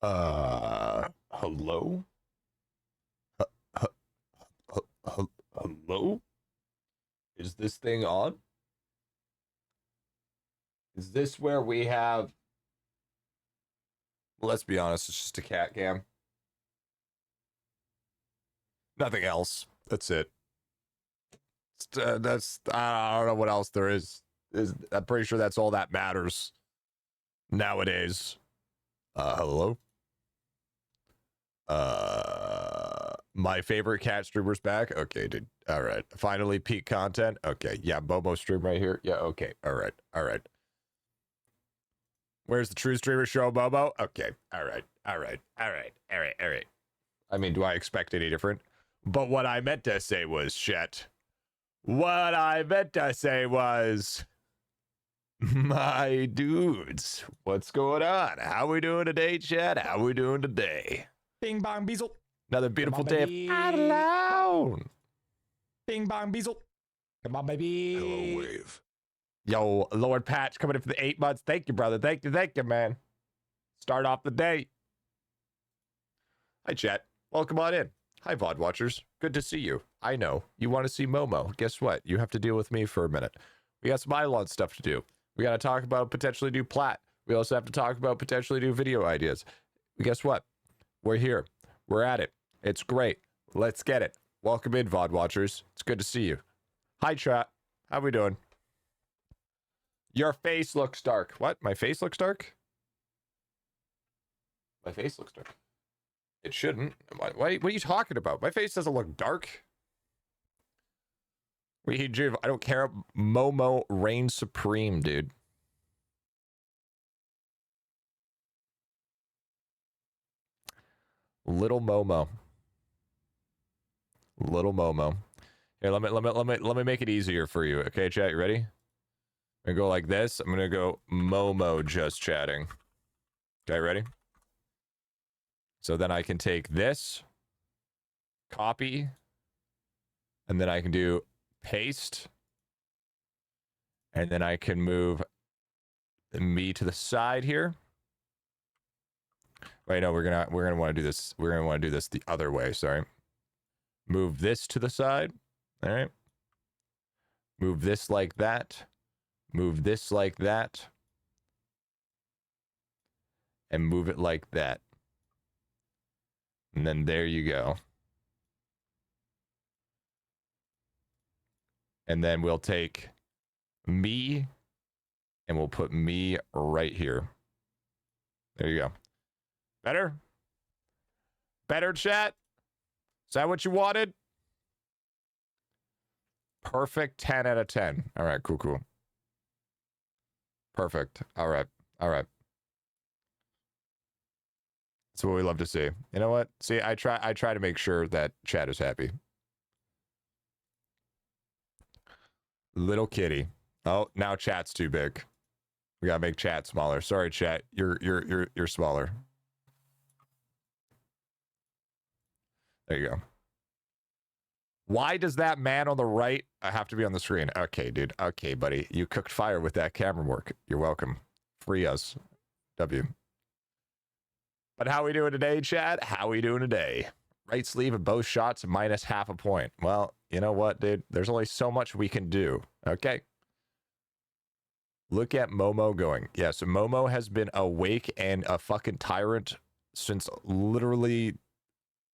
Hello? Hello? Is this thing on? Is this where we have... Let's be honest, it's just a cat cam. Nothing else. That's it. That's... I don't know what else there is. I'm pretty sure that's all that matters nowadays. Hello? My favorite cat streamer's back. Okay, dude. All right. Finally, peak content. Okay. Yeah, Momo stream right here. Yeah, okay. All right. All right. Where's the true streamer show, Momo? Okay. All right. All right. All right. All right. All right. I mean, do I expect any different? But what I meant to say was shit. What I meant to say was... My dudes, what's going on? How we doing today, chat? How we doing today? Bing bong beezle. Another beautiful day of baby. IdleOn. Bing bong beezle. Come on, baby. Hello, Wave. Yo, Lord Patch coming in for the 8 months. Thank you, brother. Thank you, man. Start off the day. Hi, chat. Welcome on in. Hi, VOD watchers. Good to see you. I know. You want to see Momo. Guess what? You have to deal with me for a minute. We got some IdleOn stuff to do. We got to talk about potentially new plat. We also have to talk about potentially new video ideas. Guess what? We're here. We're at it. It's great. Let's get it. Welcome in, VOD watchers. It's good to see you. Hi, chat. How we doing? Your face looks dark. What? My face looks dark? My face looks dark. It shouldn't. What are you talking about? My face doesn't look dark. I don't care. Momo reigns supreme, dude. Little Momo. Little Momo. Here, let me make it easier for you. Okay, chat, you ready? I'm gonna go like this. I'm gonna go Momo just chatting. Okay, ready? So then I can take this, copy, and then I can do paste, and then I can move me to the side here. Wait, no, we're gonna want to do this. We're gonna want to do this the other way. Sorry. Move this to the side. All right. Move this like that. Move this like that. And move it like that. And then there you go. And then we'll take me and we'll put me right here. There you go. Better? Better, chat? Is that what you wanted? Perfect 10 out of 10. All right, cool, cool. Perfect. All right. All right. That's what we love to see. You know what? See, I try to make sure that chat is happy. Little kitty. Oh, now chat's too big. We gotta make chat smaller. Sorry, chat. You're smaller. There you go. Why does that man on the right have to be on the screen? Okay, dude. Okay, buddy. You cooked fire with that camera work. You're welcome. Free us. W. But how we doing today, chat? How we doing today? Right sleeve of both shots minus half a point. Well, you know what, dude? There's only so much we can do. Okay. Look at Momo going. Yeah, so Momo has been awake and a fucking tyrant since literally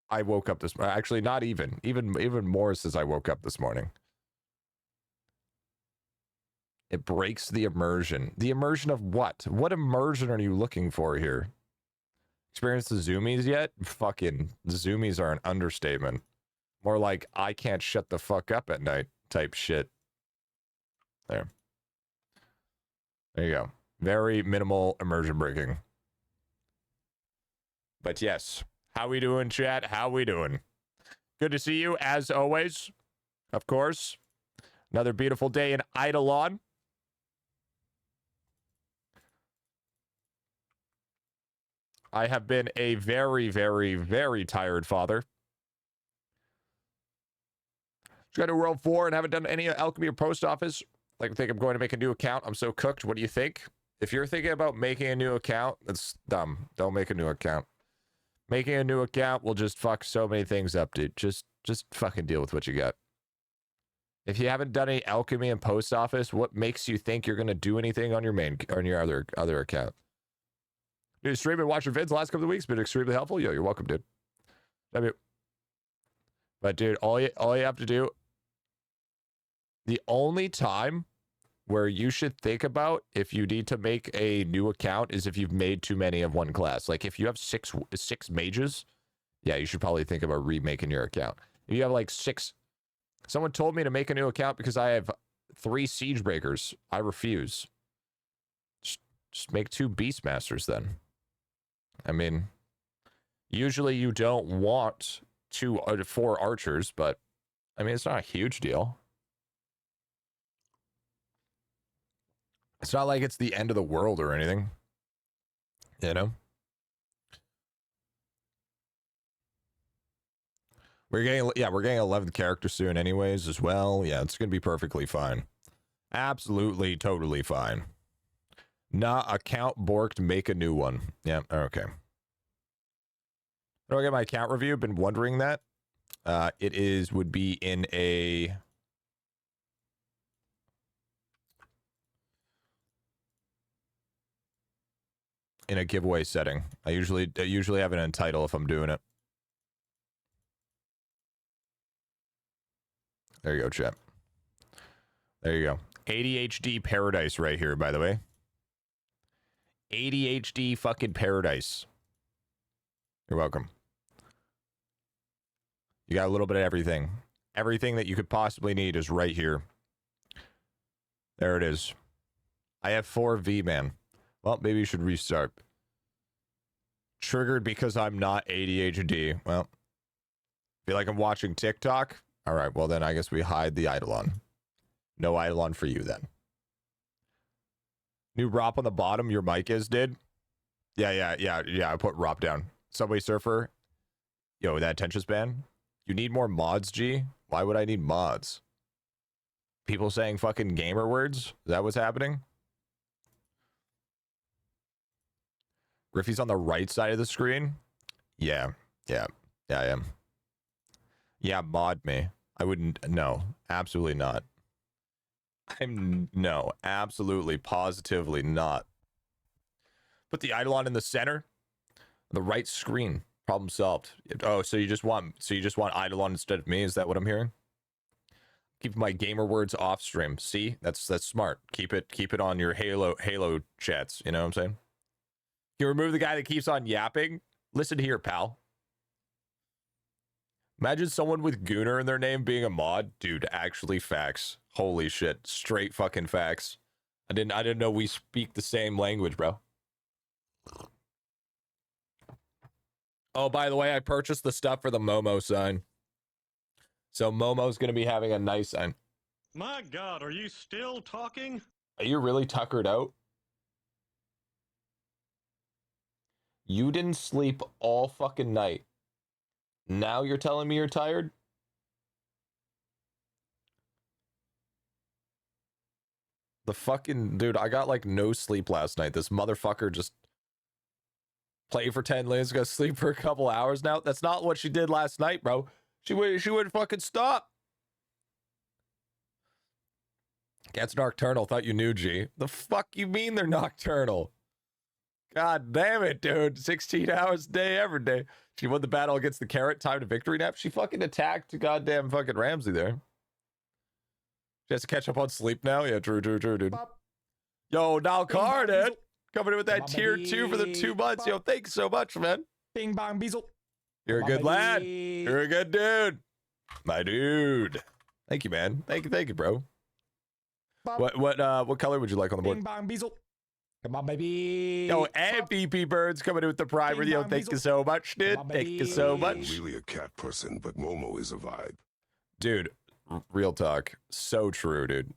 I woke up this morning. Actually, not even more since I woke up this morning. It breaks the immersion. The immersion of what? What immersion are you looking for here? Experienced the zoomies yet? Fucking zoomies are an understatement. More like I can't shut the fuck up at night type shit. There. There you go. Very minimal immersion breaking. But yes. How we doing, chat? How we doing? Good to see you, as always. Of course. Another beautiful day in IdleOn. I have been a very, very, very tired father. Just got to World 4 and haven't done any alchemy or post office. Like, I think I'm going to make a new account. I'm so cooked. What do you think? If you're thinking about making a new account, that's dumb. Don't make a new account. Making a new account will just fuck so many things up, dude. Just fucking deal with what you got. If you haven't done any alchemy and post office, what makes you think you're gonna do anything on your other account? Dude, stream and watch your vids the last couple of weeks been extremely helpful. Yo, you're welcome, dude. But dude, all you have to do. The only time where you should think about if you need to make a new account is if you've made too many of one class. Like if you have six mages, yeah, you should probably think about remaking your account. If you have like 6, someone told me to make a new account because I have 3 siege breakers. I refuse. Just make 2 beastmasters then. I mean, usually you don't want 4 archers, but I mean, it's not a huge deal. It's not like it's the end of the world or anything, you know? We're getting 11th character soon anyways as well. Yeah, it's going to be perfectly fine. Absolutely, totally fine. Nah, account borked, make a new one. Yeah, okay. Do I get my account review? Been wondering that. It would be in a... in a giveaway setting. I usually have it in title if I'm doing it. There you go, chat. There you go. ADHD paradise right here, by the way. ADHD fucking paradise. You're welcome. You got a little bit of everything. Everything that you could possibly need is right here. There it is. I have 4 V-Man. Well, maybe you should restart. Triggered because I'm not ADHD. Well, feel like I'm watching TikTok? All right, well then I guess we hide the IdleOn. No IdleOn for you then. New ROP on the bottom, your mic is, dude. Yeah. I put Rop down. Subway Surfer. Yo, that attention span. You need more mods, G? Why would I need mods? People saying fucking gamer words? Is that what's happening? Griffy's on the right side of the screen? Yeah, I am. Yeah, mod me. I wouldn't. No, absolutely not. No, absolutely, positively not. Put the IdleOn in the center, the right screen. Problem solved. Oh, so you just want IdleOn instead of me? Is that what I'm hearing? Keep my gamer words off stream. See, that's smart. Keep it on your Halo chats. You know what I'm saying? You remove the guy that keeps on yapping. Listen here, pal. Imagine someone with Gooner in their name being a mod, dude. Actually, facts. Holy shit, straight fucking facts. I didn't know we speak the same language, bro. Oh, by the way, I purchased the stuff for the Momo sign. So Momo's gonna be having a nice sign. My God, are you still talking? Are you really tuckered out? You didn't sleep all fucking night. Now you're telling me you're tired? The fucking dude, I got like no sleep last night. This motherfucker just played for 10 minutes, go sleep for a couple hours now. That's not what she did last night, bro. She wouldn't fucking stop. Cats nocturnal. Thought you knew, G. The fuck you mean they're nocturnal? God damn it, dude. 16 hours a day, every day. She won the battle against the carrot, time to victory nap. She fucking attacked goddamn fucking Ramsey there. She has to catch up on sleep now. Yeah, true, dude. Bop. Yo, now Bing, bong, Carded beezle. coming in with that Bong, tier 2 for the 2 months. Yo, bop. thanks so much, man. Bing bong beezle. You're a Bong, good lad. baby. You're a good dude. My dude. Thank you, man. Thank you, bro. Bop. What color would you like on the Bing board? bong beezle. Come on, baby. Yo, and Bop. BP Birds coming in with the primer. Bing, Yo, bong, thank you beezle. so much, dude. Come on, Thank you so baby. much. Really a cat person, but Momo is a vibe. Dude, real talk. So true, dude.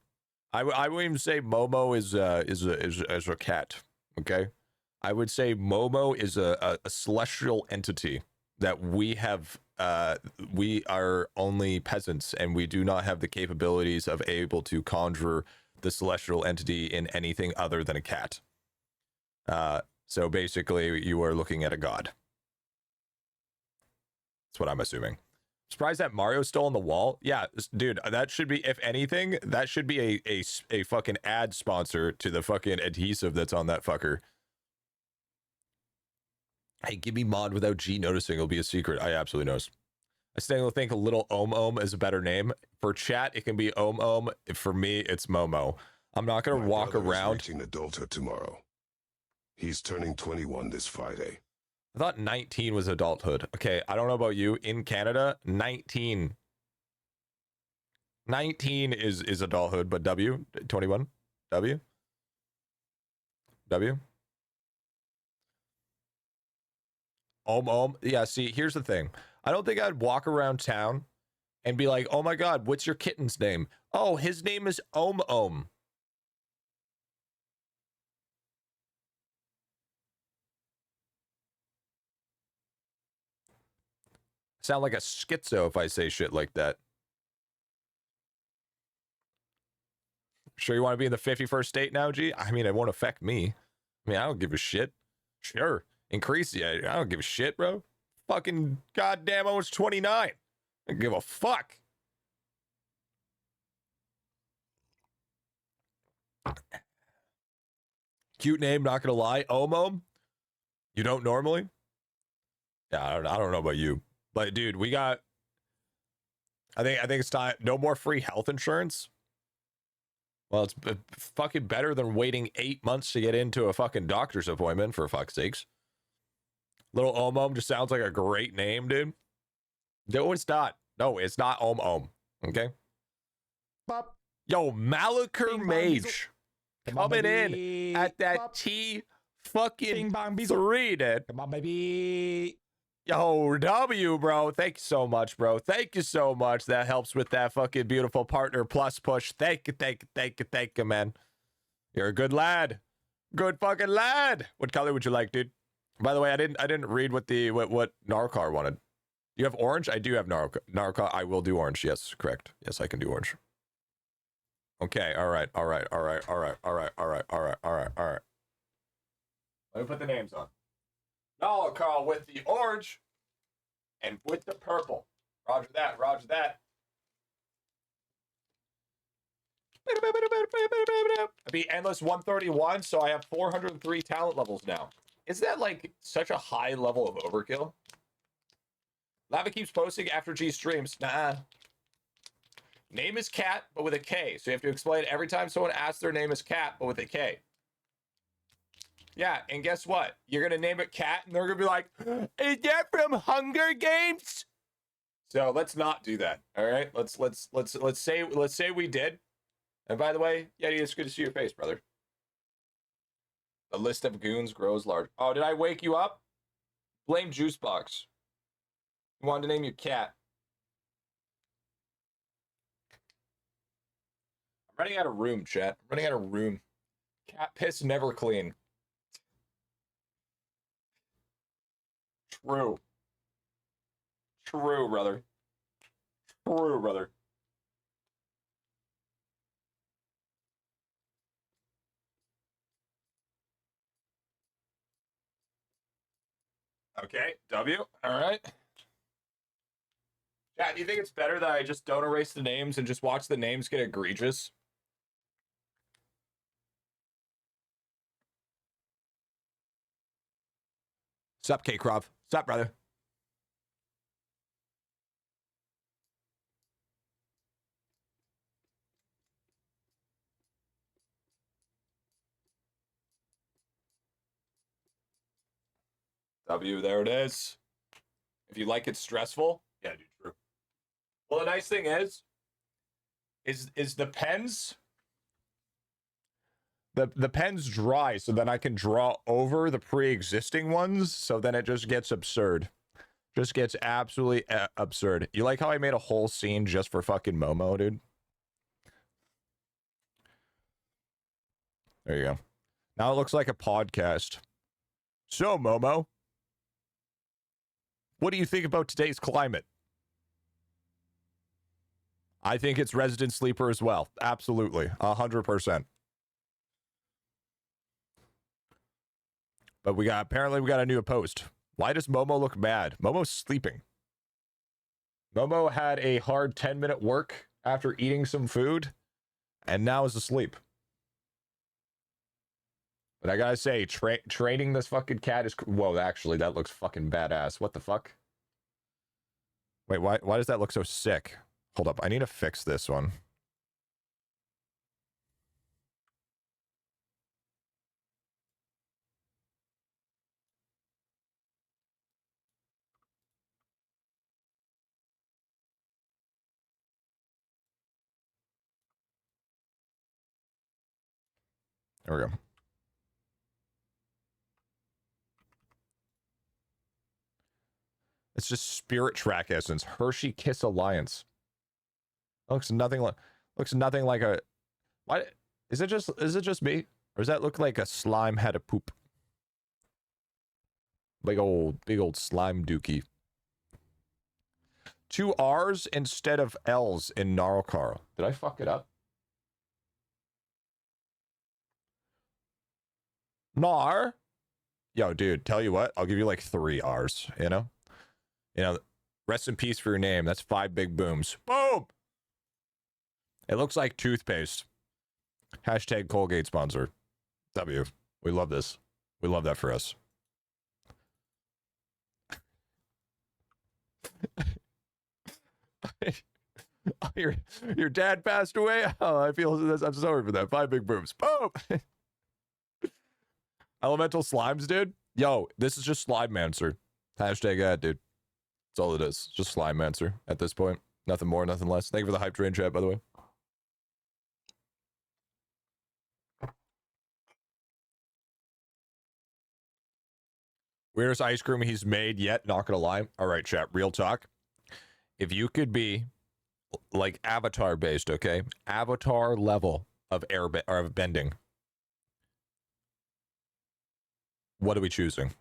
I wouldn't even say Momo is a cat, okay? I would say Momo is a celestial entity that we have. We are only peasants, and we do not have the capabilities of able to conjure the celestial entity in anything other than a cat. So basically, you are looking at a god. That's what I'm assuming. Surprised that Mario's still on the wall. Yeah, dude, that should be, if anything, that should be a fucking ad sponsor to the fucking adhesive that's on that fucker. Hey, give me mod without G noticing. It'll be a secret. I absolutely knows. I still think a little Om is a better name. For chat, it can be Om. For me, it's Momo. I'm not going to My walk brother is around. reaching adulthood tomorrow. He's turning 21 this Friday. I thought 19 was adulthood. Okay, I don't know about you. In Canada, 19 is adulthood, but 21, W. Yeah, see, here's the thing. I don't think I'd walk around town and be like, oh my God, what's your kitten's name? Oh, his name is Om. Sound like a schizo if I say shit like that. Sure you want to be in the 51st state now, G? I mean, it won't affect me. I mean, I don't give a shit. Sure. Increase the... I don't give a shit, bro. Fucking goddamn, I was 29. I don't give a fuck. Cute name, not gonna lie. Om. You don't normally? Yeah, I don't know about you. But dude, we got... I think it's time. No more free health insurance. Well, it's fucking better than waiting 8 months to get into a fucking doctor's appointment, for fuck's sakes. Little Om just sounds like a great name, dude. No, it's not. No, it's not Om. Okay? Bop. Yo, Malachur Bing, bong, Mage Come on, coming baby. in at that Bop. T Bing fucking bong beezle. 3, dude. Come on, baby. Yo, W, bro. Thank you so much, bro. Thank you so much. That helps with that fucking beautiful partner plus push. Thank you, man. You're a good lad. Good fucking lad. What color would you like, dude? By the way, I didn't read what Narcar wanted. You have orange? I do have Narcar. I will do orange. Yes, correct. Yes, I can do orange. Okay, all right. Let me put the names on. Narcar with the orange and with the purple. Roger that, roger that. It'd be endless 131, so I have 403 talent levels now. Is that like such a high level of overkill? Lava keeps posting after G streams. Nah. Name is Cat, but with a K. So you have to explain every time someone asks their name is Cat, but with a K. Yeah, and guess what? You're gonna name it Cat, and they're gonna be like, "Is that from Hunger Games?" So let's not do that. All right. Let's say we did. And by the way, yeah, it's good to see your face, brother. The list of goons grows large. Oh, did I wake you up? Blame Juicebox. You wanted to name your cat. I'm running out of room, chat. I'm running out of room. Cat piss never clean. True. True, brother. True, brother. Okay, W. All right. Chat, do you think it's better that I just don't erase the names and just watch the names get egregious? Sup, K-Krov. Sup, brother. W, there it is. If you like it stressful, yeah, dude, true. Well, the nice thing is the pens. The pen's dry, so then I can draw over the pre-existing ones, so then it just gets absurd. Just gets absolutely absurd. You like how I made a whole scene just for fucking Momo, dude? There you go. Now it looks like a podcast. So, Momo, what do you think about today's climate? I think it's Resident Sleeper as well. Absolutely. 100%. But apparently we got a new post. Why does Momo look mad? Momo's sleeping. Momo had a hard 10-minute work after eating some food and now is asleep. But I gotta say, training this fucking cat is... Whoa, actually, that looks fucking badass. What the fuck? Wait, why does that look so sick? Hold up, I need to fix this one. There we go. It's just Spirit Track Essence. Hershey Kiss Alliance. Looks nothing like a... Why is it just me? Or does that look like a slime had a poop? Big old slime dookie. 2 R's instead of L's in Narcar. Did I fuck it up? Nar? Yo, dude, tell you what, I'll give you like 3 R's, you know? You know, rest in peace for your name. That's 5 big booms. Boom! It looks like toothpaste. Hashtag Colgate sponsor. W. We love this. We love that for us. your dad passed away? Oh, I'm sorry for that. 5 big booms. Boom! Elemental slimes, dude. Yo, this is just Slime Mancer. Hashtag ad, dude. That's all it is. Just Slime Mancer at this point. Nothing more, nothing less. Thank you for the hype train chat, by the way. Weirdest ice cream he's made yet, not gonna lie. All right, chat, real talk. If you could be like Avatar based, okay? Avatar level of or of bending. What are we choosing?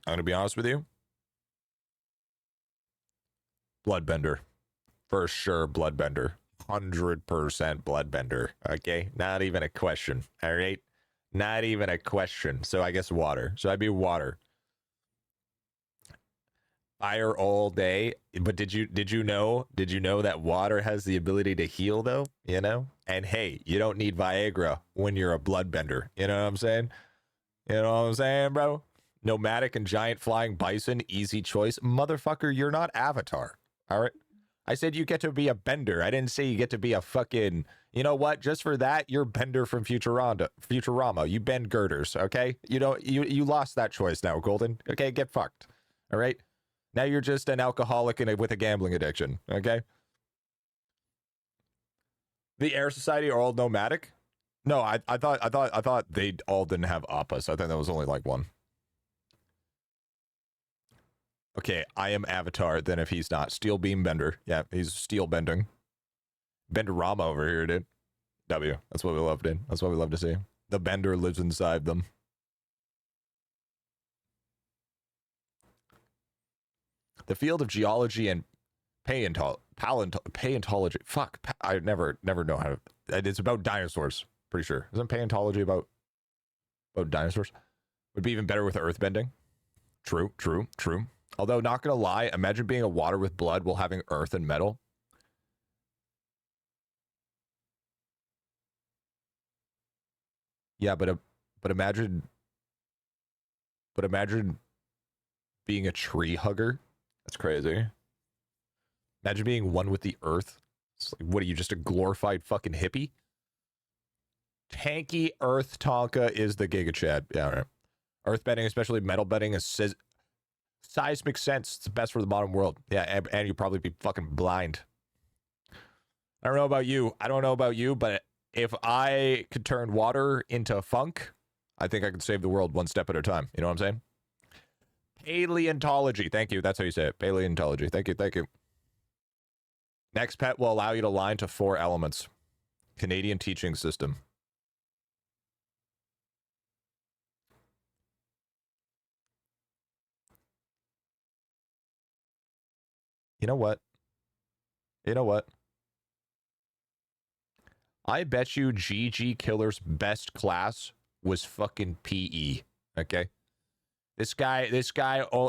I'm gonna be honest with you. Bloodbender. For sure, bloodbender. 100% bloodbender. Okay? Not even a question. All right? Not even a question. So I guess water. So I'd be water. Fire all day. But did you know that water has the ability to heal though? You know? And hey, you don't need Viagra when you're a bloodbender. You know what I'm saying? You know what I'm saying, bro? Nomadic and giant flying bison, easy choice. Motherfucker, you're not Avatar. All right? I said you get to be a bender. I didn't say you get to be a fucking, you know what? Just for that, you're Bender from Futurama. You bend girders, okay? You lost that choice now, Golden. Okay, get fucked. All right? Now you're just an alcoholic with a gambling addiction, okay? The Air Society are all nomadic? No, I thought they all didn't have appas. I think that was only like one. Okay, I am Avatar, then if he's not. Steel Beam Bender. Yeah, he's steel bending. Benderama over here, dude. W. That's what we love, dude. That's what we love to see. The Bender lives inside them. The field of geology and paleontology. Fuck, I never know how to... It's about dinosaurs, pretty sure. Isn't paleontology about dinosaurs? Would be even better with earthbending. True. Although, not gonna lie, imagine being a water with blood while having earth and metal. Yeah, but imagine being a tree hugger. That's crazy. Imagine being one with the earth. It's like, what are you, just a glorified fucking hippie? Tanky Earth Tonka is the Giga Chad. Yeah, all right. Earth bending, especially metal bending, is seismic sense. It's the best for the modern world. Yeah, and you'd probably be fucking blind. I don't know about you, but if I could turn water into funk, I think I could save the world one step at a time. You know what I'm saying? Paleontology. Thank you. That's how you say it. Paleontology. Thank you. Next pet will allow you to align to 4 elements. Canadian teaching system. You know what? I bet you GG Killer's best class was fucking PE. Okay? This guy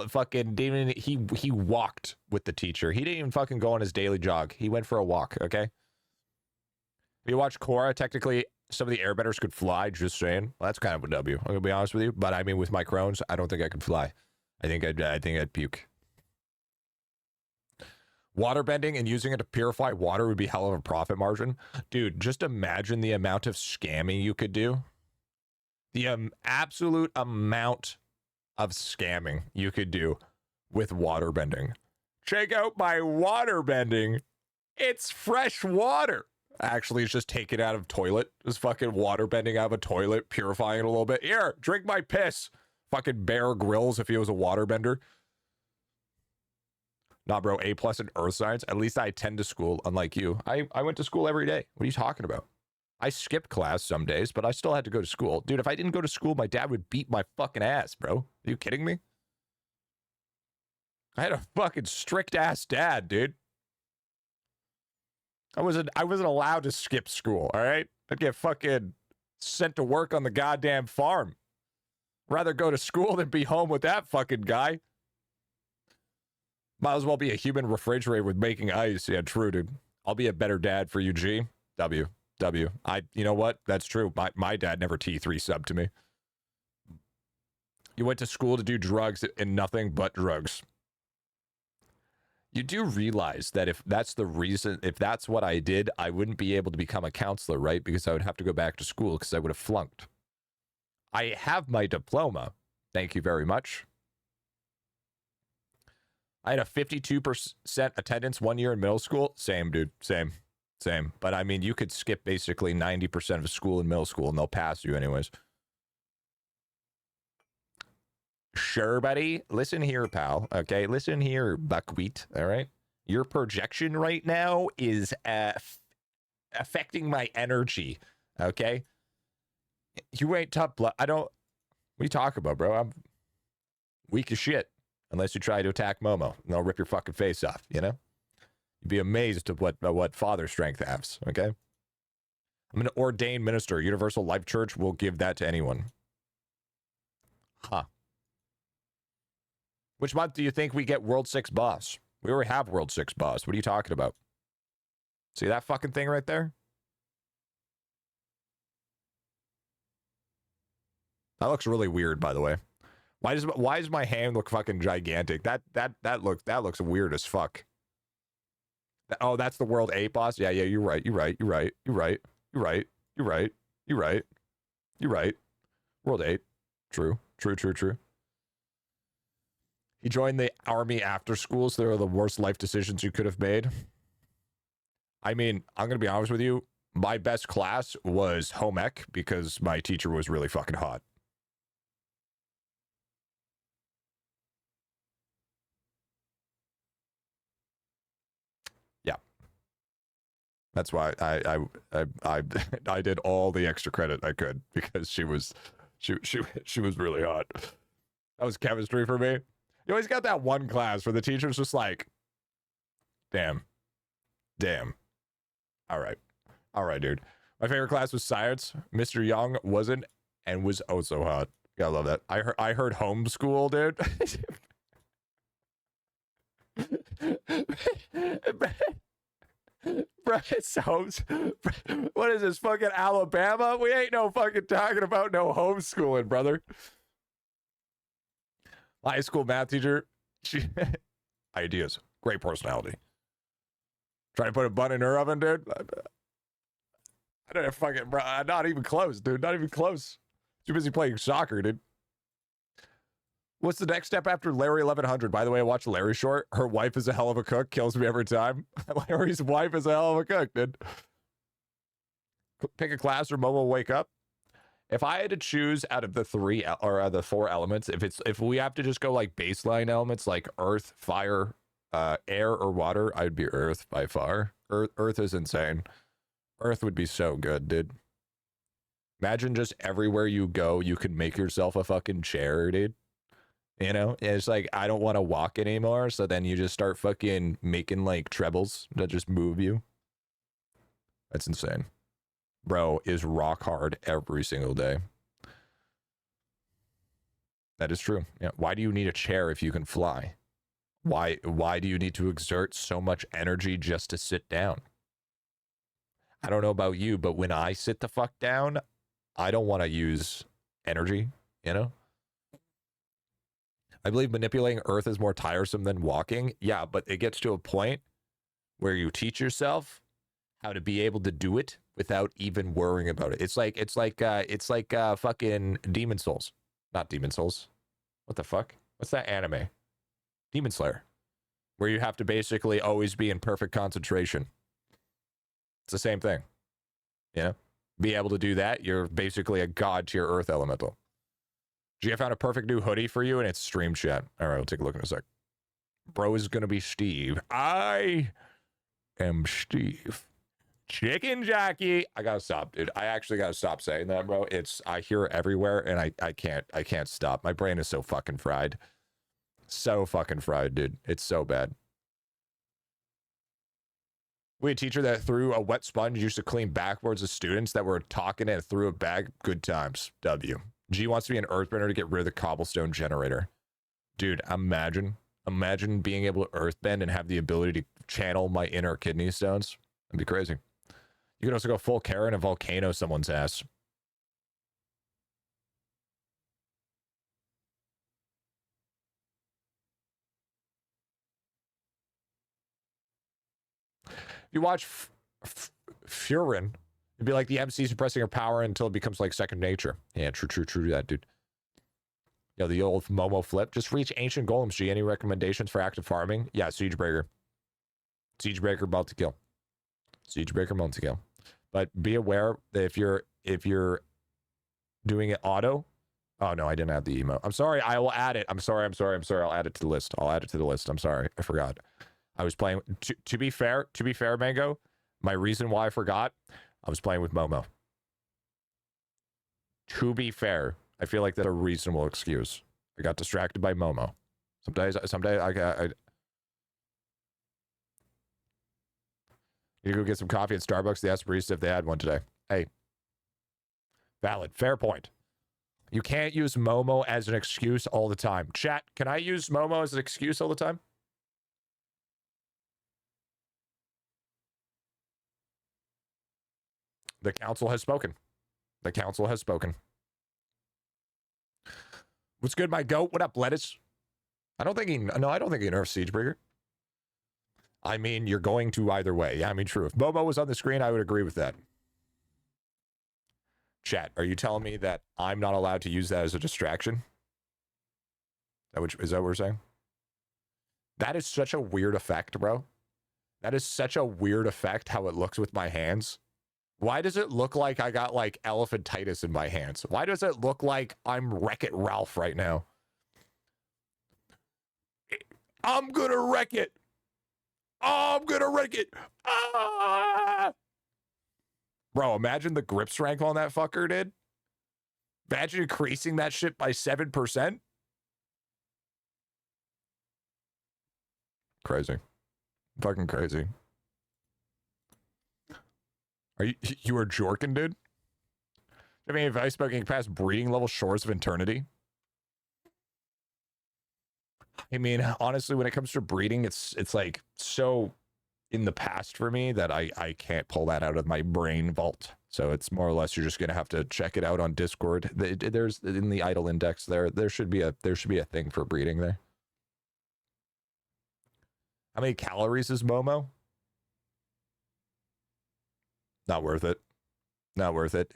fucking didn't, he walked with the teacher. He didn't even fucking go on his daily jog. He went for a walk, okay? If you watch Korra, technically some of the airbenders could fly, just saying. Well, that's kind of a W. I'm gonna be honest with you. But I mean, with my crones, I don't think I could fly. I think I'd puke. Water bending and using it to purify water would be hell of a profit margin. Dude, just imagine the amount of scamming you could do. The absolute amount of scamming you could do with water bending. Check out my water bending. It's fresh water. Actually, it's just taken out of toilet. Just fucking water bending out of a toilet, purifying it a little bit. Here, drink my piss. Fucking Bear Grylls if he was a water bender. Nah, bro, A+ in earth science. At least I attend to school, unlike you. I went to school every day. What are you talking about? I skipped class some days, but I still had to go to school. Dude, if I didn't go to school, my dad would beat my fucking ass, bro. Are you kidding me? I had a fucking strict ass dad, dude. I wasn't allowed to skip school, all right? I'd get fucking sent to work on the goddamn farm. Rather go to school than be home with that fucking guy. Might as well be a human refrigerator with making ice. Yeah, true, dude. I'll be a better dad for you, G. W. You know what? That's true. My dad never T3 subbed to me. You went to school to do drugs and nothing but drugs. You do realize that if that's the reason, if that's what I did, I wouldn't be able to become a counselor, right? Because I would have to go back to school because I would have flunked. I have my diploma. Thank you very much. I had a 52% attendance 1 year in middle school. Same, dude. Same. But I mean, you could skip basically 90% of school in middle school and they'll pass you anyways. Sure, buddy. Listen here, pal. Okay, listen here, buckwheat. All right. Your projection right now is affecting my energy. Okay. You ain't tough blood. I don't. What are you talking about, bro? Weak as shit. Unless you try to attack Momo. And they'll rip your fucking face off, you know? You'd be amazed at what father strength has, okay? I'm an ordained minister. Universal Life Church will give that to anyone. Huh. Which month do you think we get World 6 boss? We already have World 6 boss. What are you talking about? See that fucking thing right there? That looks really weird, by the way. Why does my hand look fucking gigantic? That looks weird as fuck. Oh, that's the World 8 boss? Yeah, you're right. You're right. World 8. True. He joined the army after school, so they were the worst life decisions you could have made. I mean, I'm going to be honest with you. My best class was home ec because my teacher was really fucking hot. Yeah. That's why I did all the extra credit I could because she was really hot. That was chemistry for me. You always got that one class where the teacher's just like, damn. All right, dude. My favorite class was science. Mr. Young wasn't and was oh so hot. Gotta love that. I heard homeschool, dude. Bro, it's what is this, fucking Alabama? We ain't no fucking talking about no homeschooling, brother. My high school math teacher, she ideas, great personality. Trying to put a bun in her oven, dude. I don't have fucking, bro. Not even close, dude. Not even close. Too busy playing soccer, dude. What's the next step after Larry 1100? By the way, I watched Larry short. Her wife is a hell of a cook. Kills me every time. Larry's wife is a hell of a cook, dude. Pick a class or Momo wake up. If I had to choose out of the three or the four elements, if we have to just go like baseline elements like earth, fire, air, or water, I'd be earth by far. Earth is insane. Earth would be so good, dude. Imagine just everywhere you go, you can make yourself a fucking chair, dude. You know, it's like, I don't want to walk anymore. So then you just start fucking making like trebles that just move you. That's insane. Bro is rock hard every single day. That is true. Yeah. Why do you need a chair if you can fly? Why do you need to exert so much energy just to sit down? I don't know about you, but when I sit the fuck down, I don't want to use energy, you know? I believe manipulating Earth is more tiresome than walking. Yeah, but it gets to a point where you teach yourself how to be able to do it without even worrying about it. It's like fucking Demon Souls. Not Demon Souls. What the fuck? What's that anime? Demon Slayer. Where you have to basically always be in perfect concentration. It's the same thing. You know? Be able to do that, you're basically a god to your Earth elemental. I found a perfect new hoodie for you, and it's stream chat. All right, we'll take a look in a sec. Bro is gonna be Steve. I am Steve. Chicken Jackie. I gotta stop, dude. I actually gotta stop saying that, bro. I hear it everywhere, and I can't stop. My brain is so fucking fried. So fucking fried, dude. It's so bad. We had a teacher that threw a wet sponge, used to clean backwards of students that were talking and threw a bag. Good times. W. G wants to be an earthbender to get rid of the cobblestone generator. Dude, imagine being able to earthbend and have the ability to channel my inner kidney stones. That'd be crazy. You can also go full Karen and volcano someone's ass. If you watch Furin, it'd be like the MC suppressing her power until it becomes like second nature. Yeah, true that, dude. Yo, the old Momo flip. Just reach ancient golems, G. Any recommendations for active farming? Yeah, Siegebreaker. Siegebreaker about to kill. Siegebreaker about to kill. But be aware that if you're doing it auto. Oh no, I didn't add the emo. I'm sorry, I will add it. I'm sorry. I'll add it to the list. I'm sorry. I forgot. I was playing to be fair, Mango. My reason why I forgot, I was playing with Momo. To be fair, I feel like that's a reasonable excuse. I got distracted by Momo. Someday I you go get some coffee at Starbucks. They asked barista if they had one today. Hey, valid, fair point. You can't use Momo as an excuse all the time. Chat, can I use Momo as an excuse all the time? The council has spoken. The council has spoken. What's good, my goat? What up, lettuce? I don't think he nerfs Siegebreaker. I mean, you're going to either way. Yeah, I mean, true. If Momo was on the screen, I would agree with that. Chat, are you telling me that I'm not allowed to use that as a distraction? Is that what we're saying? That is such a weird effect, bro. That is such a weird effect how it looks with my hands. Why does it look like I got like elephantitis in my hands? Why does it look like I'm Wreck-It Ralph right now? I'm gonna wreck it. I'm gonna wreck it. Ah! Bro, imagine the grip strength on that fucker, dude. Imagine increasing that shit by 7%. Crazy. Fucking crazy. Are you are jorking, dude? I mean, advice about getting past breeding level shores of eternity? I mean, honestly, when it comes to breeding, it's like so in the past for me that I can't pull that out of my brain vault. So it's more or less you're just gonna have to check it out on Discord. There's in the idle index there should be a thing for breeding there. How many calories is Momo? Not worth it. Not worth it.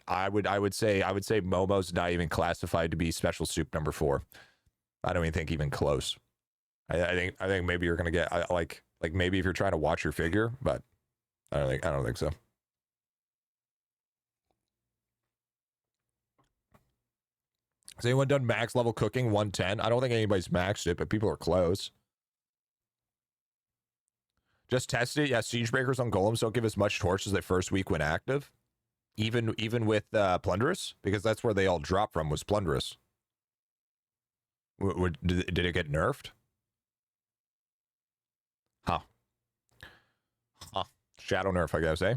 I would say Momo's not even classified to be special soup number 4. I don't even think even close. I think maybe you're gonna get like maybe if you're trying to watch your figure, but I don't think so. Has anyone done max level cooking 110? I don't think anybody's maxed it, but people are close. Just tested it. Yeah, siege breakers on golems don't give as much torch as they first week when active. Even with plunderous, because that's where they all drop from was plunderous. Did it get nerfed? Huh. Shadow nerf, I guess, eh?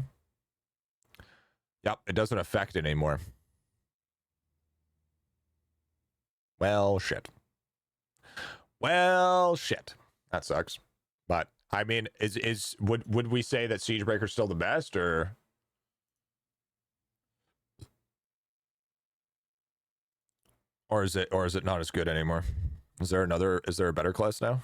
Yep, it doesn't affect it anymore. Well, shit. Well, shit. That sucks. But I mean, would we say that Siegebreaker's still the best, or is it not as good anymore? Is there a better class now?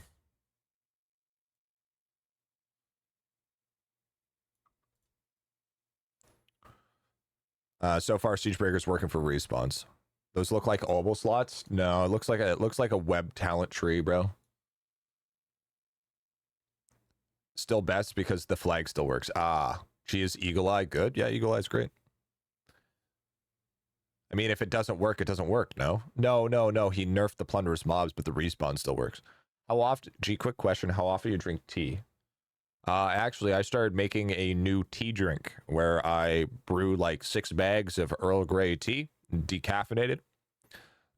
So far, Siegebreaker's working for respawns. Those look like obol slots. No, it looks like a web talent tree, bro. Still best because the flag still works. Ah, she is Eagle Eye. Good. Yeah, Eagle Eye's great. I mean, if it doesn't work, it doesn't work. No. He nerfed the plunderous mobs, but the respawn still works. How often? Gee, quick question. How often do you drink tea? Actually, I started making a new tea drink where I brew like 6 bags of Earl Grey tea, decaffeinated.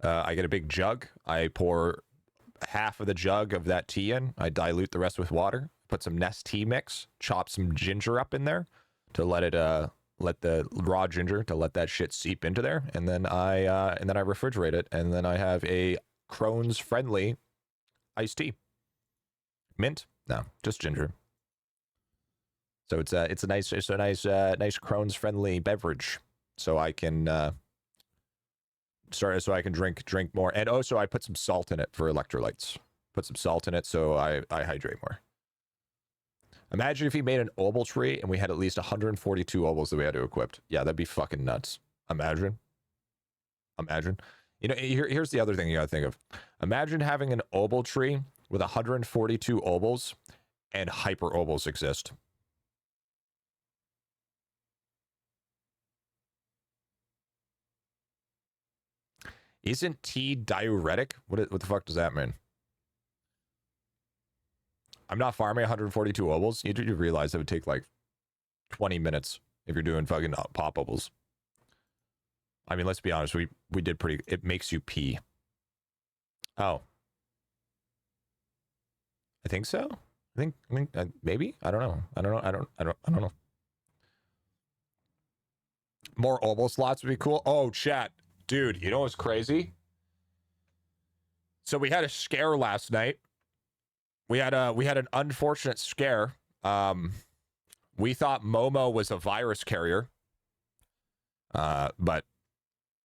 I get a big jug. I pour half of the jug of that tea in. I dilute the rest with water. Put some Nest tea mix. Chop some ginger up in there to let it let the raw ginger to let that shit seep into there, and then I refrigerate it, and then I have a Crohn's friendly iced tea. Mint? No, just ginger. So it's a nice Crohn's friendly beverage. So I can drink more, and also I put some salt in it for electrolytes. Put some salt in it so I hydrate more. Imagine if he made an obol tree and we had at least 142 obols that we had to equip. Yeah, that'd be fucking nuts. Imagine. You know, here's the other thing you gotta think of. Imagine having an obol tree with 142 obols and hyper obols exist. Isn't tea diuretic? What the fuck does that mean? I'm not farming 142 obols. You do realize it would take like 20 minutes if you're doing fucking pop obols. I mean, let's be honest. We did pretty. It makes you pee. Oh. I think so. I think maybe. I don't know. I don't know. More oval slots would be cool. Oh, chat. Dude, you know what's crazy? So we had a scare last night. We had an unfortunate scare. We thought Momo was a virus carrier. But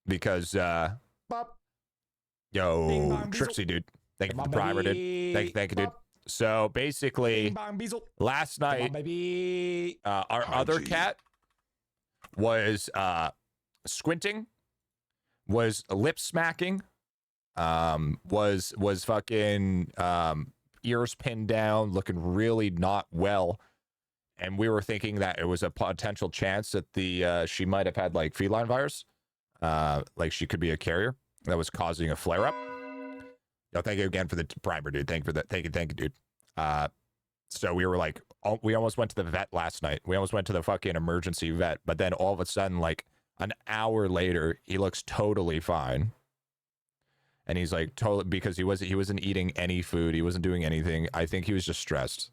because Bop. yo, Bing bong Trixie, dude. Thank you for the Come on, primer, dude. baby. Thank you, dude. Bop. So basically, Bing bong beezle. last Come on, night, baby. our Hi, other G. cat was squinting, was lip smacking, was fucking ears pinned down, looking really not well. And we were thinking that it was a potential chance that the she might have had like feline virus, like she could be a carrier that was causing a flare up. No, thank you again for the primer, dude. Thank you for that. Thank you, dude. So we were like, we almost went to the vet last night. We almost went to the fucking emergency vet, but then all of a sudden, like an hour later, he looks totally fine. And he's like totally, because he wasn't eating any food. He wasn't doing anything. I think he was just stressed.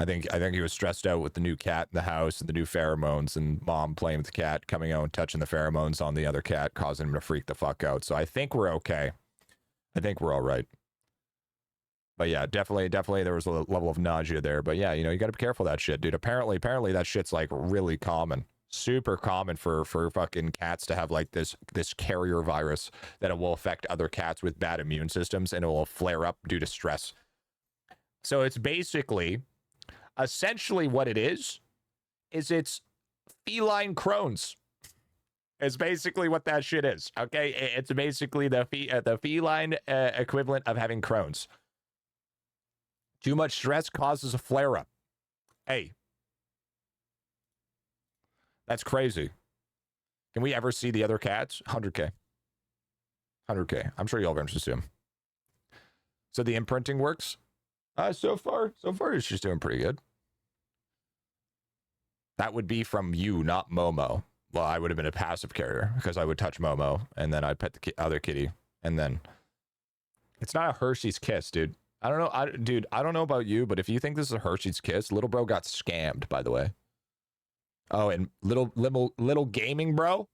I think he was stressed out with the new cat in the house and the new pheromones and mom playing with the cat, coming out and touching the pheromones on the other cat, causing him to freak the fuck out. So I think we're okay. I think we're all right. But yeah, definitely there was a level of nausea there. But yeah, you know, you got to be careful of that shit, dude. Apparently that shit's like really common. Super common for fucking cats to have like this carrier virus that it will affect other cats with bad immune systems and it will flare up due to stress. So it's basically, essentially what it is it's feline Crohn's. It's basically what that shit is. Okay, it's basically the feline equivalent of having Crohn's. Too much stress causes a flare up. Hey, that's crazy. Can we ever see the other cats? 100K. 100K. I'm sure you'll eventually see them. So the imprinting works. So far, she's doing pretty good. That would be from you, not Momo. Well, I would have been a passive carrier because I would touch Momo and then I'd pet the other kitty. And then it's not a Hershey's Kiss, dude. I don't know. I don't know about you, but if you think this is a Hershey's Kiss, little bro got scammed, by the way. Oh, and little gaming bro.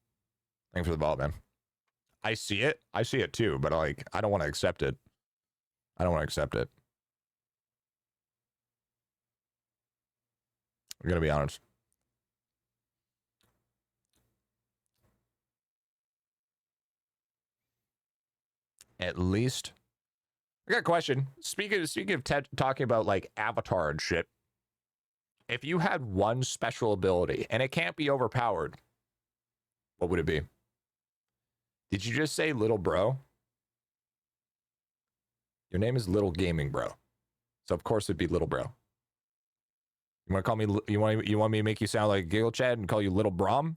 Thanks for the ball, man. I see it too, but like, I don't want to accept it. I'm gonna be honest. At least, I got a question. Speaking of talking about like Avatar and shit, if you had one special ability and it can't be overpowered, what would it be? Did you just say little bro? Your name is Little Gaming Bro, so of course it'd be little bro. You want to call me? You want me to make you sound like Giggle Chad and call you Little Brom?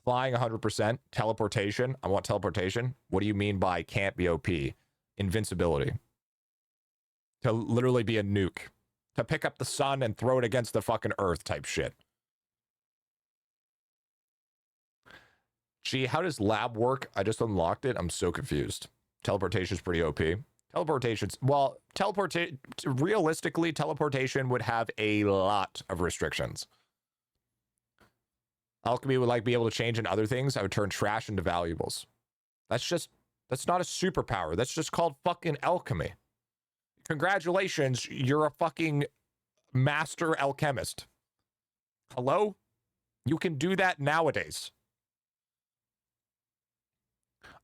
Flying 100%, teleportation. I want teleportation. What do you mean by can't be OP? Invincibility. To literally be a nuke. To pick up the sun and throw it against the fucking earth type shit. Gee, how does lab work? I just unlocked it. I'm so confused. Teleportation's pretty OP. Realistically, teleportation would have a lot of restrictions. Alchemy would like be able to change in other things. I would turn trash into valuables. That's not a superpower. That's just called fucking alchemy. Congratulations, you're a fucking master alchemist. Hello? You can do that nowadays.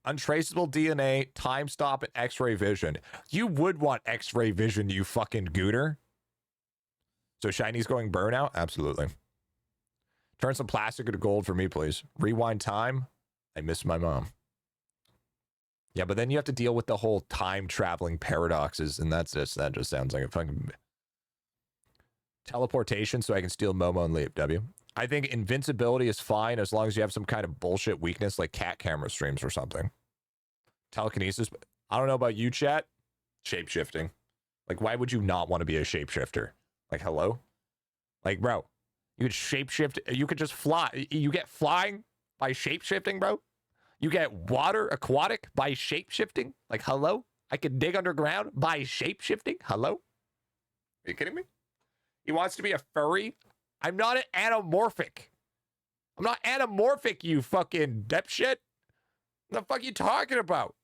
Untraceable DNA, time stop, and X-ray vision. You would want X-ray vision, you fucking gooner. So Shiny's going burnout? Absolutely. Turn some plastic into gold for me, please. Rewind time. I miss my mom. Yeah, but then you have to deal with the whole time traveling paradoxes, and that just sounds like a fucking teleportation so I can steal Momo and leave. W. I think invincibility is fine as long as you have some kind of bullshit weakness like cat camera streams or something. Telekinesis. I don't know about you, chat. Shapeshifting. Like, why would you not want to be a shapeshifter? Like, hello? Like, bro. You could shapeshift. You could just fly. You get flying by shapeshifting, bro. You get water aquatic by shape-shifting? Like, hello? I can dig underground by shape-shifting? Hello? Are you kidding me? He wants to be a furry? I'm not an anamorphic. I'm not anamorphic, you fucking dipshit. What the fuck are you talking about?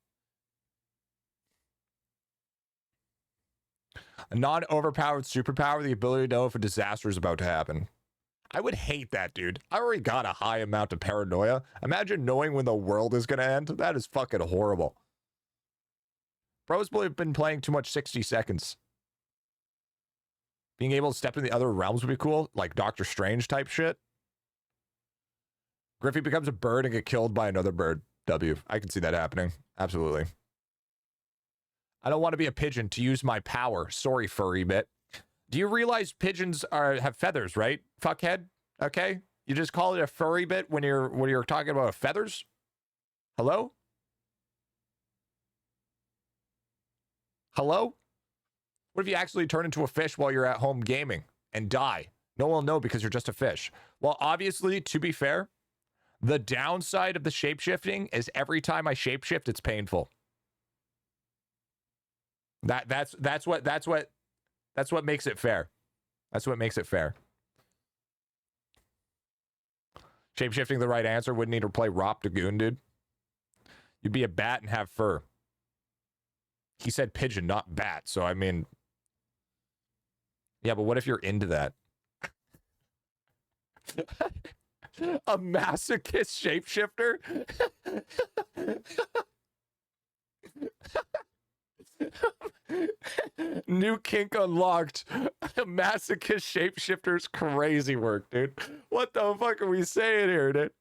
A non-overpowered superpower, the ability to know if a disaster is about to happen. I would hate that, dude. I already got a high amount of paranoia. Imagine knowing when the world is going to end. That is fucking horrible. Bro's been playing too much 60 seconds. Being able to step in the other realms would be cool, like Doctor Strange type shit. Griffy becomes a bird and get killed by another bird. W. I can see that happening. Absolutely. I don't want to be a pigeon to use my power. Sorry, furry bit. Do you realize pigeons have feathers, right? Fuckhead. Okay? You just call it a furry bit when you're talking about feathers? Hello? Hello? What if you actually turn into a fish while you're at home gaming and die? No one will know because you're just a fish. Well, obviously, to be fair, the downside of the shapeshifting is every time I shapeshift, it's painful. That's what makes it fair. That's what makes it fair. Shapeshifting the right answer. Wouldn't need to play Rop Dagoon, dude. You'd be a bat and have fur. He said pigeon, not bat. So, I mean... Yeah, but what if you're into that? A masochist shapeshifter? New kink unlocked. Masochist shapeshifter's crazy work, dude. What the fuck are we saying here, dude?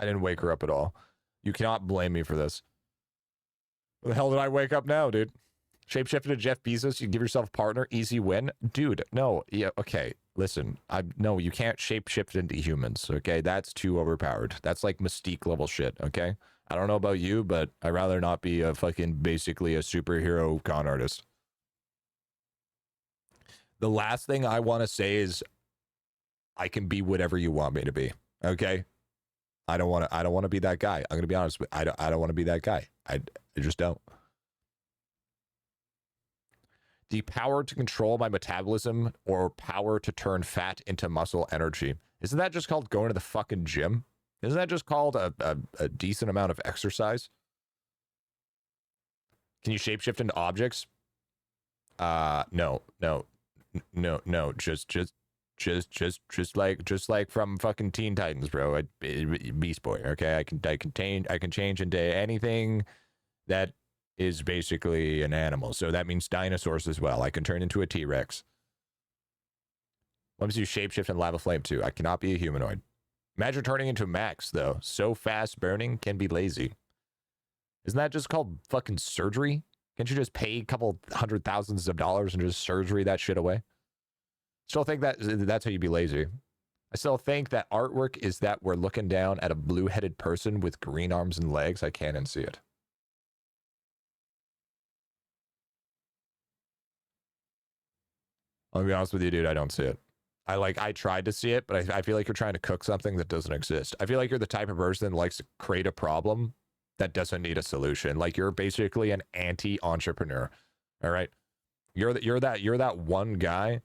I didn't wake her up at all. You cannot blame me for this. Where the hell did I wake up now, dude? Shapeshifted to Jeff Bezos, you give yourself a partner, easy win. Dude, no, yeah, okay, listen. No, you can't shapeshift into humans, okay? That's too overpowered. That's like Mystique level shit, okay? I don't know about you, but I'd rather not be a fucking, basically a superhero con artist. The last thing I want to say is I can be whatever you want me to be, okay? I don't want to be that guy. I'm going to be honest with you. I don't want to be that guy. I just don't. The power to control my metabolism or power to turn fat into muscle energy. Isn't that just called going to the fucking gym? Isn't that just called a decent amount of exercise? Can you shapeshift into objects? No. Just like from fucking Teen Titans, bro. Beast Boy. Okay, I can change into anything that is basically an animal. So that means dinosaurs as well. I can turn into a T-Rex. Let me see shapeshift and lava flame too. I cannot be a humanoid. Imagine turning into Max though. So fast burning can be lazy. Isn't that just called fucking surgery? Can't you just pay a couple $100,000s and just surgery that shit away? Still think that's how you be lazy. I still think that artwork is that we're looking down at a blue-headed person with green arms and legs. I can't unsee it. I'll be honest with you, dude. I don't see it. I tried to see it, but I feel like you're trying to cook something that doesn't exist. I feel like you're the type of person that likes to create a problem that doesn't need a solution. Like you're basically an anti-entrepreneur. All right. You're that one guy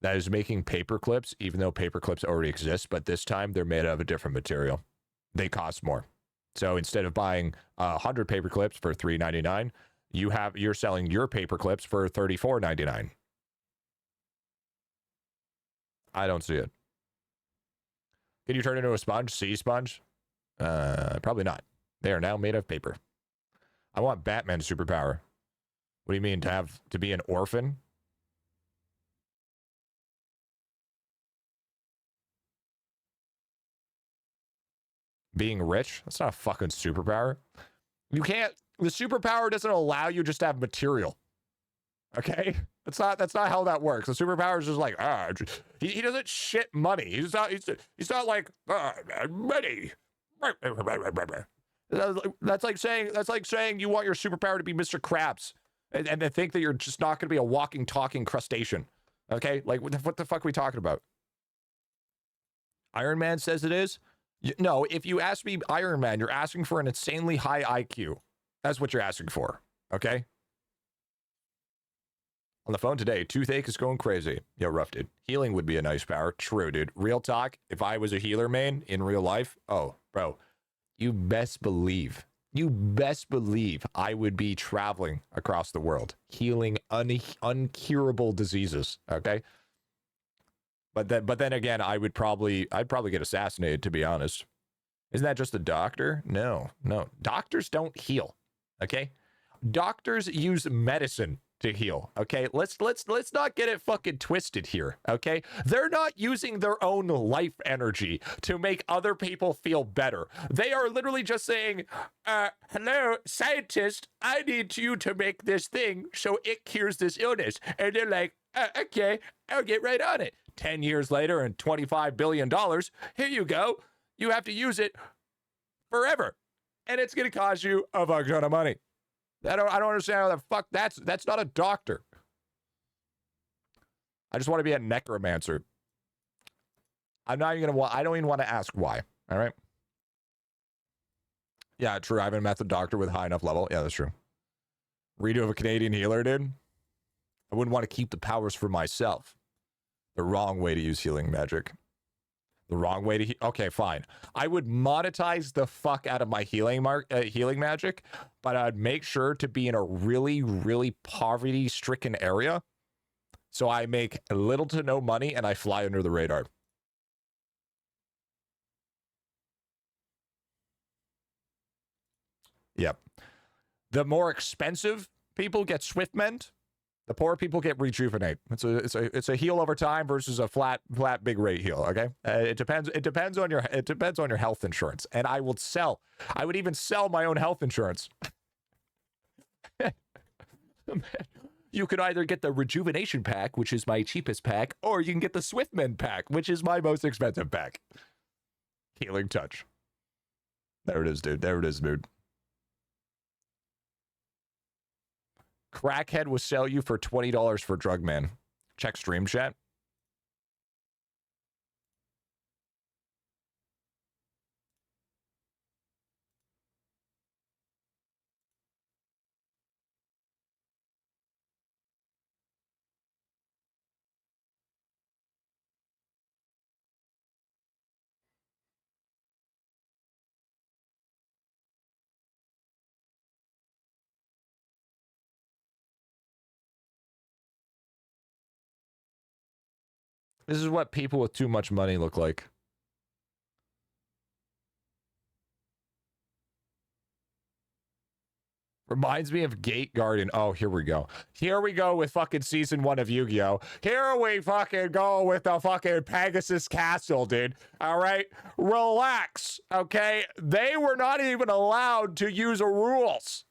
that is making paper clips, even though paper clips already exist, but this time they're made out of a different material. They cost more. So instead of buying 100 paper clips for $3.99, you're selling your paper clips for $34.99. I don't see it. Can you turn into a sponge? Sea sponge? Probably not. They are now made of paper. I want Batman's superpower. What do you mean, to be an orphan? Being rich? That's not a fucking superpower. You can't... The superpower doesn't allow you just to have material. Okay? That's not how that works. The superpower is just like, he doesn't shit money. He's not like, money. That's like saying you want your superpower to be Mr. Krabs and then think that you're just not going to be a walking, talking crustacean. Okay? Like, what the fuck are we talking about? Iron Man says it is? No, if you ask me Iron Man, you're asking for an insanely high IQ. That's what you're asking for. Okay? On the phone today, toothache is going crazy. Yo, rough, dude. Healing would be a nice power. True, dude. Real talk, if I was a healer main in real life, oh, bro, you best believe I would be traveling across the world, healing uncurable diseases, okay? But then again, I'd probably get assassinated, to be honest. Isn't that just a doctor? No. Doctors don't heal, okay? Doctors use medicine to heal, okay? Let's not get it fucking twisted here, okay? They're not using their own life energy to make other people feel better. They are literally just saying, hello, scientist, I need you to make this thing so it cures this illness. And they're like, okay, I'll get right on it. 10 years later and $25 billion, here you go. You have to use it forever. And it's going to cost you a fuck ton of money. I don't understand how the fuck that's not a doctor. I just want to be a necromancer. I don't even want to ask why. All right. Yeah, true. I have a method doctor with high enough level. Yeah, that's true. Redo of a Canadian healer, dude. I wouldn't want to keep the powers for myself. The wrong way to use healing magic. The wrong way to okay, fine. I would monetize the fuck out of my healing magic, but I'd make sure to be in a really, really poverty-stricken area, so I make little to no money and I fly under the radar. Yep. The more expensive people get Swift Mend. The poor people get Rejuvenate. It's a heal over time versus a flat big rate heal. Okay, it depends on your health insurance. And I would even sell my own health insurance. You could either get the Rejuvenation pack, which is my cheapest pack, or you can get the Swift Mend pack, which is my most expensive pack. Healing Touch. There it is, dude. There it is, dude. Crackhead will sell you for $20 for Drug Man. Check stream chat. This is what people with too much money look like. Reminds me of Gate Guardian. Oh, here we go. Here we go with fucking season 1 of Yu-Gi-Oh! Here we fucking go with the fucking Pegasus Castle, dude. All right? Relax, okay? They were not even allowed to use rules.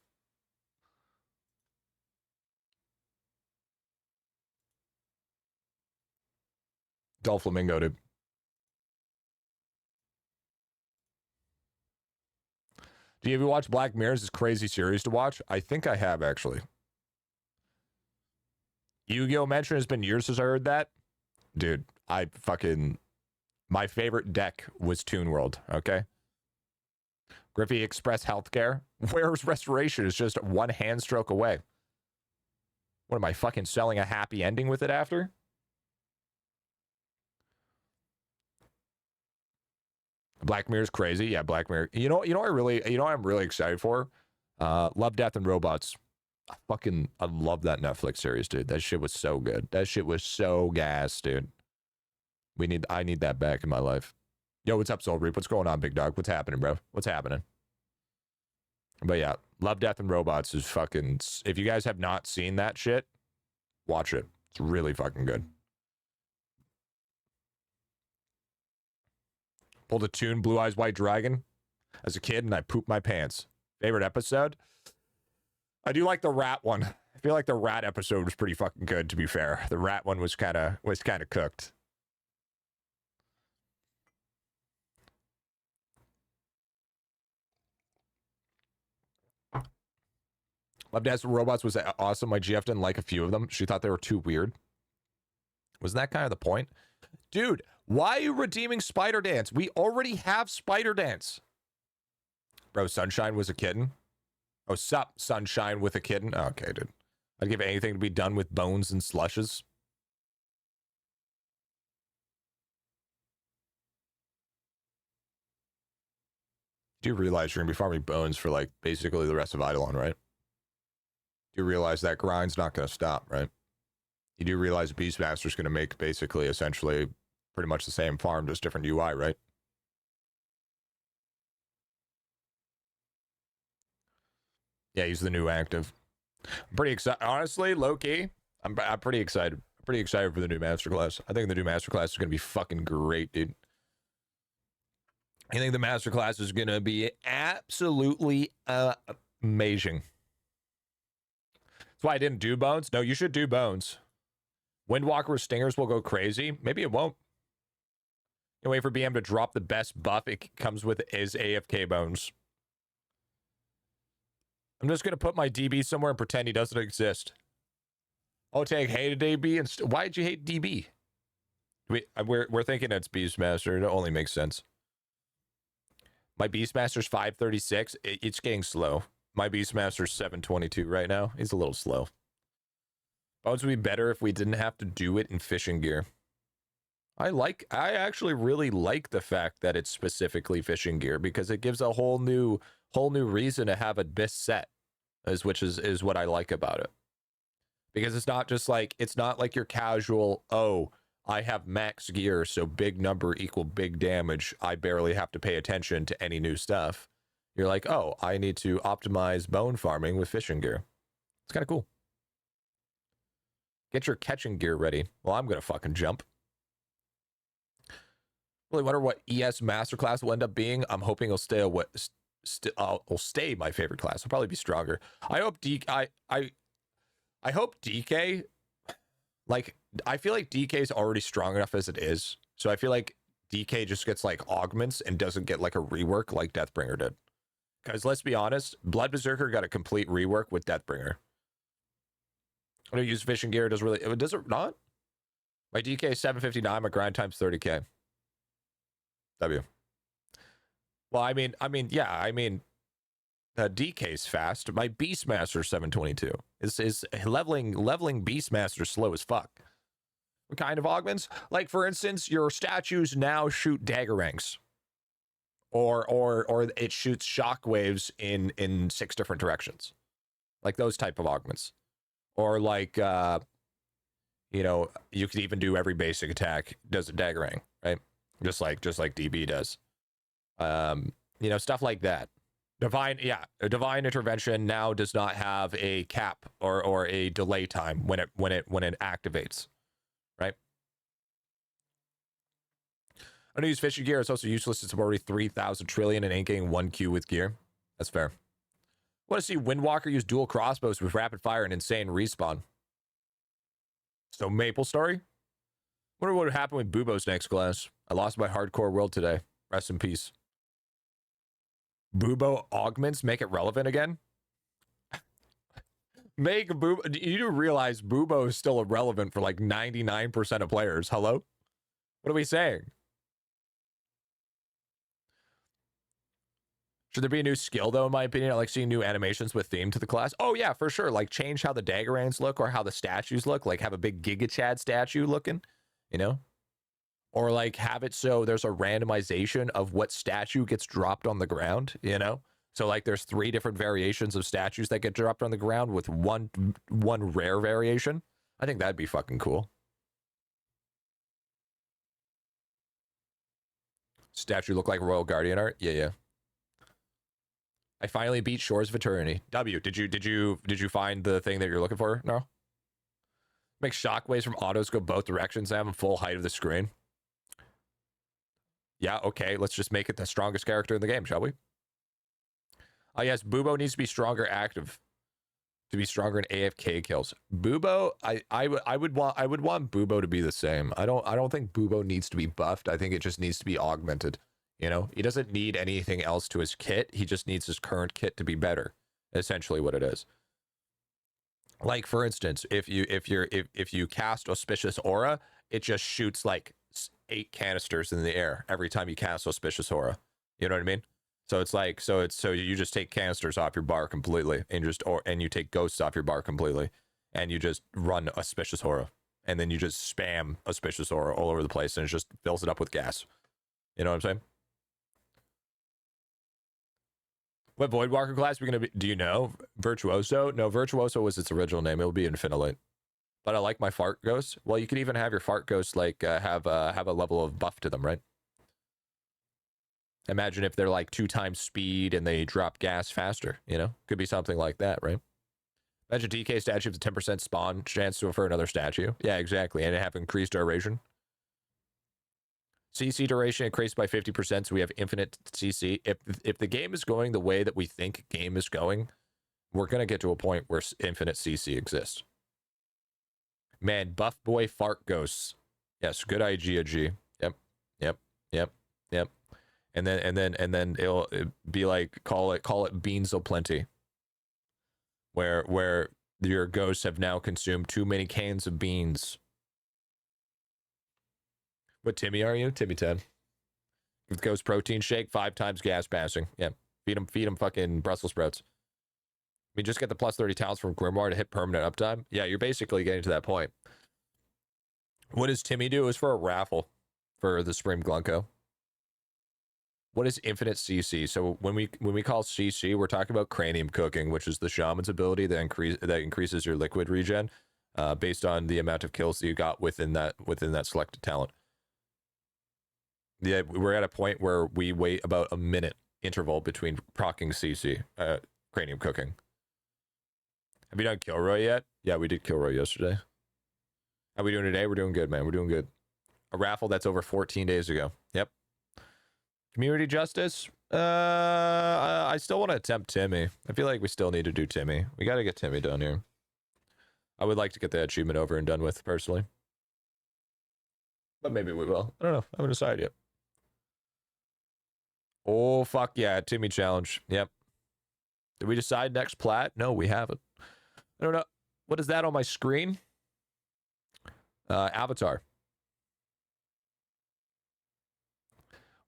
Doflamingo, dude. Do you ever watch Black Mirror? It's this crazy series to watch. I think I have, actually. Yu-Gi-Oh! Mention, it's been years since I heard that. Dude, my favorite deck was Toon World, okay? Griffy Express Healthcare. Where's Restoration? Is just one hand stroke away. What am I fucking selling a happy ending with it after? Black Mirror's crazy. Yeah, Black Mirror. You know what I'm really excited for? Love, Death, and Robots. I love that Netflix series, dude. That shit was so good. That shit was so gas, dude. I need that back in my life. Yo, what's up, Soul Reap? What's going on, big dog? What's happening, bro? What's happening? But yeah, Love, Death, and Robots is fucking... If you guys have not seen that shit, watch it. It's really fucking good. Pulled a tune, Blue Eyes White Dragon, as a kid, and I pooped my pants. Favorite episode? I do like the rat one. I feel like the rat episode was pretty fucking good, to be fair. The rat one was kind of cooked. Love Dance Robots was awesome. My GF didn't like a few of them. She thought they were too weird. Wasn't that kind of the point? Dude, why are you redeeming Spider Dance? We already have Spider Dance. Bro, Sunshine was a kitten. Oh, sup, Sunshine with a kitten. Oh, okay, dude. I'd give anything to be done with bones and slushes. Do you realize you're going to be farming bones for, like, basically the rest of IdleOn, right? Do you realize that grind's not going to stop, right? You do realize Beastmaster's going to make basically, essentially, pretty much the same farm, just different UI, right? Yeah, he's the new active. I'm pretty excited. Honestly, low-key, I'm pretty excited. Pretty excited for the new masterclass. I think the new masterclass is going to be fucking great, dude. I think the masterclass is going to be absolutely amazing. That's why I didn't do bones. No, you should do bones. Windwalker Stingers will go crazy. Maybe it won't. You wait for BM to drop the best buff it comes with is AFK bones. I'm just going to put my DB somewhere and pretend he doesn't exist. Oh, Tag hated DB. And why did you hate DB? We're thinking it's Beastmaster. It only makes sense. My Beastmaster's 536. It's getting slow. My Beastmaster's 722 right now. He's a little slow. Bones would be better if we didn't have to do it in fishing gear. I actually really like the fact that it's specifically fishing gear because it gives a whole new reason to have a best set, which is what I like about it. Because it's not just like, it's not like your casual, oh, I have max gear, so big number equal big damage. I barely have to pay attention to any new stuff. You're like, oh, I need to optimize bone farming with fishing gear. It's kind of cool. Get your catching gear ready. Well, I'm going to fucking jump. Really wonder what ES Masterclass will end up being. I'm hoping it'll stay will stay my favorite class. I'll probably be stronger. I hope I hope DK, like, I feel like DK is already strong enough as it is. So I feel like DK just gets like augments and doesn't get like a rework like Deathbringer did. Because let's be honest, Blood Berserker got a complete rework with Deathbringer. I don't use fishing gear. Does it not? My DK is 759. My grind time's 30k. W. Well, I mean, the DK's fast. My Beastmaster 722 is leveling Beastmaster slow as fuck. What kind of augments? Like, for instance, your statues now shoot dagger ranks, or it shoots shockwaves in 6 different directions, like those type of augments. Or like, you know, you could even do every basic attack does a daggerang, right? Just like DB does. You know, stuff like that. A divine intervention now does not have a cap or a delay time when it activates, right? I don't use fishing gear. It's also useless. It's already 3,000 trillion and ain't getting 1Q with gear. That's fair. Want to see Windwalker use dual crossbows with rapid fire and insane respawn. So Maple Story? Wonder what would happen with Bubo's next class. I lost my hardcore world today. Rest in peace. Bubo augments make it relevant again? Make Bubo... You do realize Bubo is still irrelevant for like 99% of players. Hello? What are we saying? Should there be a new skill, though, in my opinion? I like seeing new animations with theme to the class. Oh, yeah, for sure. Like, change how the Daggerans look or how the statues look. Like, have a big Giga Chad statue looking, you know? Or, like, have it so there's a randomization of what statue gets dropped on the ground, you know? So, like, there's 3 different variations of statues that get dropped on the ground with one rare variation. I think that'd be fucking cool. Statue look like Royal Guardian art? Yeah. I finally beat Shores of Eternity. W, did you find the thing that you're looking for? No? Make shockwaves from autos go both directions and have them full height of the screen. Yeah, okay, let's just make it the strongest character in the game, shall we? Oh yes, Bubo needs to be stronger active. to be stronger in AFK kills. Bubo, I would want Bubo to be the same. I don't think Bubo needs to be buffed. I think it just needs to be augmented. You know, he doesn't need anything else to his kit. He just needs his current kit to be better. Essentially, what it is. Like for instance, if you cast Auspicious Aura, it just shoots like 8 canisters in the air every time you cast Auspicious Aura. You know what I mean? So it's like so you just take canisters off your bar completely, and you take ghosts off your bar completely, and you just run Auspicious Aura, and then you just spam Auspicious Aura all over the place, and it just fills it up with gas. You know what I'm saying? What Voidwalker class are we gonna be? Do you know? Virtuoso? No, Virtuoso was its original name. It'll be Infinilate. But I like my Fart Ghost. Well, you could even have your Fart Ghost like have a level of buff to them, right? Imagine if they're like 2 times speed and they drop gas faster, you know? Could be something like that, right? Imagine DK statue with a 10% spawn chance for another statue. Yeah, exactly. And it have increased duration. CC duration increased by 50%, so we have infinite CC. If the game is going the way that we think game is going, we're going to get to a point where infinite CC exists. Man, buff boy fart ghosts. Yes, good IG. Yep. And then it'll be like call it beans o'plenty. Where your ghosts have now consumed too many cans of beans. What Timmy are you? Timmy 10. With ghost protein shake, 5 times gas passing. Yeah. Feed him fucking Brussels sprouts. I mean, just get the plus 30 talents from Grimoire to hit permanent uptime. Yeah, you're basically getting to that point. What does Timmy do? It's for a raffle for the Supreme Glunko. What is infinite CC? So when we call CC, we're talking about cranium cooking, which is the shaman's ability that increases your liquid regen, based on the amount of kills that you got within that selected talent. Yeah, we're at a point where we wait about a minute interval between proccing CC, cranium cooking. Have you done Kilroy yet? Yeah, we did Kilroy yesterday. How we doing today? We're doing good, man. We're doing good. A raffle that's over 14 days ago. Yep. Community justice? I still want to attempt Timmy. I feel like we still need to do Timmy. We got to get Timmy done here. I would like to get the achievement over and done with, personally. But maybe we will. I don't know. I haven't decided yet. Oh, fuck yeah. Timmy challenge. Yep. Did we decide next plat? No, we haven't. I don't know. What is that on my screen? Avatar.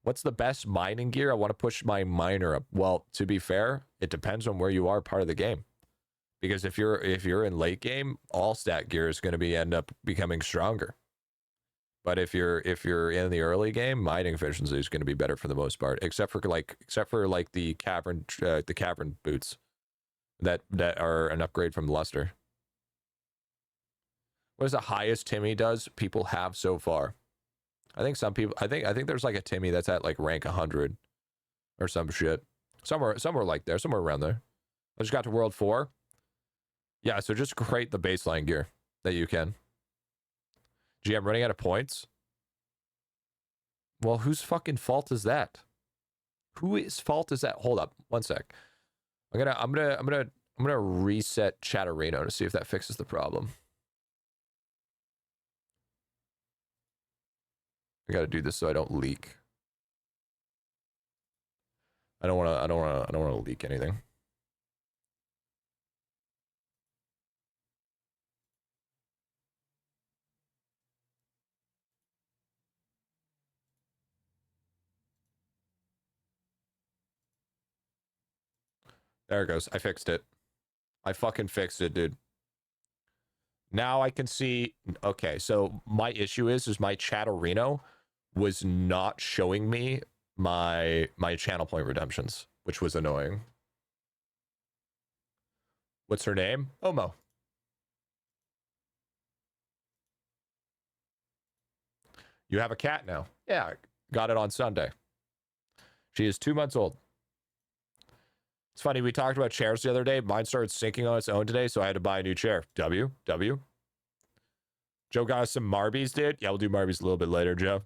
What's the best mining gear? I want to push my miner up. Well, to be fair, it depends on where you are part of the game. Because if you're in late game, all stat gear is going to end up becoming stronger. But if you're in the early game, mining efficiency is going to be better for the most part, except for the cavern boots that are an upgrade from luster. What is the highest Timmy does people have so far? I think some people. I think there's like a Timmy that's at like rank 100 or some shit. Somewhere like there, somewhere around there. I just got to world 4. Yeah, so just create the baseline gear that you can. Gee, I'm running out of points. Well, whose fucking fault is that? Whose fault is that? Hold up, 1 sec. I'm gonna reset Chatterino to see if that fixes the problem. I gotta do this so I don't leak. I don't wanna leak anything. There it goes. I fixed it. I fucking fixed it, dude. Now I can see. Okay, so my issue is my Chatterino was not showing me my channel point redemptions, which was annoying. What's her name? Momo. You have a cat now. Yeah, got it on Sunday. She is 2 months old. It's funny, we talked about chairs the other day. Mine started sinking on its own today, so I had to buy a new chair. W. Joe got us some Marbies, dude. Yeah, we'll do Marbies a little bit later, Joe.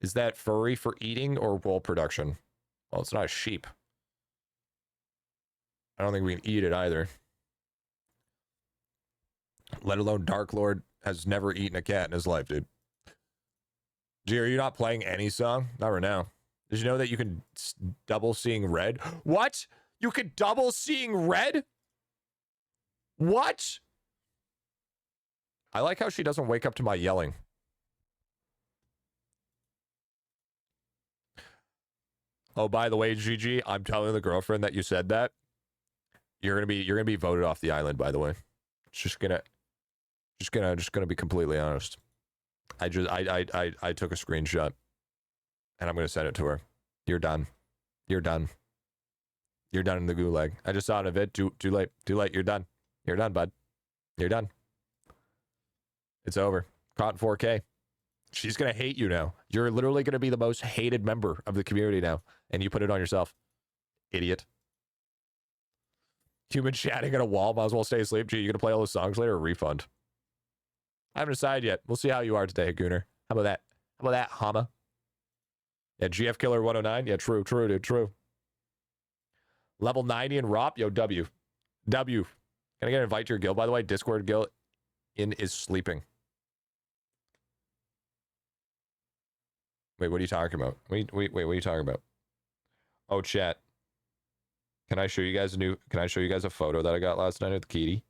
Is that furry for eating or wool production? Well, it's not a sheep. I don't think we can eat it either. Let alone Dark Lord has never eaten a cat in his life, dude. Gee, are you not playing any song? Not right now. Did you know that you can double seeing red? What? You can double seeing red? What? I like how she doesn't wake up to my yelling. Oh, by the way, Gigi, I'm telling the girlfriend that you said that. You're gonna be voted off the island, by the way. Just gonna be completely honest. I took a screenshot and I'm gonna send it to her. You're done. You're done. You're done in the gulag. I just saw it of it. Too late. Too late. You're done. You're done, bud. You're done. It's over. Caught in 4K. She's gonna hate you now. You're literally gonna be the most hated member of the community now, and you put it on yourself. Idiot. Human chatting at a wall. Might as well stay asleep. Gee, you gonna play all the songs later or refund? I haven't decided yet. We'll see how you are today, Gooner. How about that? How about that, Hama? Yeah, GF Killer 109. Yeah, true, dude, true. Level 90 in ROP. Yo, W. W. Can I get an invite to your guild? By the way, Discord guild is sleeping. Wait, what are you talking about? Wait, what are you talking about? Oh, chat. Can I show you guys a photo that I got last night with Kitty?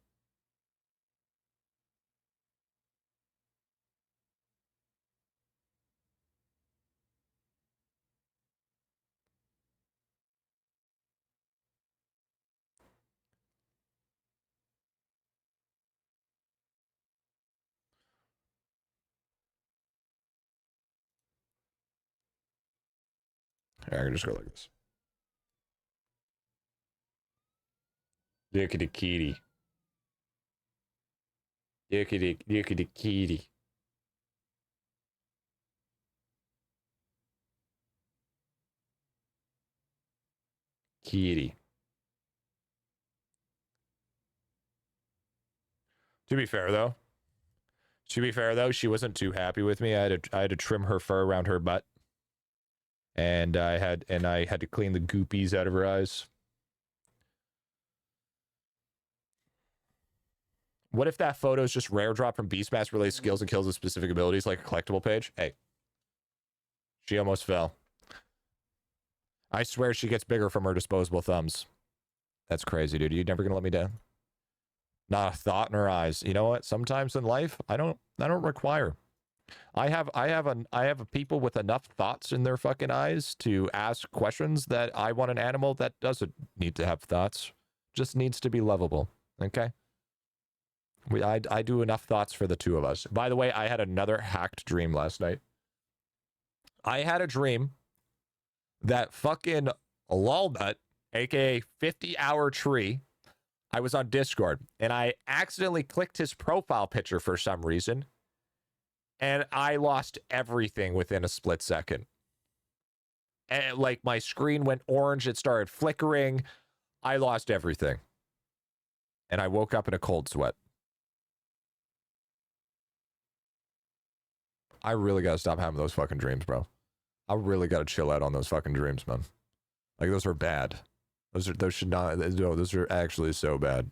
I can just go like this. Look at the kitty. Look at the kitty. Kitty. To be fair though, she wasn't too happy with me. I had to trim her fur around her butt. And I had to clean the goopies out of her eyes. What if that photo is just rare drop from Beastmaster related skills and kills with specific abilities like a collectible page? Hey. She almost fell. I swear she gets bigger from her disposable thumbs. That's crazy, dude. You're never gonna let me down. Not a thought in her eyes. You know what? Sometimes in life, I don't require. I have people with enough thoughts in their fucking eyes to ask questions that I want an animal that doesn't need to have thoughts. Just needs to be lovable. Okay? I do enough thoughts for the two of us. By the way, I had another hacked dream last night. I had a dream that fucking Lolnut, aka 50-hour tree, I was on Discord, and I accidentally clicked his profile picture for some reason, and I lost everything within a split second. And, like, my screen went orange, it started flickering, I lost everything. And I woke up in a cold sweat. I really gotta stop having those fucking dreams, bro. I really gotta chill out on those fucking dreams, man. Like, those are bad. Those should not, no, those are actually so bad.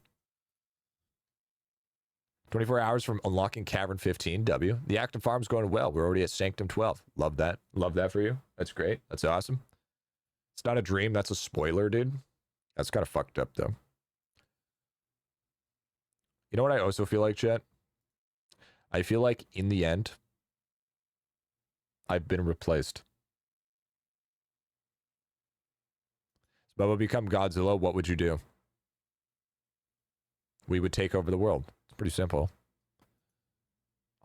24 hours from unlocking Cavern 15, W. The active farm's going well. We're already at Sanctum 12. Love that. Love that for you. That's great. That's awesome. It's not a dream. That's a spoiler, dude. That's kind of fucked up, though. You know what I also feel like, chat? I feel like, in the end, I've been replaced. If Bubba become Godzilla, what would you do? We would take over the world. It's pretty simple.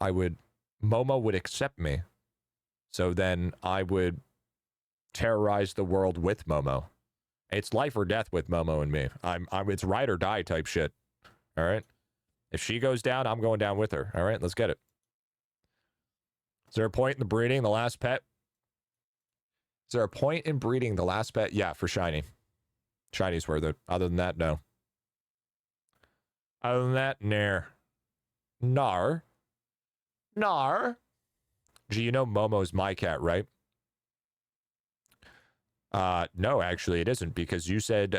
Momo would accept me. So then I would terrorize the world with Momo. It's life or death with Momo and me. It's ride or die type shit. All right? If she goes down, I'm going down with her. All right? Let's get it. Is there a point in the breeding the last pet? Is there a point in breeding the last pet? Yeah, for shiny. Shiny's worth it. Other than that, no. Other than that, nair. Nar. Nar. Gee, you know Momo's my cat, right? No, actually, it isn't because you said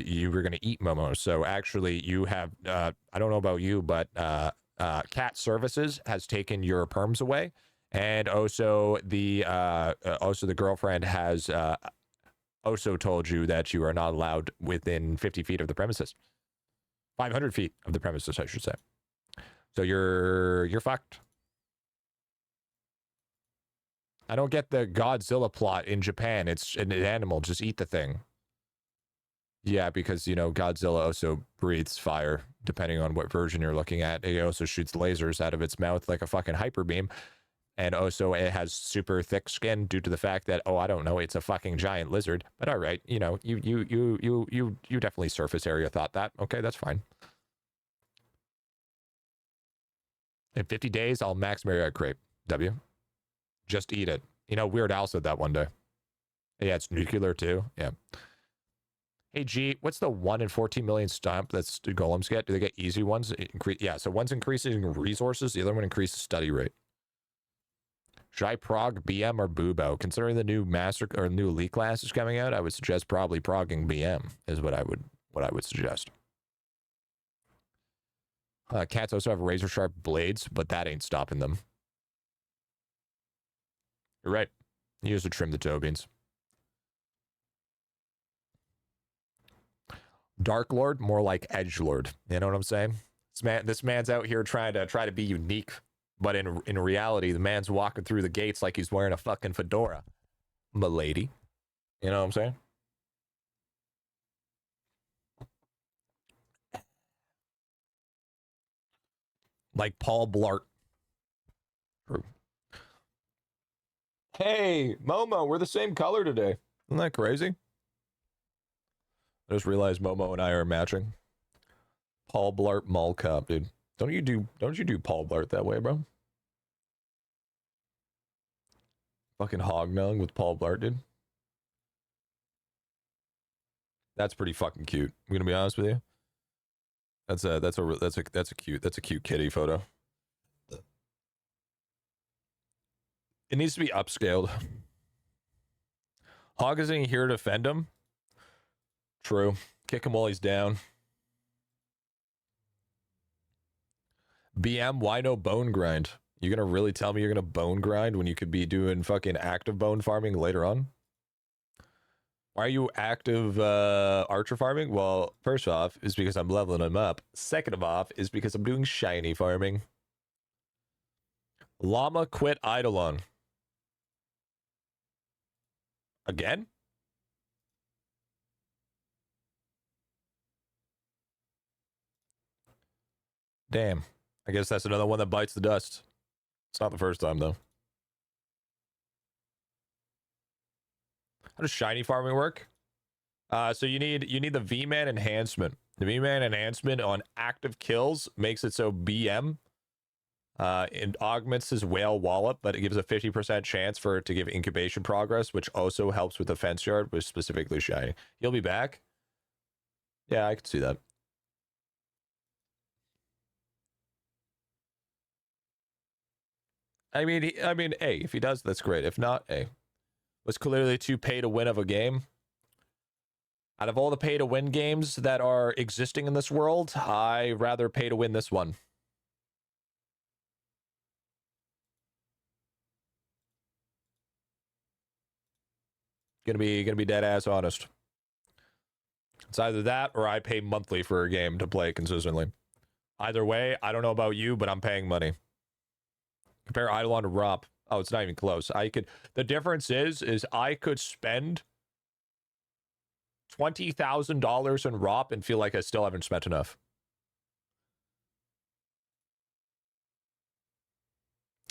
you were going to eat Momo. So actually, you have. I don't know about you, but Cat Services has taken your perms away, and also the girlfriend has also told you that you are not allowed within 50 feet of the premises, 500 feet of the premises, I should say. So you're fucked. I don't get the Godzilla plot in Japan. It's an animal. Just eat the thing. Yeah, because, you know, Godzilla also breathes fire, depending on what version you're looking at. It also shoots lasers out of its mouth like a fucking hyper beam. And also it has super thick skin due to the fact that, oh, I don't know, it's a fucking giant lizard. But all right, you know, you definitely surface area thought that. Okay, that's fine. In 50 days, I'll max Marriott Crepe. W. Just eat it. You know, Weird Al said that one day. Yeah, it's nuclear too. Yeah. Hey, G, what's the 1 in 14 million stamp that's golems get? Do they get easy ones? Yeah, so one's increasing resources, the other one increases study rate. Should I prog BM or Bubo? Considering the new master or new elite class is coming out, I would suggest probably progging BM is what I would suggest. Cats also have razor sharp blades, but that ain't stopping them. You're right. You used to trim the toe beans. Dark Lord, more like Edge Lord. You know what I'm saying? This man's out here trying to be unique, but in reality, the man's walking through the gates like he's wearing a fucking fedora, milady. You know what I'm saying? Like Paul Blart. True. Hey, Momo, we're the same color today. Isn't that crazy? I just realized Momo and I are matching. Paul Blart Mall Cop, dude. Don't you do Paul Blart that way, bro? Fucking hognog with Paul Blart, dude. That's pretty fucking cute. I'm gonna be honest with you. That's a cute kitty photo. It needs to be upscaled. Hog isn't here to defend him. True. Kick him while he's down. BM, why no bone grind? You gonna really tell me you're gonna bone grind when you could be doing fucking active bone farming later on? Why are you active archer farming? Well, first off, is because I'm leveling them up. Second of all, is because I'm doing shiny farming. Llama quit IdleOn. Again? Damn. I guess that's another one that bites the dust. It's not the first time, though. How does shiny farming work? So you need the V-Man enhancement. The V-Man enhancement on active kills makes it so BM it augments his whale wallop, but it gives a 50% chance for it to give incubation progress, which also helps with the fence yard, which specifically shiny. He'll be back. Yeah, I can see that. I mean, hey, if he does, that's great. If not, hey, was clearly too pay to win of a game. Out of all the pay to win games that are existing in this world, I rather pay to win this one. Gonna be dead ass honest. It's either that or I pay monthly for a game to play consistently. Either way, I don't know about you, but I'm paying money. Compare IdleOn to ROP. Oh, it's not even close. The difference is I could spend $20,000 in ROP and feel like I still haven't spent enough.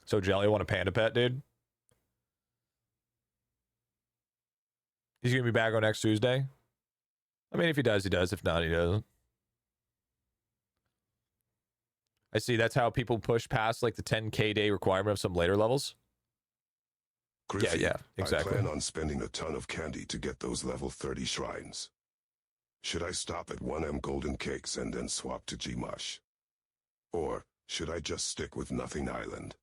So Jelly, want a panda pet, dude? He's gonna be back on next Tuesday. I mean, if he does, he does. If not, he doesn't. I see. That's how people push past like the 10K day requirement of some later levels. Griffy, yeah, exactly. I plan on spending a ton of candy to get those level 30 shrines. Should I stop at 1M golden cakes and then swap to Gmush? Or should I just stick with Nothing Island?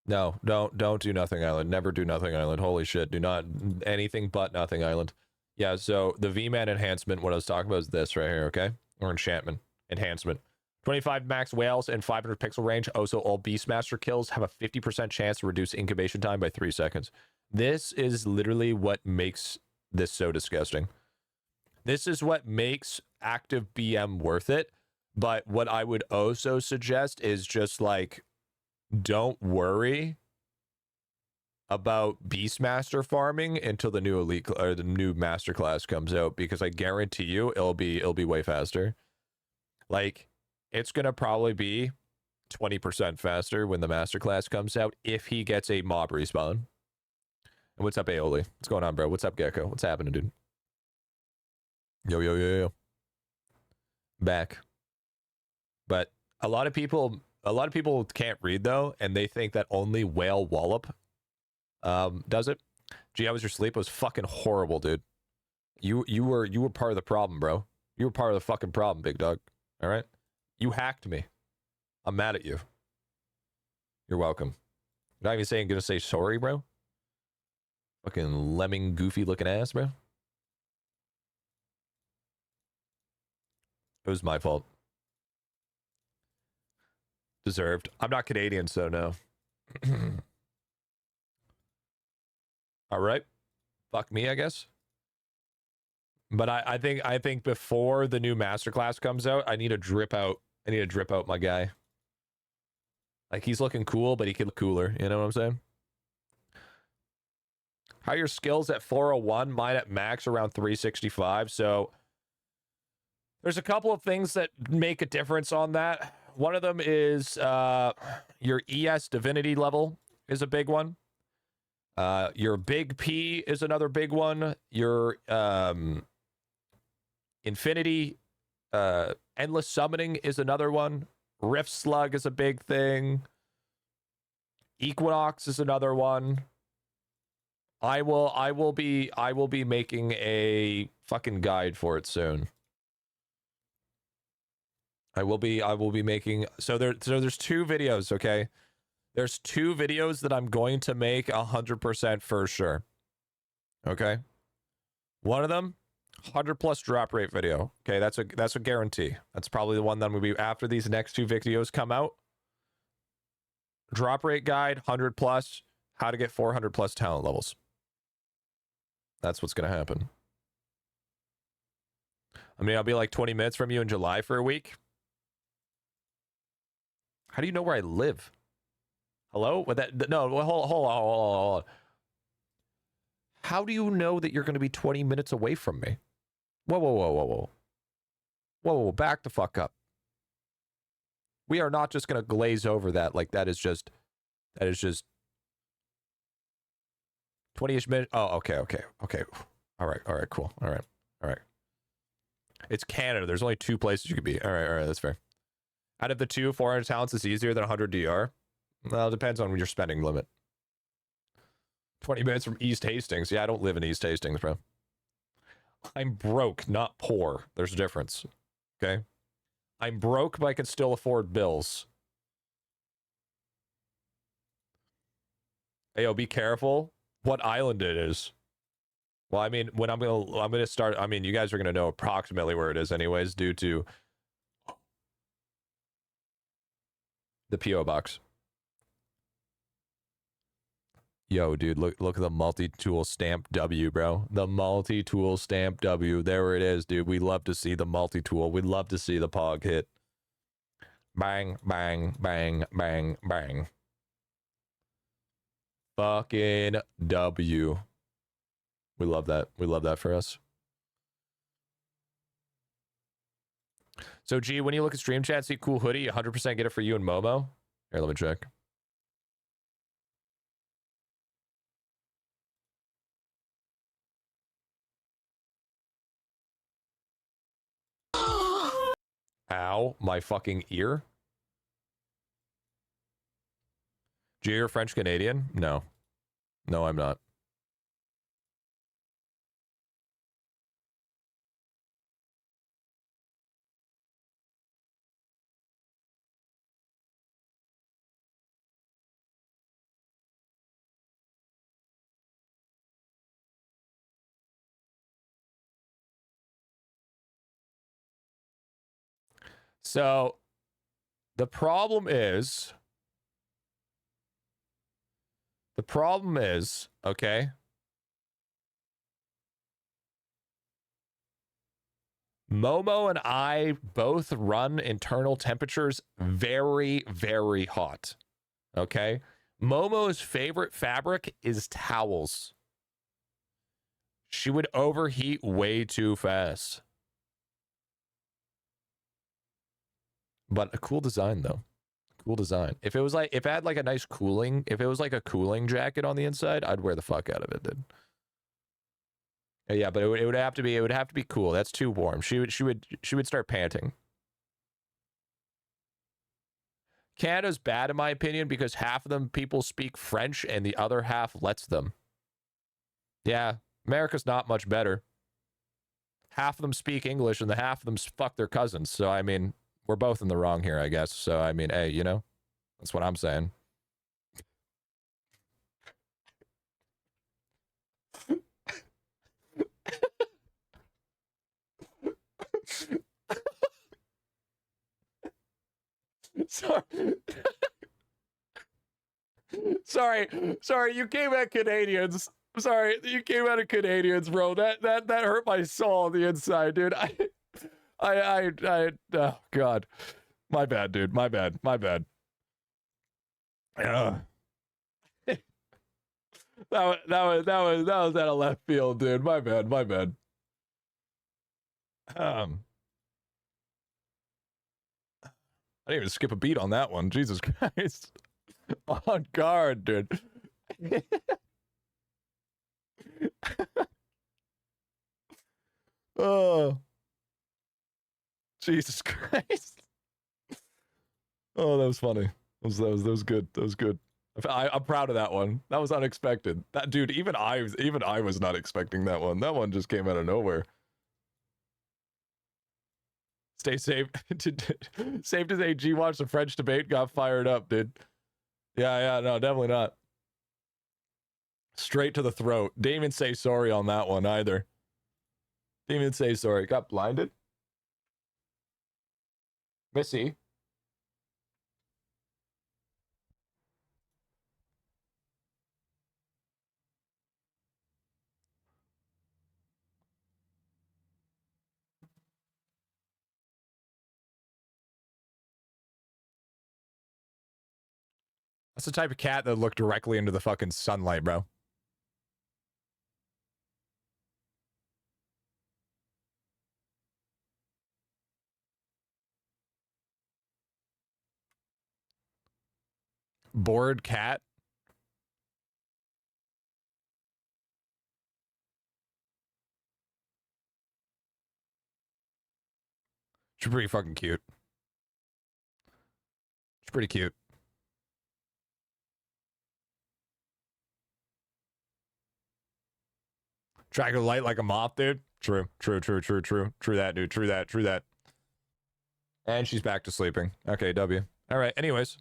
No, don't do Nothing Island. Never do Nothing Island. Holy shit. Do not anything but Nothing Island. Yeah, so the V-Man enhancement, what I was talking about is this right here, okay? Or enchantment. Enhancement. 25 max whales and 500 pixel range. Also, all Beastmaster kills have a 50% chance to reduce incubation time by 3 seconds. This is literally what makes this so disgusting. This is what makes active BM worth it. But what I would also suggest is just like, don't worry about Beastmaster farming until the new elite or the new master class comes out, because I guarantee you it'll be way faster. Like, it's gonna probably be 20% faster when the master class comes out if he gets a mob respawn. And what's up, Aoli? What's going on, bro? What's up, Gecko? What's happening, dude? Yo. Back. But a lot of people can't read though, and they think that only Whale Wallop does it. Gee, how was your sleep? It was fucking horrible, dude. You were part of the problem, bro. You were part of the fucking problem, big dog. All right? You hacked me. I'm mad at you. You're welcome. You're not even gonna say sorry, bro? Fucking lemming goofy looking ass, bro. It was my fault. Deserved. I'm not Canadian, so no. All right. Fuck me, I guess. But I think before the new masterclass comes out, I need to drip out my guy. Like, he's looking cool, but he could look cooler. You know what I'm saying? How are your skills at 401? Mine at max around 365. So there's a couple of things that make a difference on that. One of them is your ES divinity level is a big one. Your big P is another big one. Your infinity endless summoning is another one. Rift slug is a big thing. Equinox is another one. I will be making a fucking guide for it soon. I will be making, so there's 2 videos, okay? There's 2 videos that I'm going to make 100% for sure. Okay? One of them, 100+ drop rate video. Okay, that's a guarantee. That's probably the one that I'm gonna be after these next 2 videos come out. Drop rate guide, 100+, how to get 400+ talent levels. That's what's gonna happen. I mean, I'll be like 20 minutes from you in July for a week. How do you know where I live? Hello? With that? No, hold on. How do you know that you're going to be 20 minutes away from me? Whoa, back the fuck up. We are not just going to glaze over that. Like, that is just 20-ish minutes. Oh, okay. All right, cool. All right. It's Canada. There's only 2 places you could be. All right, that's fair. Out of the 2, 400 talents is easier than 100 DR. Well, it depends on your spending limit. 20 minutes from East Hastings. Yeah, I don't live in East Hastings, bro. I'm broke, not poor. There's a difference. Okay? I'm broke, but I can still afford bills. Hey, yo, be careful what island it is. Well, I mean, when I'm gonna start, I mean, you guys are gonna know approximately where it is anyways, due to the PO box. Yo, dude, look at the multi-tool stamp W, bro. The multi-tool stamp W. There it is, dude. We love to see the multi-tool. We'd love to see the POG hit. Bang, bang, bang, bang, bang. Fucking W. We love that. We love that for us. So, G, when you look at stream chat, see cool hoodie, 100% get it for you and Momo. Here, let me check. Ow, my fucking ear. G, you're French Canadian? No. No, I'm not. So the problem is, okay, Momo and I both run internal temperatures very, very hot. Okay. Momo's favorite fabric is towels. She would overheat way too fast. But a cool design though. Cool design. If it was like, if it had like a nice cooling, if it was like a cooling jacket on the inside, I'd wear the fuck out of it, dude. Yeah, but it would have to be cool. That's too warm. She would start panting. Canada's bad in my opinion because half of them people speak French and the other half lets them. Yeah, America's not much better. Half of them speak English and the half of them fuck their cousins. So I mean, we're both in the wrong here, I guess. So I mean, hey, you know, that's what I'm saying. Sorry, you came at Canadians. Sorry, you came at Canadians, bro. That hurt my soul on the inside, dude. Oh God. My bad, dude. My bad. That was out of left field, dude. My bad. I didn't even skip a beat on that one. Jesus Christ. On guard, dude. Oh. Jesus Christ. Oh, that was funny. That was good. That was good. I'm proud of that one. That was unexpected. That dude, even I was not expecting that one. That one just came out of nowhere. Stay safe. Safe to say, G watched the French debate, got fired up, dude. Yeah, no, definitely not. Straight to the throat. Didn't even say sorry on that one either. Didn't even say sorry. Got blinded. Missy. That's the type of cat that looked directly into the fucking sunlight, bro. Bored cat. She's pretty fucking cute. She's pretty cute. Track the light like a moth, dude. True that, dude. True that. And she's back to sleeping. Okay, W. All right, anyways.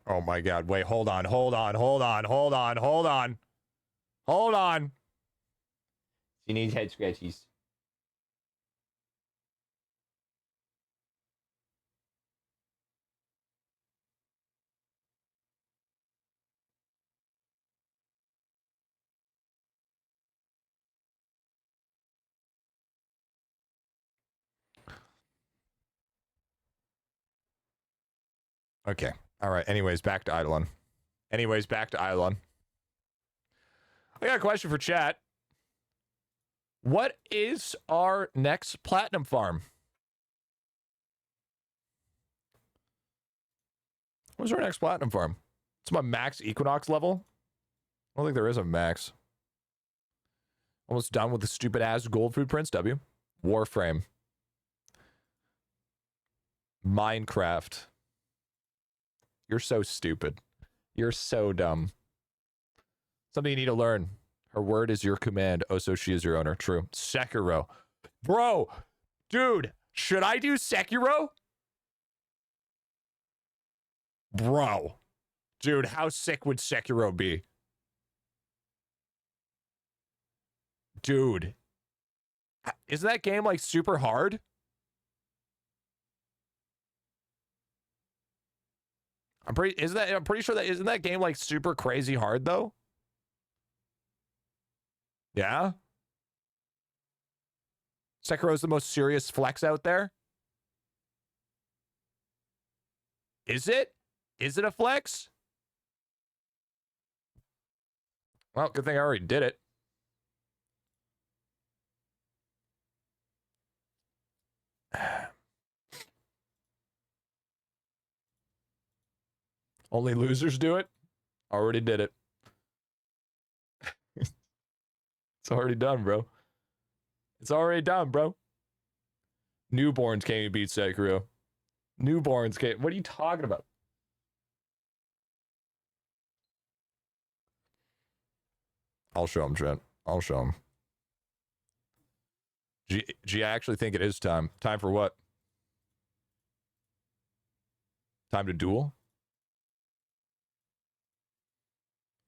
Oh my God, wait, hold on. She needs head scratchies. Okay. All right. Anyways, back to IdleOn. I got a question for chat. What is our next platinum farm? What's our next platinum farm? It's my max Equinox level. I don't think there is a max. Almost done with the stupid ass gold food prints, W. Warframe. Minecraft. You're so stupid. You're so dumb. Something you need to learn. Her word is your command. Oh, so she is your owner. True. Sekiro. Bro. Dude. Should I do Sekiro? Bro. Dude, how sick would Sekiro be? Dude. Isn't that game like super hard? I'm pretty sure that isn't that game like super crazy hard though? Yeah. Sekiro's the most serious flex out there. Is it? Is it a flex? Well, good thing I already did it. Only losers do it? Already did it. It's already done, bro. It's already done, bro. Newborns can't even beat Sekiro. Newborns can't. What are you talking about? I'll show him, Trent. I'll show him. I actually think it is time. Time for what? Time to duel?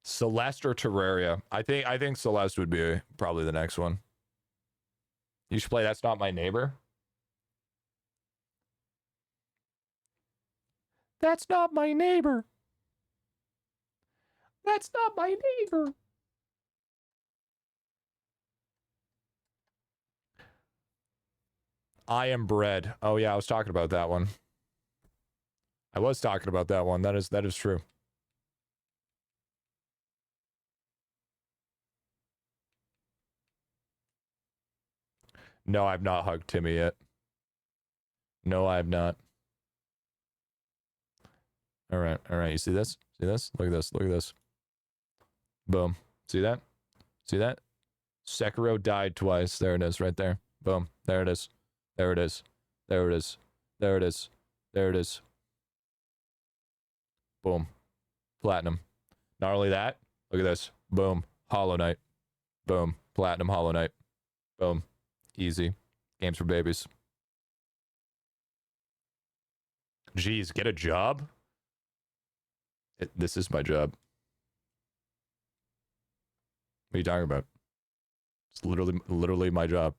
Celeste or Terraria? I think Celeste would be probably the next one. You should play That's Not My Neighbor. That's not my neighbor. That's not my neighbor. I Am Bread. Oh yeah, I was talking about that one. I was talking about that one. That is true. No, I've not hugged Timmy yet. No, I have not. All right. You see this? See this? Look at this. Look at this. Boom. See that? See that? Sekiro died twice. There it is, right there. Boom. There it is. There it is. There it is. There it is. There it is. Boom. Platinum. Not only that, look at this. Boom. Hollow Knight. Boom. Platinum Hollow Knight. Boom. Easy. Games for babies. Jeez, get a job? This is my job. What are you talking about? It's literally my job.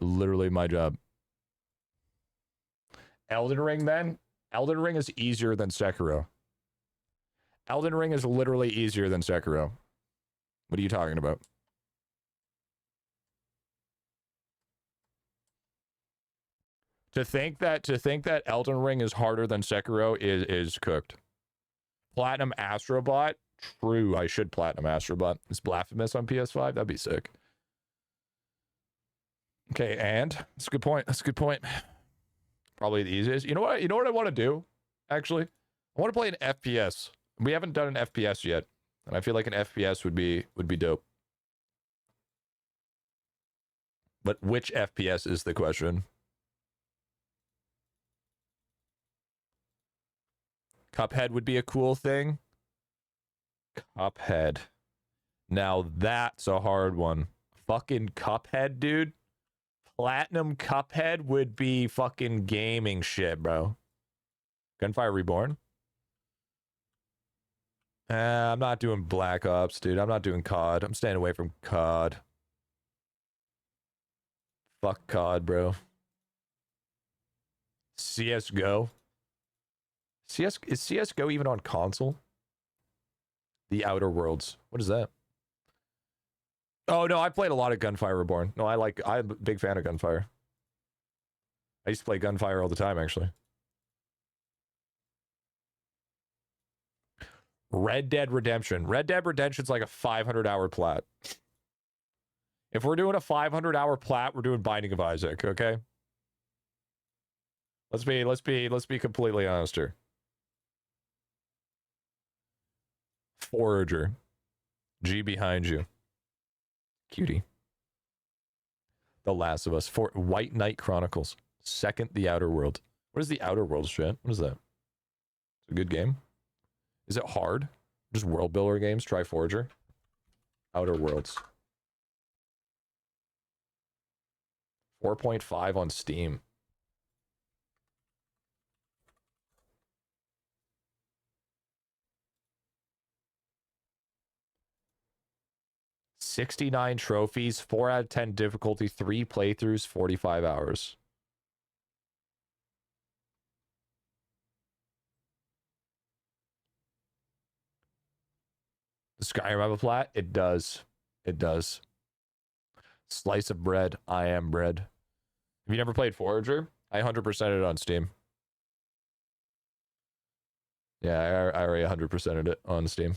Literally my job. Elden Ring, then? Elden Ring is easier than Sekiro. Elden Ring is literally easier than Sekiro. What are you talking about? To think that Elden Ring is harder than Sekiro is cooked. Platinum Astrobot? True, I should Platinum Astrobot. Is Blasphemous on PS5? That'd be sick. Okay, and that's a good point. That's a good point. Probably the easiest. You know what? You know what I want to do? Actually, I want to play an FPS. We haven't done an FPS yet, and I feel like an FPS would be dope. But which FPS is the question? Cuphead would be a cool thing. Cuphead. Now that's a hard one. Fucking Cuphead, dude. Platinum Cuphead would be fucking gaming shit, bro. Gunfire Reborn? I'm not doing Black Ops, dude. I'm not doing COD. I'm staying away from COD. Fuck COD, bro. CSGO? Is CSGO even on console? The Outer Worlds. What is that? Oh, no, I played a lot of Gunfire Reborn. No, I'm a big fan of Gunfire. I used to play Gunfire all the time, actually. Red Dead Redemption. Red Dead Redemption's like a 500-hour plat. If we're doing a 500-hour plat, we're doing Binding of Isaac, okay? Let's be completely honest here. Forager. G behind you. Cutie. The Last of Us. White Knight Chronicles. Second, The Outer World. What is The Outer Worlds, chat? What is that? It's a good game. Is it hard? Just world builder games. Try Forager. Outer Worlds. 4.5 on Steam. 69 trophies, 4 out of 10 difficulty, 3 playthroughs, 45 hours. Does Skyrim have a plat? It does. It does. Slice of bread. I am bread. Have you never played Forager? I 100%ed it on Steam. Yeah, I already 100%ed it on Steam.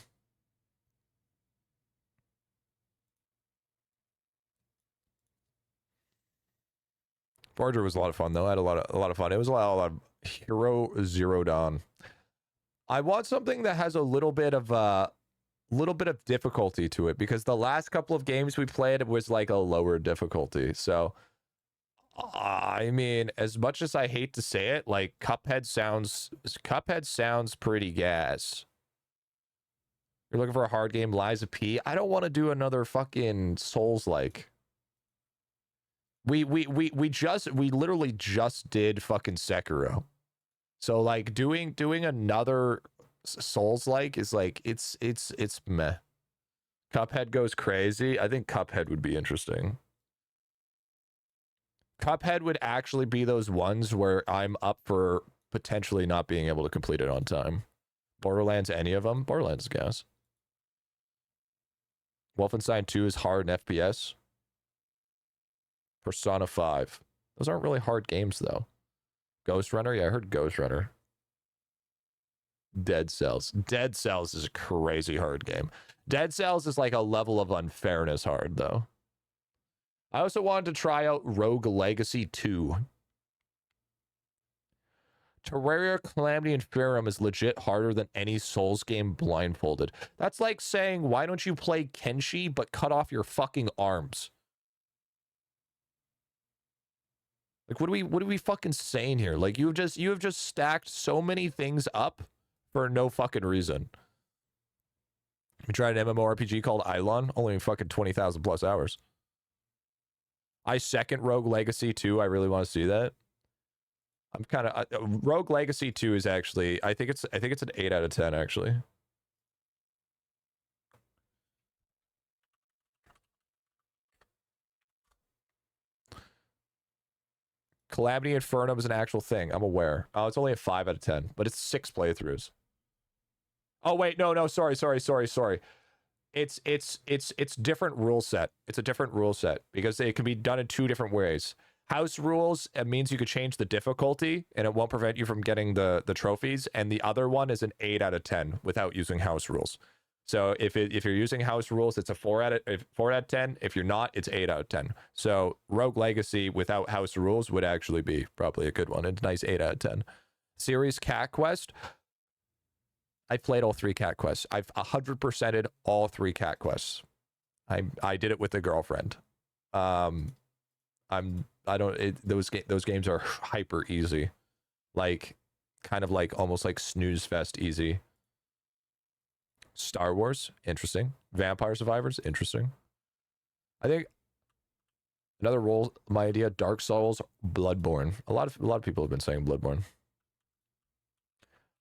Forager was a lot of fun though. I had a lot of fun. It was a lot of Hero Zero Dawn. I want something that has a little bit of difficulty to it, because the last couple of games we played was like a lower difficulty. So I mean, as much as I hate to say it, like Cuphead sounds pretty gas. You're looking for a hard game, Lies of P. I don't want to do another fucking Souls-like. We literally just did fucking Sekiro. So like doing another Souls-like is like it's meh. Cuphead goes crazy. I think Cuphead would be interesting. Cuphead would actually be those ones where I'm up for potentially not being able to complete it on time. Borderlands, any of them? Borderlands, gas. Wolfenstein 2 is hard in FPS. Persona 5. Those aren't really hard games, though. Ghost Runner? Yeah, I heard Ghost Runner. Dead Cells. Dead Cells is a crazy hard game. Dead Cells is like a level of unfairness hard, though. I also wanted to try out Rogue Legacy 2. Terraria Calamity Infernum is legit harder than any Souls game blindfolded. That's like saying, why don't you play Kenshi but cut off your fucking arms? Like, what are we fucking saying here? Like, you have just stacked so many things up for no fucking reason. We tried an MMORPG called IdleOn, only fucking 20,000 plus hours. I second Rogue Legacy 2. I really want to see that. I'm kind of Rogue Legacy 2 is actually, I think it's an 8 out of 10 actually. Calamity Infernum is an actual thing. I'm aware. Oh, it's only a 5 out of 10, but it's 6 playthroughs. Oh wait, no, sorry. It's different rule set. It's a different rule set because it can be done in 2 different ways. House rules, it means you could change the difficulty and it won't prevent you from getting the trophies. And the other one is an 8 out of 10 without using house rules. So if you're using house rules, it's a 4 out of 10. If you're not, it's 8 out of 10. So Rogue Legacy without house rules would actually be probably a good one. It's a nice 8 out of 10. Series Cat Quest. I've played all 3 cat quests. I've 100%ed all 3 cat quests. I did it with a girlfriend. Those games are hyper easy. Like kind of like almost like snooze fest easy. Star Wars, interesting. Vampire Survivors, interesting. I think another role, my idea, Dark Souls, Bloodborne. A lot of people have been saying Bloodborne.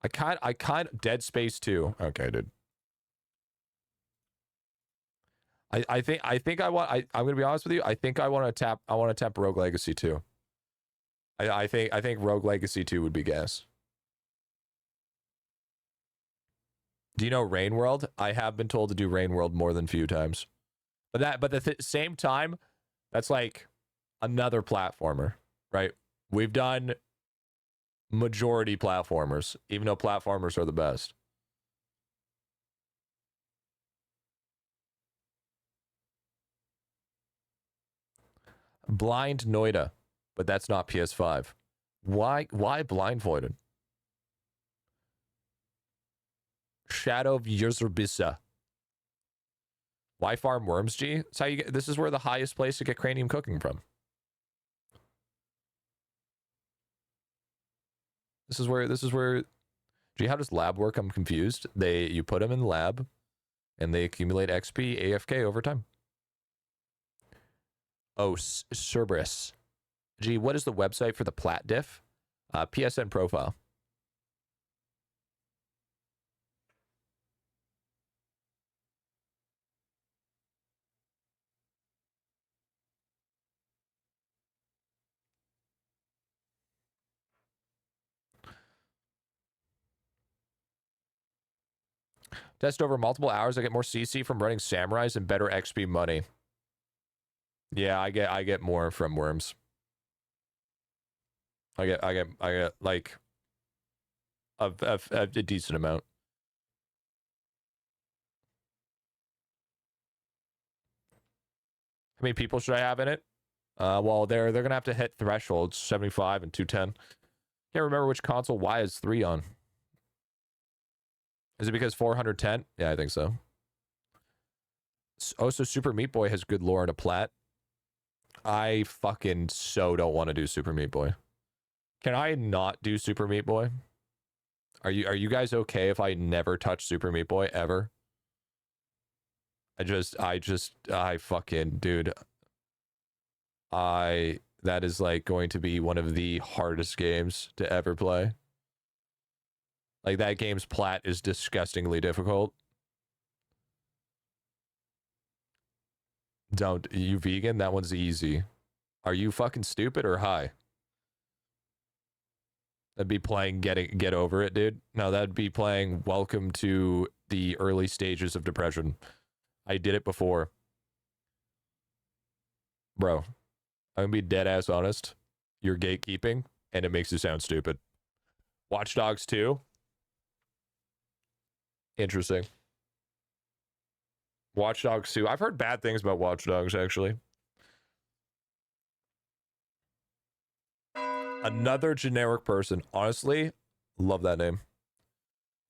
I kind Dead Space 2. Okay, dude. I'm gonna be honest with you. I think I want to tap Rogue Legacy 2. I think Rogue Legacy 2 would be gas. Do you know Rain World? I have been told to do Rain World more than a few times. But at the same time, that's like another platformer, right? We've done majority platformers, even though platformers are the best. Blind Noida, but that's not PS5. Why blindfolded? Shadow of Yurzubisa. Why farm worms, G? That's how you get, this is where the highest place to get cranium cooking from. This is where Gee, how does lab work? I'm confused. You put them in the lab and they accumulate XP AFK over time. Oh, Cerberus. Gee, what is the website for the plat diff? PSN profile. Test over multiple hours. I get more CC from running samurais and better XP money. Yeah, I get more from worms. I get like a decent amount. How many people should I have in it? Well, they're gonna have to hit thresholds 75 and 210. Can't remember which console Y is 3 on. Is it because 410? Yeah, I think so. Oh, so Super Meat Boy has good lore in a plat. I fucking so don't want to do Super Meat Boy. Can I not do Super Meat Boy? Are you guys okay if I never touch Super Meat Boy ever? I fucking, dude. That is like going to be one of the hardest games to ever play. Like that game's plat is disgustingly difficult. Don't, you vegan? That one's easy. Are you fucking stupid or high? That'd be playing Get Over It, dude. No, that'd be playing Welcome to the Early Stages of Depression. I did it before. Bro, I'm gonna be dead ass honest. You're gatekeeping, and it makes you sound stupid. Watch Dogs 2. Interesting. Watch Dogs 2. I've heard bad things about Watch Dogs, actually. Another generic person. Honestly, love that name.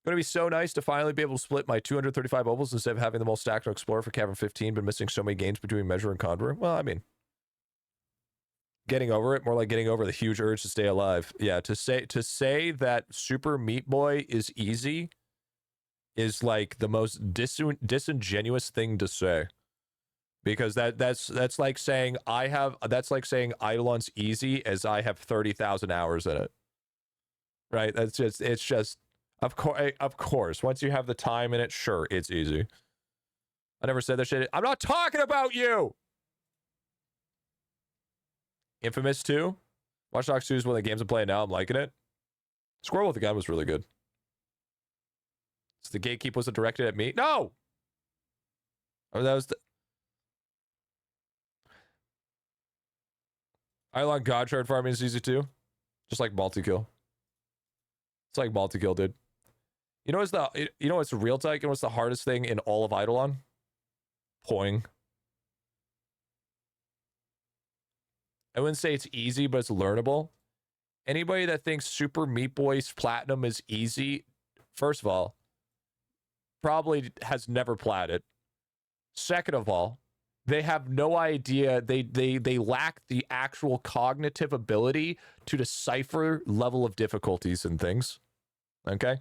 Going to be so nice to finally be able to split my 235 ovals instead of having them all stacked on Explorer for Cavern 15, but missing so many games between Measure and Contour. Well, I mean, getting over it, more like getting over the huge urge to stay alive. Yeah, to say that Super Meat Boy is easy is like the most disingenuous thing to say. Because that's like saying IdleOn's easy as I have 30,000 hours in it. Right? It's just of course, once you have the time in it, sure, it's easy. I never said that shit. I'm not talking about you. Infamous 2. Watch Dogs 2 is one of the games I'm playing now. I'm liking it. Squirrel with the Gun was really good. So the gatekeep wasn't directed at me? No! Oh, that was the... idelon God Shard farming is easy too. Just like multi-kill. It's like multi-kill, dude. You know what's real tight? You know what's the hardest thing in all of IdleOn? Poing. I wouldn't say it's easy, but it's learnable. Anybody that thinks Super Meat Boy's Platinum is easy, first of all, probably has never platted. Second of all, they have no idea. They lack the actual cognitive ability to decipher level of difficulties and things. Okay?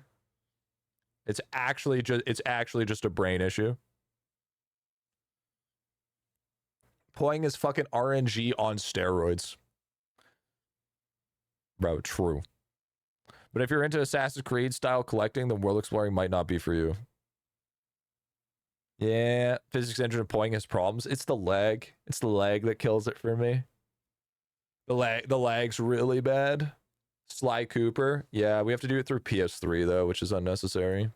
It's actually just a brain issue. Playing is fucking RNG on steroids. Bro, true. But if you're into Assassin's Creed style collecting, then world exploring might not be for you. Yeah, physics engine of Poing has problems. It's the lag. It's the lag that kills it for me. The lag's really bad. Sly Cooper. Yeah, we have to do it through PS3 though, which is unnecessary.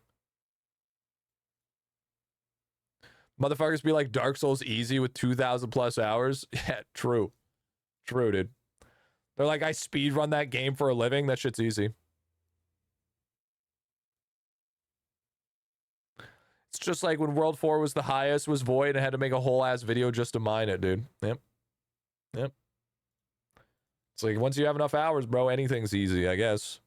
Motherfuckers be like Dark Souls easy with 2,000 plus hours. Yeah, true. True, dude. They're like, I speedrun that game for a living. That shit's easy. It's just like when World 4 was the highest, was Void, and I had to make a whole ass video just to mine it, dude. Yep. Yep. It's like once you have enough hours, bro, anything's easy, I guess.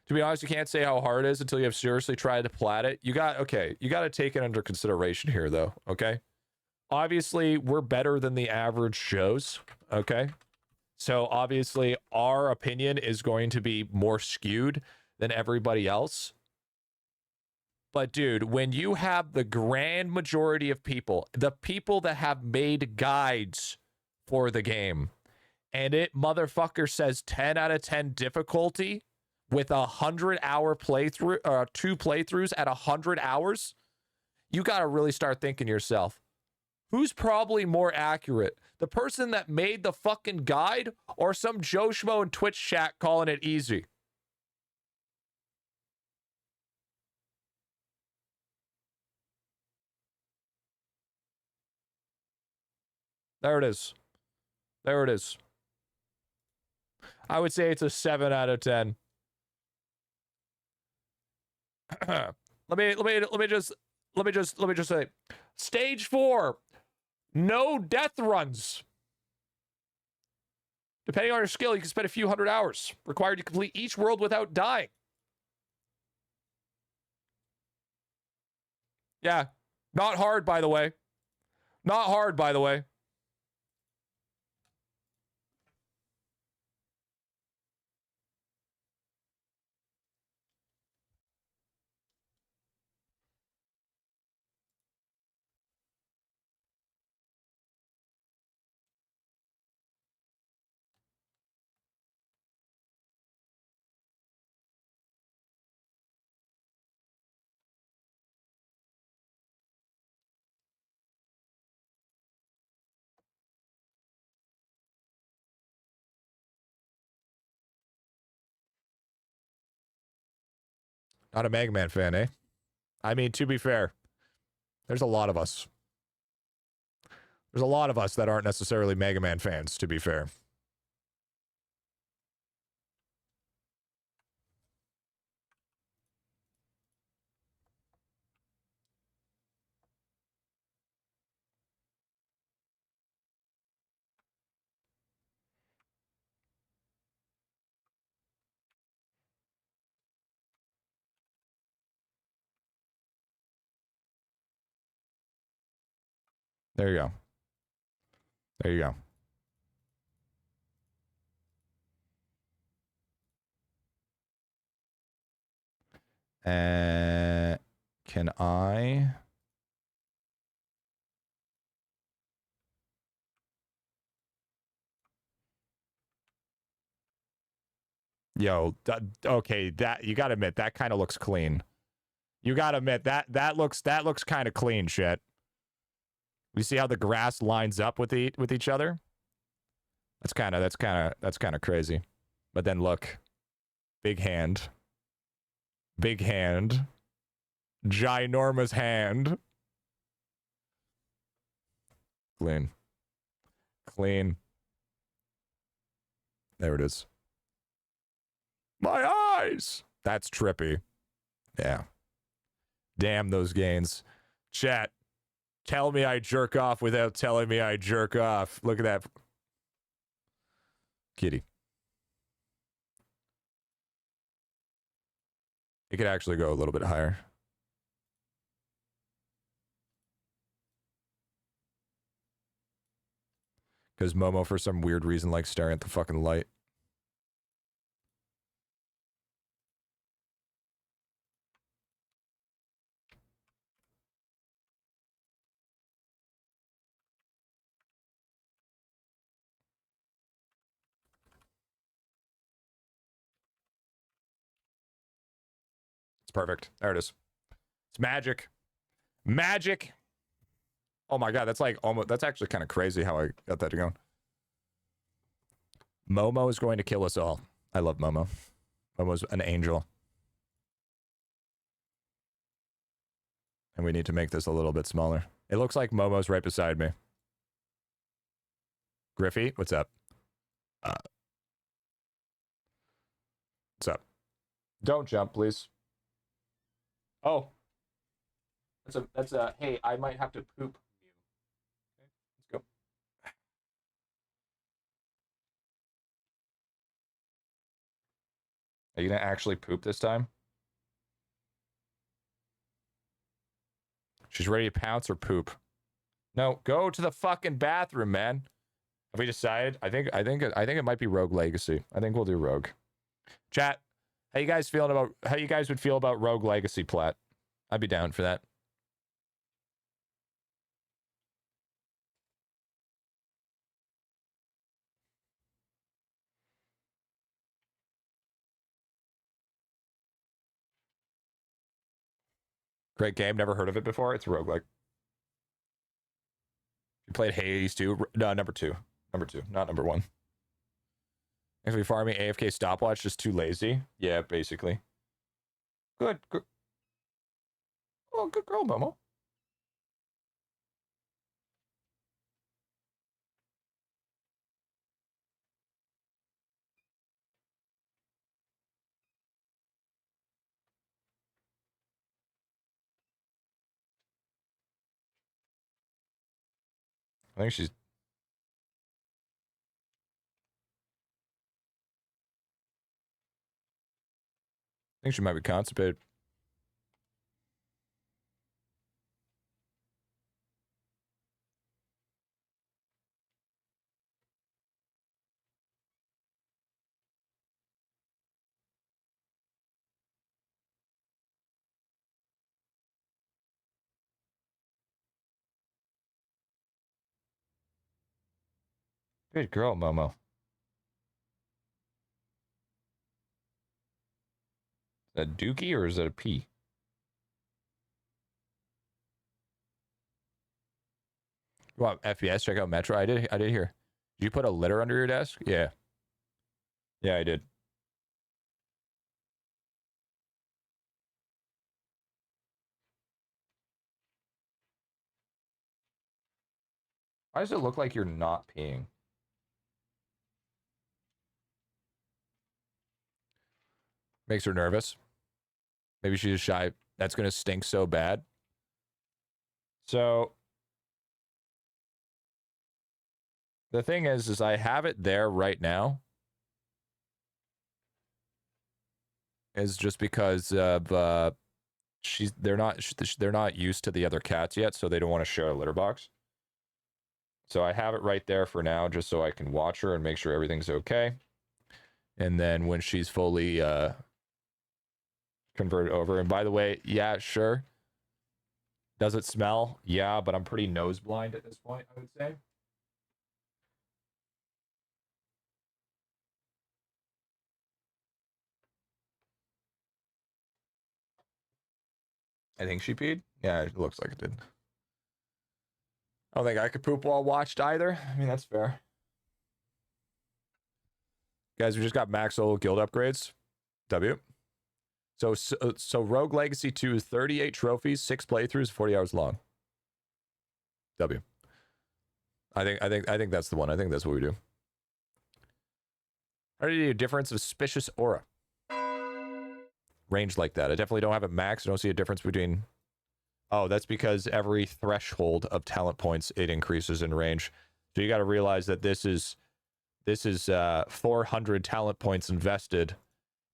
To be honest, you can't say how hard it is until you have seriously tried to plat it. You got to take it under consideration here, though, okay? Obviously, we're better than the average shows, okay? So obviously, our opinion is going to be more skewed than everybody else. But dude, when you have the grand majority of people, the people that have made guides for the game, and it motherfucker says 10 out of 10 difficulty with 100-hour playthrough, 2 playthroughs at 100 hours, you got to really start thinking to yourself, who's probably more accurate? The person that made the fucking guide or some Joe Schmo in Twitch chat calling it easy? There it is. There it is. I would say it's a 7 out of 10. let me just say, stage 4, no death runs. Depending on your skill, you can spend a few hundred hours. Required to complete each world without dying. Yeah, not hard, by the way. Not hard, by the way. Not a Mega Man fan, eh? I mean, to be fair, there's a lot of us. There's a lot of us that aren't necessarily Mega Man fans, to be fair. There you go. There you go. Can I? Yo, okay, that you gotta admit that kind of looks clean. You gotta admit that looks kind of clean, shit. You see how the grass lines up with each other? That's kind of crazy. But then look, big hand, ginormous hand. Clean. There it is. My eyes! That's trippy. Yeah. Damn those gains. Chat, tell me I jerk off without telling me I jerk off. Look at that. Kitty. It could actually go a little bit higher. Because Momo, for some weird reason, likes staring at the fucking light. It's perfect. There it is. It's magic. Magic. Oh my god, that's like almost, that's actually kind of crazy how I got that going. Momo is going to kill us all. I love Momo. Momo's an angel. And we need to make this a little bit smaller. It looks like Momo's right beside me. Griffy, what's up? What's up? Don't jump, please. Oh. That's a, hey, I might have to poop. Okay, let's go. Are you gonna actually poop this time? She's ready to pounce or poop. No, go to the fucking bathroom, man. Have we decided? I think it might be Rogue Legacy. I think we'll do Rogue. Chat, how you guys would feel about Rogue Legacy plat? I'd be down for that. Great game. Never heard of it before. It's roguelike. You played Hades 2? No, number 2. Number 2, not number 1. If we farming AFK stopwatch, just too lazy. Yeah, basically. Good. Oh, good girl, Momo. I think she's... I think she might be constipated. Good girl, Momo. Is that a dookie or is that a pee? You want FPS? Check out Metro. I did hear. Did you put a litter under your desk? Yeah. Yeah, I did. Why does it look like you're not peeing? Makes her nervous. Maybe she's shy. That's going to stink so bad. So the thing is I have it there right now. Is just because of they're not used to the other cats yet, so they don't want to share a litter box. So I have it right there for now, just so I can watch her and make sure everything's okay. And then when she's fully converted over, and by the way, yeah, sure. Does it smell? Yeah, but I'm pretty nose blind at this point, I would say. I think she peed. Yeah, it looks like it did. I don't think I could poop while watched either. I mean, that's fair. Guys, we just got max level guild upgrades. W. So Rogue Legacy 2 is 38 trophies, 6 playthroughs, 40 hours long. W. I think that's the one. I think that's what we do. How do you do a difference of suspicious aura? Range like that. I definitely don't have it max. I don't see a difference between... Oh, that's because every threshold of talent points, it increases in range. So you got to realize that this is 400 talent points invested,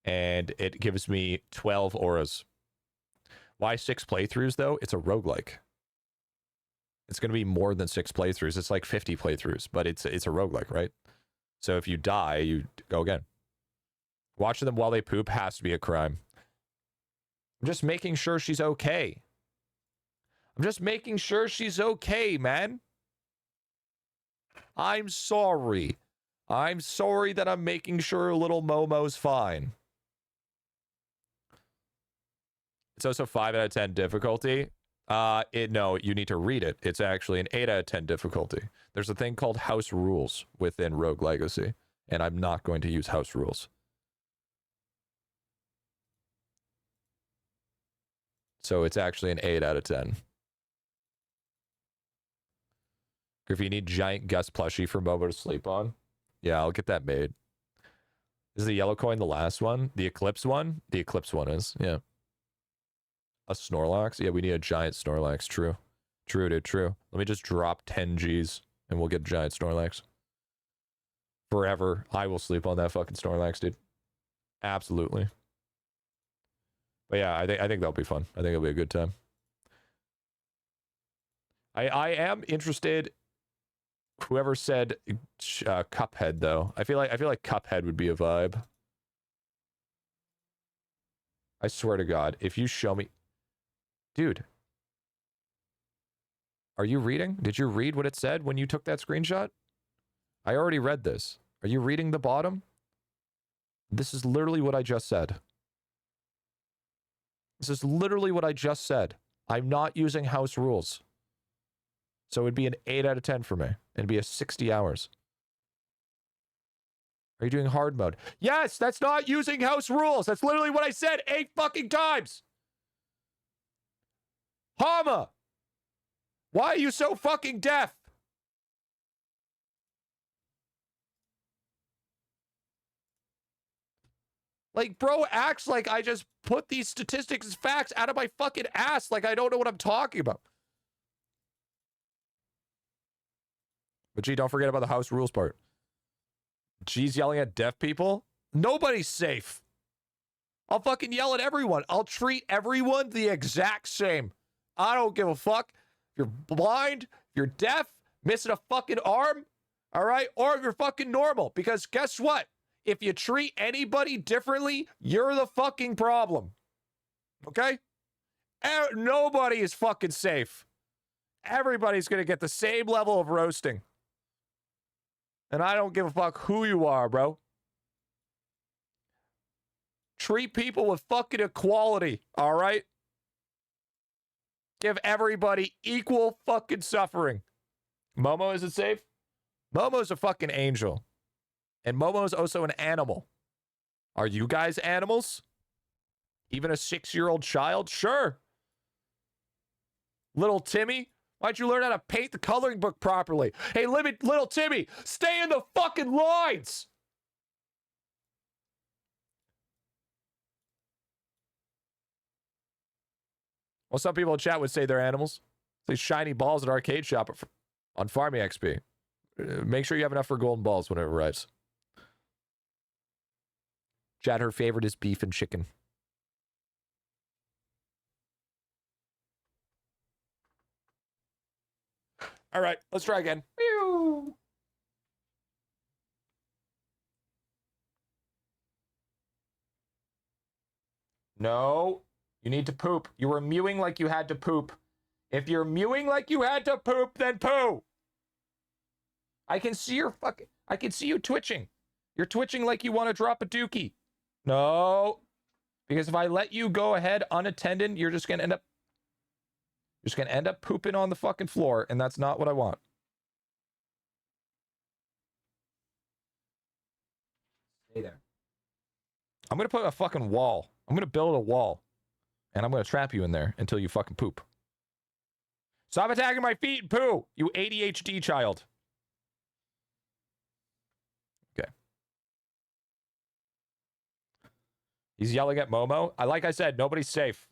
and it gives me 12 auras. Why 6 playthroughs, though? It's a roguelike. It's going to be more than 6 playthroughs. It's like 50 playthroughs, but it's a roguelike, right? So if you die, you go again. Watching them while they poop has to be a crime. I'm just making sure she's okay. I'm just making sure she's okay, man. I'm sorry. I'm sorry that I'm making sure little Momo's fine. It's also 5 out of 10 difficulty. No, you need to read it. It's actually an 8 out of 10 difficulty. There's a thing called house rules within Rogue Legacy, and I'm not going to use house rules. So it's actually an 8 out of 10. If you need giant Gus plushie for Momo to sleep on, yeah, I'll get that made. Is the yellow coin the last one? The Eclipse one? The Eclipse one is, yeah. A Snorlax? Yeah, we need a giant Snorlax. True. True, dude, true. Let me just drop 10 Gs and we'll get a giant Snorlax. Forever. I will sleep on that fucking Snorlax, dude. Absolutely. But yeah, I think that'll be fun. I think it'll be a good time. I am interested. Whoever said Cuphead, though, I feel like Cuphead would be a vibe. I swear to God, if you show me, dude, are you reading? Did you read what it said when you took that screenshot? I already read this. Are you reading the bottom? This is literally what I just said. This is literally what I just said. I'm not using house rules. So it'd be an 8 out of 10 for me. It'd be a 60 hours. Are you doing hard mode? Yes, that's not using house rules. That's literally what I said 8 fucking times. Hama! Why are you so fucking deaf? Like, bro acts like I just put these statistics as facts out of my fucking ass like I don't know what I'm talking about. But gee, don't forget about the house rules part. G's yelling at deaf people? Nobody's safe. I'll fucking yell at everyone. I'll treat everyone the exact same. I don't give a fuck. If you're blind, if you're deaf, missing a fucking arm, all right? Or if you're fucking normal. Because guess what? If you treat anybody differently, you're the fucking problem. Okay? Nobody is fucking safe. Everybody's going to get the same level of roasting. And I don't give a fuck who you are, bro. Treat people with fucking equality, all right? Give everybody equal fucking suffering. Momo isn't safe? Momo's a fucking angel. And Momo's also an animal. Are you guys animals? Even a 6-year-old child? Sure. Little Timmy? Why'd you learn how to paint the coloring book properly? Hey, little Timmy, stay in the fucking lines! Well, some people in chat would say they're animals. These shiny balls at arcade shop on Farming XP. Make sure you have enough for golden balls when it arrives. Chat, her favorite is beef and chicken. All right, let's try again. Pew! No, you need to poop. You were mewing like you had to poop. If you're mewing like you had to poop, then poo. I can see I can see you twitching. You're twitching like you want to drop a dookie. No, because if I let you go ahead unattended, you're just gonna end up pooping on the fucking floor, and that's not what I want. Stay there. I'm gonna put a fucking wall. I'm gonna build a wall, and I'm gonna trap you in there until you fucking poop. Stop attacking my feet and poo, you ADHD child. Okay. He's yelling at Momo. Like I said, nobody's safe.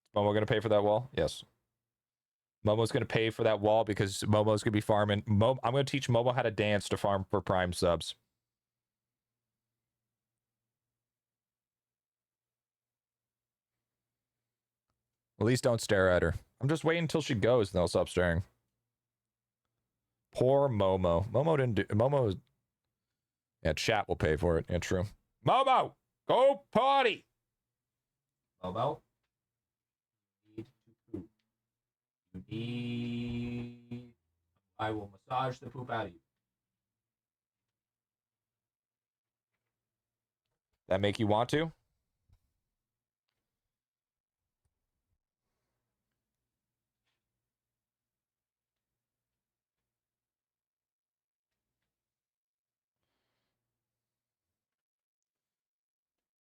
Is Momo going to pay for that wall? Yes. Momo's going to pay for that wall because Momo's going to be farming. I'm going to teach Momo how to dance to farm for Prime subs. At least don't stare at her. I'm just waiting until she goes, and then I'll stop staring. Poor Momo. Momo didn't do... Momo... Yeah, chat will pay for it. Yeah, true. Momo! Go potty! Momo? You need to poop. You need... I will massage the poop out of you. That make you want to?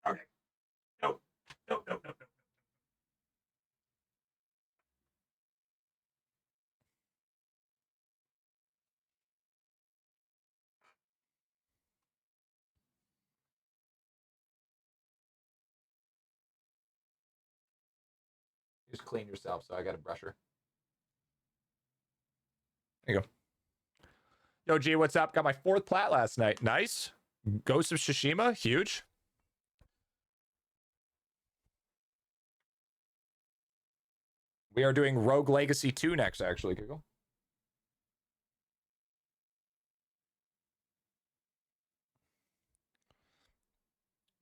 Okay. No. No, no, no, no. Just clean yourself, so I got a brusher. There you go. Yo, G, what's up? Got my 4th plat last night. Nice. Ghost of Tsushima, huge. We are doing Rogue Legacy 2 next, actually, Google.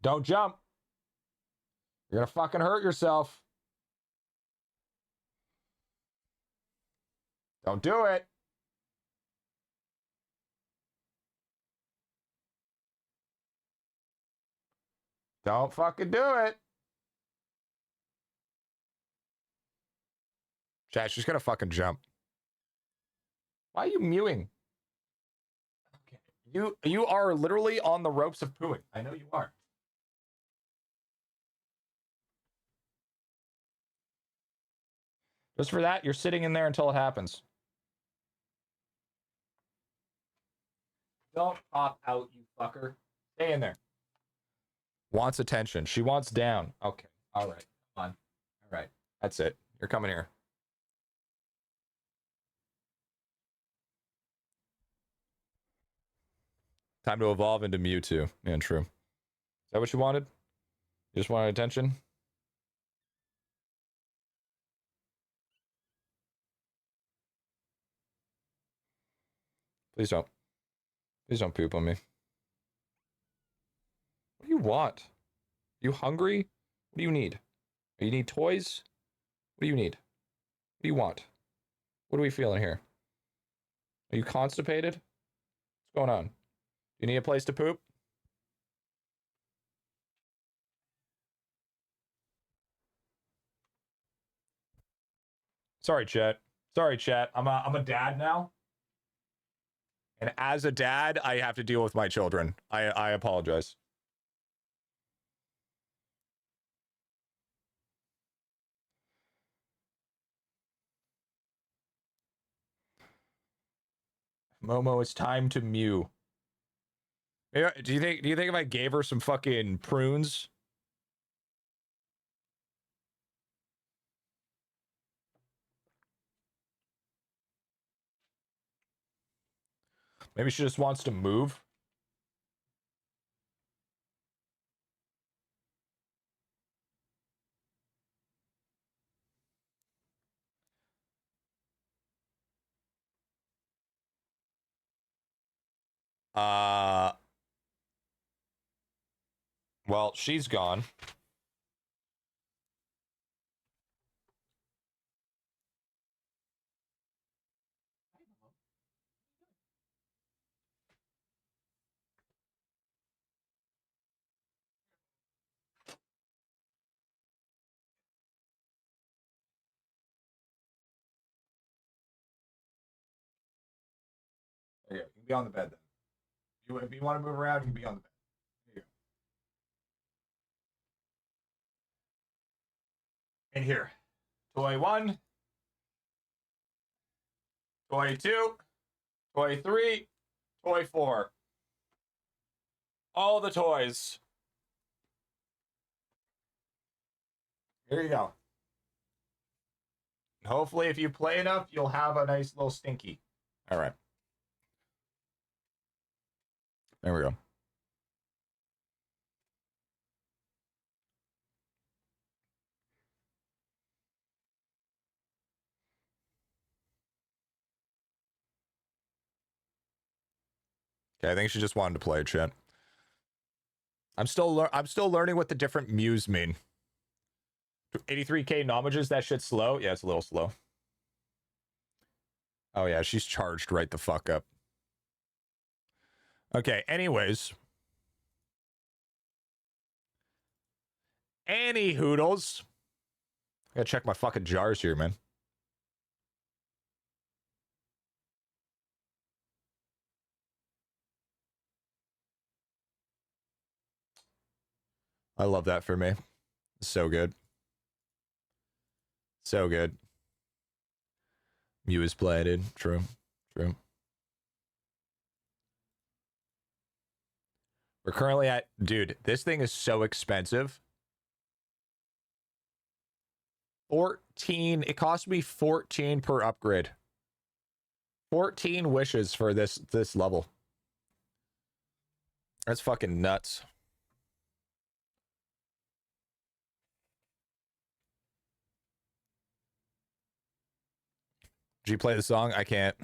Don't jump. You're gonna fucking hurt yourself. Don't do it. Don't fucking do it. Chat, she's gonna fucking jump. Why are you mewing? Okay. You are literally on the ropes of pooing. I know you are. Just for that, you're sitting in there until it happens. Don't pop out, you fucker. Stay in there. Wants attention. She wants down. Okay. All right. Come on. All right. That's it. You're coming here. Time to evolve into Mewtwo. Yeah, true. Is that what you wanted? You just wanted attention? Please don't. Please don't poop on me. What do you want? Are you hungry? What do you need? You need toys? What do you need? What do you want? What are we feeling here? Are you constipated? What's going on? You need a place to poop? Sorry, chat. Sorry, chat. I'm a dad now. And as a dad, I have to deal with my children. I apologize. Momo, it's time to mew. Do you think if I gave her some fucking prunes? Maybe she just wants to move. Well, she's gone. There you go. You can be on the bed then. If you want to move around, you can be on the bed. There you go. In here. Toy 1. Toy 2. Toy 3. Toy 4. All the toys. Here you go. Hopefully, if you play enough, you'll have a nice little stinky. All right. There we go. Okay, I think she just wanted to play, chat. I'm still learning what the different mews mean. 83k nomages, that shit's slow. Yeah, it's a little slow. Oh yeah, she's charged right the fuck up. Okay, anyways. Any hoodles. I gotta check my fucking jars here, man. I love that for me. So good. So good. Mew is planted. True. True. We're currently at... Dude, this thing is so expensive. 14. It cost me 14 per upgrade. 14 wishes for this level. That's fucking nuts. Did you play the song? I can't.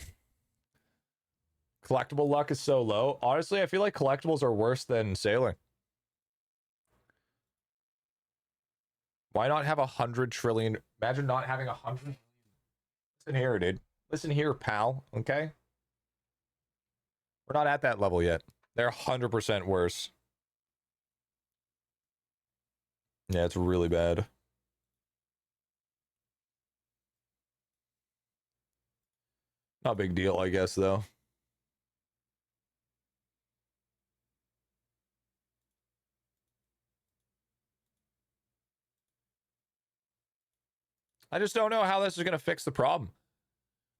Collectible luck is so low. Honestly, I feel like collectibles are worse than sailing. Why not have 100 trillion? Imagine not having 100. Listen here, dude. Listen here, pal. Okay? We're not at that level yet. They're 100% worse. Yeah, it's really bad. Not a big deal, I guess, though. I just don't know how this is going to fix the problem.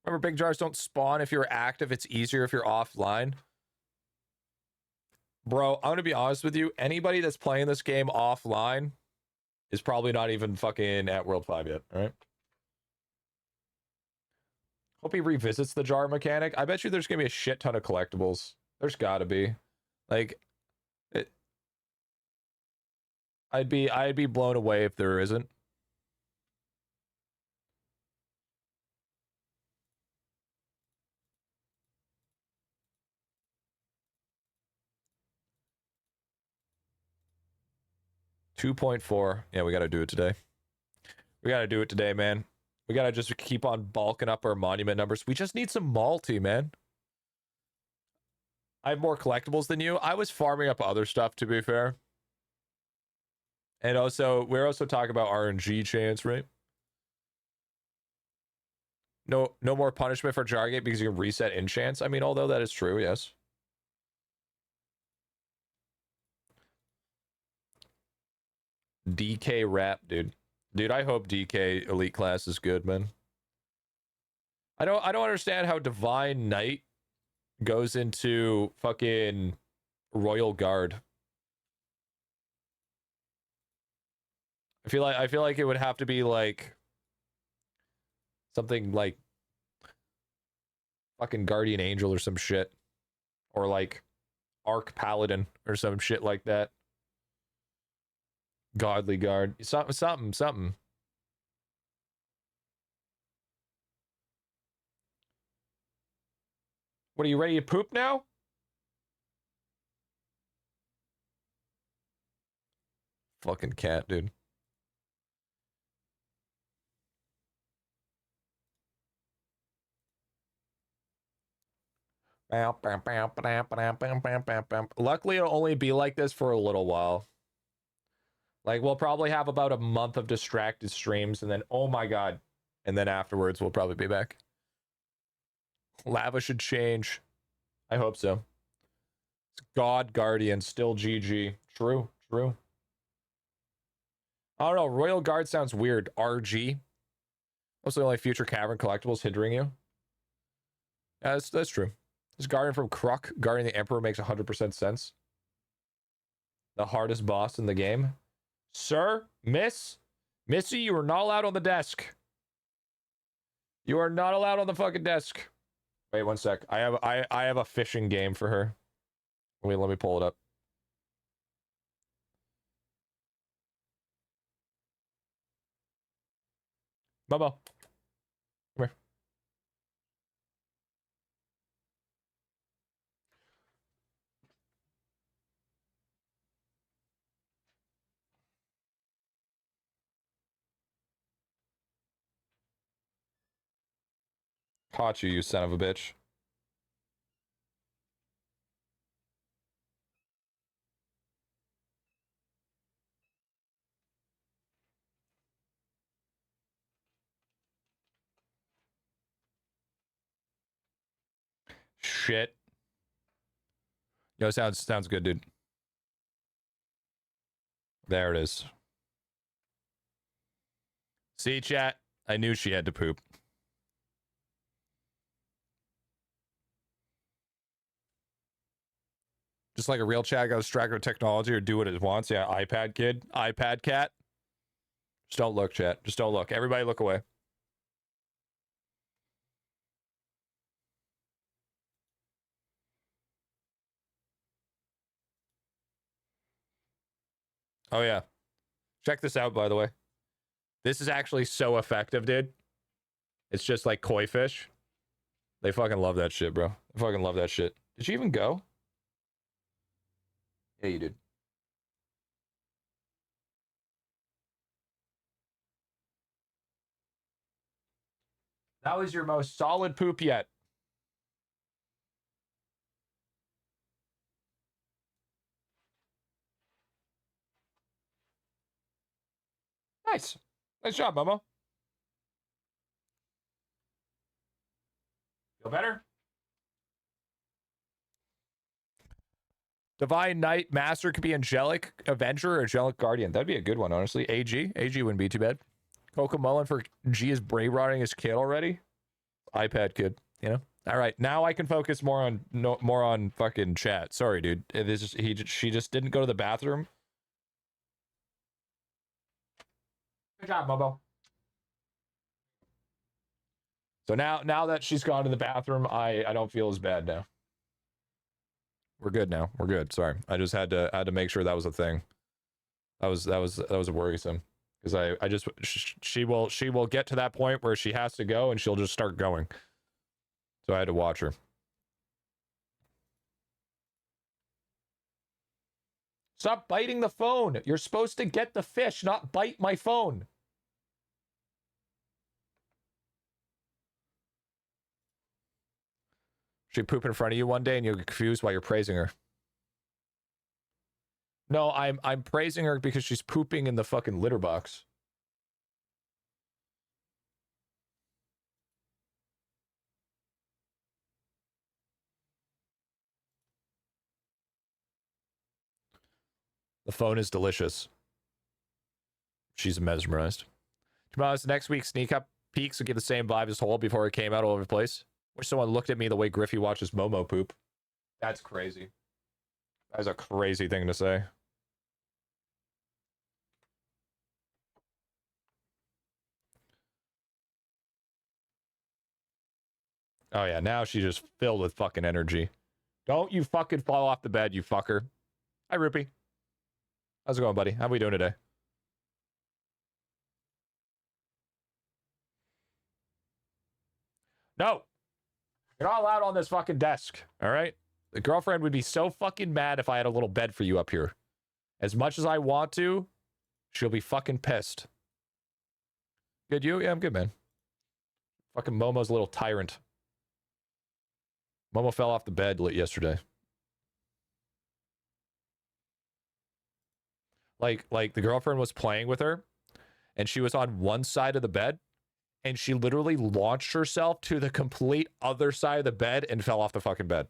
Remember, big jars don't spawn if you're active. It's easier if you're offline. Bro, I'm going to be honest with you. Anybody that's playing this game offline is probably not even fucking at World 5 yet, all right? Hope he revisits the jar mechanic. I bet you there's going to be a shit ton of collectibles. There's got to be. Like, I'd be blown away if there isn't. $2.4. Yeah, we got to do it today. We got to do it today, man. We got to just keep on bulking up our monument numbers. We just need some multi, man. I have more collectibles than you. I was farming up other stuff, to be fair. And also, we're also talking about RNG chance, right? No more punishment for Jargate because you can reset enchants. I mean, although that is true, yes. DK rap, dude. Dude, I hope DK elite class is good, man. I don't understand how Divine Knight goes into fucking Royal Guard. I feel like it would have to be like something like fucking Guardian Angel or some shit, or like Arc Paladin or some shit like that. Godly Guard, something. What, are you ready to poop now? Fucking cat, dude. Luckily, it'll only be like this for a little while. Like, we'll probably have about a month of distracted streams, and then, oh my god. And then afterwards, we'll probably be back. Lava should change. I hope so. It's God Guardian, still GG. True. I don't know, Royal Guard sounds weird. RG. What's the only future cavern collectibles hindering you? Yeah, that's true. This Guardian from Kruk, Guardian the Emperor, makes 100% sense. The hardest boss in the game. Sir, Missy, you are not allowed on the desk. You are not allowed on the fucking desk. Wait 1 sec. I have a fishing game for her. Wait, let me pull it up. Momo. Come here. Caught you, you son of a bitch. Shit. No, sounds good, dude. There it is. See, chat? I knew she had to poop. Just like a real chat, got distracted with technology or do what it wants. Yeah, iPad kid. iPad cat. Just don't look, chat. Just don't look. Everybody look away. Oh, yeah. Check this out, by the way. This is actually so effective, dude. It's just like koi fish. They fucking love that shit, bro. They fucking love that shit. Did you even go? Yeah, you did. That was your most solid poop yet. Nice. Nice job, Momo. Feel better? Divine Knight Master could be Angelic Avenger or Angelic Guardian. That'd be a good one, honestly. AG wouldn't be too bad. Coco Mullen for G is brave rotting his kid already. iPad kid, you know. All right, now I can focus more on fucking chat. Sorry, dude. She just didn't go to the bathroom. Good job, Momo. So now that she's gone to the bathroom, I don't feel as bad now. We're good now. We're good. Sorry. I just had to make sure that was a thing. That was worrisome. Because I just she will get to that point where she has to go and she'll just start going. So I had to watch her. Stop biting the phone. You're supposed to get the fish, not bite my phone. She poop in front of you one day and you'll get confused while you're praising her. No, I'm praising her because she's pooping in the fucking litter box. The phone is delicious. She's mesmerized. To be honest, next week's sneak up peeks would get the same vibe as whole before it came out all over the place. Wish someone looked at me the way Griffy watches Momo poop. That's crazy. That is a crazy thing to say. Oh yeah, now she's just filled with fucking energy. Don't you fucking fall off the bed, you fucker. Hi, Rupee. How's it going, buddy? How we doing today? No. You're not allowed on this fucking desk, all right? The girlfriend would be so fucking mad if I had a little bed for you up here. As much as I want to, she'll be fucking pissed. Good, you? Yeah, I'm good, man. Fucking Momo's a little tyrant. Momo fell off the bed yesterday. Like the girlfriend was playing with her, and she was on one side of the bed, and she literally launched herself to the complete other side of the bed and fell off the fucking bed.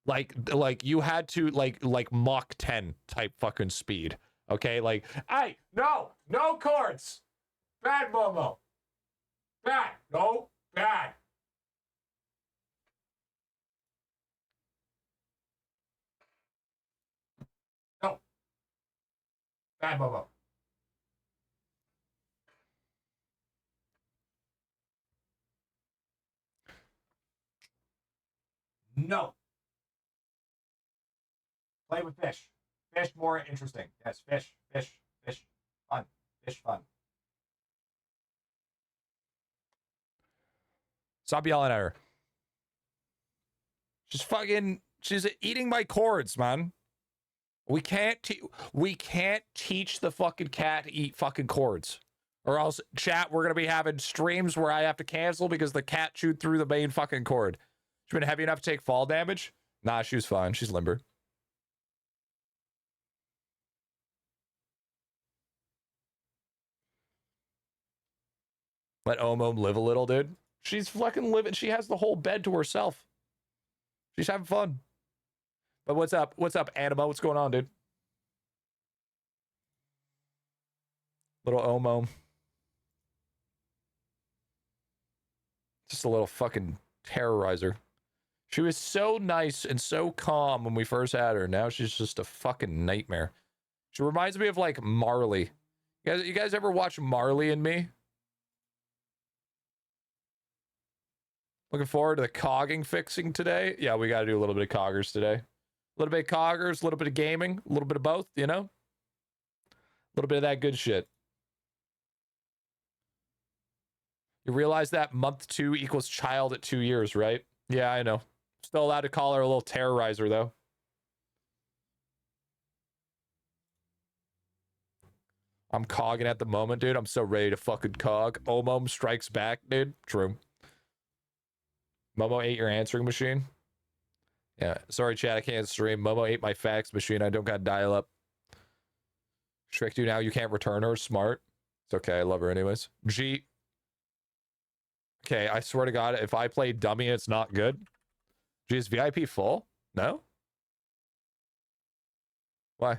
Like you had to like Mach 10 type fucking speed. Okay, like, hey, no cords. Bad, Momo. Bad. No, bad. No. Bad, Momo. No. Play with fish. Fish more interesting. Yes, fish. Fun. Fish fun. Stop yelling at her. She's eating my cords, man. We can't teach the fucking cat to eat fucking cords. Or else, chat, we're going to be having streams where I have to cancel because the cat chewed through the main fucking cord. She's been heavy enough to take fall damage? Nah, she was fine. She's limber. Let Omo live a little, dude. She's fucking living. She has the whole bed to herself. She's having fun. But what's up? What's up, Anima? What's going on, dude? Little Omo. Just a little fucking terrorizer. She was so nice and so calm when we first had her. Now she's just a fucking nightmare. She reminds me of like Marley. You guys ever watch Marley and Me? Looking forward to the cogging fixing today. Yeah, we got to do a little bit of coggers today. A little bit of coggers, a little bit of gaming, a little bit of both, you know? A little bit of that good shit. You realize that month 2 equals child at 2 years, right? Yeah, I know. Still allowed to call her a little terrorizer, though. I'm cogging at the moment, dude. I'm so ready to fucking cog. Omom strikes back, dude. True. Momo ate your answering machine? Yeah. Sorry, chat. I can't stream. Momo ate my fax machine. I don't got dial up. Tricked you now. You can't return her. Smart. It's okay. I love her anyways. G. Okay. I swear to God, if I play dummy, it's not good. G, is VIP full? No? Why?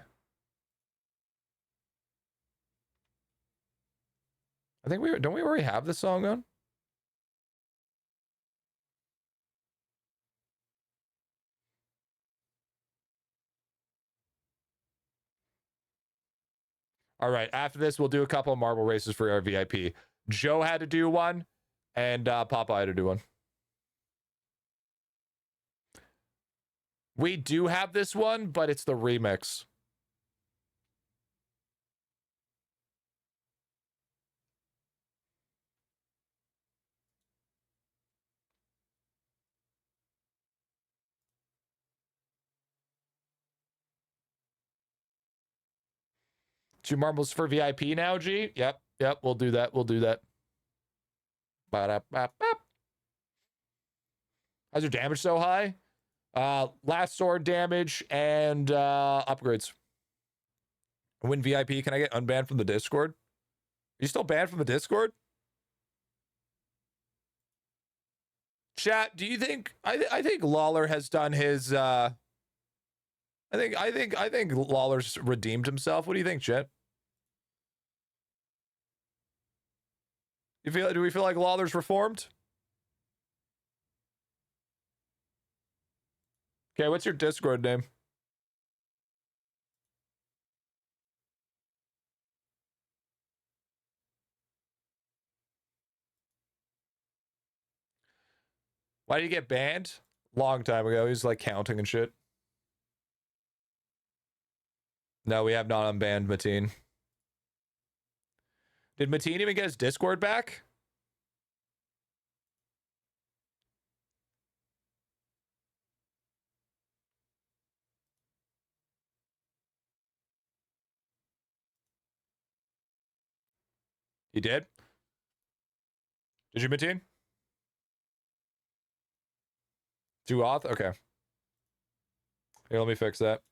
I think don't we already have this song on? All right, after this, we'll do a couple of marble races for our VIP. Joe had to do one, and Papa had to do one. We do have this one, but it's the remix. Two marbles for VIP now, G? Yep, we'll do that. We'll do that. Ba-da-ba-ba. How's your damage so high? Last sword damage and upgrades. Win VIP. Can I get unbanned from the Discord? Are you still banned from the Discord? Chat, do you think I think Lawler has done his I think Lawler's redeemed himself. What do you think, chat? Do we feel like Lawler's reformed? Okay, what's your Discord name? Why did he get banned? Long time ago. He was like counting and shit. No, we have not unbanned Mateen. Did Mateen even get his Discord back? He did? Did you, Mateen? Do auth? Okay. Here, let me fix that.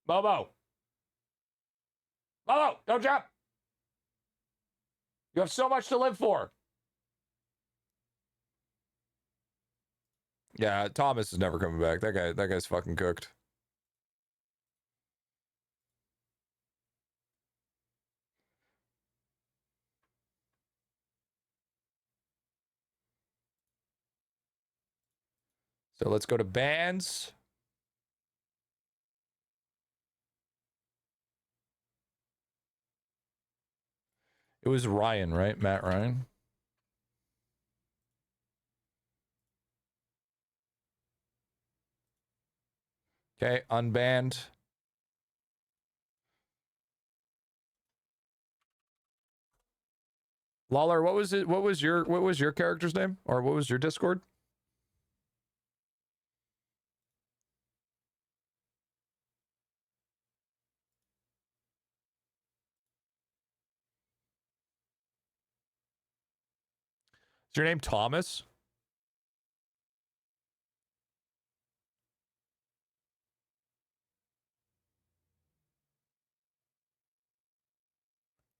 Momo! Momo, don't jump! You have so much to live for. Yeah, Thomas is never coming back. That guy's fucking cooked. So let's go to bands. It was Ryan, right? Matt Ryan. Okay, unbanned. Lawler, what was it? What was your character's name? Or what was your Discord? Is your name Thomas?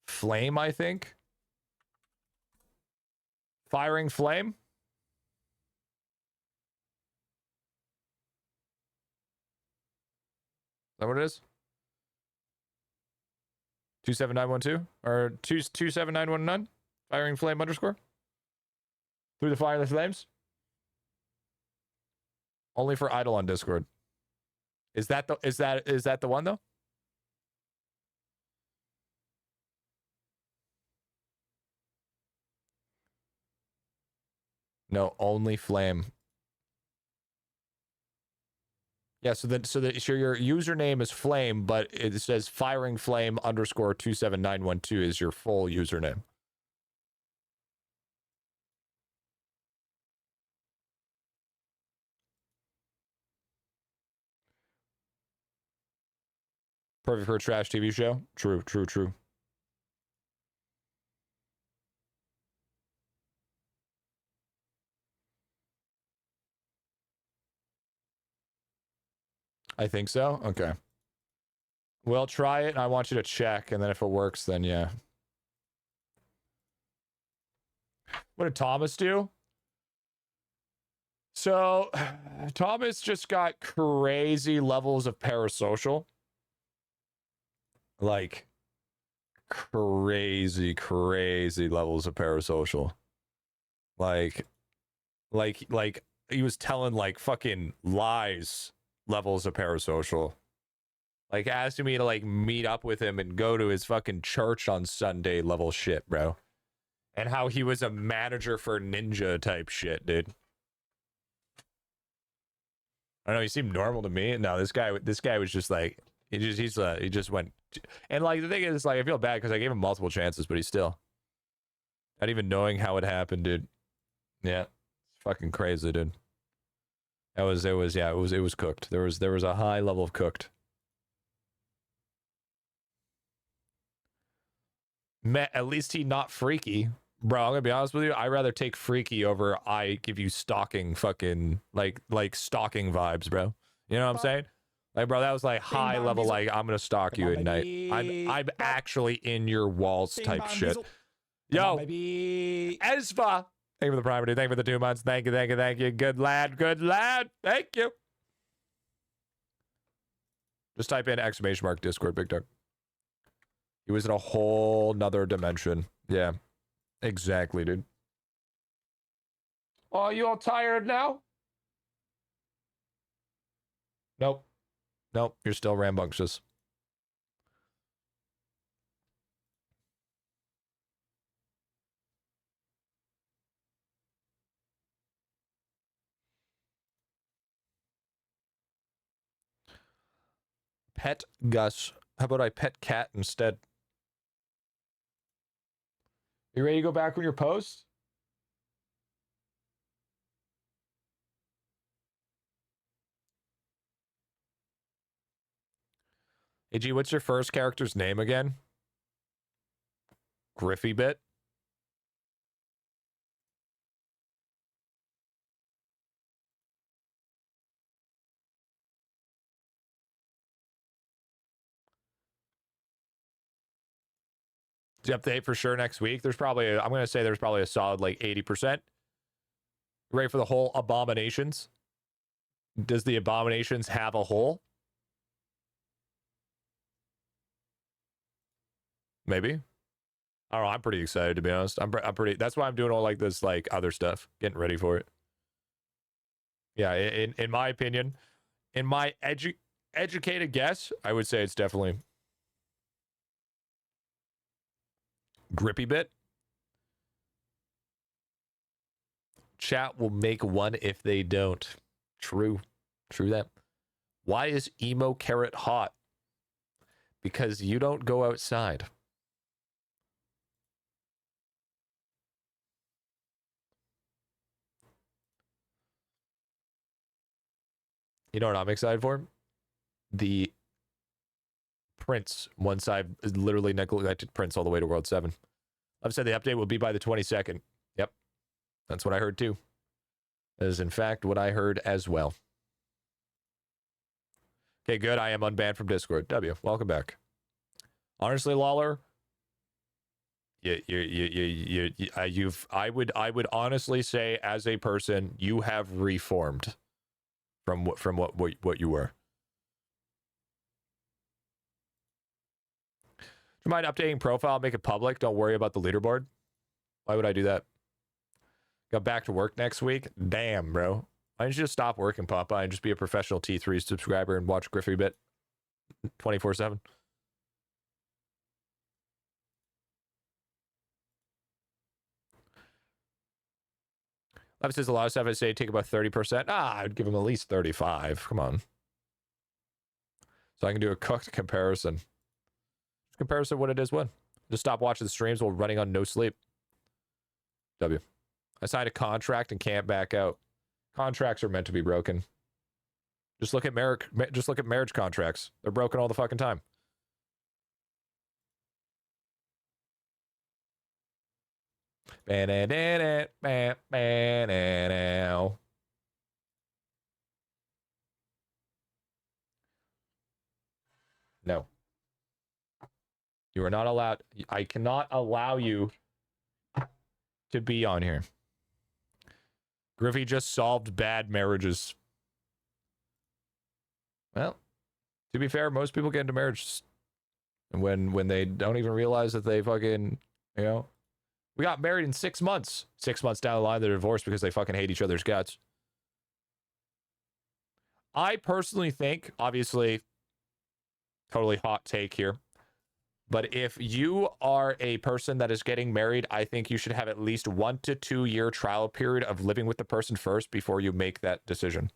Flame, I think. Firing Flame? Is that what it is? 27912? Or 27919? Firing Flame underscore? Through the fire of the flames? Only for IdleOn Discord. Is that the one though? No, only Flame. Yeah, so your username is Flame, but it says firing flame underscore 27912 is your full username. Perfect for a trash TV show. True. I think so. Okay. We'll try it. And I want you to check, and then if it works, then yeah. What did Thomas do? So, Thomas just got crazy levels of parasocial. Like, crazy levels of parasocial. Like he was telling like fucking lies levels of parasocial. Like asking me to like meet up with him and go to his fucking church on Sunday level shit, bro. And how he was a manager for Ninja type shit, dude. I don't know, he seemed normal to me. No, this guy was just like, he just went. And like the thing is, like, I feel bad because I gave him multiple chances, but he's still not even knowing how it happened, dude. Yeah, it's fucking crazy, dude. It was cooked. There was a high level of cooked. At least he not freaky. Bro, I'm gonna be honest with you. I'd rather take freaky over I give you stalking fucking like stalking vibes, bro. You know what I'm saying? Like, bro, that was like high level, like I'm gonna stalk you at night. I'm actually in your walls type shit. Yo, Esva. Thank you for the prime, dude. Thank you for the 2 months. Thank you. Good lad. Thank you. Just type in exclamation mark Discord, big dog. He was in a whole nother dimension. Yeah. Exactly, dude. Oh, you all tired now? Nope. You're still rambunctious. Pet Gus. How about I pet Cat instead? You ready to go back on your post? Hey, G, what's your first character's name again? GriffyBit? The update for sure next week. There's probably, I'm going to say there's probably a solid like 80%. Ready for the whole abominations? Does the abominations have a hole? Maybe. I don't know. I'm pretty excited, to be honest. I'm pretty. That's why I'm doing all like this, like other stuff, getting ready for it. Yeah, in my opinion, in my educated guess, I would say it's definitely GriffyBit. Chat will make one if they don't. True that. Why is emo carrot hot? Because you don't go outside. You know what I'm excited for? The Prince. Once I've literally neglected Prince all the way to World 7. I've said the update will be by the 22nd. Yep. That's what I heard too. That is in fact what I heard as well. Okay, good. I am unbanned from Discord. W, welcome back. Honestly, Lawler, I would honestly say, as a person, you have reformed from what you were. Do you mind updating profile, make it public? Don't worry about the leaderboard. Why would I do that? Got back to work next week. Damn, bro. Why don't you just stop working, Papa, and just be a professional T3 subscriber and watch GriffyBit 24/7? Love says a lot of stuff I say take about 30%. I'd give him at least 35. Come on. So I can do a cooked comparison. Comparison what it is what? Just stop watching the streams while running on no sleep. W. I signed a contract and can't back out. Contracts are meant to be broken. Just look at marriage contracts. They're broken all the fucking time. No. You are not allowed. I cannot allow you to be on here. Griffy just solved bad marriages. Well, to be fair, most people get into marriage when they don't even realize that they fucking, you know, we got married in 6 months. 6 months down the line, they're divorced because they fucking hate each other's guts. I personally think, obviously, Totally hot take here. But if you are a person that is getting married, I think you should have at least 1 to 2 year trial period of living with the person first before you make that decision.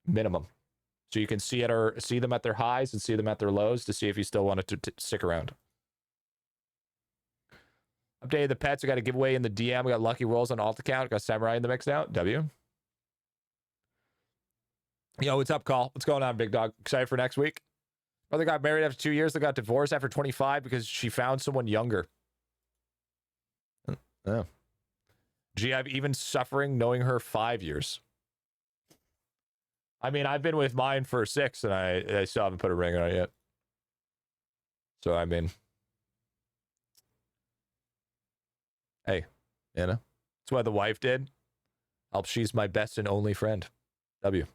Minimum. So you can see them at their highs and see them at their lows to see if you still want to stick around. Updated the pets. We got a giveaway in the DM. We got lucky rolls on alt account. Got Samurai in the mix now. W. Yo, what's up, Call? What's going on, big dog? Excited for next week? Brother got married after 2 years. They got divorced after 25 because she found someone younger. Oh. Gee, I've even suffering knowing her 5 years. I mean, I've been with mine for 6, and I still haven't put a ring on it yet. So, I mean... Hey, you know? That's what the wife did. She's my best and only friend. W.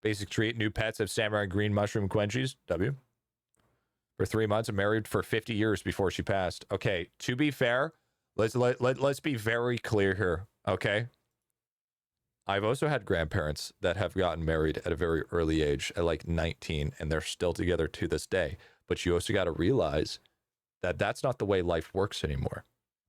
Basic treat. New pets have samurai green mushroom quenchies. W. For 3 months and married for 50 years before she passed. Okay, to be fair, let's be very clear here, okay? I've also had grandparents that have gotten married at a very early age, at like 19, and they're still together to this day. But you also got to realize that that's not the way life works anymore.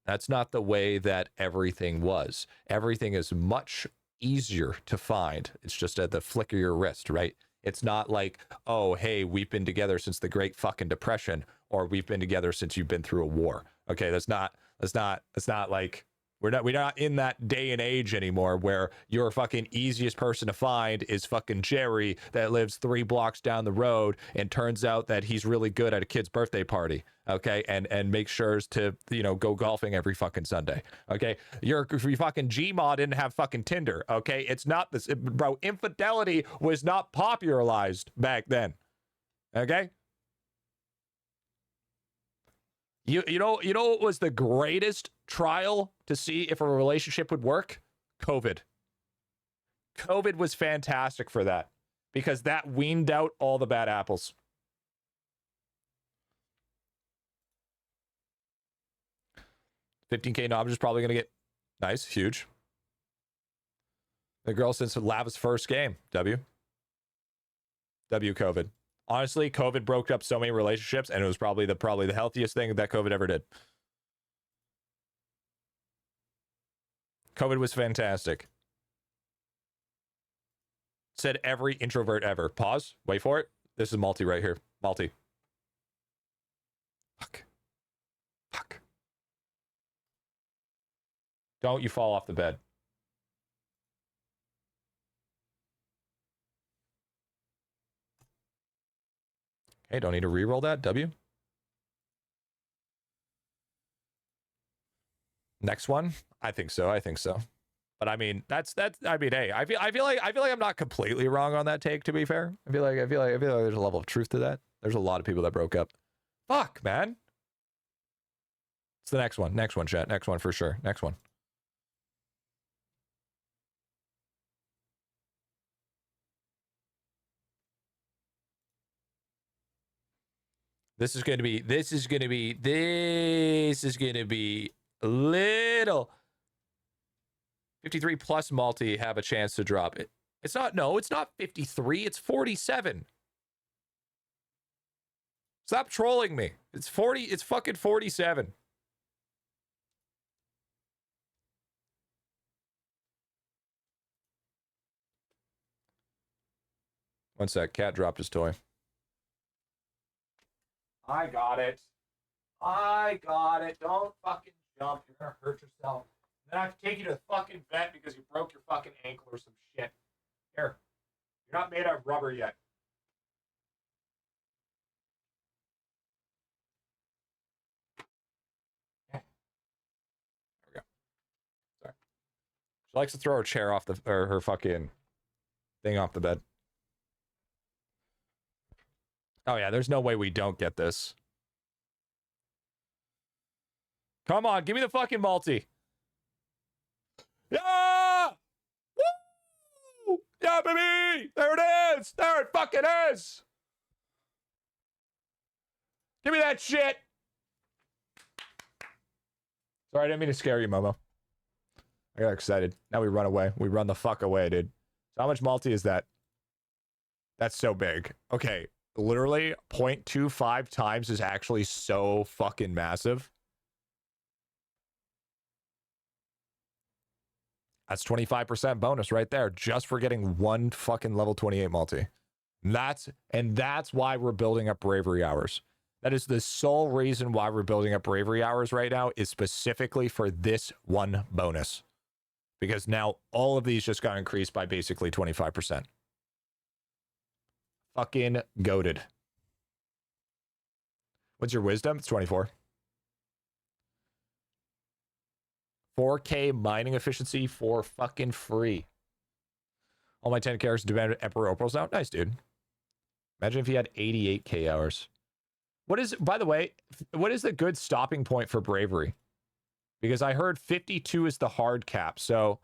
That's not the way that everything was. Everything is much easier to find. It's just at the flick of your wrist, right? It's not like, oh, hey, we've been together since the Great fucking Depression, or we've been together since you've been through a war. Okay, that's not like we're not in that day and age anymore where your fucking easiest person to find is fucking Jerry that lives 3 blocks down the road and turns out that he's really good at a kid's birthday party. Okay, and make sure to, you know, go golfing every fucking Sunday. Okay, your fucking Gmod didn't have fucking Tinder. Okay, it's not this, bro. Infidelity was not popularized back then. Okay, you know what was the greatest trial to see if a relationship would work? COVID. COVID was fantastic for that because that weaned out all the bad apples. $15K knowledge is probably going to get nice, huge. The girl since Lava's first game. W COVID. Honestly, COVID broke up so many relationships, and it was probably the healthiest thing that COVID ever did. COVID was fantastic. Said every introvert ever. Pause. Wait for it. This is multi right here. Multi. Fuck. Don't you fall off the bed. Okay, don't need to re-roll that. W. Next one? I think so. But I mean, that's I mean, hey, I feel like I'm not completely wrong on that take, to be fair. I feel like there's a level of truth to that. There's a lot of people that broke up. Fuck, man. It's the next one. Next one, chat. Next one for sure. Next one. This is going to be little 53 plus multi have a chance to drop it. It's not 53, it's 47. Stop trolling me. It's fucking 47. One sec, cat dropped his toy. I got it. Don't fucking jump. You're gonna hurt yourself. Then I have to take you to the fucking vet because you broke your fucking ankle or some shit. Here. You're not made out of rubber yet. There we go. Sorry. She likes to throw her chair off her fucking thing off the bed. Oh yeah, there's no way we don't get this. Come on, give me the fucking multi. Yeah! Woo! Yeah, baby! There it is! There it fucking is! Give me that shit! Sorry, I didn't mean to scare you, Momo. I got excited. Now we run away. We run the fuck away, dude. So how much multi is that? That's so big. Okay, literally 0.25 times is actually so fucking massive. That's 25% bonus right there just for getting one fucking level 28 multi. That's why we're building up bravery hours. That is the sole reason why we're building up bravery hours right now, is specifically for this one bonus. Because now all of these just got increased by basically 25%. Fucking goated. What's your wisdom? It's 24. 4K mining efficiency for fucking free. All my 10 characters demanded Emperor Opals now. Nice, dude. Imagine if he had 88K hours. What is, by the way, what is the good stopping point for bravery? Because I heard 52 is the hard cap. So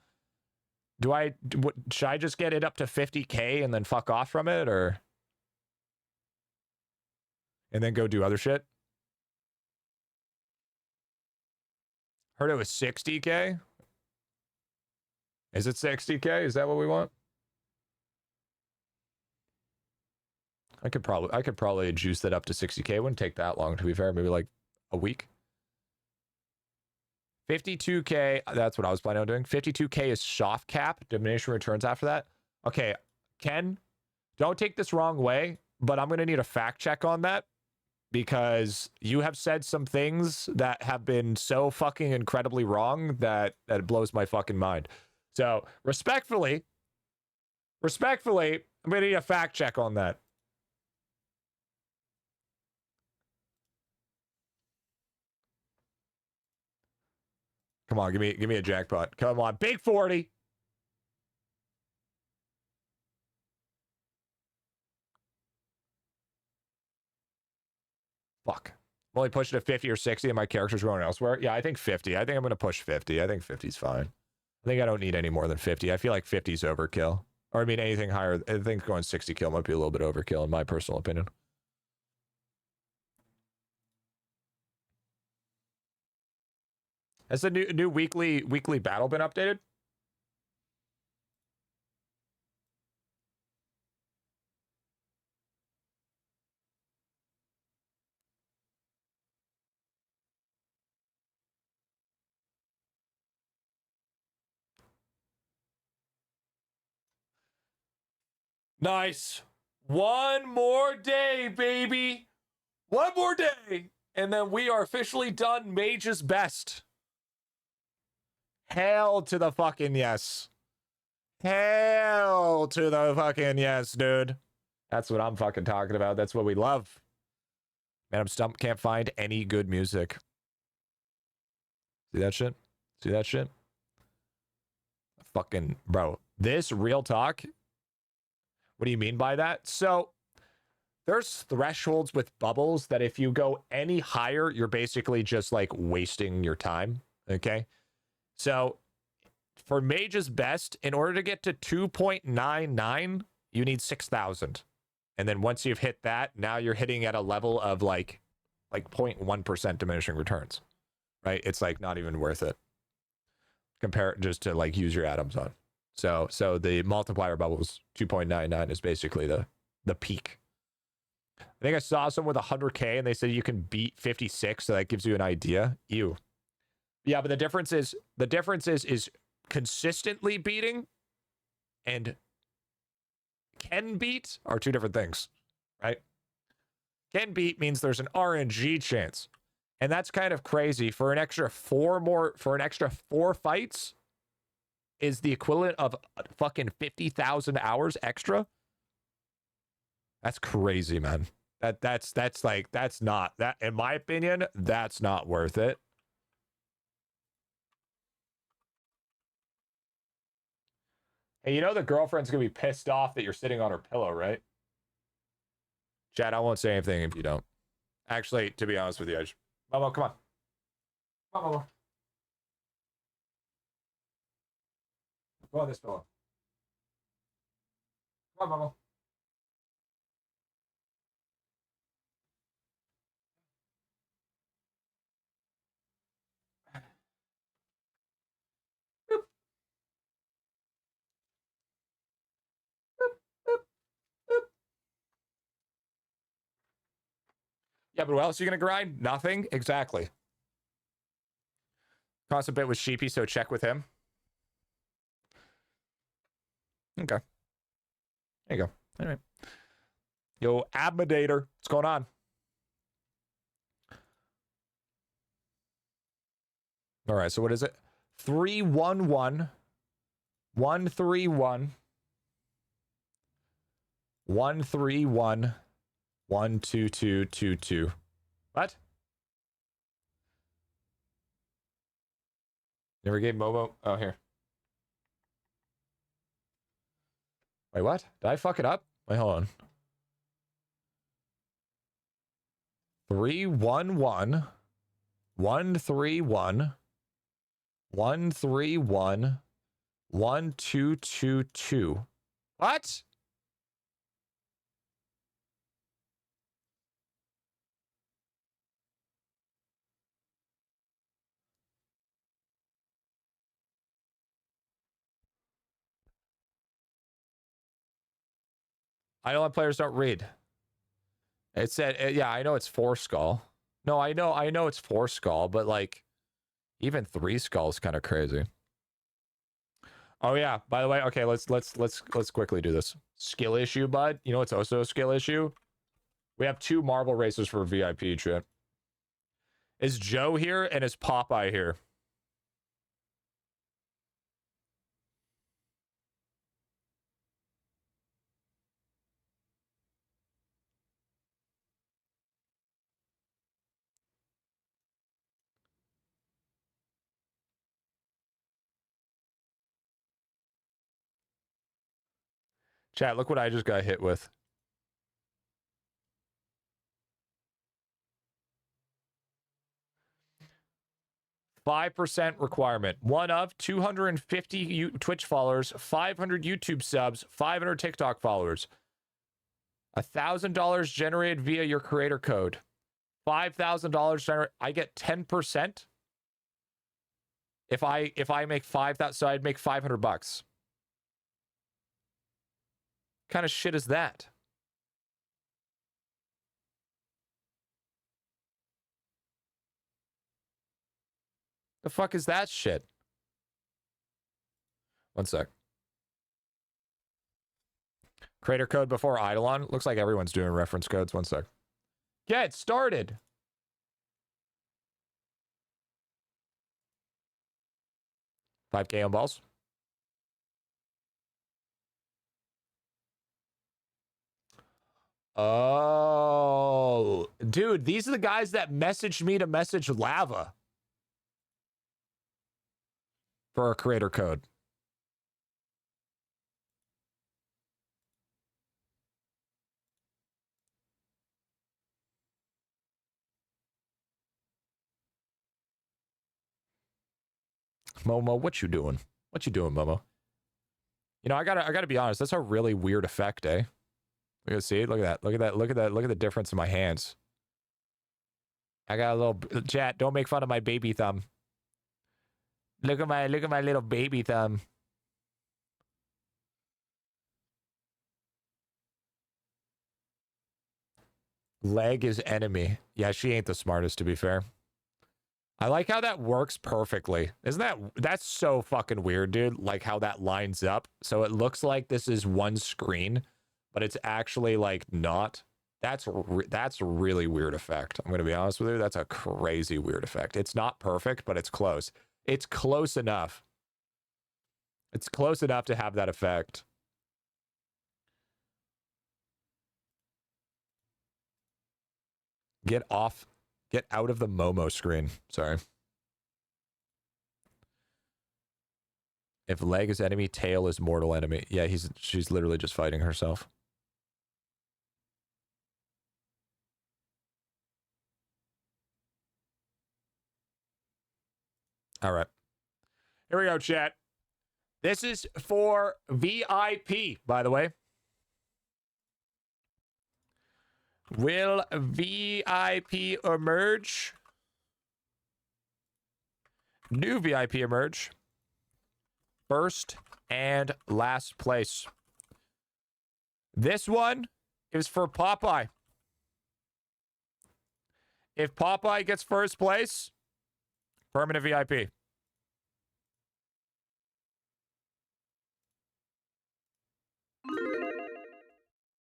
should I just get it up to 50K and then fuck off from it, or and then go do other shit? Heard it was 60K. Is it 60K? Is that what we want? I could probably juice that up to 60K. It wouldn't take that long, to be fair. Maybe like a week. 52K, that's what I was planning on doing. 52K is soft cap. Diminishing returns after that. Okay, Ken, don't take this wrong way, but I'm going to need a fact check on that, because you have said some things that have been so fucking incredibly wrong that it blows my fucking mind. So, respectfully, I'm going to need a fact check on that. Come on, give me a jackpot. Come on, big 40. Fuck. I'm only pushing to 50 or 60 and my character's going elsewhere. Yeah, I think 50. I think I'm going to push 50. I think 50's fine. I think I don't need any more than 50. I feel like 50's overkill. Or I mean, anything higher. I think going 60 kill might be a little bit overkill in my personal opinion. Has the new weekly battle been updated? Nice. One more day, baby. One more day. And then we are officially done Mage's Best. Hell to the fucking yes. Hell to the fucking yes, dude. That's what I'm fucking talking about. That's what we love. Man, I'm stumped. Can't find any good music. See that shit? See that shit? Fucking, bro. This real talk. What do you mean by that? So, there's thresholds with bubbles that if you go any higher, you're basically just like wasting your time. Okay? So, for Mage's Best, in order to get to 2.99, you need 6,000. And then once you've hit that, now you're hitting at a level of like 0.1% diminishing returns, right? It's like not even worth it. Compare it just to like use your atoms on. So the multiplier bubbles 2.99 is basically the peak. I think I saw someone with 100K and they said you can beat 56, so that gives you an idea. Ew. Yeah, but the difference is consistently beating and can beat are two different things, right? Can beat means there's an RNG chance. And that's kind of crazy. For an extra four fights is the equivalent of fucking 50,000 hours extra. That's crazy, man. That's not that, in my opinion, that's not worth it. Hey, you know the girlfriend's gonna be pissed off that you're sitting on her pillow, right? Chad, I won't say anything if you don't. Actually, to be honest with you, Momo, come on. Come on, Momo. Go on this pillow. Come on, Momo. Yeah, but what else are you going to grind? Nothing? Exactly. Constant bit was sheepy, so check with him. Okay. There you go. All right. Yo, Abmadator. What's going on? All right, so what is it? 311 131 131 12222. What? Never gave Momo. Oh, here. Wait, what? Did I fuck it up? Wait, hold on. 311 131 131 1222. What? IdleOn players don't read. It said, yeah, I know it's 4 skull. No, I know it's 4 skull, but like even 3 skull is kind of crazy. Oh yeah, by the way, okay, let's quickly do this. Skill issue, bud. You know what's also a skill issue? We have 2 marble races for VIP chat. Is Joe here and is Popeye here? Chat, look what I just got hit with. %5 requirement. One of 250 Twitch followers, 500 YouTube subs, 500 TikTok followers. $1,000 generated via your creator code. $5,000 generated. I get 10%. If I make 5,000, so I'd make $500. Kind of shit is that? The fuck is that shit? One sec. Creator code before IdleOn. Looks like everyone's doing reference codes. One sec. Get started. $5K on balls. Oh, dude, these are the guys that messaged me to message Lava for a creator code. Momo, what you doing? What you doing, Momo? You know, I gotta be honest. That's a really weird effect, eh? Look at see, look at that, look at that, look at that, look at the difference in my hands. I got a little chat. Don't make fun of my baby thumb. Look at my little baby thumb. Leg is enemy. Yeah, she ain't the smartest, to be fair. I like how that works perfectly. That's so fucking weird, dude? Like how that lines up. So it looks like this is one screen, but it's actually like not. That's a really weird effect. I'm going to be honest with you. That's a crazy weird effect. It's not perfect, but it's close. It's close enough. It's close enough to have that effect. Get out of the Momo screen. Sorry. If leg is enemy, tail is mortal enemy. Yeah, she's literally just fighting herself. All right. Here we go, chat. This is for VIP, by the way. Will VIP emerge? New VIP emerge. First and last place. This one is for Popeye. If Popeye gets first place, permanent VIP.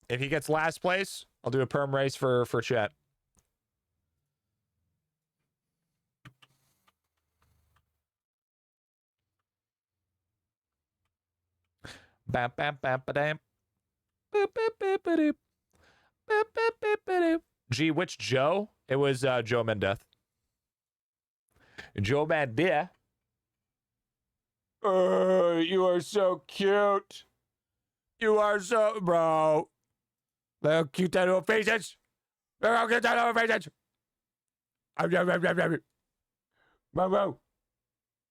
If he gets last place, I'll do a perm race for chat. Bam, bam, bam, ba-dam. Boop, boop, boop, ba-doop. Boop, boop, boop, ba-doop. Gee, which Joe? It was Joe Mendez. Joe Mendez. You are so cute. You are so, bro. Look how cute that little face is. Look how cute that little face is. Momo.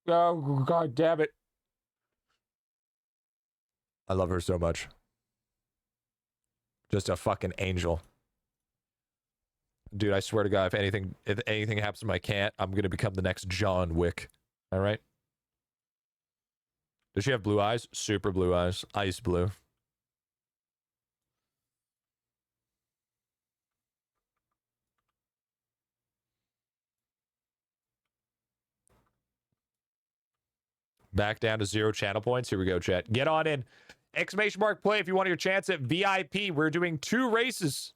Oh, God damn it. I love her so much. Just a fucking angel. Dude, I swear to God, if anything happens to my cat, I'm gonna become the next John Wick. All right? Does she have blue eyes? Super blue eyes. Ice blue. Back down to 0 channel points. Here we go, chat. Get on in. Exclamation mark play if you want your chance at VIP. We're doing 2 races.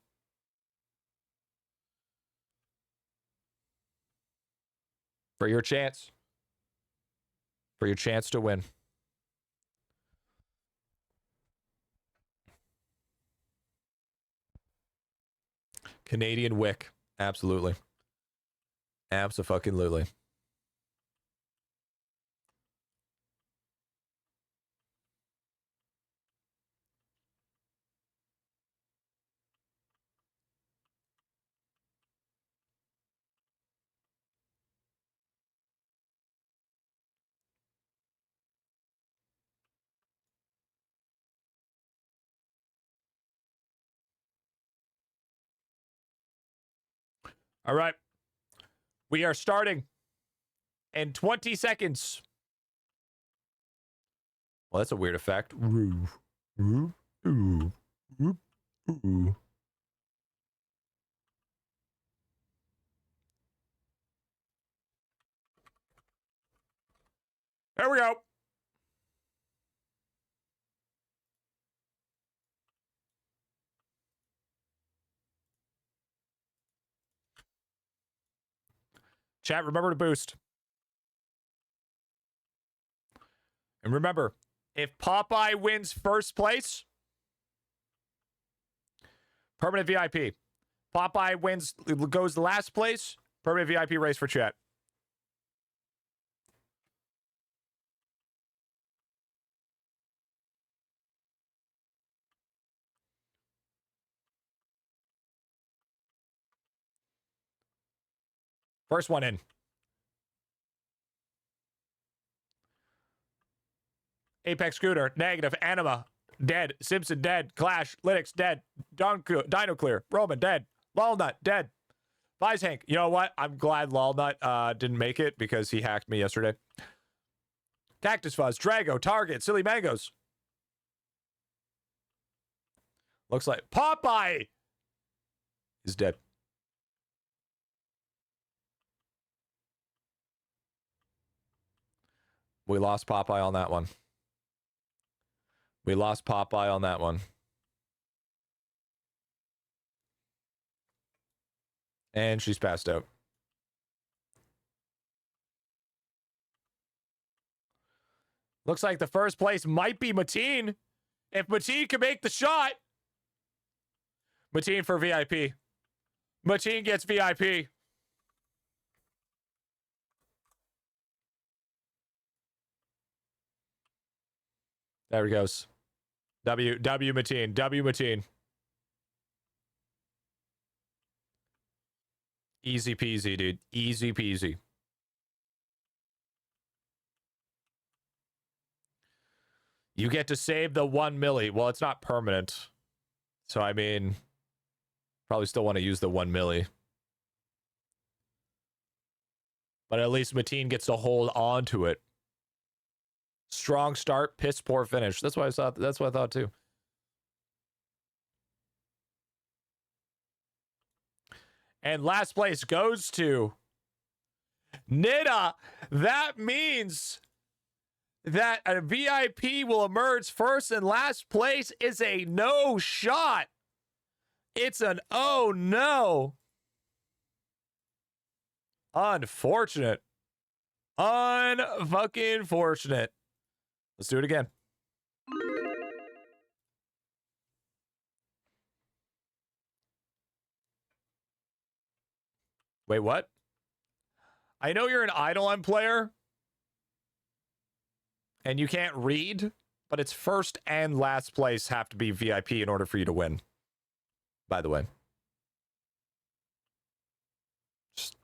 For your chance. For your chance to win. Canadian Wick. Absolutely. Abso-fucking-lutely. All right. We are starting in 20 seconds. Well, that's a weird effect. Ooh. Ooh. Ooh. Ooh. Ooh. There we go. Chat, remember to boost. And remember, if Popeye wins first place, permanent VIP. Popeye goes last place, permanent VIP race for chat. First one in. Apex Scooter, negative. Anima, dead. Simpson, dead. Clash, Linux, dead. Dino Clear, Roman, dead. Lolnut, dead. Vice Hank, you know what? I'm glad Lolnut didn't make it because he hacked me yesterday. Cactus Fuzz, Drago, Target, Silly Mangoes. Looks like Popeye is dead. We lost Popeye on that one. We lost Popeye on that one. And she's passed out. Looks like the first place might be Mateen. If Mateen can make the shot. Mateen for VIP. Mateen gets VIP. There he goes. W Mateen. W Mateen. Easy peasy, dude. Easy peasy. You get to save the 1 milli. Well, it's not permanent. So, I mean, probably still want to use the 1 milli. But at least Mateen gets to hold on to it. Strong start, piss poor finish. That's what I thought. That's what I thought too. And last place goes to Nida. That means that a VIP will emerge first, and last place is a no shot. It's an oh no. Unfortunate. Unfucking fortunate. Let's do it again. Wait, what? I know you're an IdleOn player and you can't read, but it's first and last place have to be VIP in order for you to win. By the way.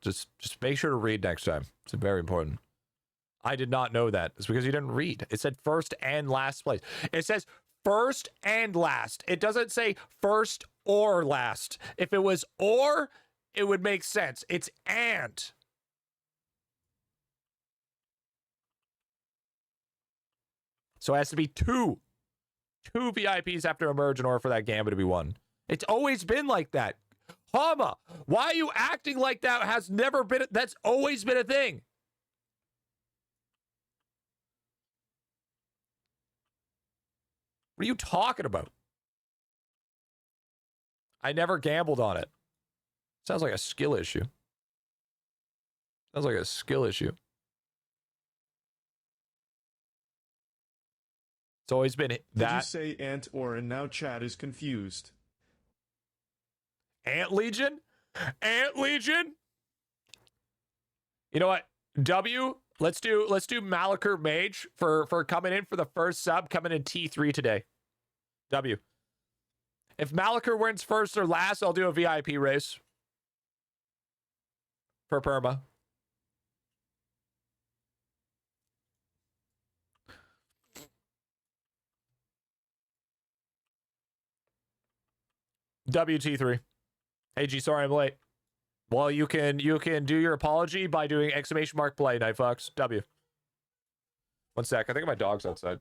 Just make sure to read next time. It's very important. I did not know that. It's because you didn't read. It said first and last place. It says first and last. It doesn't say first or last. If it was or, it would make sense. It's and. So it has to be two. Two VIPs have to emerge in order for that gambit to be won. It's always been like that. Hama, why are you acting like that? Has never been. That's always been a thing. What are you talking about? I never gambled on it. Sounds like a skill issue. Sounds like a skill issue. It's always been that. Did you say Ant or and now chat is confused? Ant Legion? Ant Legion? You know what? W, let's do Malachur Mage for coming in for the first sub, coming in T3 today. W. If Malachur wins first or last, I'll do a VIP race. For Perma. WT3. Hey G, sorry I'm late. Well, you can do your apology by doing exclamation mark play, Night Fox. W. One sec. I think my dog's outside.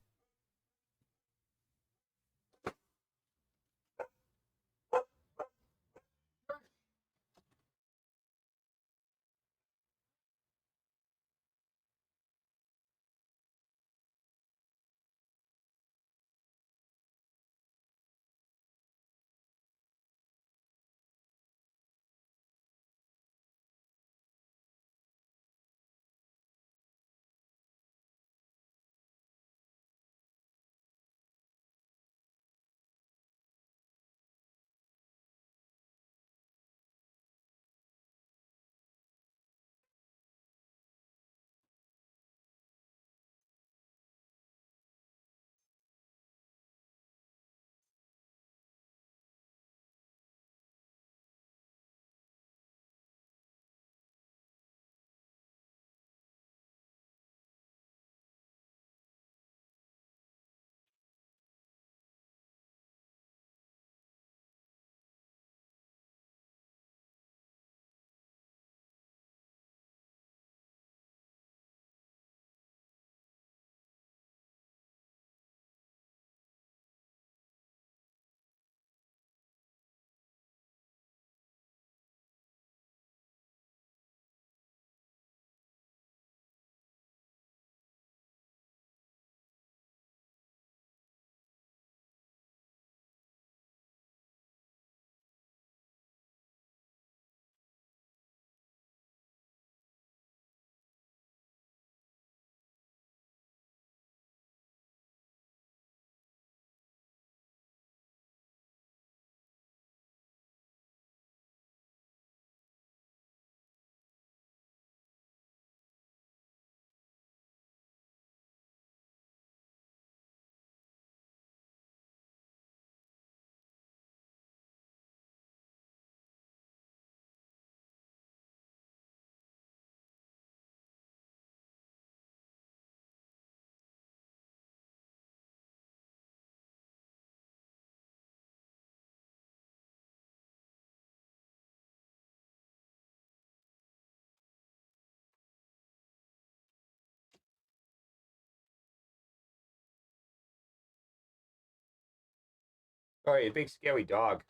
Oh, you big scary dog.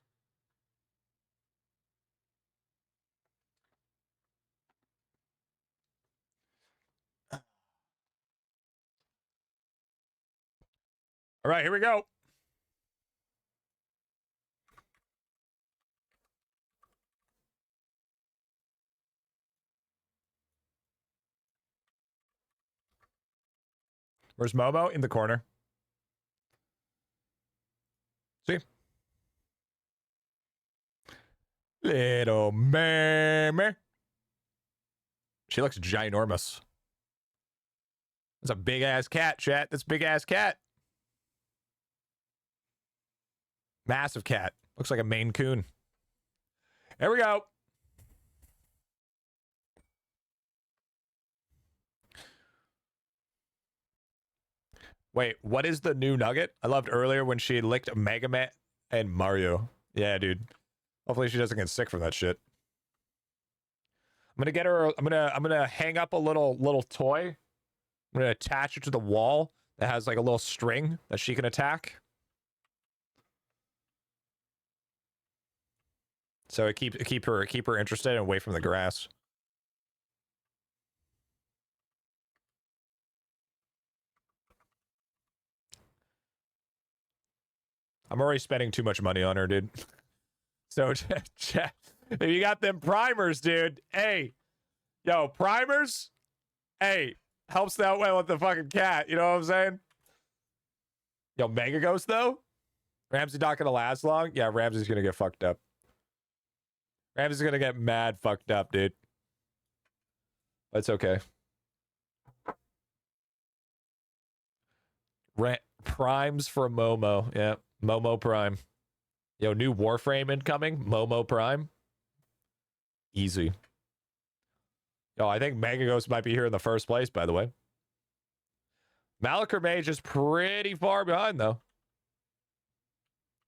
All right, here we go. Where's Momo? In the corner. See? Little meme. She looks ginormous. That's a big ass cat, chat. That's a big ass cat. Massive cat. Looks like a Maine Coon. There we go. Wait, what is the new nugget? I loved earlier when she licked Mega Man and Mario. Yeah, dude. Hopefully she doesn't get sick from that shit. I'm gonna get her. I'm gonna hang up a little toy. I'm gonna attach it to the wall that has like a little string that she can attack. So it keep her interested and away from the grass. I'm already spending too much money on her, dude. So, if you got them primers, dude, hey, yo, primers, hey, helps out well with the fucking cat. You know what I'm saying? Yo, Mega Ghost, though? Ramsey not gonna last long? Yeah, Ramsey's gonna get fucked up. Ramsey's gonna get mad fucked up, dude. That's okay. Primes for Momo. Yeah, Momo Prime. Yo, new Warframe incoming. Momo Prime. Easy. Yo, I think Mega Ghost might be here in the first place, by the way. Malachor Mage is pretty far behind, though.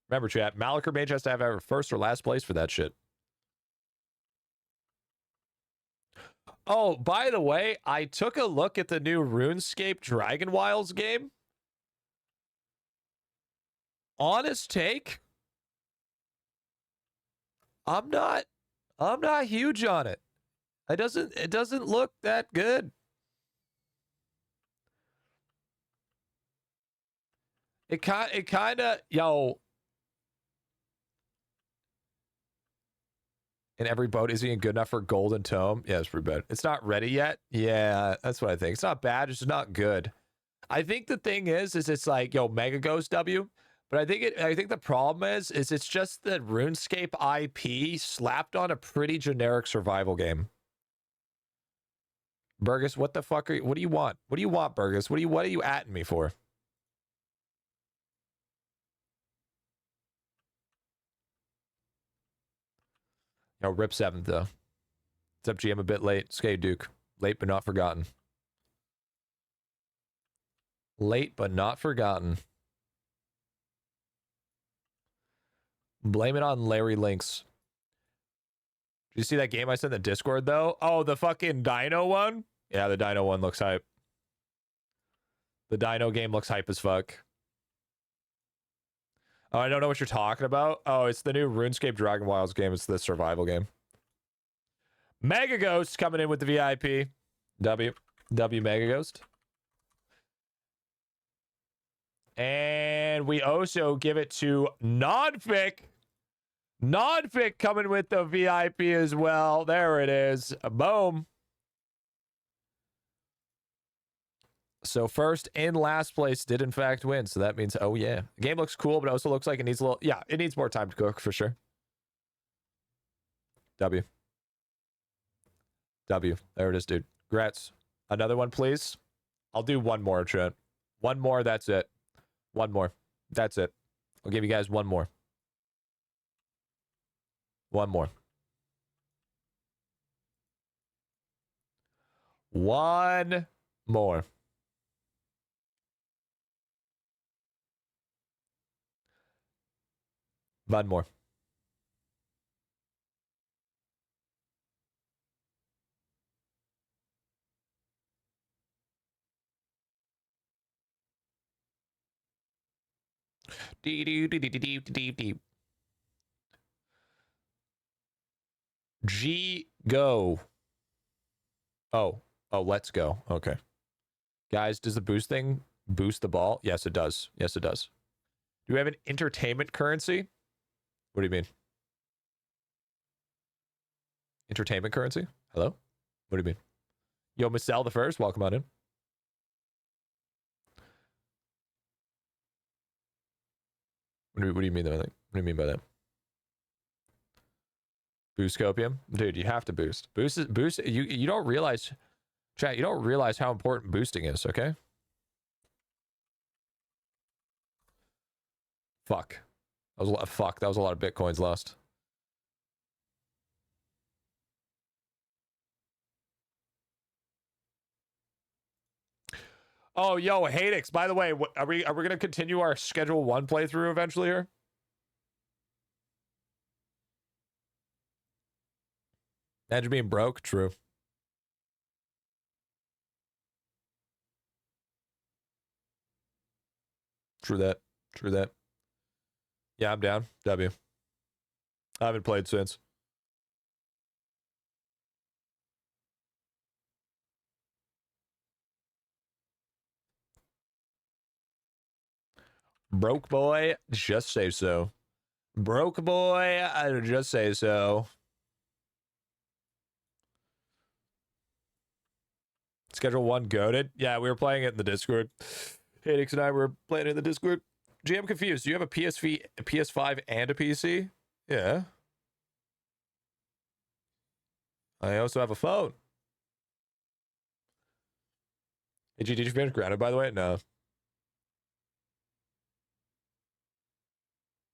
Remember, chat, Malachor Mage has to have either first or last place for that shit. Oh, by the way, I took a look at the new RuneScape Dragon Wilds game. Honest take, I'm not huge on it. It doesn't look that good. It kind of, yo. In every boat, isn't it good enough for Golden Tome? Yeah, it's pretty bad. It's not ready yet. Yeah, that's what I think. It's not bad. It's just not good. I think the thing is it's like, yo, Mega Ghost W. But I think the problem is it's just that RuneScape IP slapped on a pretty generic survival game. Burgess, what the fuck are you? What do you want? What do you want, Burgess? What are you atting me for? No, rip 7th though. It's up GM a bit late. Skate Duke. Late but not forgotten. Late but not forgotten. Blame it on Larry Lynx. Did you see that game I sent in the Discord, though? Oh, the fucking Dino one? Yeah, the Dino one looks hype. The Dino game looks hype as fuck. Oh, I don't know what you're talking about. Oh, it's the new RuneScape Dragon Wilds game. It's the survival game. Mega Ghost coming in with the VIP. W Mega Ghost. And we also give it to Nonfic. Nonfic coming with the VIP as well. There it is. Boom. So first and last place did in fact win. So that means, oh yeah. The game looks cool, but it also looks like it needs a little, yeah, it needs more time to cook for sure. W. There it is, dude. Congrats. Another one, please. I'll do one more, Trent. One more, that's it. One more. That's it. I'll give you guys one more. One more. One more. One more. G go. Oh, let's go. Okay. Guys, does the boost thing Boost the ball? Yes, it does. Yes, it does. Do we have an entertainment currency? What do you mean? Entertainment currency? Hello? What do you mean? Yo, Marcel the first, welcome on in. What do you mean by that? What do you mean by that? Boost copium? Dude, you have to boost. Boost, you don't realize, chat, you don't realize how important boosting is, okay? Fuck. That was a lot, fuck, that was a lot of bitcoins lost. Oh, yo, Hadix, by the way, are we gonna continue our Schedule 1 playthrough eventually here? Imagine being broke? True. True that. True that. Yeah, I'm down. W. I haven't played since. Broke boy, just say so. Broke boy, I just say so. Schedule 1 goated. Yeah, we were playing it in the Discord. Hadix and I were playing it in the Discord. Gee, I'm confused. Do you have a PS5 and a PC? Yeah. I also have a phone. Hey, G, did you finish Grounded, by the way? No.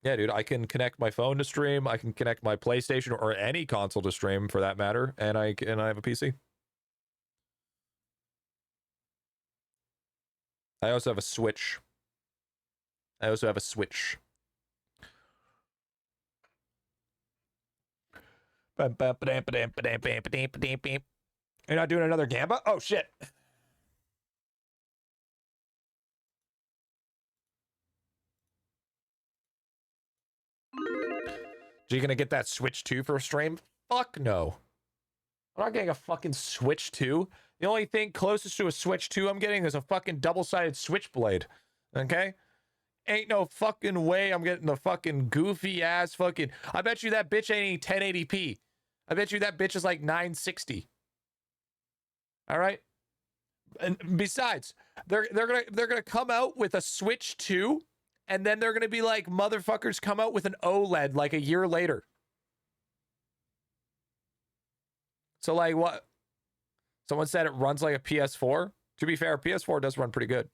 Yeah, dude, I can connect my phone to stream. I can connect my PlayStation or any console to stream, for that matter, and I have a PC. I also have a Switch. You're not doing another Gamba? Oh, shit. So you gonna get that Switch 2 for a stream? Fuck no. I'm not getting a fucking Switch 2. The only thing closest to a Switch 2 I'm getting is a fucking double-sided Switchblade. Okay? Ain't no fucking way I'm getting the fucking goofy ass fucking. I bet you that bitch ain't 1080p. I bet you that bitch is like 960. All right? And besides, they're gonna come out with a Switch 2, and then they're gonna be like, motherfuckers come out with an OLED like a year later. So like what? Someone said it runs like a PS4. To be fair, PS4 does run pretty good.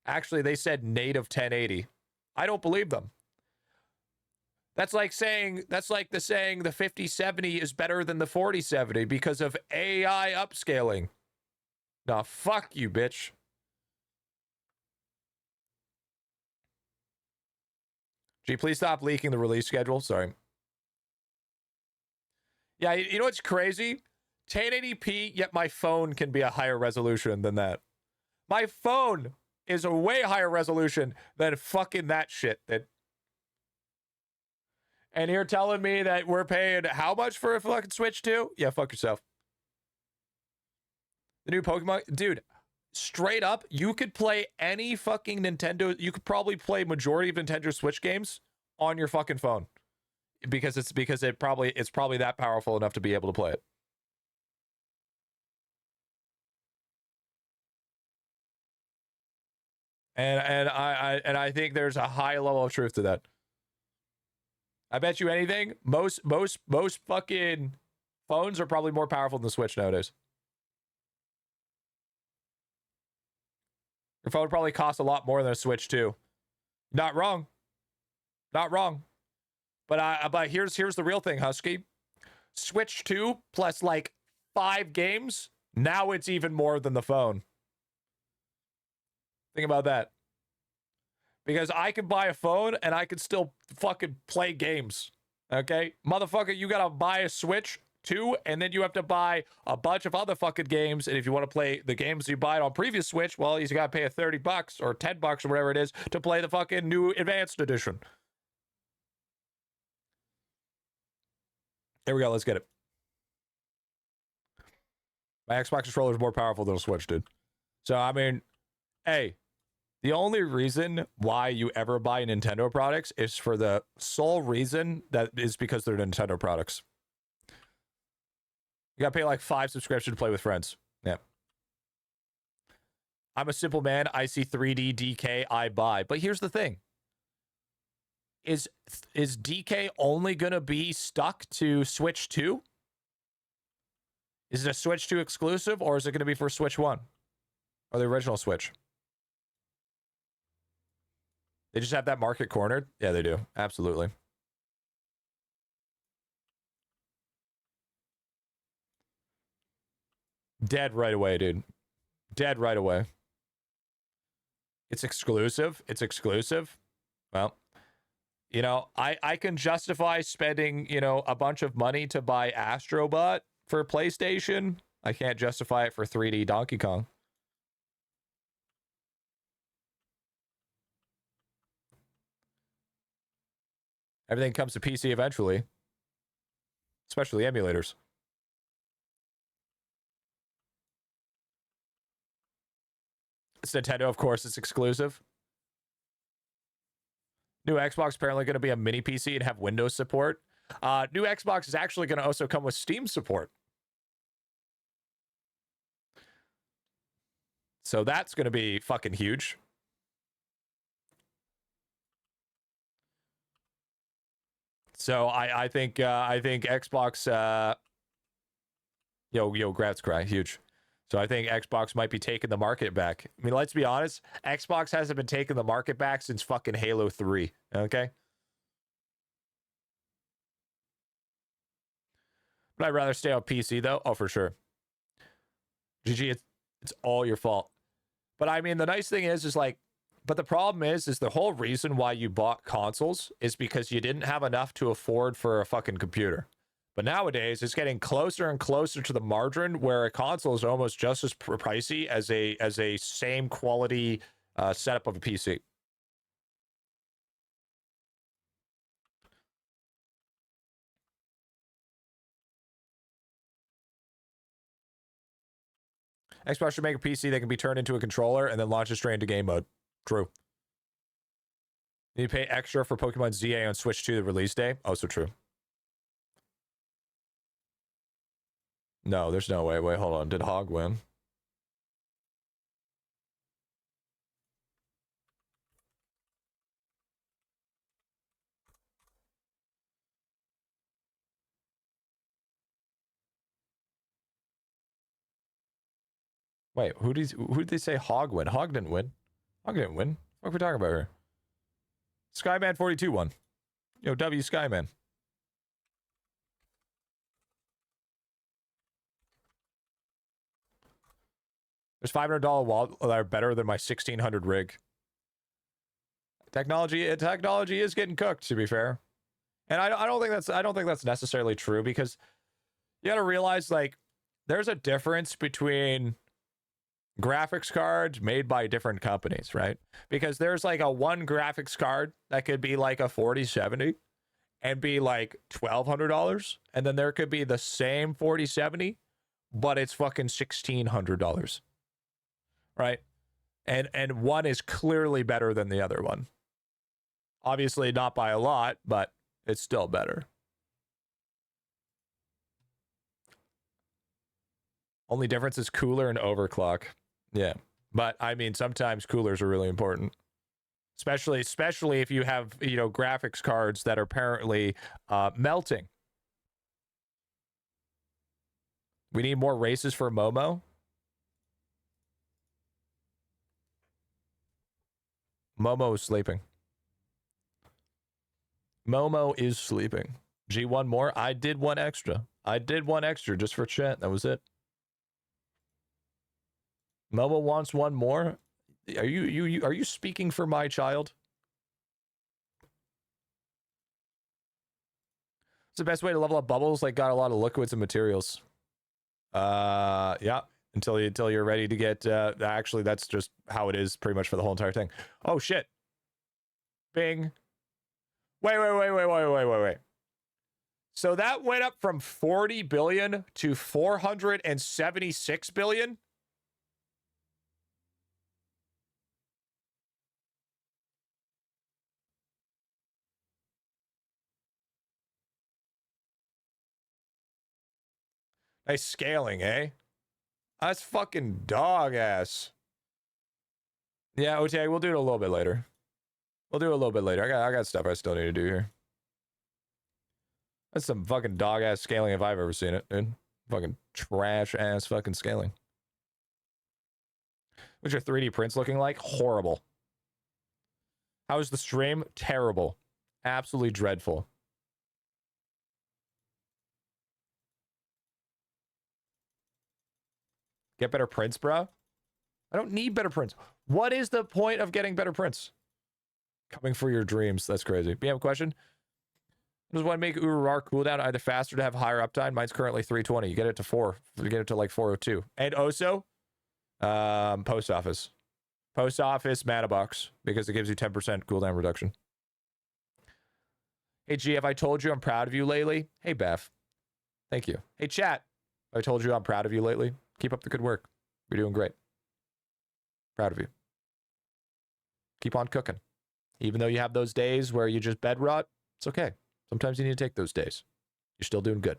Actually, they said native 1080. I don't believe them. That's like the saying the 5070 is better than the 4070 because of AI upscaling. Nah, fuck you, bitch. Gee, please stop leaking the release schedule. Sorry. Yeah, you know what's crazy? 1080p, yet my phone can be a higher resolution than that. My phone is a way higher resolution than fucking that shit. And you're telling me that we're paying how much for a fucking Switch 2? Yeah, fuck yourself. The new Pokemon, dude, straight up, you could play any fucking Nintendo. You could probably play majority of Nintendo Switch games on your fucking phone because it's probably that powerful enough to be able to play it. And I think there's a high level of truth to that. I bet you anything, most fucking phones are probably more powerful than the Switch nowadays. Your phone probably costs a lot more than a Switch too. Not wrong. Not wrong. But here's the real thing, Husky. Switch 2 plus like 5 games, now it's even more than the phone. Think about that. Because I can buy a phone and I can still fucking play games. Okay? Motherfucker, you gotta buy a Switch 2, and then you have to buy a bunch of other fucking games. And if you want to play the games you buy on previous Switch, well, you gotta pay a $30 or $10 or whatever it is to play the fucking new Advanced Edition. Here we go, let's get it. My Xbox controller is more powerful than a Switch, dude. So, I mean, hey, The only reason why you ever buy Nintendo products is for the sole reason that is because they're Nintendo products. You gotta pay like 5 subscriptions to play with friends. Yeah. I'm a simple man. I see 3D DK, I buy. But here's the thing. Is DK only gonna be stuck to Switch 2? Is it a Switch 2 exclusive, or is it gonna be for Switch 1? Or the original Switch? They just have that market cornered? Yeah, they do. Absolutely. Dead right away, dude. Dead right away. It's exclusive. It's exclusive. Well, you know, I can justify spending, you know, a bunch of money to buy Astrobot for PlayStation. I can't justify it for 3D Donkey Kong. Everything comes to PC eventually. Especially emulators. It's Nintendo, of course, it's exclusive. New Xbox apparently going to be a mini PC and have Windows support. New Xbox is actually going to also come with Steam support. So that's going to be fucking huge. So I think Xbox yo grats cry huge. So I think Xbox might be taking the market back. I mean, let's be honest, Xbox hasn't been taking the market back since fucking Halo 3, okay? But I'd rather stay on PC though. Oh, for sure. GG, it's all your fault. But I mean, the nice thing is like, but the problem is the whole reason why you bought consoles is because you didn't have enough to afford for a fucking computer. But nowadays, it's getting closer and closer to the margin where a console is almost just as pricey as a same quality setup of a PC. Xbox should make a PC that can be turned into a controller and then launch it straight into game mode. True. You pay extra for Pokemon ZA on Switch 2 the release day. Also true. No, there's no way. Wait, hold on. Did Hog win? Wait, who did they say Hog win? Hog didn't win. Hog didn't win. What are we talking about here? Skyman 42 won. Yo, W Skyman. There's $500 wall that are better than my 1600 rig. Technology is getting cooked, to be fair. And I don't think that's necessarily true, because you got to realize, like, there's a difference between graphics cards made by different companies, right? Because there's like a one graphics card that could be like a 4070 and be like $1,200, and then there could be the same 4070, but it's fucking $1,600, right? And one is clearly better than the other one. Obviously not by a lot, but it's still better. Only difference is cooler and overclock. Yeah. But I mean, sometimes coolers are really important. Especially if you have, you know, graphics cards that are apparently melting. We need more races for Momo. Momo is sleeping. Momo is sleeping. G1 more? I did one extra. Just for chat. That was it. Momo wants one more. Are you speaking for my child? What's the best way to level up bubbles? Like, got a lot of liquids and materials. Yeah. Until you're ready to get. Actually, that's just how it is, pretty much for the whole entire thing. Oh shit. Bing. Wait. So that went up from 40 billion to 476 billion. Nice scaling, eh? That's fucking dog ass. Yeah, OTA, we'll do it a little bit later. We'll do it a little bit later. I got stuff I still need to do here. That's some fucking dog ass scaling if I've ever seen it, dude. Fucking trash ass fucking scaling. What's your 3D prints looking like? Horrible. How was the stream? Terrible. Absolutely dreadful. Get better prints, bro? I don't need better prints. What is the point of getting better prints? Coming for your dreams. That's crazy. BM question. Does one make Ururar cooldown either faster to have higher uptime? Mine's currently 320. You get it to 4. You get it to like 402. And also, post office. Post office mana box because it gives you 10% cooldown reduction. Hey, G, have I told you I'm proud of you lately? Hey, Beth. Thank you. Hey, chat. Have I told you I'm proud of you lately? Keep up the good work. You're doing great. Proud of you. Keep on cooking. Even though you have those days where you just bed rot, it's okay. Sometimes you need to take those days. You're still doing good.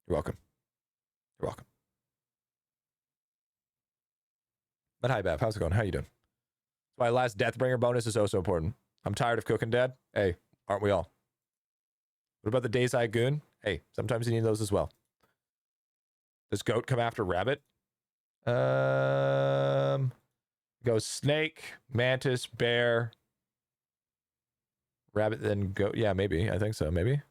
You're welcome. You're welcome. But hi, Bev. How's it going? How you doing? My last Deathbringer bonus is also important. I'm tired of cooking, Dad. Hey, aren't we all? What about the Days Eye Goon? Hey, sometimes you need those as well. Does goat come after rabbit? Goes snake, mantis, bear, rabbit, then goat. Yeah, maybe. I think so. Maybe.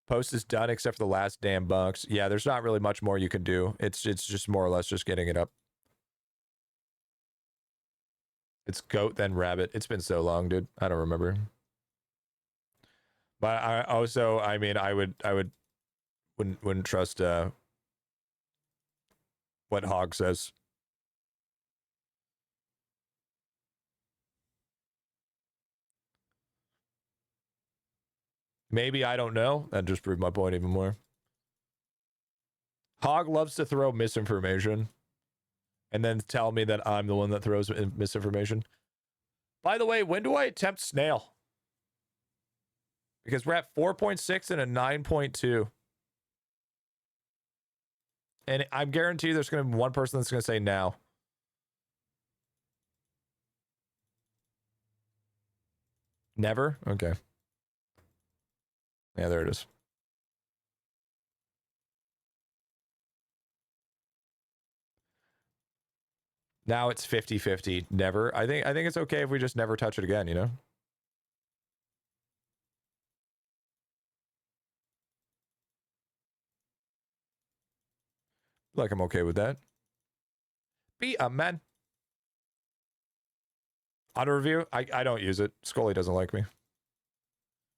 Post is done except for the last damn bunks. Yeah, there's not really much more you can do. It's just more or less just getting it up. It's goat, then rabbit. It's been so long, dude. I don't remember. But I also, I mean, I wouldn't trust what Hog says. Maybe, I don't know. That just proved my point even more. Hog loves to throw misinformation and then tell me that I'm the one that throws misinformation. By the way, when do I attempt snail? Because we're at 4.6 and a 9.2. And I'm guaranteed there's going to be one person that's going to say now. Never? Okay. Yeah, there it is. Now it's 50-50. Never. I think it's okay if we just never touch it again, you know? Like, I'm okay with that. Be a man. Auto review? I don't use it. Scully doesn't like me.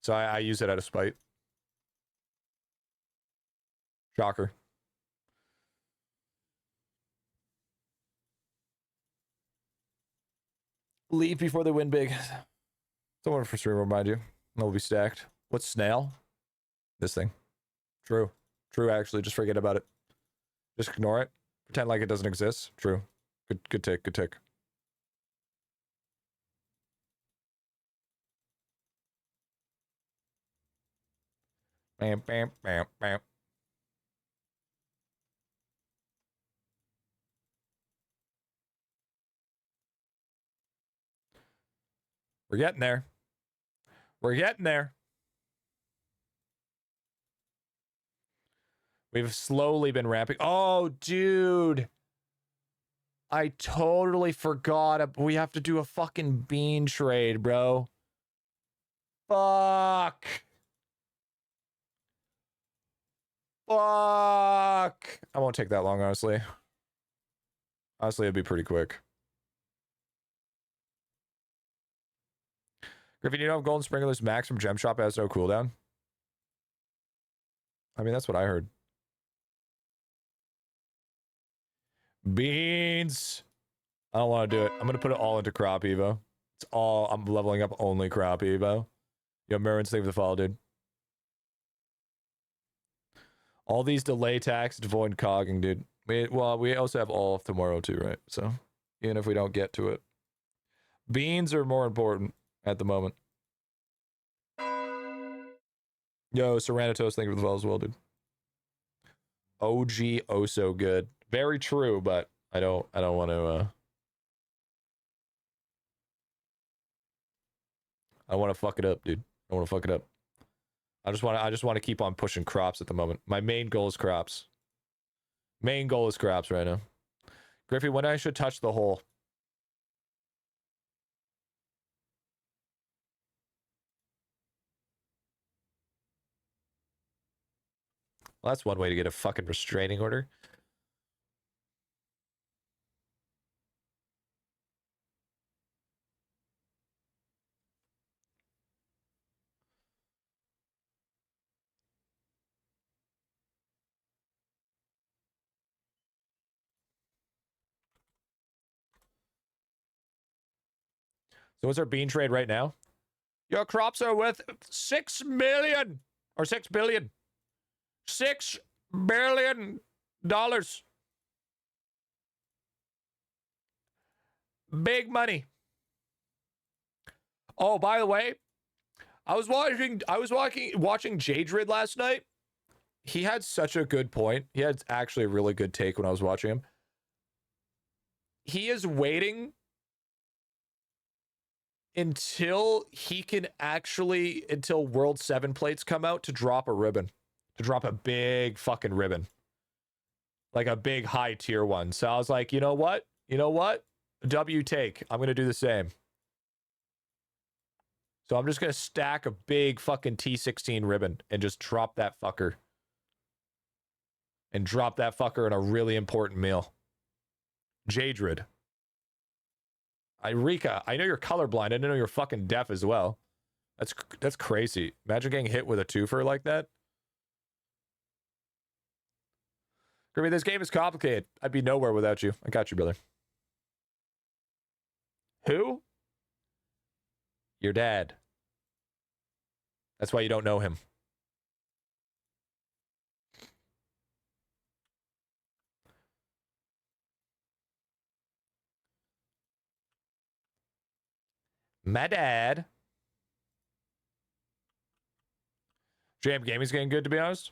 So I use it out of spite. Shocker. Leave before they win big. Someone for stream will remind you. They'll be stacked. What's snail? This thing. True. True, actually. Just forget about it. Just ignore it. Pretend like it doesn't exist. True. Good take. Good take. Bam, bam, bam, bam. We're getting there. We're getting there. We've slowly been ramping. Oh, dude. I totally forgot. We have to do a fucking bean trade, bro. Fuck. Fuck. I won't take that long, honestly. Honestly, it'd be pretty quick. Griffin, you know Golden Sprinkler's max from Gem Shop has no cooldown? I mean, that's what I heard. Beans. I don't want to do it. I'm going to put it all into crop evo. It's all, I'm leveling up only crop evo. Yo, Merwin's thank you for the follow, dude. All these delay tax to avoid cogging, dude. We also have all of tomorrow too, right? So even if we don't get to it, beans are more important at the moment. Yo, Serranitos, thank you for the follow as well, dude. OG, oh so good. Very true, but I don't want to I want to fuck it up, dude. I want to fuck it up. I just want to keep on pushing crops at the moment. My main goal is crops. Main goal is crops right now. Griffy, when I should touch the hole? Well, that's one way to get a fucking restraining order. So what's our bean trade right now? Your crops are worth 6 million or 6 billion. $6 billion. Big money. Oh, by the way, I was watching Jadrid last night. He had such a good point. He had actually a really good take when I was watching him. He is waiting until World 7 plates come out to drop a ribbon. To drop a big fucking ribbon. Like a big high tier one. So I was like, you know what? W take. I'm going to do the same. So I'm just going to stack a big fucking T16 ribbon and just drop that fucker. And drop that fucker in a really important meal. Jadrid. Rika, I know you're colorblind. I didn't know you're fucking deaf as well. That's crazy. Imagine getting hit with a twofer like that. Kirby, this game is complicated. I'd be nowhere without you. I got you, brother. Who? Your dad. That's why you don't know him. My dad. Jam Gaming's getting good, to be honest.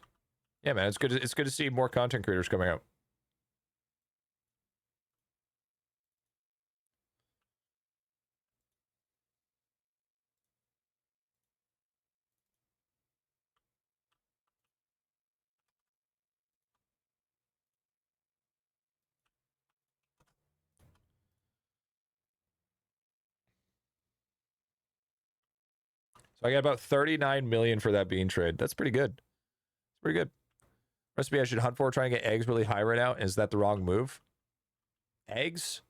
Yeah, man, it's good to see more content creators coming out. So I got about 39 million for that bean trade. That's pretty good. It's pretty good. Recipe I should hunt for, trying to get eggs really high right now. Is that the wrong move? Eggs?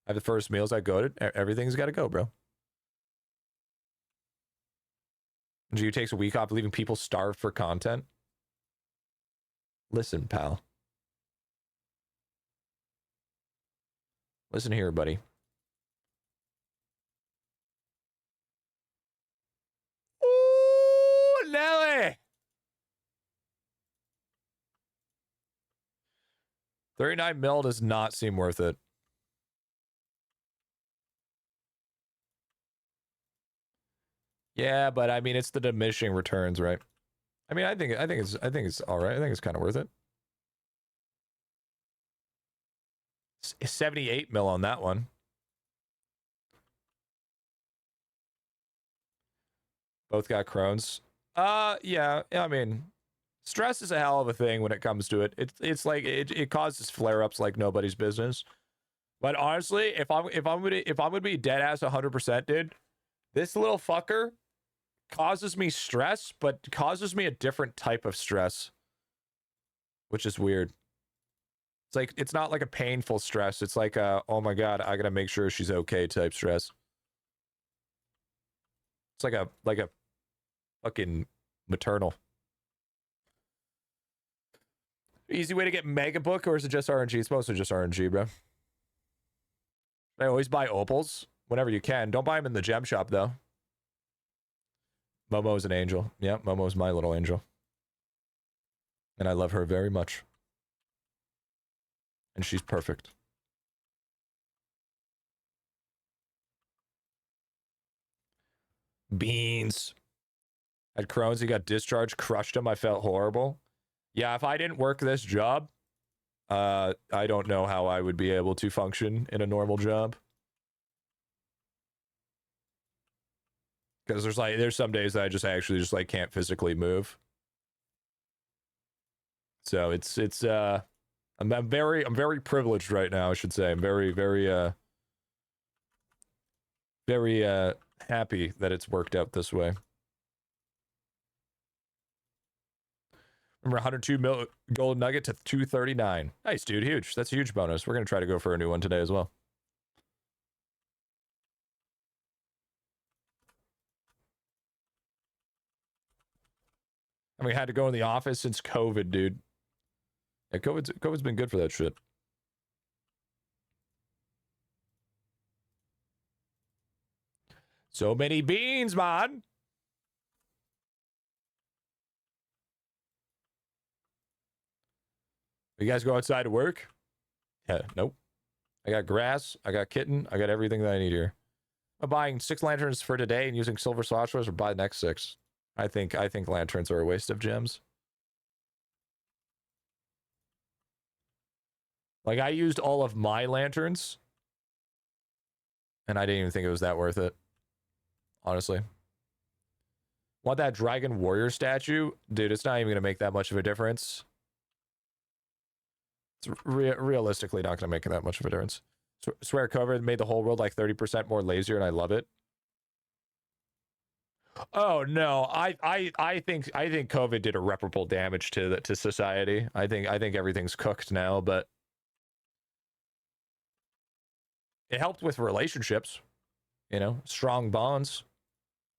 I have the first meals I goaded. Everything's got to go, bro. G takes a week off, leaving people starved for content. Listen, pal. Listen here, buddy. Ooh, Nelly! 39 mil does not seem worth it. Yeah, but I mean, it's the diminishing returns, right? I mean, I think it's all right. I think it's kind of worth it. 78 mil on that one. Both got Crohn's. Yeah. I mean, stress is a hell of a thing when it comes to it. It's like it causes flare-ups like nobody's business. But honestly, if I'm gonna be dead ass 100%, dude, this little fucker causes me stress, but causes me a different type of stress, which is weird. It's like it's not like a painful stress. It's like oh my god, I gotta make sure she's okay type stress. It's like a fucking maternal. Easy way to get Mega Book, or is it just RNG? It's mostly just RNG, bro. I always buy opals whenever you can. Don't buy them in the gem shop though. Momo is an angel. Yeah, Momo is my little angel. And I love her very much. And she's perfect. Beans. Had Crohn's, he got discharged, crushed him. I felt horrible. Yeah, if I didn't work this job, I don't know how I would be able to function in a normal job. Because there's some days that I just actually just like can't physically move. So I'm very privileged right now, I should say. I'm very happy that it's worked out this way. Remember 102 gold nugget to 239. Nice, dude. Huge. That's a huge bonus. We're going to try to go for a new one today as well. And we had to go in the office since COVID, dude. Yeah, COVID's been good for that shit. So many beans, man. You guys go outside to work? Yeah, nope. I got grass, I got kitten, I got everything that I need here. I'm buying 6 lanterns for today and using silver swatchers or buy the next 6. I think lanterns are a waste of gems. Like, I used all of my lanterns, and I didn't even think it was that worth it. Honestly. Want that Dragon Warrior statue? Dude, it's not even going to make that much of a difference. It's realistically not going to make that much of a difference. Swear COVID made the whole world like 30% more lazier, and I love it. Oh no, I think COVID did irreparable damage to society. I think everything's cooked now, but it helped with relationships, you know, strong bonds.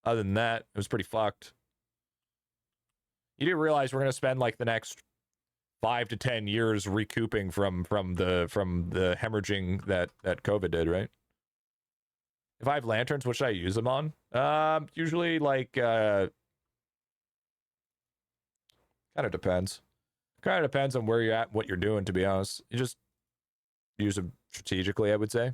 Other than that, it was pretty fucked. You do realize we're gonna spend like the next 5 to 10 years recouping from the hemorrhaging that COVID did, right? If I have lanterns, what should I use them on? Usually like kind of depends. Kind of depends on where you're at, what you're doing, to be honest. You just use them strategically, I would say.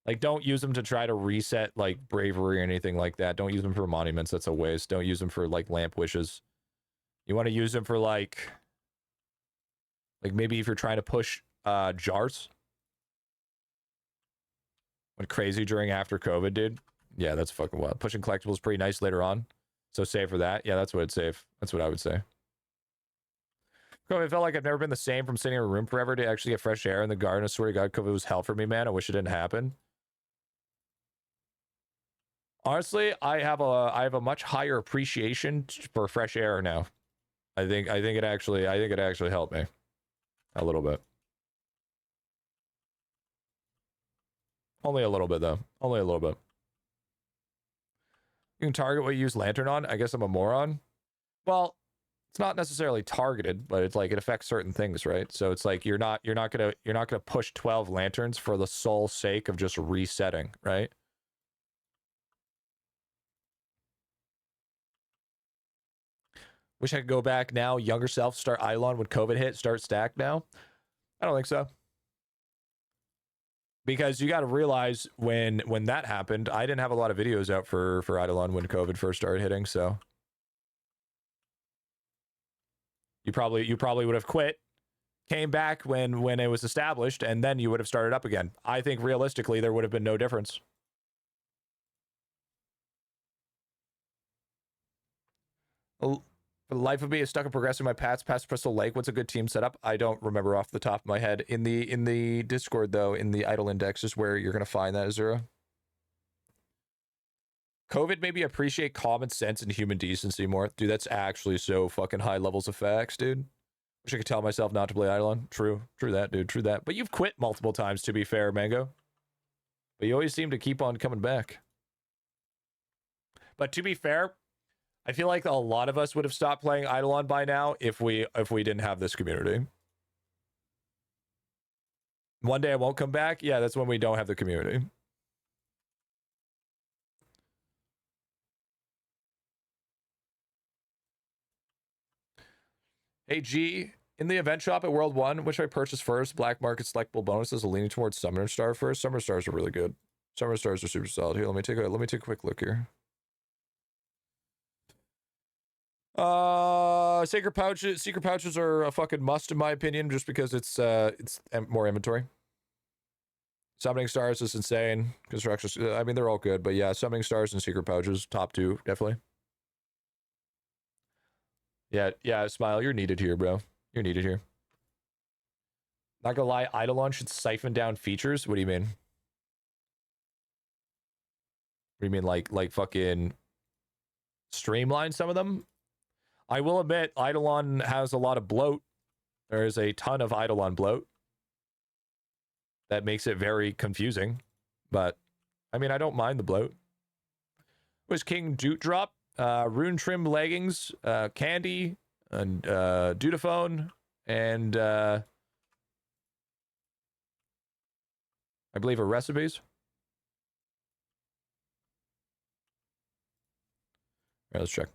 Like, don't use them to try to reset like bravery or anything like that. Don't use them for monuments. That's a waste. Don't use them for like lamp wishes. You want to use them for like maybe if you're trying to push jars. Went crazy during after COVID, dude. Yeah, that's fucking wild. Pushing collectibles pretty nice later on. So save for that. Yeah, that's what it's safe. That's what I would say. COVID felt like I've never been the same from sitting in a room forever to actually get fresh air in the garden. I swear to God, COVID was hell for me, man. I wish it didn't happen. Honestly, I have a much higher appreciation for fresh air now. I think it actually helped me a little bit. Only a little bit though. Only a little bit. You can target what you use lantern on. I guess I'm a moron. Well, it's not necessarily targeted, but it's like it affects certain things, right? So it's like you're not gonna push 12 lanterns for the sole sake of just resetting, right? Wish I could go back now. Younger self, start IdleOn when COVID hit, start stack now. I don't think so. Because you got to realize when that happened, I didn't have a lot of videos out for IdleOn when COVID first started hitting, so you probably would have quit, came back when it was established, and then you would have started up again. I think realistically there would have been no difference. For the life of me, is stuck in progressing my paths past Crystal Lake. What's a good team setup? I don't remember off the top of my head. In the Discord though, in the idle index is where you're gonna find that, Azura. COVID made me appreciate common sense and human decency more. Dude, that's actually so fucking high levels of facts, dude. Wish I could tell myself not to play IdleOn. True that, dude. True that. But you've quit multiple times, to be fair, Mango. But you always seem to keep on coming back. But to be fair, I feel like a lot of us would have stopped playing IdleOn by now if we didn't have this community. One day I won't come back. Yeah, that's when we don't have the community. Hey G, in the event shop at World 1, which I purchased first, black market selectable bonuses are leaning towards Summoner Star first. Summoner Stars are really good. Summer stars are super solid. Here, let me take a quick look here. Secret pouches are a fucking must in my opinion, just because it's more inventory. Summoning stars is insane. Construction, I mean, they're all good, but yeah, summoning stars and secret pouches, top two, definitely. Yeah, Smile, you're needed here, bro. You're needed here. Not gonna lie, IdleOn should siphon down features. What do you mean? What do you mean, like fucking streamline some of them? I will admit, IdleOn has a lot of bloat. There is a ton of IdleOn bloat. That makes it very confusing. But, I mean, I don't mind the bloat. Was King Doot Drop? Rune Trim Leggings, Candy, and Dudaphone, and I believe a recipes. All right, let's check.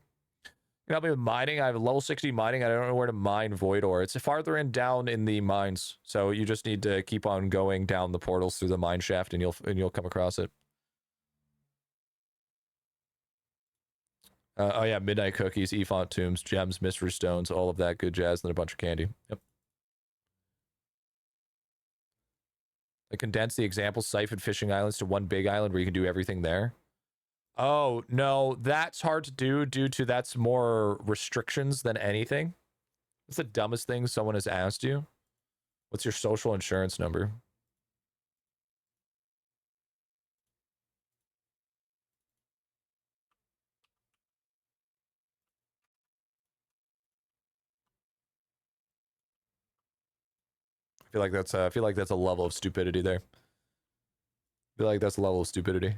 You can help me with mining. I have a level 60 mining. I don't know where to mine void ore. It's farther in down in the mines. So you just need to keep on going down the portals through the mine shaft and you'll come across it. Oh yeah, Midnight Cookies, Efont Tombs, Gems, Mystery Stones, all of that good jazz, and then a bunch of candy. Yep. I condensed the example siphoned fishing islands to one big island where you can do everything there. Oh, no, that's hard to do due to that's more restrictions than anything. What's the dumbest thing someone has asked you? What's your social insurance number? I feel like that's a level of stupidity there. I feel like that's a level of stupidity.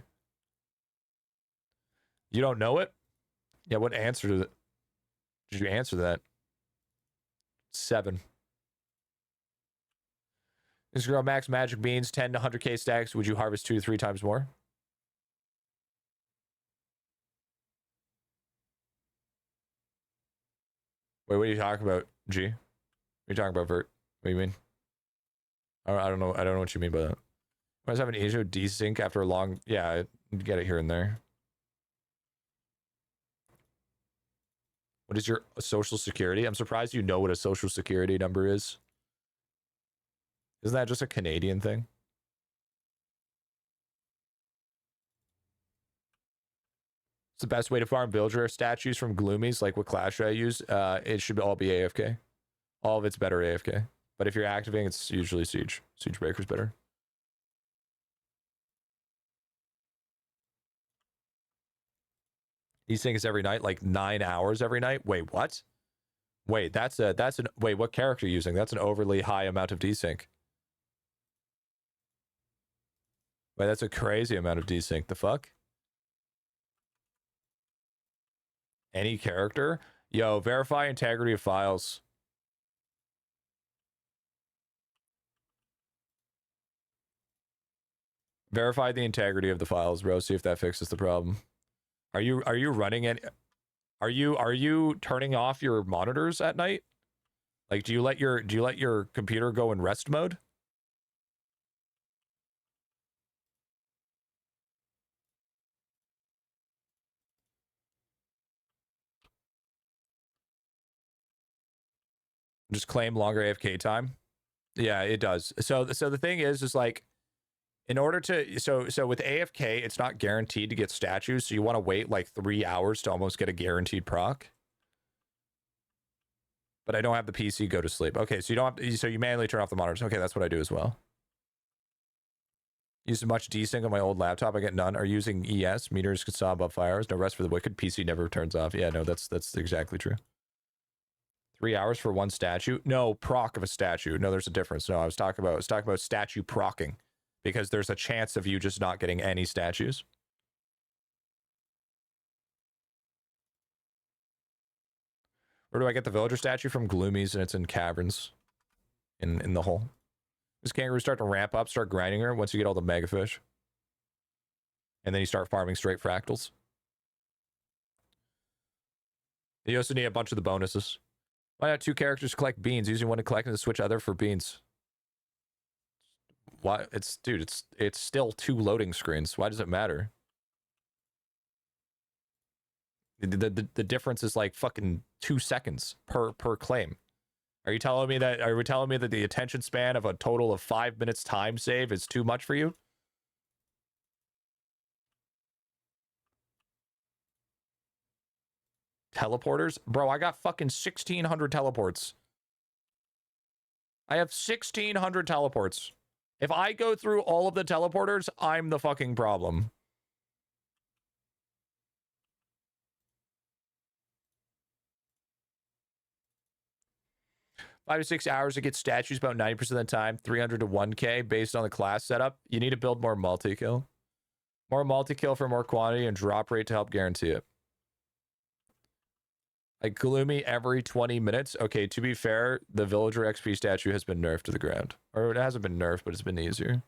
You don't know it? Yeah, what answer did you answer that? 7. This girl max magic beans, 10 to 100k stacks. Would you harvest 2 to 3 times more? Wait, what are you talking about, G? What are you talking about, Vert? What do you mean? I don't know. I don't know what you mean by that. You guys have an Asia desync after a long... Yeah, get it here and there. What is your social security? I'm surprised you know what a social security number is. Isn't that just a Canadian thing? It's the best way to farm villager statues from Gloomies, like what class should I use? It should all be AFK. All of it's better AFK. But if you're activating, it's usually Siege. Siege Breaker's better. Desync is every night, like 9 hours every night. Wait, what? Wait, wait, what character are you using? That's an overly high amount of desync. Wait, that's a crazy amount of desync. The fuck? Any character? Yo, verify integrity of files. Verify the integrity of the files, bro. See if that fixes the problem. Are you running it? Are you turning off your monitors at night? Like, do you let your computer go in rest mode? Just claim longer AFK time. Yeah, it does. So the thing is like, in order to so with AFK, it's not guaranteed to get statues. So you want to wait like 3 hours to almost get a guaranteed proc. But I don't have the PC go to sleep. Okay, so you don't have, so you manually turn off the monitors. Okay, that's what I do as well. Used much desync on my old laptop. I get none. Are using ES meters could saw above 5 hours. No rest for the wicked. PC never turns off. Yeah, no, that's exactly true. 3 hours for one statue? No, proc of a statue. No, there's a difference. No, I was talking about statue procking, because there's a chance of you just not getting any statues. Where do I get the villager statue? From Gloomies, and it's in caverns in the hole. This kangaroo start to ramp up, start grinding her once you get all the mega fish. And then you start farming straight fractals. You also need a bunch of the bonuses. Why not 2 characters collect beans? Using one to collect and to switch other for beans. Why? Dude, it's still 2 loading screens. Why does it matter? The difference is like fucking 2 seconds per claim. Are we telling me that the attention span of a total of 5 minutes time save is too much for you? Teleporters? Bro, I got fucking 1,600 teleports. I have 1,600 teleports. If I go through all of the teleporters, I'm the fucking problem. Five to 6 hours to get statues about 90% of the time, 300 to 1k based on the class setup. You need to build more multi-kill. More multi-kill for more quantity and drop rate to help guarantee it. Like gloomy every 20 minutes. Okay, to be fair, the villager XP statue has been nerfed to the ground. Or it hasn't been nerfed, but it's been easier.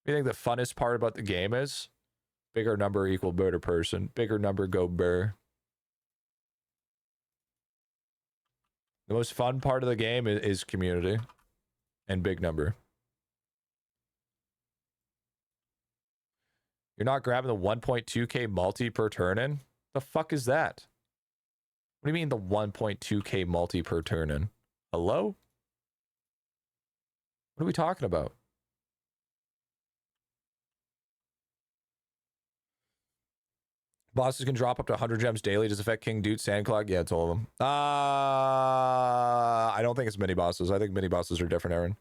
I think the funnest part about the game is bigger number equal better person. Bigger number go burr. The most fun part of the game is community and big number. You're not grabbing the 1.2k multi per turn in? The fuck is that? What do you mean the 1.2k multi per turn in? Hello? What are we talking about? Bosses can drop up to 100 gems daily. Does it affect King Dude, Sandclog? Yeah, it's all of them. I don't think it's mini bosses. I think mini bosses are different, Aaron.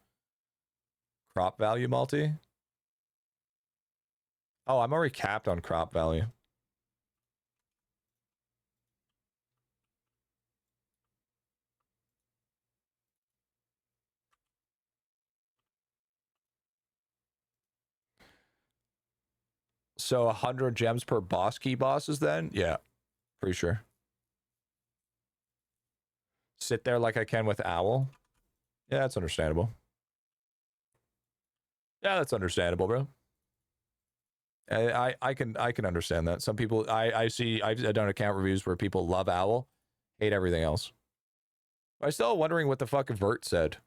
Crop value multi? Oh, I'm already capped on crop value. So 100 gems per boss key bosses then? Yeah, pretty sure. Sit there like I can with Owl? Yeah, that's understandable. Yeah, that's understandable, bro. I can understand that. Some people I've done account reviews where people love Owl, hate everything else. I'm still wondering what the fuck Vert said.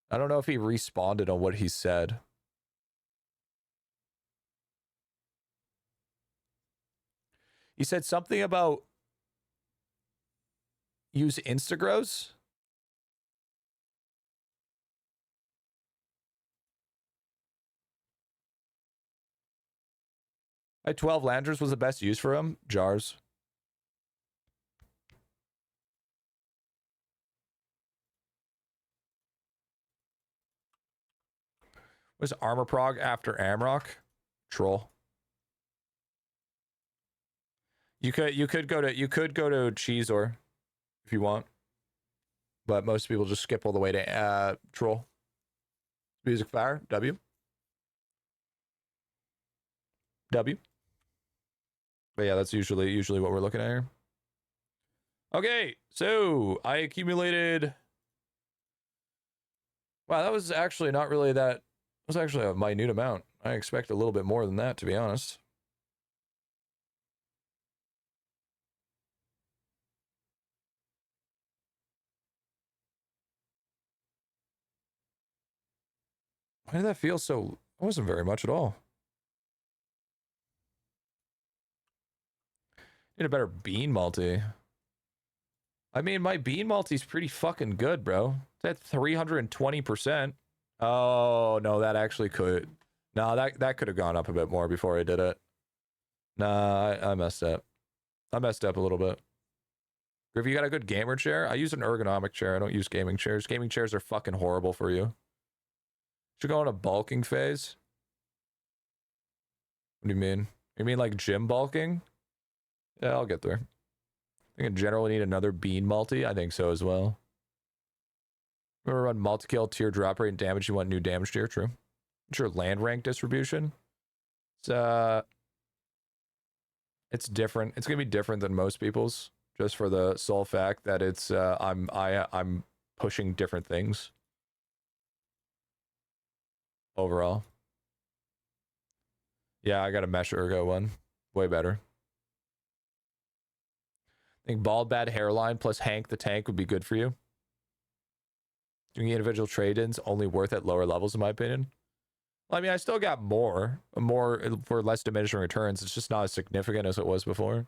I don't know if he responded on what he said. He said something about use Instagros. I 12 Landers was the best use for him. Jars. Was Armor Prog after Amrock? Troll. You could go to Cheezor if you want, but most people just skip all the way to Troll. Music Fire. W. But yeah, that's usually what we're looking at here. Okay, so I accumulated. Wow, that was actually not really that. It was actually a minute amount. I expect a little bit more than that, to be honest. Why did that feel so? It wasn't very much at all. Need a better bean multi. I mean, my bean multi's pretty fucking good, bro. It's at 320%. Oh, no, that actually could. No, that could have gone up a bit more before I did it. Nah, I messed up. I messed up a little bit. Griff, you got a good gamer chair? I use an ergonomic chair. I don't use gaming chairs. Gaming chairs are fucking horrible for you. Should go on a bulking phase? What do you mean? You mean like gym bulking? Yeah, I'll get there. I think in general we need another bean multi. I think so as well. Remember run multi-kill, tier drop rate, and damage. You want new damage tier? True. Sure, land rank distribution. It's different. It's gonna be different than most people's, just for the sole fact that it's I'm pushing different things overall. Yeah, I got a mesh ergo one. Way better. I think bald bad hairline plus Hank the Tank would be good for you. Doing individual trade-ins only worth at lower levels, in my opinion. Well, I mean, I still got more for less diminishing returns. It's just not as significant as it was before.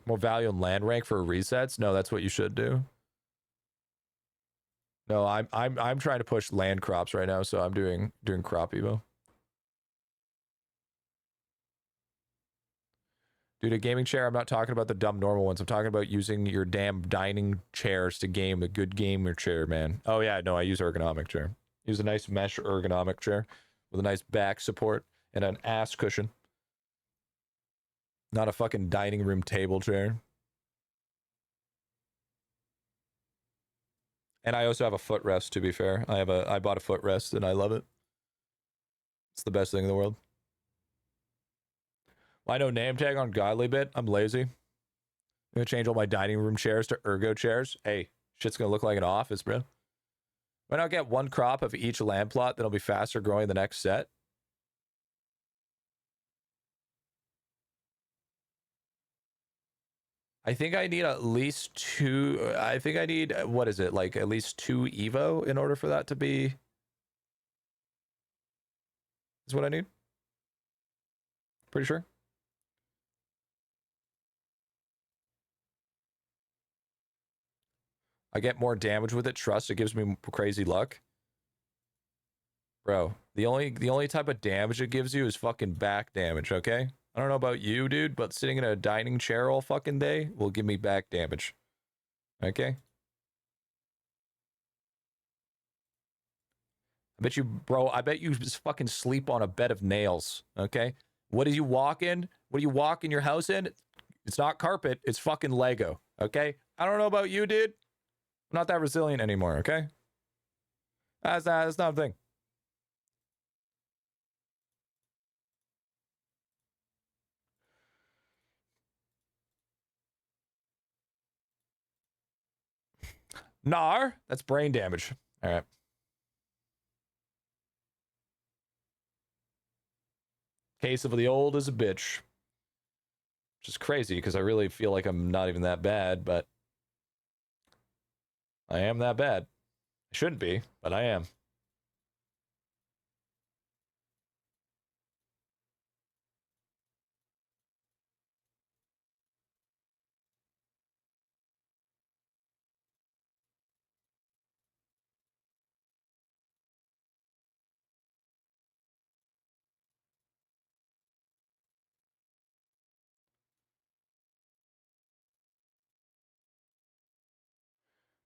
More value in land rank for resets? No, that's what you should do. No, I'm trying to push land crops right now, so I'm doing crop evo. Dude, a gaming chair, I'm not talking about the dumb normal ones. I'm talking about using your damn dining chairs to game a good gamer chair, man. Oh yeah, no, I use ergonomic chair. Use a nice mesh ergonomic chair with a nice back support and an ass cushion. Not a fucking dining room table chair. And I also have a footrest, to be fair. I bought a footrest and I love it. It's the best thing in the world. I know name tag on GriffyBit. I'm lazy. I'm gonna change all my dining room chairs to ergo chairs. Hey, shit's gonna look like an office, bro. Why not get one crop of each land plot that'll be faster growing the next set? I think I need at least two. I think I need, what is it, like at least 2 Evo in order for that to be. Is what I need. Pretty sure. I get more damage with it. Trust, it gives me crazy luck. Bro, the only type of damage it gives you is fucking back damage, okay? I don't know about you, dude, but sitting in a dining chair all fucking day will give me back damage. Okay? I bet you, bro, I bet you just fucking sleep on a bed of nails, okay? What do you walk in? What do you walk in your house in? It's not carpet, it's fucking Lego, okay? I don't know about you, dude. I'm not that resilient anymore, okay? That's not a thing. Nar, that's brain damage. All right. Case of the old is a bitch. Which is crazy because I really feel like I'm not even that bad, but I am that bad. I shouldn't be, but I am.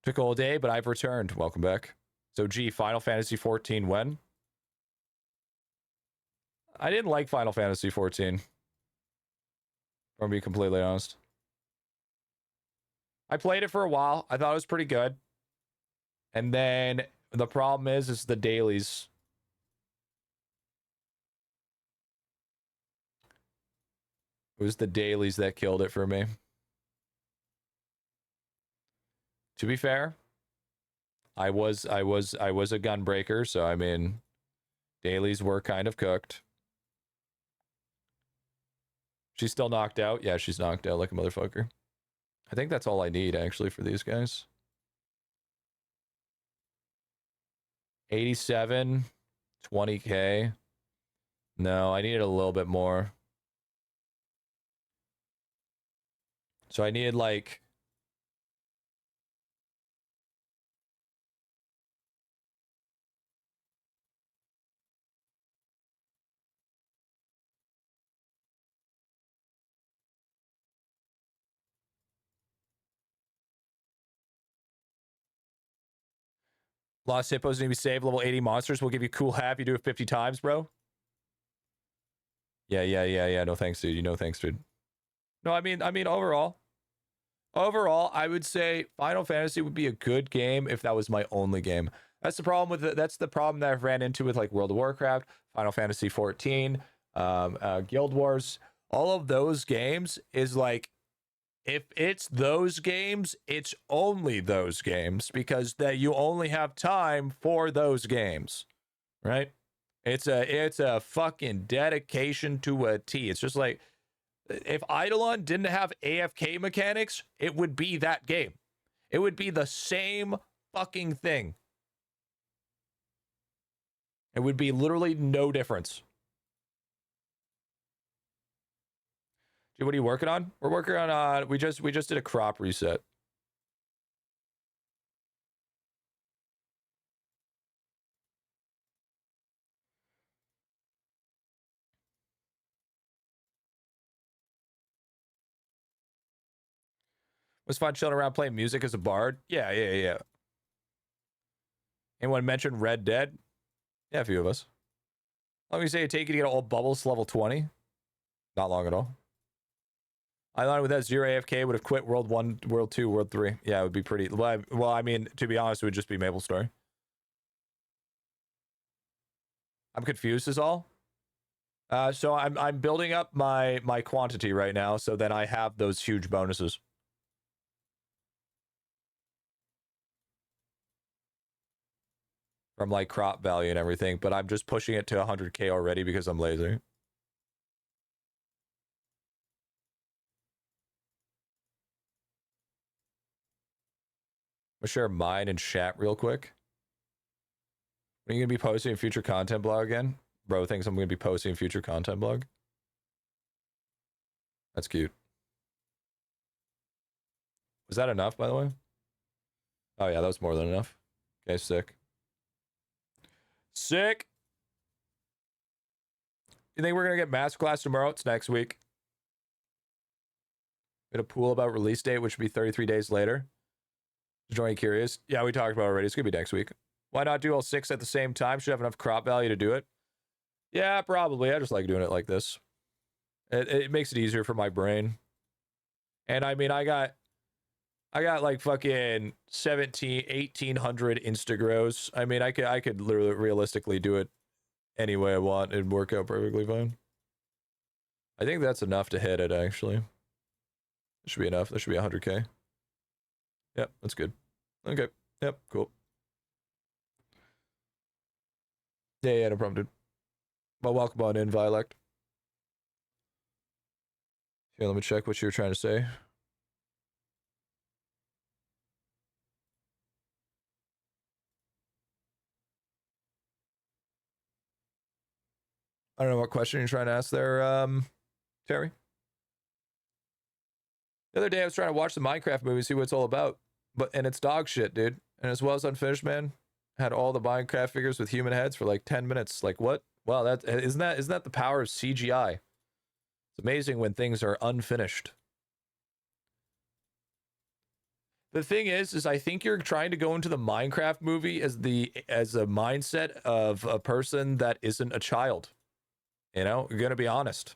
Took all day, but I've returned. Welcome back. So, gee, Final Fantasy 14 when? I didn't like Final Fantasy 14. If I'm gonna be completely honest. I played it for a while. I thought it was pretty good. And then the problem is the dailies. It was the dailies that killed it for me. To be fair, I was a gunbreaker, so I mean, dailies were kind of cooked. She's still knocked out? Yeah, she's knocked out like a motherfucker. I think that's all I need, actually, for these guys. 87, 20k. No, I needed a little bit more. So I needed, like... Lost hippos need to be saved. Level 80 monsters will give you cool half. You do it 50 times, bro. Yeah. No thanks, dude. No thanks, dude. No, I mean, overall, I would say Final Fantasy would be a good game if that was my only game. That's the problem with it. That's the problem that I've ran into with like World of Warcraft, Final Fantasy 14, Guild Wars. All of those games is like, if it's those games, it's only those games because that you only have time for those games, right? It's a fucking dedication to a T. It's just like if IdleOn didn't have AFK mechanics, it would be that game. It would be the same fucking thing. It would be literally no difference. Dude, what are you working on? We're working on we just did a crop reset. Was fun chilling around playing music as a bard. Yeah. Anyone mentioned Red Dead? Yeah, a few of us. Let me say it take you to get all bubbles to level 20. Not long at all. I thought with that 0 AFK would have quit World 1, World 2, World 3. Yeah, it would be pretty... Well, I mean, to be honest, it would just be MapleStory. I'm confused is all. So I'm building up my quantity right now, so then I have those huge bonuses. From like crop value and everything, but I'm just pushing it to 100k already because I'm lazy. I'll share mine and chat real quick. Are you gonna be posting a future content blog again? Bro thinks I'm gonna be posting a future content blog. That's cute. Was that enough, by the way? Oh yeah, that was more than enough. Okay, sick. Sick. You think we're gonna get masterclass tomorrow? It's next week. We had a pool about release date, which would be 33 days later. Join curious. Yeah, we talked about it already. It's gonna be next week. Why not do all 6 at the same time? Should have enough crop value to do it. Yeah, probably. I just like doing it like this. It makes it easier for my brain. And I mean, I got like fucking 1,800 Instagrows. I mean, I could literally realistically do it any way I want and work out perfectly fine. I think that's enough to hit it, actually. It should be enough. That should be 100k. Yep, that's good. Okay. Yep, cool. Yeah, no problem, dude. Well, welcome on in, Violect. Here, let me check what you were trying to say. I don't know what question you're trying to ask there, Terry. The other day I was trying to watch the Minecraft movie, see what it's all about. And it's dog shit, dude. And as well as Unfinished Man had all the Minecraft figures with human heads for like 10 minutes. Like what? Wow, isn't that the power of CGI? It's amazing when things are unfinished. The thing is I think you're trying to go into the Minecraft movie as a mindset of a person that isn't a child. You know, you're gonna be honest.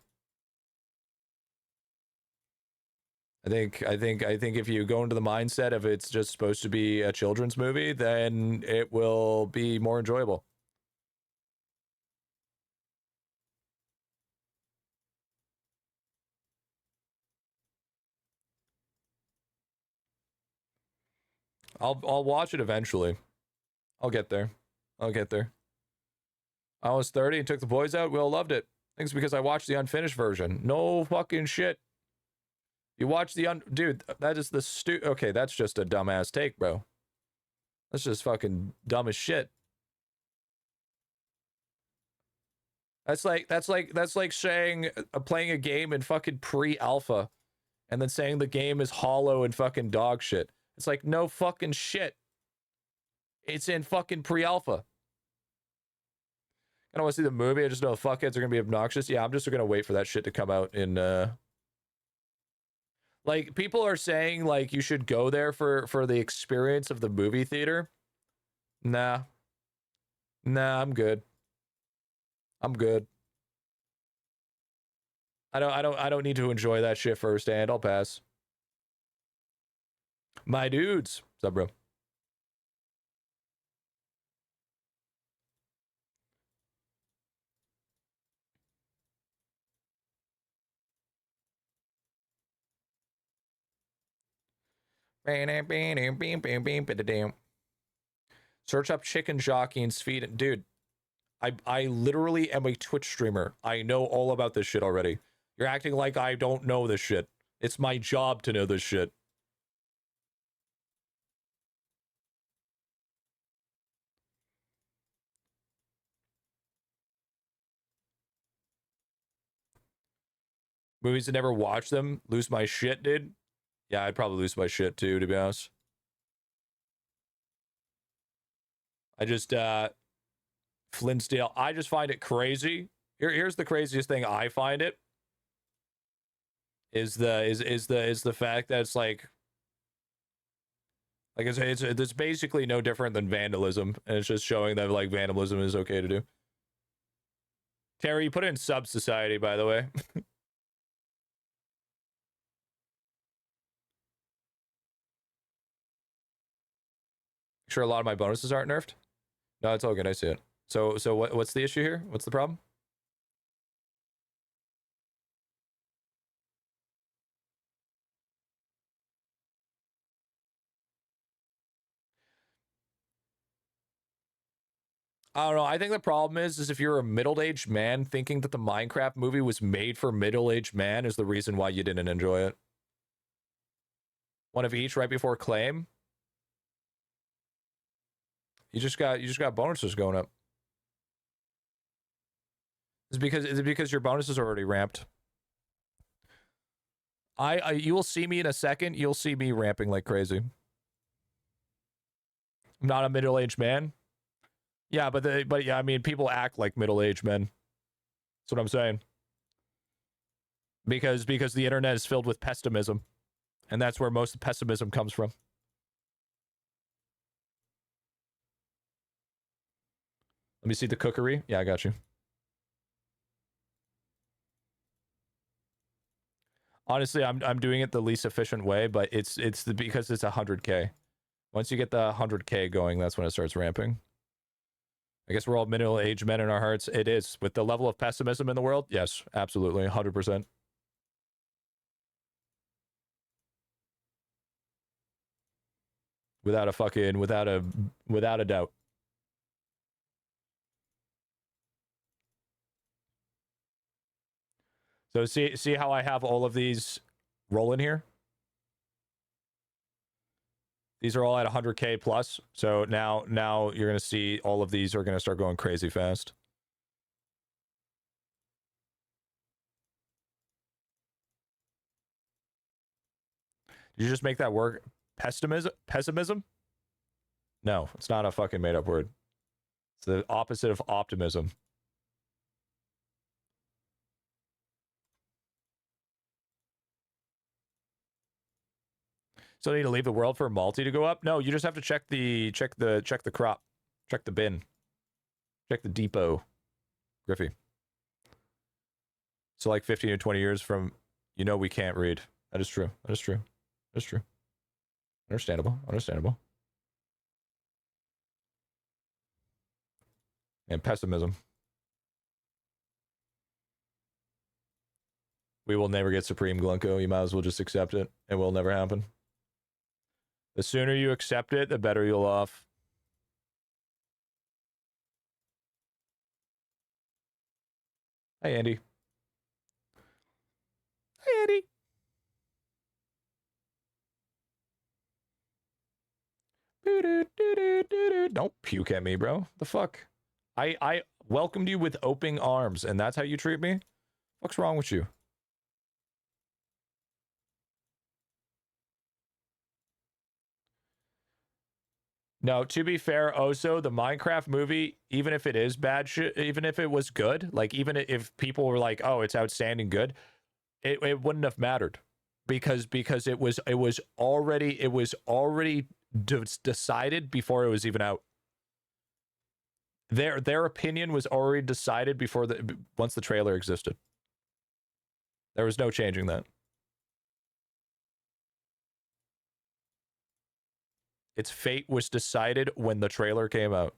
I think if you go into the mindset of it's just supposed to be a children's movie, then it will be more enjoyable. I'll watch it eventually. I'll get there. I was 30 and took the boys out. We all loved it. I think it's because I watched the unfinished version. No fucking shit. You watch the dude, that is the okay, that's just a dumbass take, bro. That's just fucking dumb as shit. That's like saying playing a game in fucking pre-alpha and then saying the game is hollow and fucking dog shit. It's like, no fucking shit. It's in fucking pre-alpha. I don't want to see the movie. I just know the fuckheads are going to be obnoxious. Yeah, I'm just going to wait for that shit to come out in, like, people are saying, like, you should go there for the experience of the movie theater. Nah, I'm good. I don't need to enjoy that shit firsthand. I'll pass. My dudes. What's up, bro? Search up chicken jockey and feed. Dude, I literally am a Twitch streamer. I know all about this shit already. You're acting like I don't know this shit. It's my job to know this shit. Movies that never watch them, lose my shit, dude. Yeah, I'd probably lose my shit too, to be honest. I just Flintstale, I just find it crazy. Here's the craziest thing I find it is the fact that it's like it's basically no different than vandalism, and it's just showing that like vandalism is okay to do. Terry, you put it in sub society, by the way. Sure, a lot of my bonuses aren't nerfed. No, it's all good. I see it. So what's the issue here? What's the problem? I don't know. I think the problem is if you're a middle-aged man thinking that the Minecraft movie was made for middle-aged man is the reason why you didn't enjoy it. One of each right before claim. You just got bonuses going up. It's because your bonuses are already ramped. You will see me in a second. You'll see me ramping like crazy. I'm not a middle-aged man. Yeah, but yeah, I mean, people act like middle-aged men. That's what I'm saying. Because the internet is filled with pessimism, and that's where most of the pessimism comes from. Let me see the cookery. Yeah, I got you. Honestly, I'm doing it the least efficient way, but because it's 100K. Once you get the 100K going, that's when it starts ramping. I guess we're all middle-aged men in our hearts. It is. With the level of pessimism in the world, yes, absolutely, 100%. Without a doubt. So see how I have all of these rolling here? These are all at 100K plus. So now you're going to see all of these are going to start going crazy fast. Did you just make that word pessimism? No, it's not a fucking made up word. It's the opposite of optimism. So you need to leave the world for a multi to go up? No, you just have to check the crop. Check the bin. Check the depot. Griffy. So like 15 to 20 years from, we can't read. That is true. That is true. That is true. Understandable. Understandable. And pessimism. We will never get Supreme Glunko. You might as well just accept it. It will never happen. The sooner you accept it, the better you'll off. Hey, Andy. Hey, Andy. Don't puke at me, bro. The fuck? I welcomed you with open arms, and that's how you treat me? What's wrong with you? No, to be fair, Oso, the Minecraft movie, even if it is bad shit, even if it was good, like even if people were like, "Oh, it's outstanding good," it wouldn't have mattered because it was already decided before it was even out. Their opinion was already decided before once the trailer existed. There was no changing that. Its fate was decided when the trailer came out.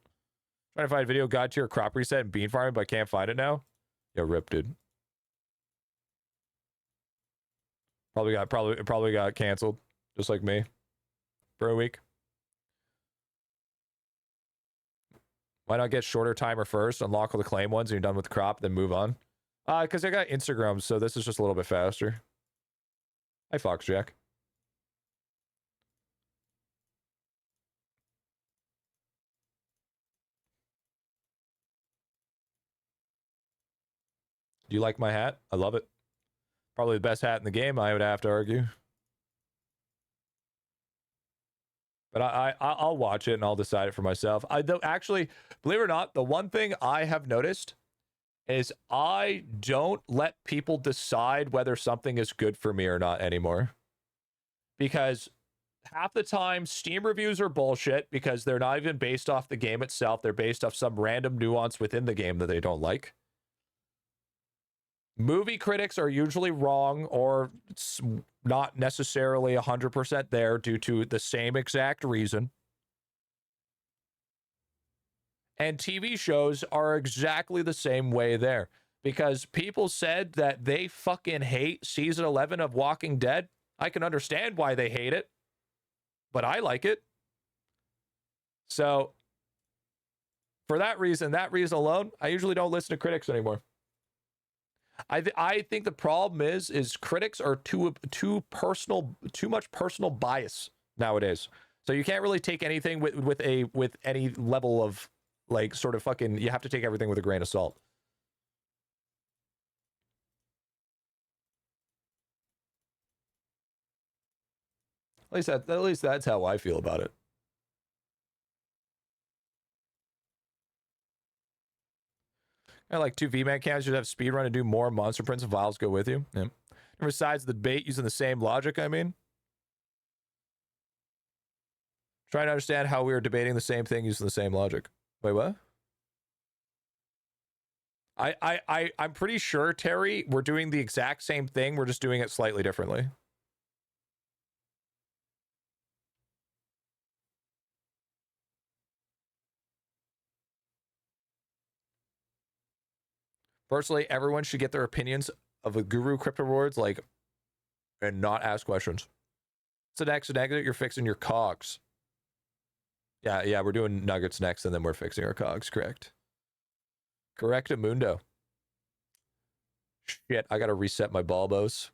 Trying to find a video guide to your crop reset and bean farming, but can't find it now. Yeah, rip, dude. Probably got canceled, just like me, for a week. Why not get shorter timer first, unlock all the claim ones, and you're done with the crop, then move on? Because I got Instagram, so this is just a little bit faster. Hi, Foxjack. Do you like my hat? I love it. Probably the best hat in the game, I would have to argue. But I'll watch it and I'll decide it for myself. Actually, believe it or not, the one thing I have noticed is I don't let people decide whether something is good for me or not anymore. Because half the time, Steam reviews are bullshit because they're not even based off the game itself. They're based off some random nuance within the game that they don't like. Movie critics are usually wrong or not necessarily 100% there due to the same exact reason. And TV shows are exactly the same way there. Because people said that they fucking hate season 11 of Walking Dead. I can understand why they hate it, but I like it. So, for that reason alone, I usually don't listen to critics anymore. I think the problem is critics are too much personal bias nowadays. So you can't really take anything with any level of like sort of fucking. You have to take everything with a grain of salt. At least that's how I feel about it. I like 2 VMAX cams should have speedrun and do more monster prints and vials go with you. Yeah. And besides the debate using the same logic, I mean. Trying to understand how we were debating the same thing using the same logic. Wait, what? I'm pretty sure, Terry, we're doing the exact same thing. We're just doing it slightly differently. Personally, everyone should get their opinions of the Guru Crypto Rewards, like, and not ask questions. So next negative, you're fixing your cogs. Yeah, we're doing nuggets next, and then we're fixing our cogs, correct? Correctamundo. Shit, I gotta reset my Balbos.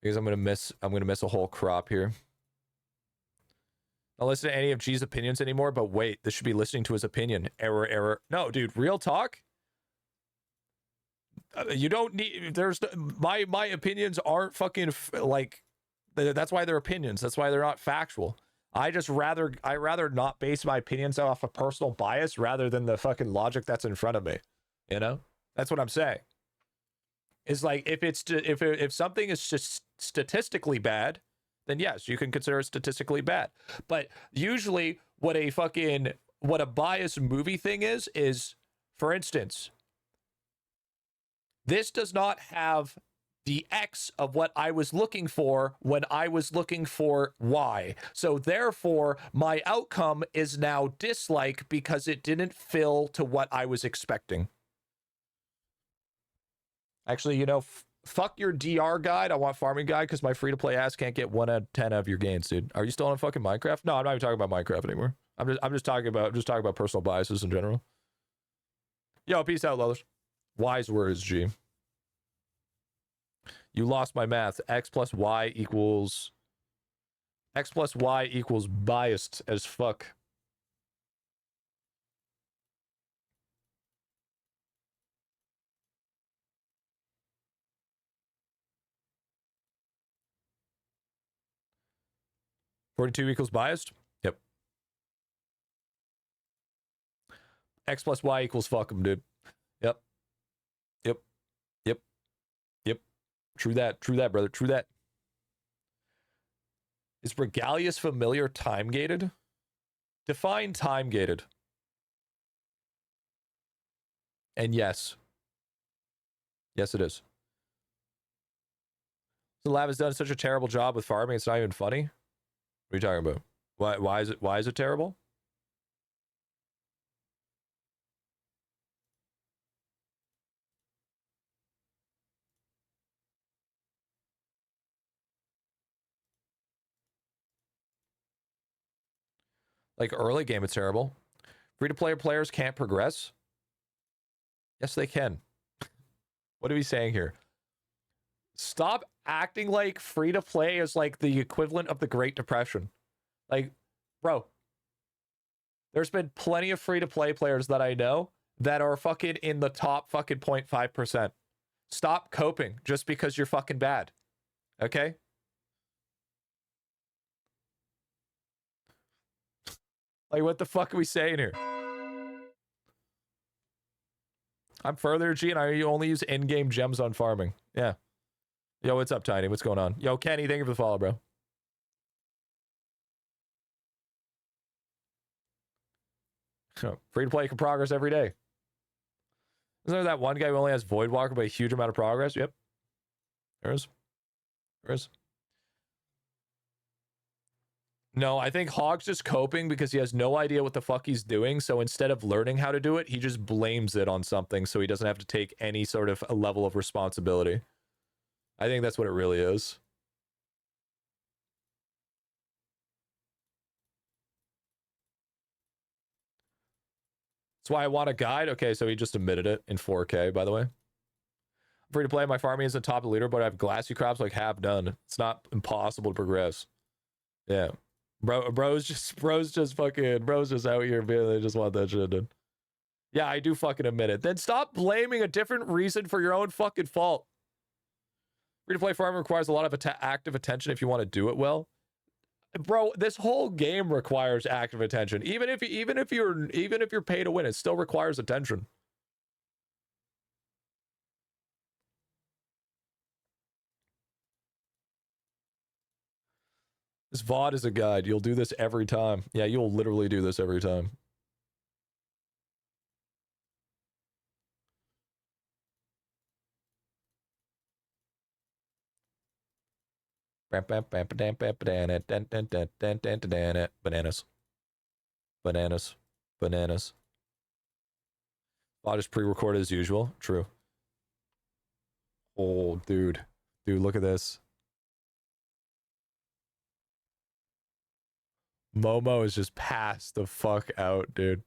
Because I'm gonna miss a whole crop here. Don't listen to any of G's opinions anymore, but wait, this should be listening to his opinion. Error. No, dude, real talk. You don't need, there's, my opinions aren't fucking, like, that's why they're opinions. That's why they're not factual. I rather not base my opinions off a personal bias rather than the fucking logic that's in front of me. You know? That's what I'm saying. It's like, if something is just statistically bad, then yes, you can consider it statistically bad. But usually what a biased movie thing is, for instance, this does not have the X of what I was looking for when I was looking for Y. So therefore, my outcome is now dislike because it didn't fill to what I was expecting. Actually, you know, fuck your DR guide. I want farming guide because my free-to-play ass can't get 1 out of 10 of your gains, dude. Are you still on fucking Minecraft? No, I'm not even talking about Minecraft anymore. I'm just talking about personal biases in general. Yo, peace out, Lellers. Wise words, G. You lost my math. X plus Y equals biased as fuck. (42 equals biased? Yep. X plus Y equals fuck 'em, dude. Yep. True that, brother. True that. Is Regalius familiar time gated? Define time gated. And yes. Yes, it is. The lab has done such a terrible job with farming, it's not even funny. What are you talking about? Why is it terrible? Like early game, it's terrible. Free-to-play players can't progress. Yes, they can. What are we saying here? Stop acting like free-to-play is like the equivalent of the Great Depression. Like, bro, There's been plenty of free-to-play players that I know that are fucking in the top fucking 0.5%. Stop coping just because you're fucking bad. Okay? Like, what the fuck are we saying here? I'm further, G, and I only use in-game gems on farming. Yeah. Yo, what's up, Tiny? What's going on? Yo, Kenny, thank you for the follow, bro. Free to play can progress every day. Isn't there that one guy who only has Void Walker but a huge amount of progress? Yep. There is. There is. No, I think Hog's just coping because he has no idea what the fuck he's doing. So instead of learning how to do it, he just blames it on something so he doesn't have to take any sort of a level of responsibility. I think that's what it really is. That's why I want a guide. Okay, so he just admitted it in 4K, by the way. I'm free to play. My farming isn't top of the leader, but I have glassy crops like half done. It's not impossible to progress. Yeah. Bro's just out here being they just want that shit done. Yeah, I do fucking admit it. Then stop blaming a different reason for your own fucking fault. Free to play farming requires a lot of active attention if you want to do it well. Bro, this whole game requires active attention. Even if you're paid to win, it still requires attention. This VOD is a guide. You'll do this every time. Yeah, you'll literally do this every time. Bananas. Bananas. Bananas. VOD is pre-recorded as usual. True. Oh, dude. Dude, look at this. Momo is just passed the fuck out, dude.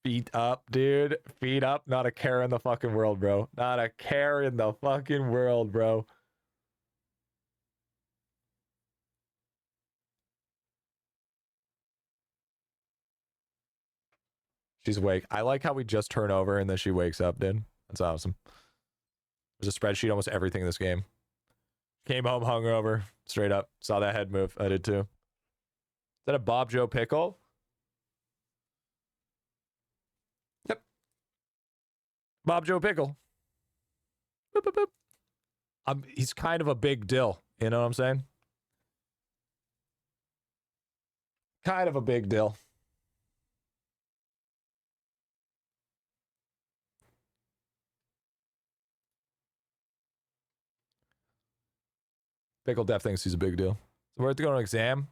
Feet up, dude. Feet up. Not a care in the fucking world, bro. Not a care in the fucking world, bro. She's awake. I like how we just turn over and then she wakes up, dude. That's awesome. There's a spreadsheet almost everything in this game. Came home hungover. Straight up. Saw that head move. I did too. Is that a Bob Joe pickle? Yep. Bob Joe pickle. Boop, boop, boop. He's kind of a big dill. You know what I'm saying? Kind of a big deal. Pickle Def thinks he's a big deal. So we're to go to an exam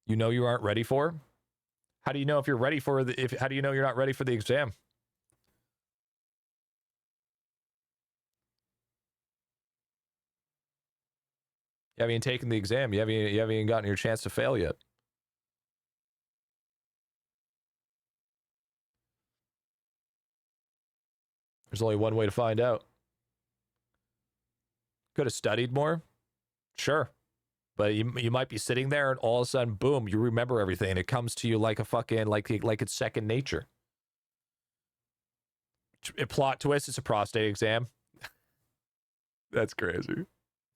you know you aren't ready for? How do you know if you're ready for the how do you know you're not ready for the exam? You haven't even taken the exam. You haven't even gotten your chance to fail yet. There's only one way to find out. Could have studied more. Sure. But you might be sitting there and all of a sudden, boom, you remember everything. And it comes to you like a fucking, like it's second nature. A plot twist, it's a prostate exam. That's crazy.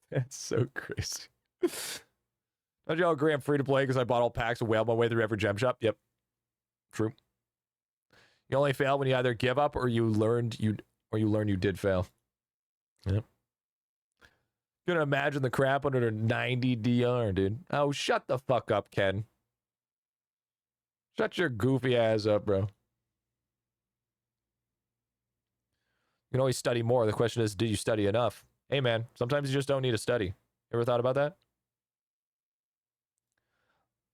That's so crazy. Don't y'all agree I'm free to play because I bought all packs and whaled my way through every gem shop? Yep. True. You only fail when you either give up or you learn you did fail. Yep. Gonna imagine the crap under 90 DR, dude. Oh, shut the fuck up, Ken. Shut your goofy ass up, bro. You can always study more. The question is, did you study enough? Hey, man, sometimes you just don't need to study. Ever thought about that?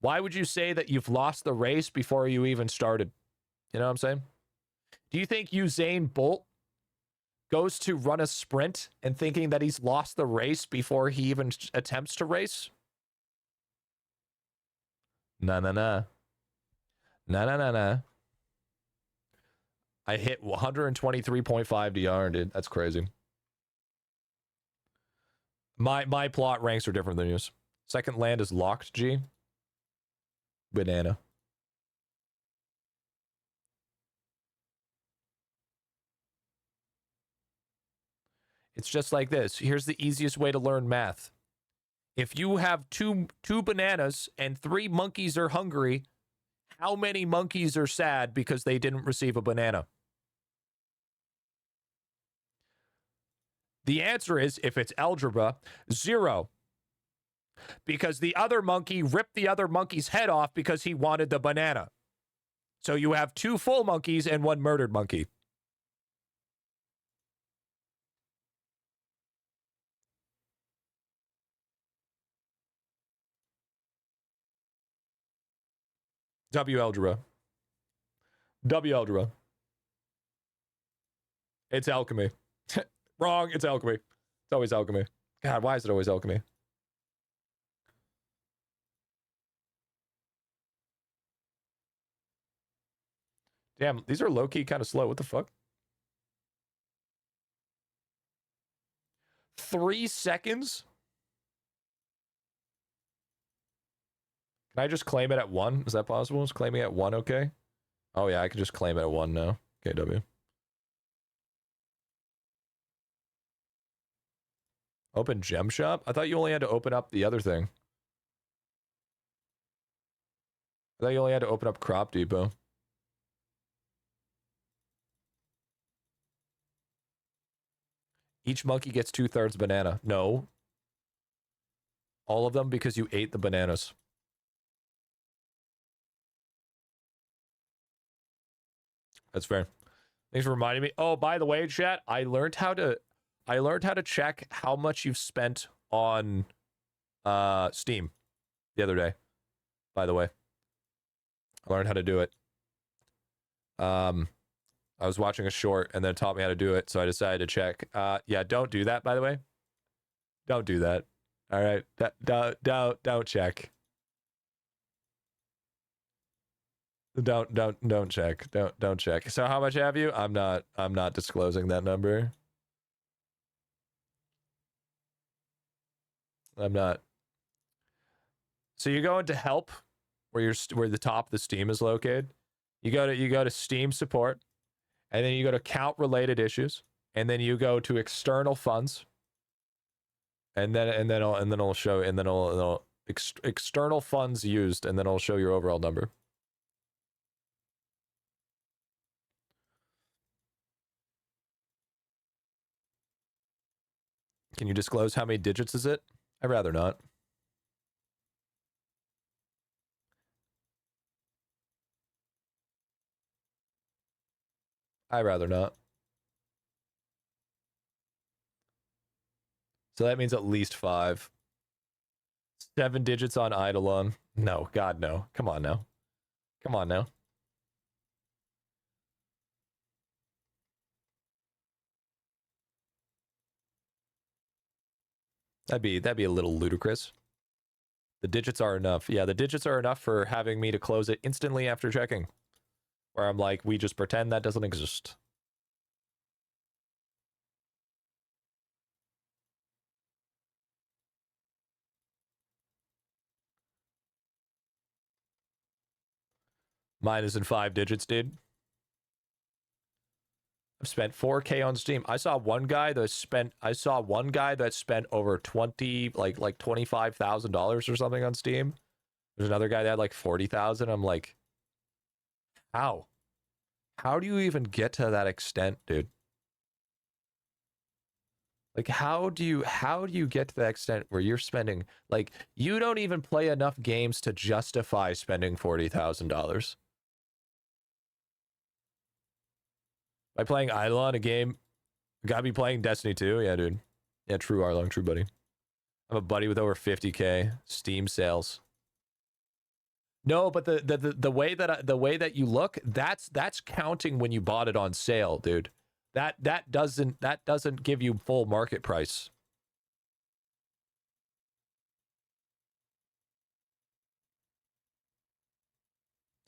Why would you say that you've lost the race before you even started? You know what I'm saying? Do you think Usain Bolt goes to run a sprint and thinking that he's lost the race before he even attempts to race? Nah. I hit 123.5 DR, dude. That's crazy. My plot ranks are different than yours. Second land is locked, G. Banana. It's just like this. Here's the easiest way to learn math. If you have two bananas and 3 monkeys are hungry, how many monkeys are sad because they didn't receive a banana? The answer is, if it's algebra, 0. Because the other monkey ripped the other monkey's head off because he wanted the banana. So you have 2 full monkeys and 1 murdered monkey. W algebra. W algebra. It's alchemy. Wrong, it's alchemy. It's always alchemy. God, why is it always alchemy? Damn, these are low-key kind of slow. What the fuck? 3 seconds? Can I just claim it at 1? Is that possible? Is claiming at 1 okay? Oh yeah, I can just claim it at 1 now. Okay, W. Open gem shop? I thought you only had to open up the other thing. I thought you only had to open up Crop Depot. Each monkey gets 2/3 banana. No. All of them because you ate the bananas. That's fair. Thanks for reminding me. Oh, by the way, chat, I learned how to check how much you've spent on Steam the other day. By the way, I learned how to do it. I was watching a short and then it taught me how to do it, so I decided to check. Yeah, don't do that, by the way. Don't do that. All right, don't check. Don't check. Don't check. So how much have you? I'm not disclosing that number. I'm not. So you go into help, where the top of the Steam is located. You go to Steam support, and then you go to account related issues, and then you go to external funds, and then it'll show, and then it'll external funds used, and then it'll show your overall number. Can you disclose how many digits is it? I'd rather not. I'd rather not. So that means at least 5. 7 digits on IdleOn. No, God, no. Come on now. Come on now. That'd be a little ludicrous. The digits are enough. Yeah, the digits are enough for having me to close it instantly after checking. Where I'm like, we just pretend that doesn't exist. Mine is in 5 digits, dude. I've spent 4K on Steam. I saw one guy that spent over $25,000 or something on Steam. There's another guy that had like 40,000. I'm like, how? How do you even get to that extent, dude? Like, how do you get to that extent where you're spending, like, you don't even play enough games to justify spending $40,000? By playing IdleOn, a game, gotta be playing Destiny 2. Yeah, dude. Yeah, true, Arlong, true, buddy. I'm a buddy with over 50K Steam sales. No, but the way that you look, that's counting when you bought it on sale, dude. That doesn't give you full market price.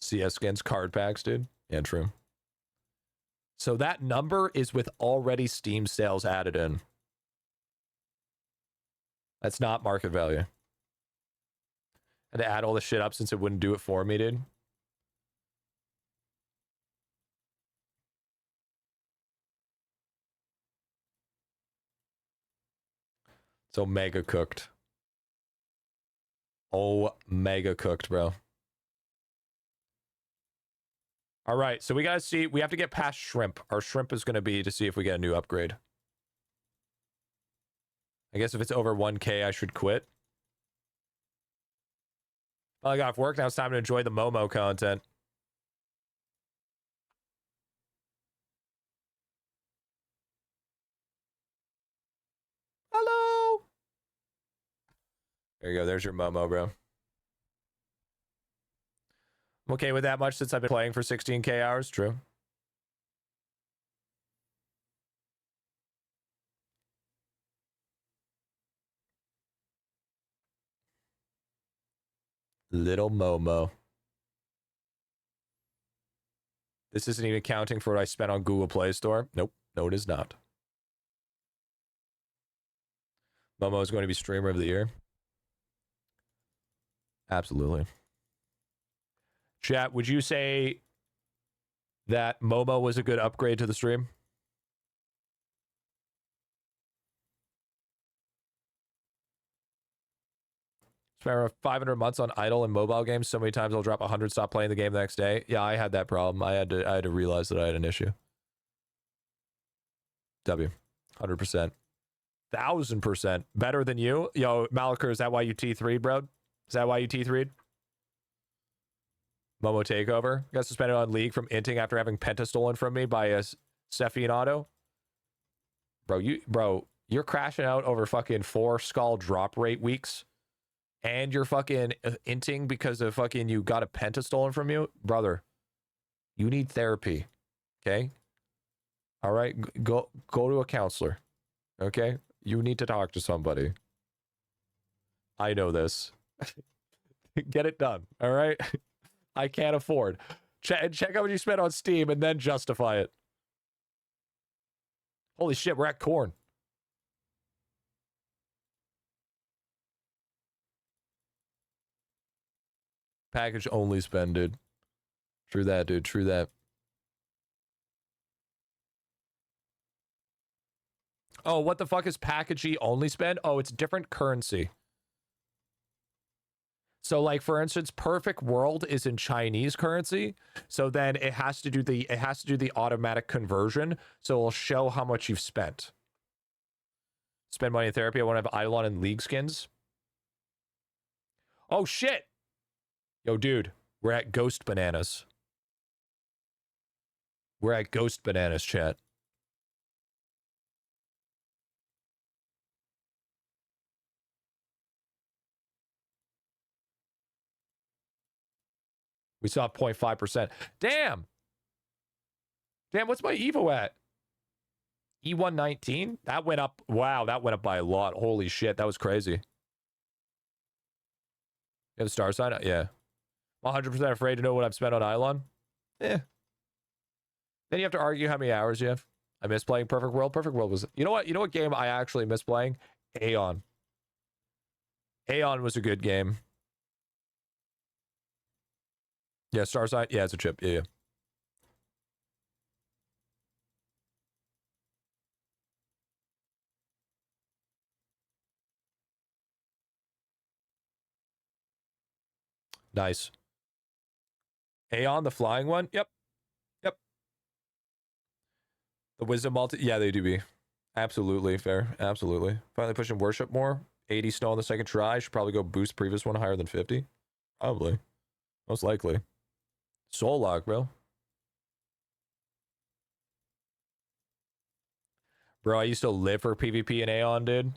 CS skins, card packs, dude. Yeah, true. So that number is with already Steam sales added in. That's not market value. I had to add all the shit up since it wouldn't do it for me, dude. So mega cooked. Oh, mega cooked, bro. All right, so we gotta see. We have to get past shrimp. Our shrimp is gonna be to see if we get a new upgrade. I guess if it's over 1K, I should quit. Well, I got off work. Now it's time to enjoy the Momo content. Hello. There you go. There's your Momo, bro. I'm okay with that much since I've been playing for 16K hours. True. Little Momo. This isn't even counting for what I spent on Google Play Store. Nope. No, it is not. Momo is going to be streamer of the year. Absolutely. Chat, would you say that Momo was a good upgrade to the stream? Spent around 500 months on idle and mobile games. So many times I'll drop 100, stop playing the game the next day. Yeah, I had that problem. I had to realize that I had an issue. 100%. 1000% better than you. Yo, Malaker, is that why you T3'd, bro? Is that why you T3'd? Momo takeover. Got suspended on League from inting after having Penta stolen from me by a Sephi and Auto. Bro, you're crashing out over fucking 4 skull drop rate weeks. And you're fucking inting because of fucking you got a Penta stolen from you. Brother, you need therapy. Okay? All right? Go to a counselor. Okay? You need to talk to somebody. I know this. Get it done. All right? I can't afford. Check out what you spent on Steam and then justify it. Holy shit, we're at corn. Package only spend, dude. True that, dude. True that. Oh, what the fuck is packagee only spend? Oh, it's different currency. So, like, for instance, Perfect World is in Chinese currency. So then it has to do the automatic conversion. So it'll show how much you've spent. Spend money in therapy. I want to have IdleOn and League skins. Oh shit. Yo, dude, we're at Ghost Bananas. We're at Ghost Bananas, chat. We saw 0.5%. Damn. Damn, what's my Evo at? E119? That went up. Wow, that went up by a lot. Holy shit, that was crazy. You have a star sign? Yeah. I'm 100% afraid to know what I've spent on idelon. Eh. Then you have to argue how many hours you have. I miss playing Perfect World. Perfect World was... You know what? You know what game I actually miss playing? Aeon. Aeon was a good game. Yeah, star sign. Yeah, it's a chip. Yeah. Nice. Aeon, the flying one? Yep. Yep. The wisdom multi... Yeah, they do be. Absolutely fair. Absolutely. Finally pushing worship more. 80 snow on the second try. Should probably go boost previous one higher than 50. Probably. Most likely. Soul lock, bro. Bro, I used to live for PvP in Aeon, dude.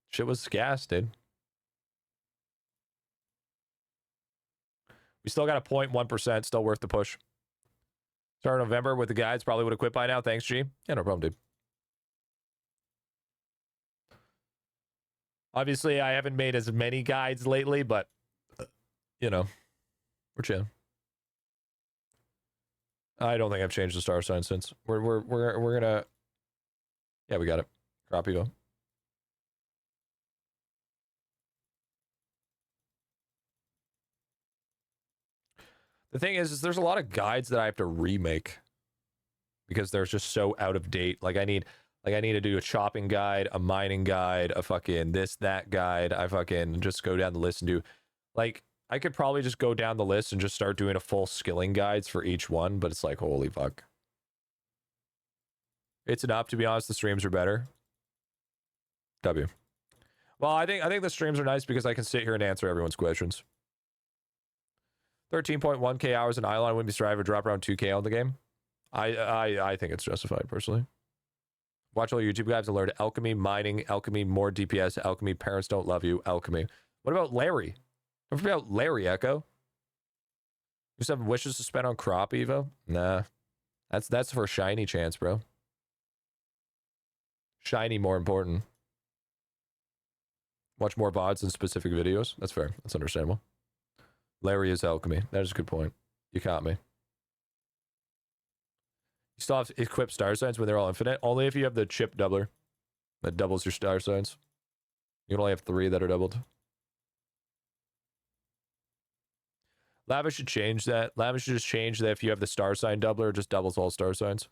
Shit was gas, dude. We still got a 0.1%. Still worth the push. Start of November with the guides. Probably would have quit by now. Thanks, G. Yeah, no problem, dude. Obviously, I haven't made as many guides lately, but, you know, we're chilling. I don't think I've changed the star sign since. We're gonna... Yeah, we got it. Crop Evo. The thing is there's a lot of guides that I have to remake because they're just so out of date. Like I need Like, I need to do a chopping guide, a mining guide, a fucking this, that guide. I fucking just go down the list and do, like, I could probably just go down the list and just start doing a full skilling guides for each one, but it's like, holy fuck. It's enough, to be honest. The streams are better. W. Well, I think the streams are nice because I can sit here and answer everyone's questions. 13.1k hours in IdleOn wouldn't be strive or drop around 2k on the game. I think it's justified personally. Watch all YouTube guides and learn alchemy, mining, alchemy, more DPS, alchemy, parents don't love you, alchemy. What about Larry? Don't forget about Larry, Echo. You just have wishes to spend on crop, Evo? Nah. That's for a shiny chance, bro. Shiny more important. Watch more VODs and specific videos. That's fair. That's understandable. Larry is alchemy. That is a good point. You caught me. You still have to equip star signs when they're all infinite. Only if you have the chip doubler. That doubles your star signs. You can only have 3 that are doubled. Lava should change that. Lava should just change that if you have the star sign doubler, it just doubles all star signs.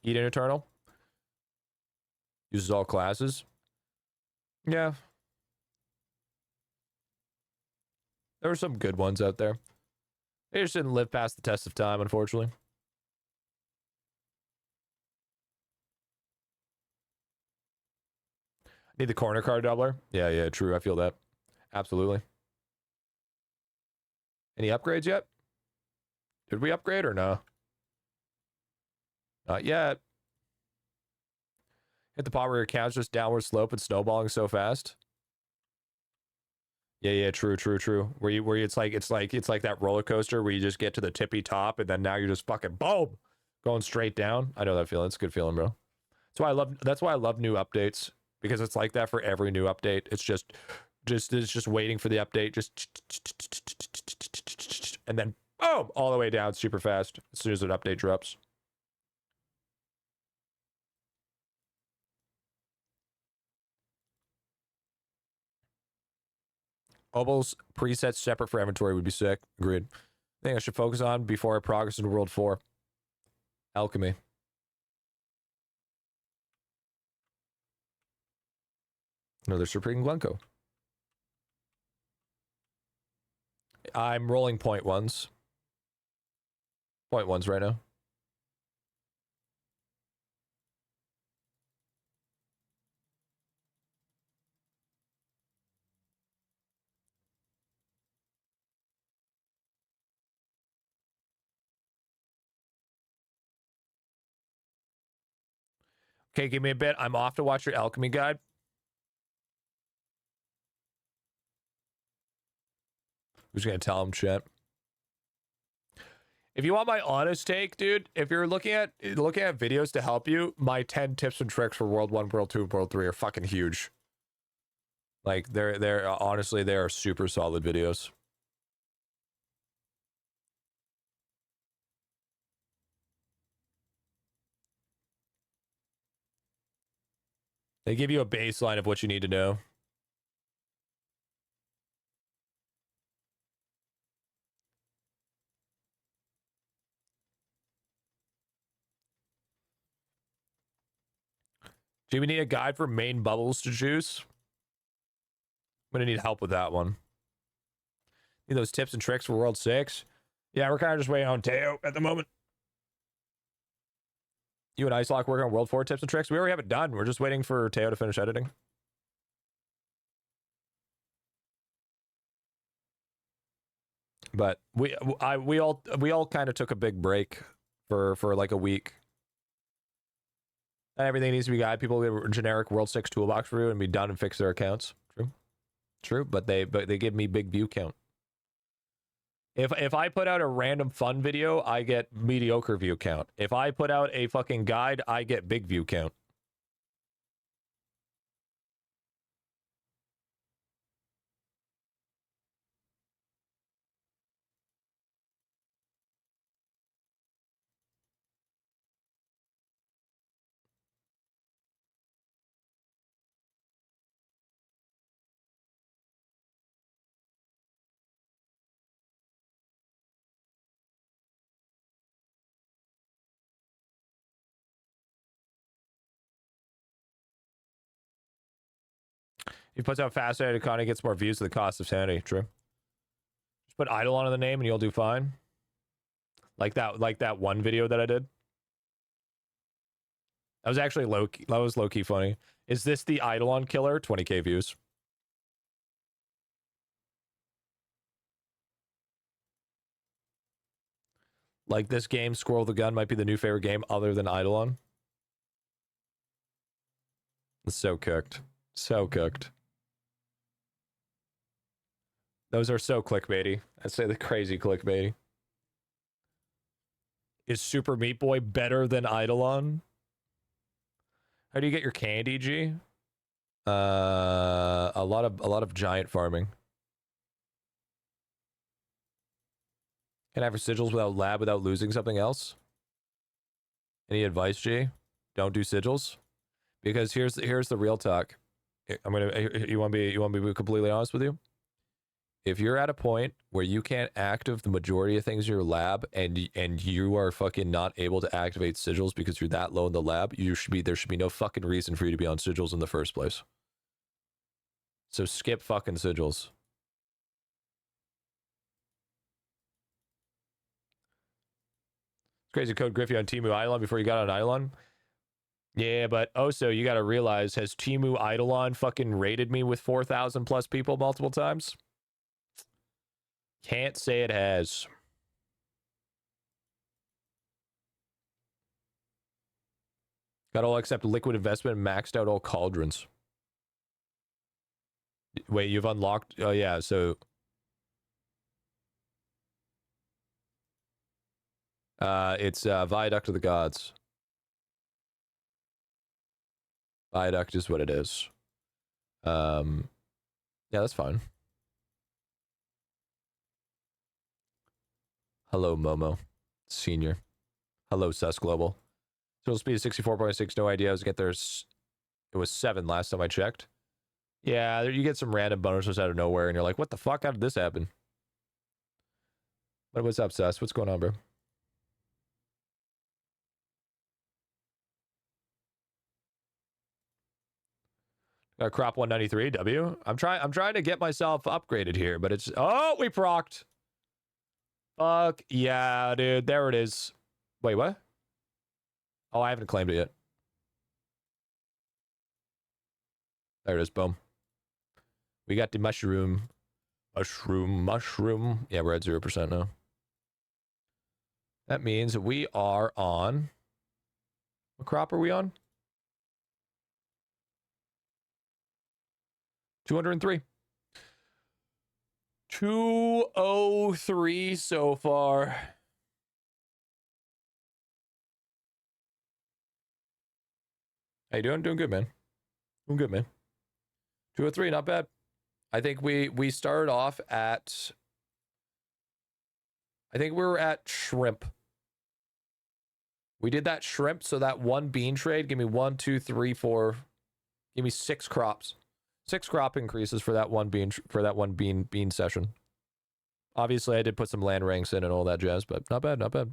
Eden Eternal. Uses all classes. Yeah. There were some good ones out there. They just didn't live past the test of time, unfortunately. Need the corner card doubler. Yeah, true. I feel that. Absolutely. Any upgrades yet? Did we upgrade or no? Not yet. Hit the part where your account's just downward slope and snowballing so fast. Yeah, true. Where it's like that roller coaster where you just get to the tippy top and then now you're just fucking boom, going straight down. I know that feeling. It's a good feeling, bro. That's why I love new updates, because it's like that for every new update. It's just waiting for the update, and then boom, all the way down super fast as soon as an update drops. Obel's presets separate for inventory would be sick. Agreed. I think I should focus on before I progress into World 4. Alchemy. Another Supreme Glencoe. I'm rolling point ones. Point ones right now. Okay, give me a bit. I'm off to watch your alchemy guide. Who's gonna tell him shit? If you want my honest take, dude, if you're looking at videos to help you, my 10 tips and tricks for World 1, World 2, and World 3 are fucking huge. Like they're honestly, they are super solid videos. They give you a baseline of what you need to know. Do we need a guide for main bubbles to juice? I'm gonna need help with that one. Need those tips and tricks for World 6? Yeah, we're kind of just waiting on Teo at the moment. You and Icelock working on World 4 tips and tricks? We already have it done. We're just waiting for Teo to finish editing. But we all kind of took a big break for like a week. And everything needs to be guided. People get a generic World 6 toolbox review and be done and fix their accounts. True. But they give me big view count. If I put out a random fun video, I get mediocre view count. If I put out a fucking guide, I get big view count. He puts out fascinated content, gets more views at the cost of sanity. True. Just put IdleOn in the name and you'll do fine. Like that one video that I did. That was actually low key funny. Is this the IdleOn killer? 20k views. Like this game, Squirrel the Gun might be the new favorite game other than IdleOn. It's so cooked. So cooked. Those are so clickbaity. I'd say the crazy clickbaity. Is Super Meat Boy better than IdleOn? How do you get your candy, G? A lot of giant farming. Can I have sigils without lab without losing something else? Any advice, G? Don't do sigils, because here's the real talk. You want to be completely honest with you? If you're at a point where you can't active the majority of things in your lab and you are fucking not able to activate sigils because you're that low in the lab, there should be no fucking reason for you to be on sigils in the first place. So skip fucking sigils. Crazy code Griffy on Timu IdleOn before you got on IdleOn. Yeah, but also you got to realize, has Timu IdleOn fucking raided me with 4,000 plus people multiple times? Can't say it has. Got all except liquid investment and maxed out all cauldrons. Wait, you've unlocked? Oh yeah, so it's Viaduct of the Gods. Viaduct is what it is. Yeah, that's fine. Hello, Momo. Senior. Hello, Sus Global. Total speed is 64.6. No idea I was get there. It was 7 last time I checked. Yeah, you get some random bonuses out of nowhere, and you're like, what the fuck? How did this happen? But what's up, Sus? What's going on, bro? Crop 193 W. I'm trying to get myself upgraded here, but it's we procced. Fuck yeah, dude. There it is. Wait, what? Oh, I haven't claimed it yet. There it is. Boom. We got the mushroom. Mushroom. Yeah, we're at 0% now. That means we are on. What crop are we on? 203. 203 so far. How you doing? Doing good, man. Doing good, man. 203, not bad. I think we started off at, I think we were at shrimp. We did that shrimp, so that one bean trade, give me 1, 2, 3, 4, give me 6 crops. 6 crop increases for that one bean session. Obviously, I did put some land ranks in and all that jazz, but not bad, not bad.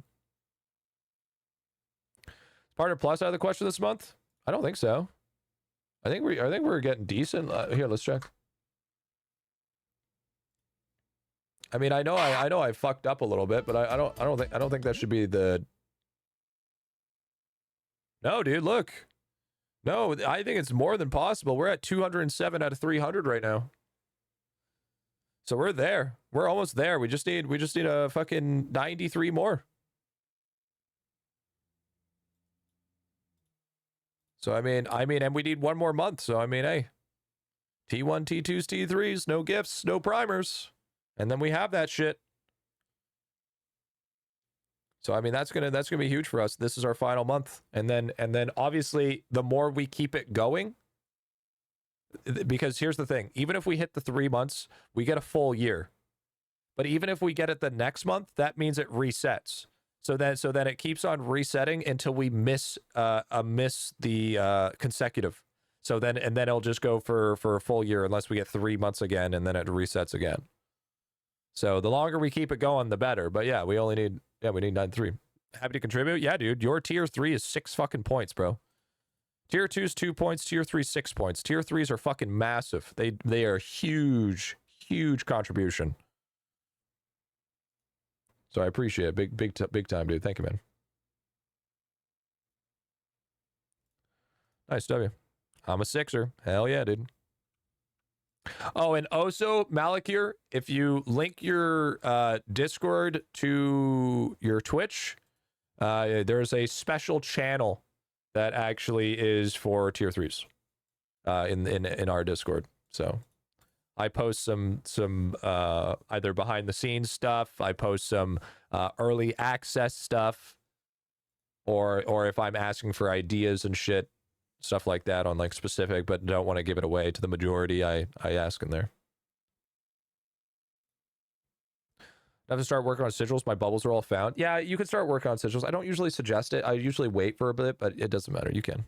Is Partner Plus out of the question this month? I don't think so. I think we're getting decent. Here, let's check. I mean, I know I fucked up a little bit, but I don't think that should be the. No, dude, look. No, I think it's more than possible. We're at 207 out of 300 right now. So we're there. We're almost there. We just need a fucking 93 more. So I mean, and we need 1 more month. So I mean, hey, T1, T2s, T3s, no gifts, no primers, and then we have that shit. So I mean, that's gonna be huge for us. This is our final month, and then obviously the more we keep it going, because here's the thing: even if we hit the 3 months, we get a full year. But even if we get it the next month, that means it resets. So then it keeps on resetting until we miss the consecutive. So then it'll just go for a full year unless we get 3 months again, and then it resets again. So the longer we keep it going, the better. But yeah, we need 93. Happy to contribute. Yeah, dude, your tier 3 is 6 fucking points, bro. Tier 2 is 2 points. Tier 3 6 points. Tier 3s are fucking massive. They are huge contribution. So I appreciate it. Big time, dude. Thank you, man. Nice W. I'm a 6er. Hell yeah, dude. Oh, and also, Malakir, if you link your Discord to your Twitch, there's a special channel that actually is for tier 3s in our Discord. So I post some either behind the scenes stuff, I post some early access stuff, or if I'm asking for ideas and shit, stuff like that on like specific, but don't want to give it away to the majority, I ask in there. I have to start working on sigils. My bubbles are all found. Yeah, you can start working on sigils. I don't usually suggest it. I usually wait for a bit, but it doesn't matter. You can.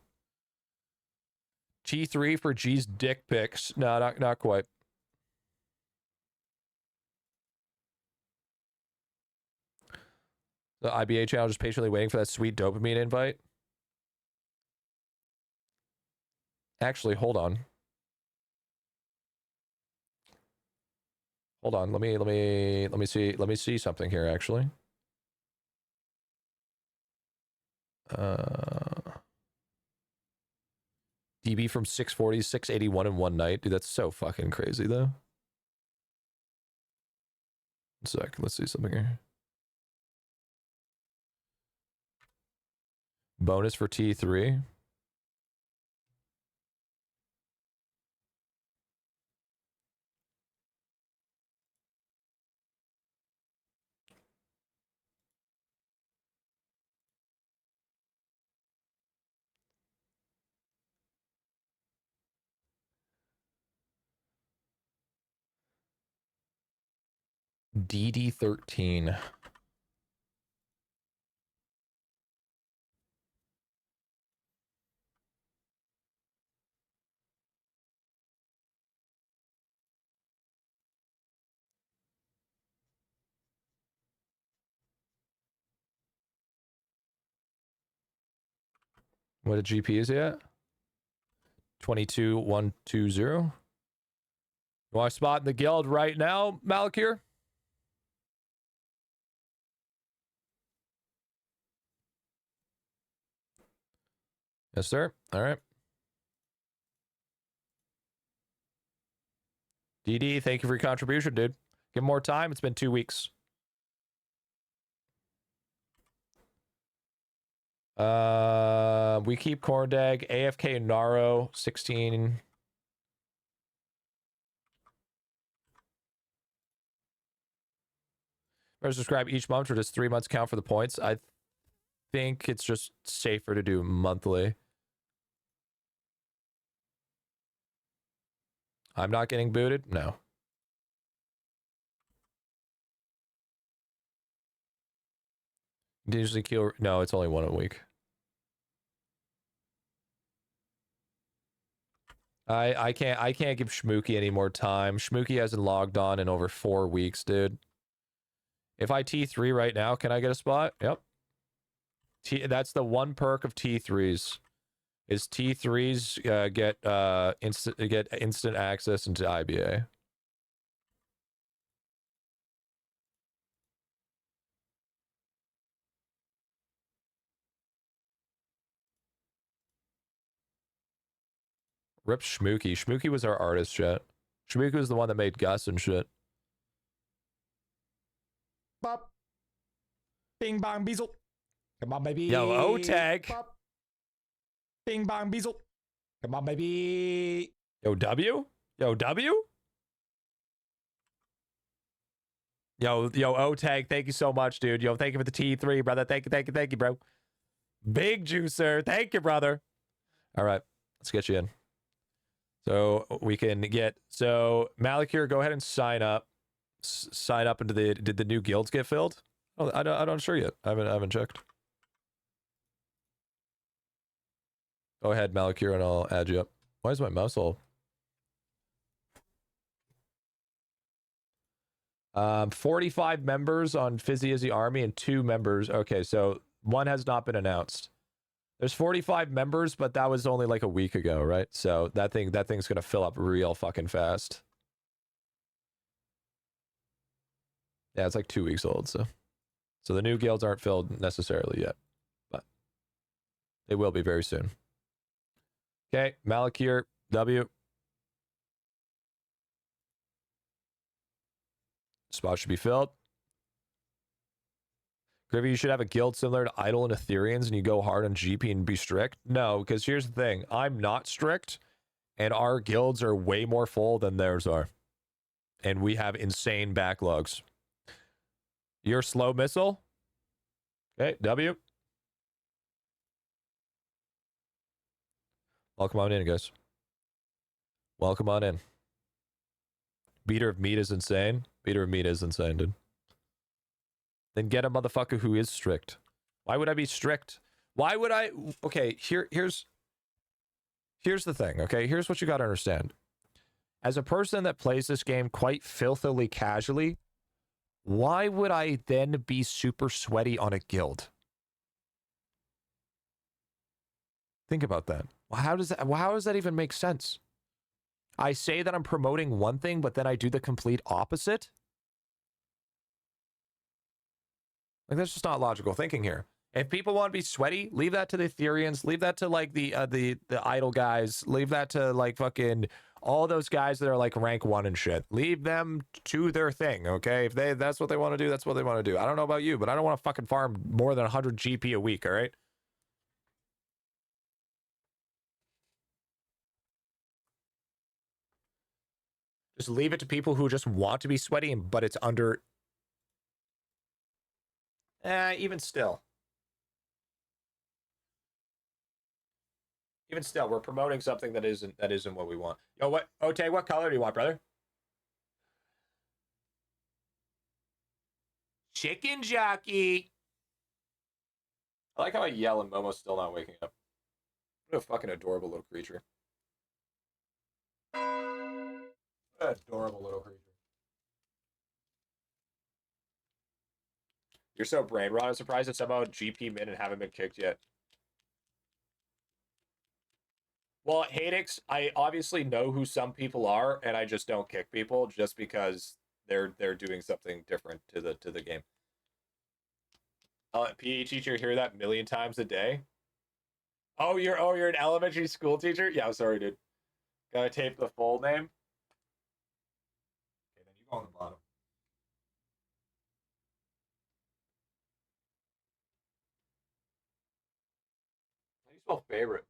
T3 for G's dick pics. No, not quite. The IBA channel just patiently waiting for that sweet dopamine invite. Actually, hold on. Hold on. Let me see something here actually. DB from 640, 681 in one night. Dude, that's so fucking crazy though. 1 sec, let's see something here. Bonus for T3. DD13. What a GP is he at? 22,120. You want to spot in the guild right now, Malakir? Yes, sir. All right. DD, thank you for your contribution, dude. Give him more time. It's been 2 weeks. We keep Corndag, AFK Naro, 16. Better subscribe each month, or does 3 months count for the points? I think it's just safer to do monthly. I'm not getting booted? No. Usually kill. No, it's only 1 a week. I can't give Schmooky any more time. Schmooky hasn't logged on in over 4 weeks, dude. If I T3 right now, can I get a spot? Yep. That's the one perk of T3s. Is T3s get instant access into IBA. Rip Schmooky. Schmooky was our artist shit. Schmooky was the one that made Gus and shit. Bop. Bing bong beezle. Come on, baby. Yo, O-Tag. Bop. Bing bong beezle. Come on, baby. Yo, W? Yo, W? Yo, O-Tag, thank you so much, dude. Yo, thank you for the T3, brother. Thank you, bro. Big juicer. Thank you, brother. All right, let's get you in. So we can get... So, Malakir, go ahead and sign up. Sign up into the... Did the new guilds get filled? Oh, I'm not sure yet. I haven't checked. Go ahead, Malakir, and I'll add you up. Why is my mouse all... 45 members on Fizzy Izzy Army and 2 members. Okay, so 1 has not been announced. There's 45 members, but that was only like a week ago, right? So that thing's gonna fill up real fucking fast. Yeah, it's like 2 weeks old, so the new guilds aren't filled necessarily yet, but they will be very soon. Okay, Malakir, W. Spot should be filled. Griffy, you should have a guild similar to Idle and Ethereans, and you go hard on GP and be strict. No, because here's the thing. I'm not strict, and our guilds are way more full than theirs are. And we have insane backlogs. You're slow missile? Okay, W. Welcome on in, guys. Welcome on in. Beater of meat is insane. Beater of meat is insane, dude. Then get a motherfucker who is strict. Why would I be strict? Why would I? Okay, here's the thing, okay? Here's what you got to understand. As a person that plays this game quite filthily casually, why would I then be super sweaty on a guild? Think about that. How does that even make sense? I say that I'm promoting one thing, but then I do the complete opposite? Like, that's just not logical thinking here. If people want to be sweaty, leave that to the Ethereans, leave that to like the idle guys, leave that to like fucking all those guys that are like rank 1 and shit. Leave them to their thing, okay? If that's what they want to do, that's what they want to do. I don't know about you, but I don't want to fucking farm more than 100 GP a week, all right? Just leave it to people who just want to be sweaty, but it's under... even still. Even still, we're promoting something that isn't what we want. Yo, what? Ote, what color do you want, brother? Chicken jockey. I like how I yell and Momo's still not waking up. What a fucking adorable little creature. What an adorable little creature. You're so brain rot. I'm surprised that somehow GP min and haven't been kicked yet. Well, Hadix, I obviously know who some people are, and I just don't kick people just because they're doing something different to the game. PE teacher, hear that 1,000,000 times a day. Oh, you're an elementary school teacher? Yeah, I'm sorry, dude. Gotta tape the full name. Okay, then you go on the bottom. How do you spell favorite?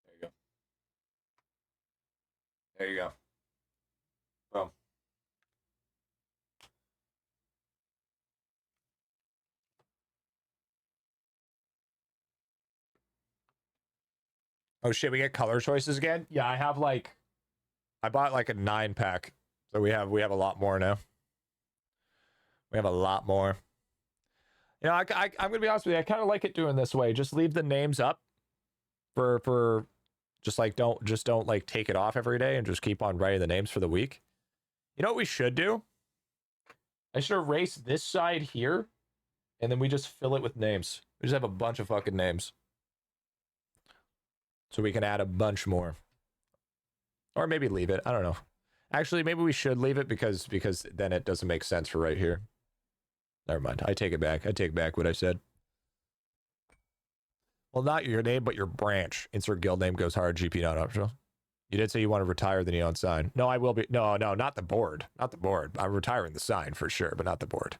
There you go. There you go. Boom. Oh shit, we get color choices again? Yeah, I bought like a 9-pack. So we have a lot more now. We have a lot more. You know, I'm gonna be honest with you, I kind of like it doing this way. Just leave the names up for just like don't like take it off every day and just keep on writing the names for the week. You know what we should do? I should erase this side here, and then we just fill it with names. We just have a bunch of fucking names. So we can add a bunch more. Or maybe leave it. I don't know. Actually, maybe we should leave it because then it doesn't make sense for right here. Never mind. I take it back. I take back what I said. Well, not your name, but your branch. Insert guild name goes hard. GP not optional. You did say you want to retire the neon sign. No, I will be. No, not the board. Not the board. I'm retiring the sign for sure, but not the board.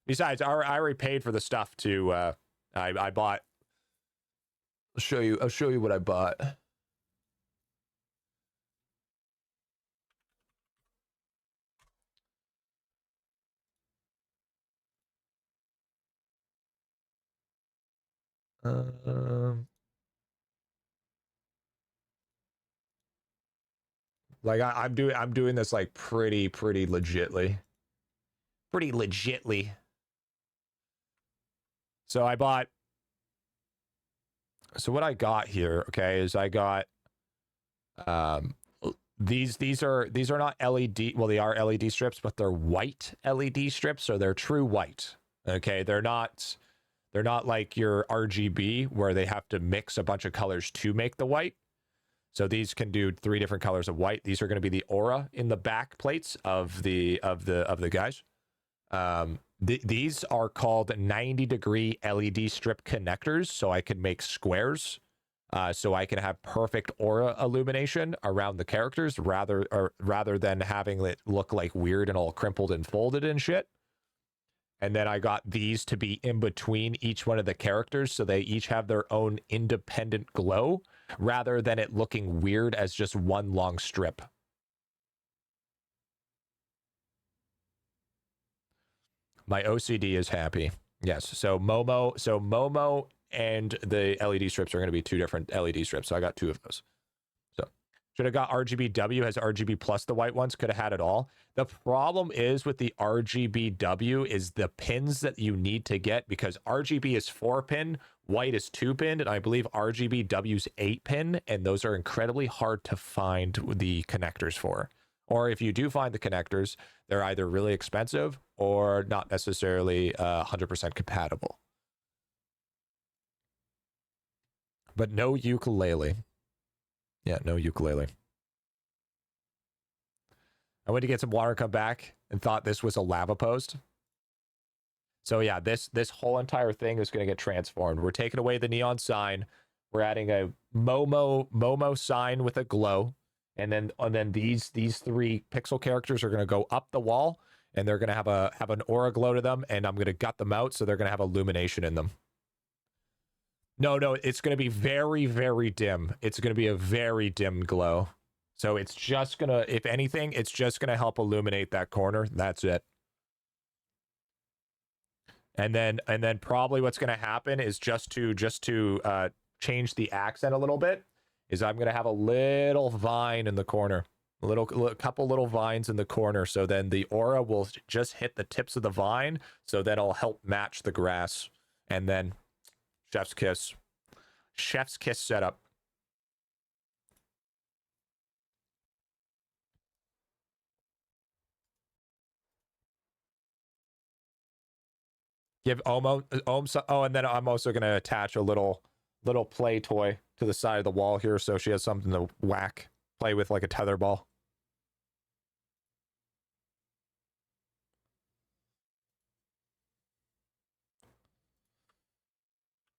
Besides, I already paid for the stuff to. I bought. I'll show you what I bought. Like I'm doing this like pretty legitly. Pretty legitly. So I bought. So what I got here, okay, is I got these are not LED. Well, they are LED strips, but they're white LED strips, so they're true white. Okay, they're not like your RGB where they have to mix a bunch of colors to make the white. So these can do 3 different colors of white. These are going to be the aura in the back plates of the guys. These are called 90-degree LED strip connectors, so I can make squares. So I can have perfect aura illumination around the characters rather than having it look like weird and all crimpled and folded and shit. And then I got these to be in between each one of the characters, so they each have their own independent glow, rather than it looking weird as just one long strip. My OCD is happy. Yes, so Momo and the LED strips are going to be 2 different LED strips, so I got 2 of those. So should have got RGBW, has RGB plus the white ones, could have had it all. The problem is with the RGBW is the pins that you need to get, because RGB is 4-pin, white is 2-pin, and I believe RGBW's 8-pin, and those are incredibly hard to find the connectors for. Or if you do find the connectors, they're either really expensive or not necessarily 100% compatible. But no ukulele. Yeah, no ukulele. I went to get some water, come back, and thought this was a lava post. So yeah, this whole entire thing is going to get transformed. We're taking away the neon sign. We're adding a Momo sign with a glow. And then these 3 pixel characters are going to go up the wall, and they're going to have an aura glow to them, and I'm going to gut them out, so they're going to have illumination in them. No, it's going to be very, very dim. It's going to be a very dim glow. So it's just going to, if anything, it's just going to help illuminate that corner. That's it. And then probably what's going to happen is just to change the accent a little bit, is I'm going to have a little vine in the corner. A couple little vines in the corner, so then the aura will just hit the tips of the vine, so then it'll help match the grass. And then chef's kiss setup. Give Ohm oh, and then I'm also going to attach a little play toy to the side of the wall here, so she has something to play with, like a tether ball.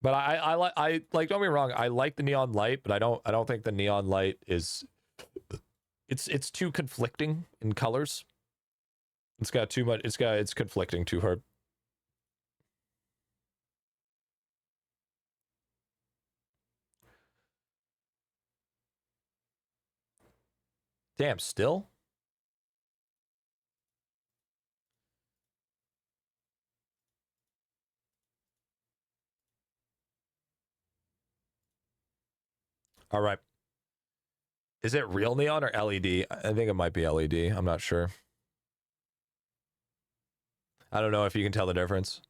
But I like, don't be wrong, I like the neon light, but I don't think the neon light is, it's too conflicting in colors. It's got too much, it's conflicting too hard. Damn, still? All right. Is it real neon or LED? I think it might be LED. I'm not sure. I don't know if you can tell the difference.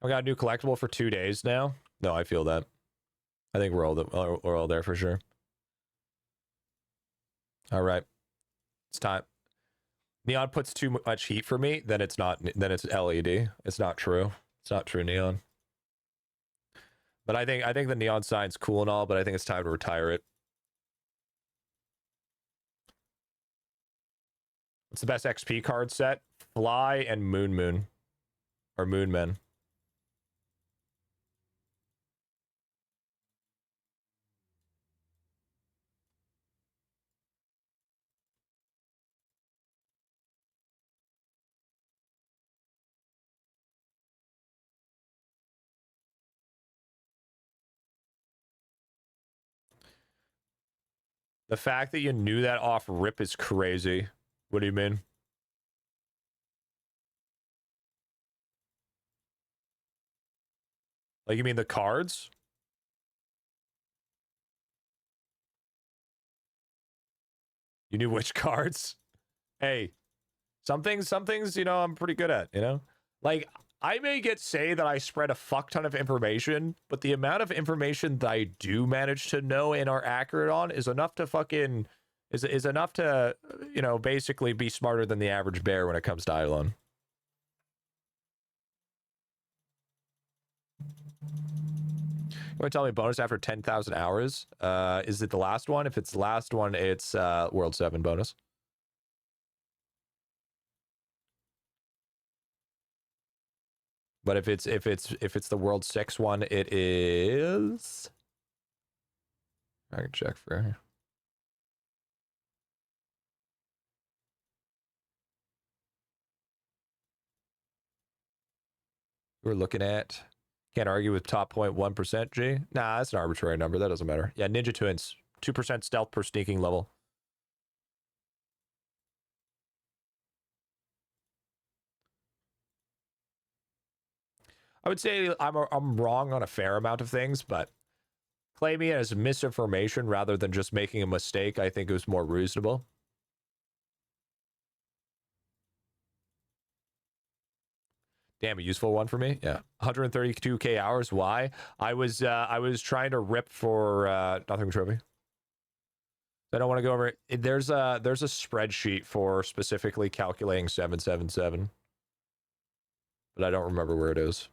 I got a new collectible for 2 days now. No, I feel that. I think we're all there for sure. All right. It's time. Neon puts too much heat for me, then it's not, then it's LED. It's not true. It's not true neon. But I think the neon sign's cool and all, but I think it's time to retire it. What's the best XP card set? Fly and Moon. Or Moonmen. The fact that you knew that off rip is crazy. What do you mean? Like, you mean the cards? You knew which cards? Hey, some things, you know, I'm pretty good at, you know? Like, I may say that I spread a fuck ton of information, but the amount of information that I do manage to know and are accurate on is enough to fucking is enough to, you know, basically be smarter than the average bear when it comes to IdleOn. You want to tell me bonus after 10,000 hours? Is it the last one? If it's the last one, it's World 7 bonus. But if it's the World 6 one, it is. I can check for you. We're looking at. Can't argue with top 0.1%, G. Nah, that's an arbitrary number. That doesn't matter. Yeah, Ninja Twins. 2% stealth per sneaking level. I would say I'm wrong on a fair amount of things, but claiming it as misinformation rather than just making a mistake, I think it was more reasonable. Damn, a useful one for me. Yeah, 132k hours. Why? I was trying to rip for nothing trophy. I don't want to go over it. There's a spreadsheet for specifically calculating 777, but I don't remember where it is.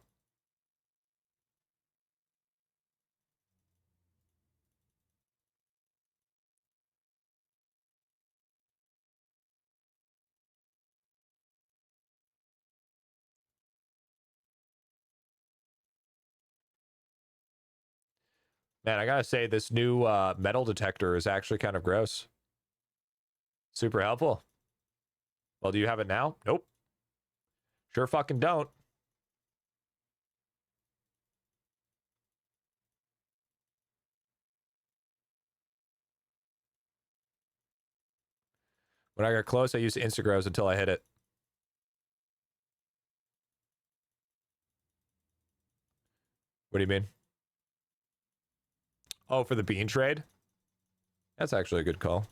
Man, I gotta say, this new metal detector is actually kind of gross. Super helpful. Well, do you have it now? Nope. Sure fucking don't. When I got close, I used Instagrows until I hit it. What do you mean? Oh, for the bean trade? That's actually a good call.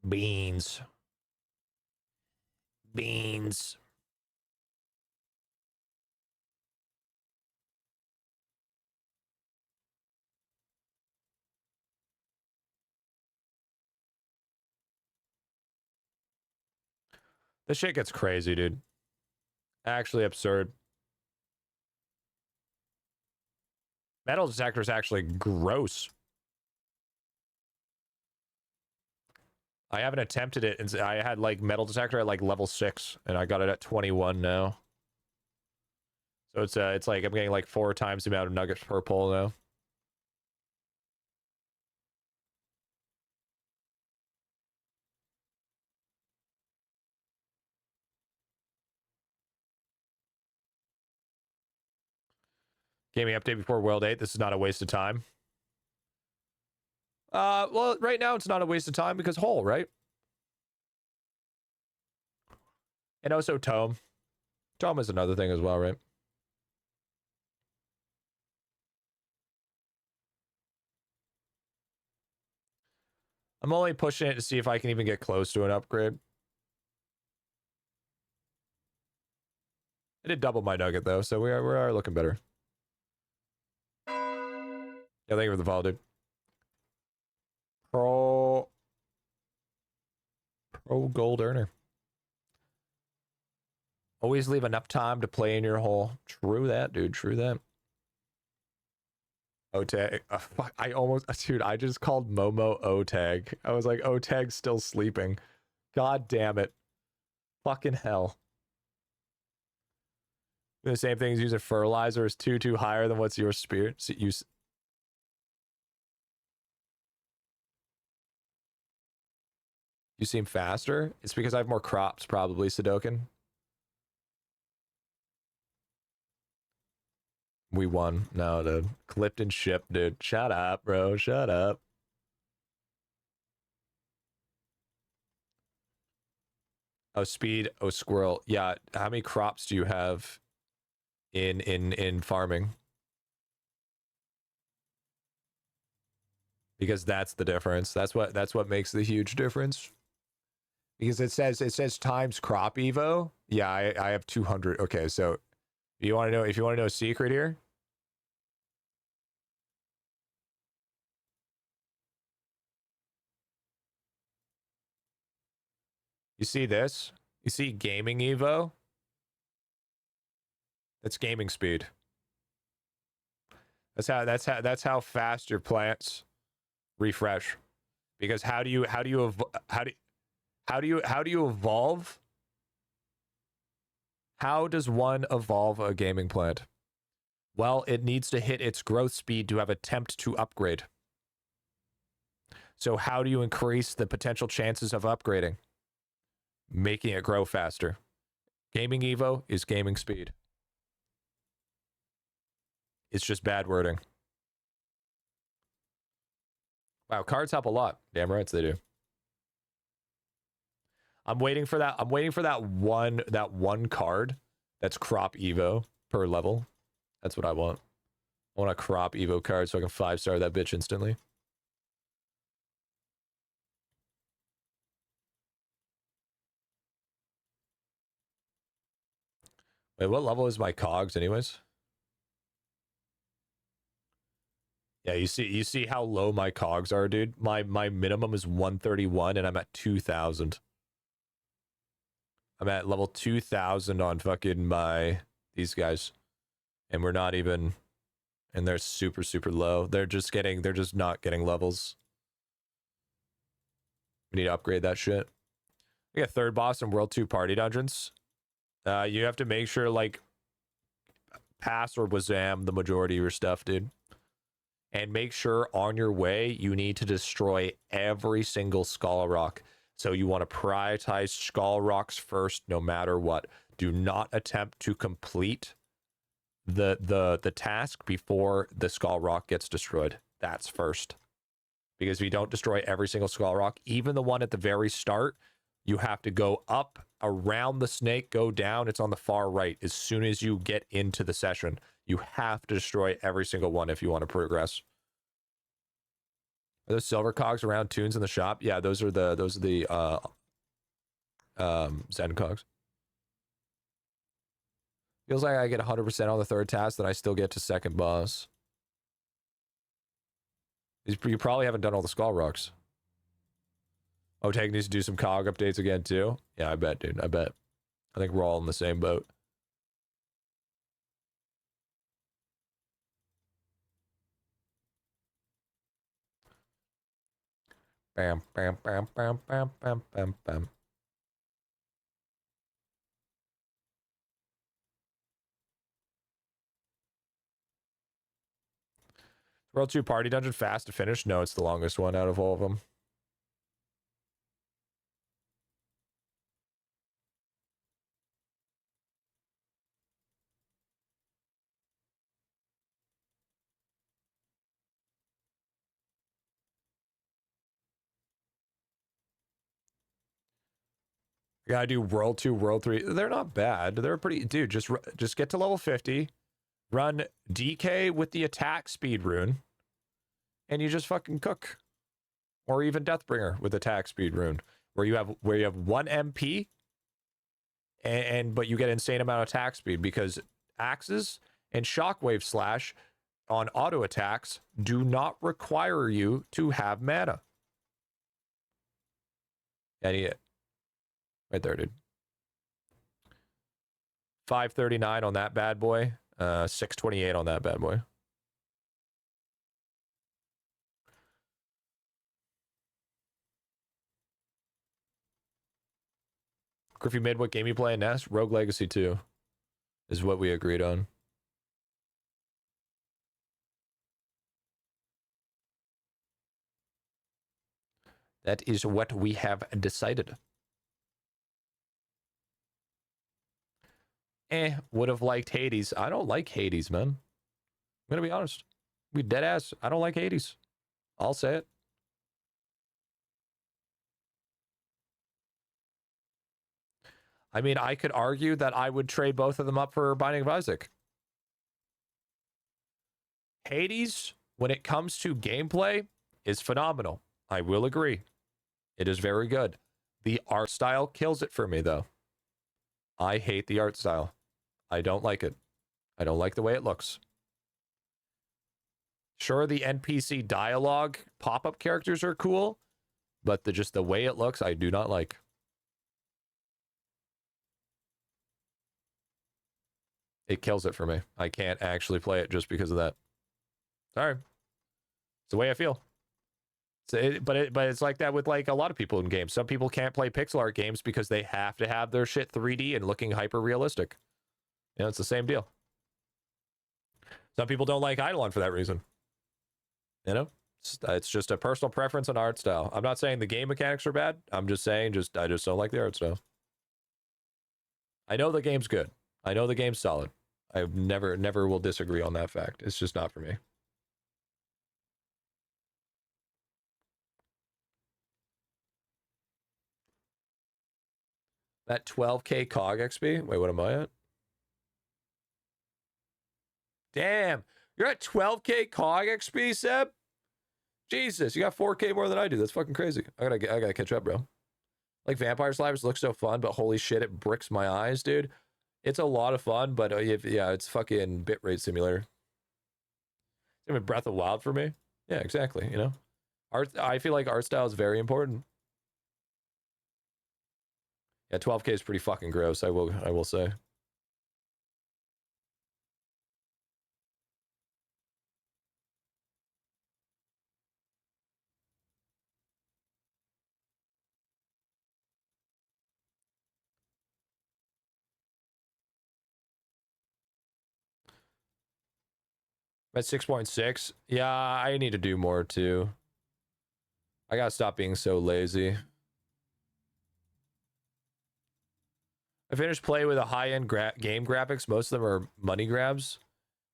Beans. Beans. This shit gets crazy, dude. Actually absurd. Metal detector is actually gross. I haven't attempted it, and I had like metal detector at like level 6, and I got it at 21 now. So it's like I'm getting like 4 times the amount of nuggets per pull now. Gaming update before World 8. This is not a waste of time. Well, right now it's not a waste of time because Hole, right? And also Tome. Tome is another thing as well, right? I'm only pushing it to see if I can even get close to an upgrade. I did double my nugget though, so we are looking better. Yeah, thank you for the follow, dude. Pro gold earner. Always leave enough time to play in your hole. True that, dude. True that. O-tag. Fuck, I almost, dude, I just called Momo O-tag. I was like, O-tag's still sleeping. God damn it. Fucking hell. The same thing as using fertilizer is too higher than what's your spirit. So you seem faster. It's because I have more crops, probably, Sudokan. We won. No, dude. Clipped and shipped, dude. Shut up, bro. Shut up. Oh, speed. Oh, squirrel. Yeah. How many crops do you have in farming? because that's the difference. That's what makes the huge difference. Because it says times crop evo. Yeah, I have 200. Okay, so if you want to know a secret here. You see this? You see gaming evo? That's gaming speed. That's how fast your plants refresh. Because how do you evolve? How does one evolve a gaming plant? Well, it needs to hit its growth speed to have attempt to upgrade. So how do you increase the potential chances of upgrading? Making it grow faster. Gaming evo is gaming speed. It's just bad wording. Wow, cards help a lot. Damn right they do. I'm waiting for that. I'm waiting for that one card that's crop evo per level. That's what I want. I want a crop evo card so I can 5-star that bitch instantly. Wait, what level is my cogs anyways? Yeah, you see how low my cogs are, dude? My minimum is 131 and I'm at 2,000. I'm at level 2,000 on fucking these guys. And we're not even, and they're super, super low. They're just not getting levels. We need to upgrade that shit. We got third boss in World 2 party dungeons. You have to make sure, like, pass or wazam the majority of your stuff, dude. And make sure on your way, you need to destroy every single skull rock. So you want to prioritize skull rocks first, no matter what. Do not attempt to complete the task before the skull rock gets destroyed. That's first. Because if you don't destroy every single skull rock, even the one at the very start, you have to go up around the snake, go down. It's on the far right. As soon as you get into the session, you have to destroy every single one if you want to progress. Are those silver cogs around tunes in the shop? Yeah, those are the Zen cogs. Feels like I get 100% on the third task, then I still get to second boss. You probably haven't done all the skull rocks. Oh, Tag needs to do some cog updates again too. Yeah, I bet, dude. I bet. I think we're all in the same boat. Bam, bam, bam, bam, bam, bam, bam, bam. World 2 party dungeon fast to finish? No, it's the longest one out of all of them. You gotta do World 2, World 3. They're not bad. They're pretty... Dude, just get to level 50. Run DK with the attack speed rune. And you just fucking cook. Or even Deathbringer with attack speed rune. Where you have 1 MP. But you get insane amount of attack speed. Because axes and shockwave slash on auto attacks do not require you to have mana. Idiot. Right there, dude. 539 on that bad boy. 628 on that bad boy. Griffy made what game you play in Nest? Rogue Legacy 2 is what we agreed on. That is what we have decided. Would have liked Hades. I don't like Hades, man. I'm gonna be honest. We dead ass. I don't like Hades. I'll say it. I mean, I could argue that I would trade both of them up for Binding of Isaac. Hades, when it comes to gameplay, is phenomenal. I will agree. It is very good. The art style kills it for me, though. I hate the art style. I don't like it. I don't like the way it looks. Sure, the NPC dialogue pop-up characters are cool, but just the way it looks, I do not like. It kills it for me. I can't actually play it just because of that. Sorry. It's the way I feel. But it's like that with like a lot of people in games. Some people can't play pixel art games because they have to have their shit 3D and looking hyper realistic. You know, it's the same deal. Some people don't like IdleOn for that reason. You know, it's just a personal preference on art style. I'm not saying the game mechanics are bad. I'm just saying I just don't like the art style. I know the game's good. I know the game's solid. I never will disagree on that fact. It's just not for me. That 12K COG XP? Wait, what am I at? Damn, you're at 12K COG XP, Seb? Jesus, you got 4K more than I do. That's fucking crazy. I gotta catch up, bro. Like Vampire Slivers looks so fun, but holy shit, it bricks my eyes, dude. It's a lot of fun, but yeah, it's fucking bitrate simulator. Even Breath of the Wild for me. Yeah, exactly. You know, I feel like art style is very important. Yeah, 12K is pretty fucking gross. I will say. At 6.6. Yeah, I need to do more too. I gotta stop being so lazy. I finished play with a high-end game graphics. Most of them are money grabs.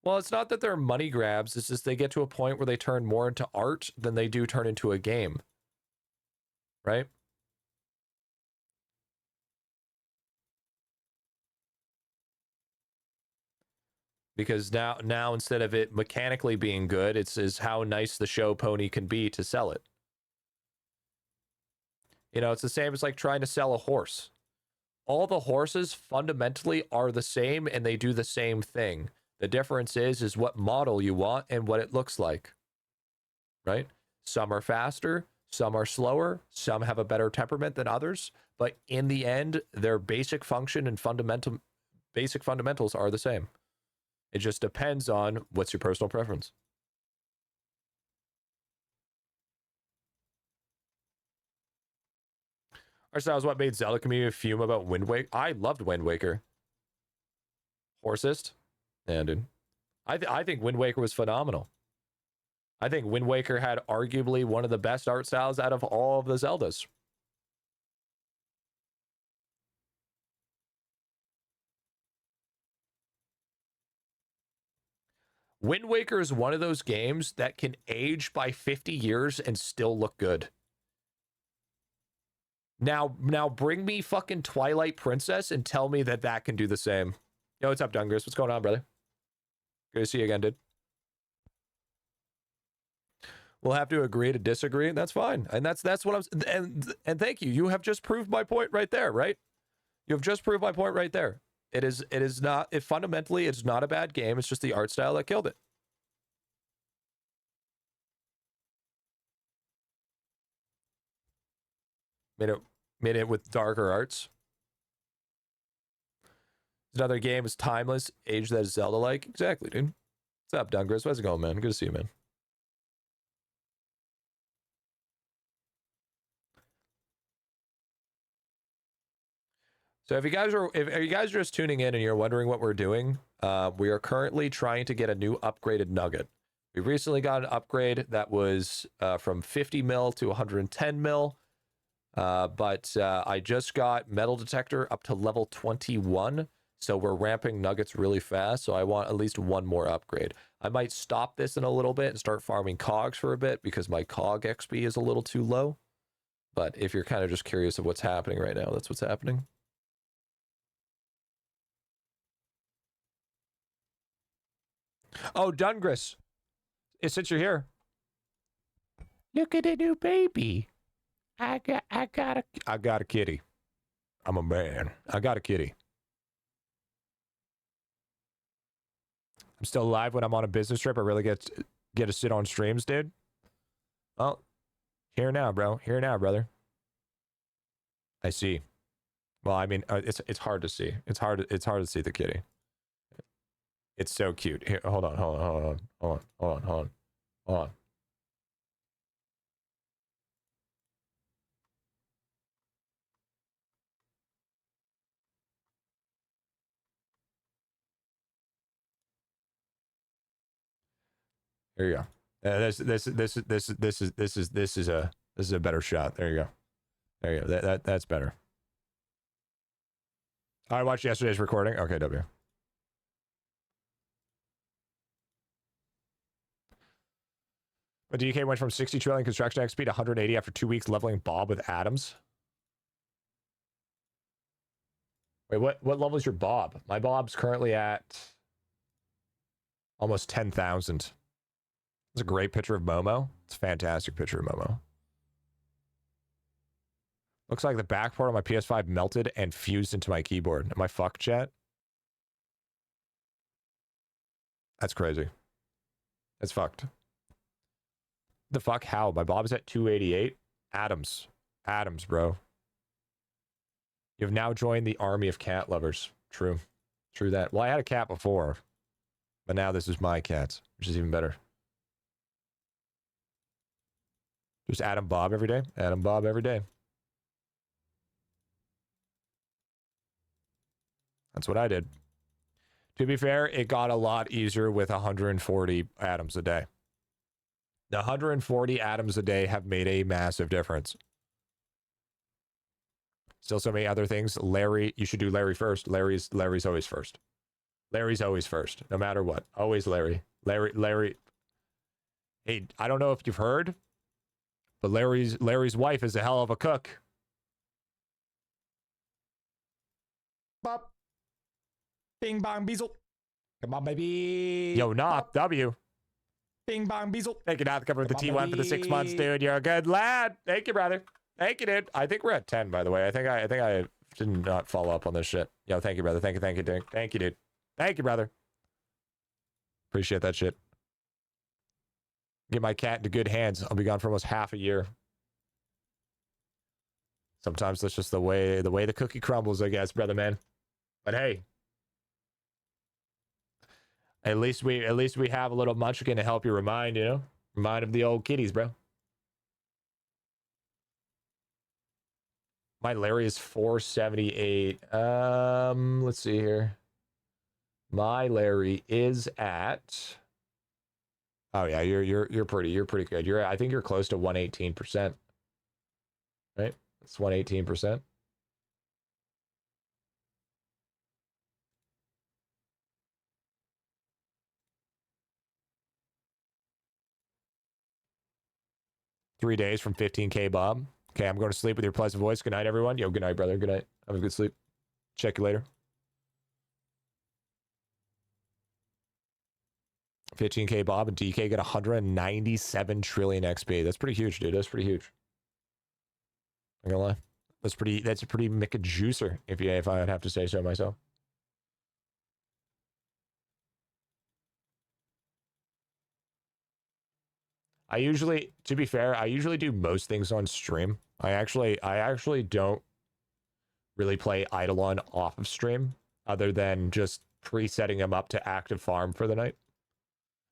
Well, it's not that they're money grabs. It's just they get to a point where they turn more into art than they do turn into a game. Right? Because now instead of it mechanically being good, it's how nice the show pony can be to sell it. You know, it's the same as like trying to sell a horse. All the horses fundamentally are the same and they do the same thing. The difference is what model you want and what it looks like. Right? Some are faster, some are slower, some have a better temperament than others, but in the end, their basic function and basic fundamentals are the same. It just depends on what's your personal preference. Our style is what made Zelda community fume about Wind Waker. I loved Wind Waker. Horsist? Yeah, dude. I think Wind Waker was phenomenal. I think Wind Waker had arguably one of the best art styles out of all of the Zeldas. Wind Waker is one of those games that can age by 50 years and still look good. Now bring me fucking Twilight Princess and tell me that can do the same. Yo, what's up, Dungers? What's going on, brother? Good to see you again, dude. We'll have to agree to disagree. That's fine. And that's what I'm and thank you. You have just proved my point right there, right? You have just proved my point right there. Fundamentally it's not a bad game. It's just the art style that killed it. Made it with darker arts. Another game is timeless, age that is Zelda-like. Exactly, dude. What's up, Dungers? How's it going, man? Good to see you, man. So if you guys are just tuning in and you're wondering what we're doing, we are currently trying to get a new upgraded nugget. We recently got an upgrade that was from 50 mil to 110 mil. But I just got metal detector up to level 21. So we're ramping nuggets really fast. So I want at least one more upgrade. I might stop this in a little bit and start farming cogs for a bit because my cog XP is a little too low. But if you're kind of just curious of what's happening right now, that's what's happening. Oh, Dungris. Since you're here. Look at the new baby. I got a kitty. I'm a man. I got a kitty. I'm still alive when I'm on a business trip. I really get to sit on streams, dude. Oh, here now, bro. Here now, brother. I see. Well, I mean, it's hard to see. It's hard to see the kitty. It's so cute. Here, hold on. There you go. This is a better shot. There you go. There you go. That's better. I watched yesterday's recording. Okay, W. But DK went from 60 trillion construction XP to 180 after 2 weeks leveling Bob with atoms. Wait, what level is your Bob? My Bob's currently at almost 10,000. It's a great picture of Momo. It's a fantastic picture of Momo. Looks like the back part of my PS5 melted and fused into my keyboard. Am I fucked, chat? That's crazy. That's fucked. The fuck? How? My Bob's at 288? Atoms. Atoms, bro. You've now joined the army of cat lovers. True. True that. Well, I had a cat before. But now this is my cat, which is even better. Just Adam Bob every day. Adam Bob every day. That's what I did. To be fair, it got a lot easier with 140 atoms a day. The 140 atoms a day have made a massive difference. Still so many other things. Larry, you should do Larry first. Larry's always first. Larry's always first, no matter what. Always Larry. Larry. Hey, I don't know if you've heard, but Larry's wife is a hell of a cook. Bop. Bing bong beezle. Come on, baby. Yo, Knock, W. Bing bong beezle. Thank you, Knock, for the Come on, T1 for the 6 months, baby. dude. You're a good lad. Thank you, brother. Thank you, dude. I think we're at 10, by the way. I think I did not follow up on this shit. Yo, thank you, brother. Thank you, dude. Thank you, dude. Thank you, brother. Appreciate that shit. Get my cat into good hands. I'll be gone for almost half a year. Sometimes that's just the way the cookie crumbles, I guess, brother man. But hey, at least we have a little munchkin to help you remind of the old kitties, bro. My Larry is 478. Let's see here. My Larry is at. Oh yeah, you're pretty good. I think you're close to 118%. Right? It's 118%. Three days from 15K, Bob. Okay, I'm going to sleep with your pleasant voice. Good night, everyone. Yo, good night, brother. Good night. Have a good sleep. Check you later. 15K, Bob, and DK get 197 trillion XP. That's pretty huge, dude. That's pretty huge. I'm gonna lie. That's a pretty mick a juicer, if I would have to say so myself. To be fair, I usually do most things on stream. I actually don't really play IdleOn off of stream, other than just pre-setting them up to active farm for the night.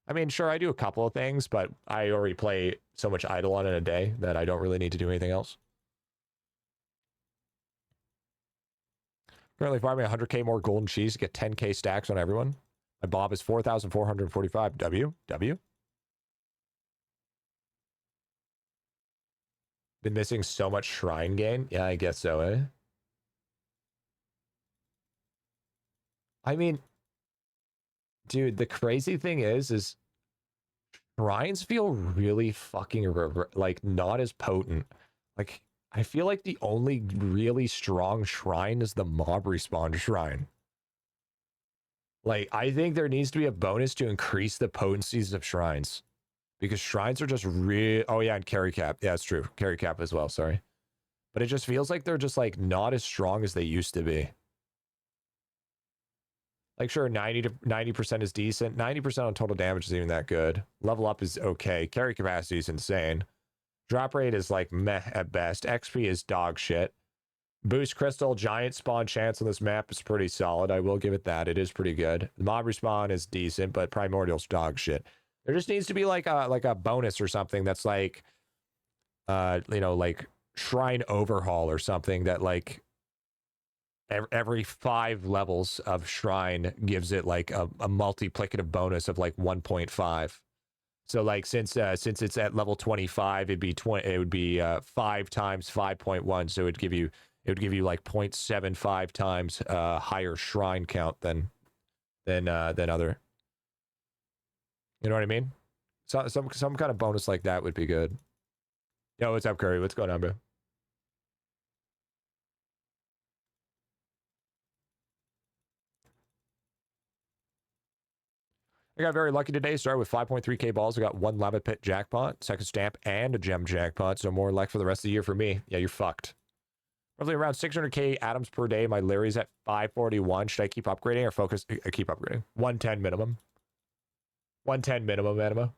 I mean, sure, I do a couple of things, but I already play so much IdleOn in a day that I don't really need to do anything else. Currently farming 100K more golden cheese to get 10K stacks on everyone. My Bob is 4,445. W. Been missing so much shrine gain? Yeah, I guess so, eh? I mean, dude, the crazy thing is shrines feel really fucking, like, not as potent. Like, I feel like the only really strong shrine is the mob respawn shrine. Like, I think there needs to be a bonus to increase the potencies of shrines. because shrines are just real. Oh yeah, and carry cap. Yeah, it's true. Carry cap as well. Sorry, but it just feels like they're just like not as strong as they used to be. Like sure, 90% is decent. 90% on total damage is even that good. Level up is okay. Carry capacity is insane. Drop rate is like meh at best. XP is dog shit. Boost crystal giant spawn chance on this map is pretty solid. I will give it that. It is pretty good. The mob respawn is decent, but primordial's dog shit. There just needs to be like a bonus or something that's like you know, like shrine overhaul or something that like every 5 levels of shrine gives it like a multiplicative bonus of like 1.5. So like since it's at level 25, it'd be 20. It would be 5 times 5.1. So it would give you like 0.75 times higher shrine count than other. You know what I mean? So some kind of bonus like that would be good. Yo, what's up, Curry? What's going on, bro? I got very lucky today. Started with 5.3k balls. I got 1 lava pit jackpot, second stamp, and a gem jackpot. So more luck for the rest of the year for me. Yeah, you're fucked. Roughly around 600k atoms per day. My Larry's at 541. Should I keep upgrading or focus? I keep upgrading. 110 minimum. 110 minimum, anima.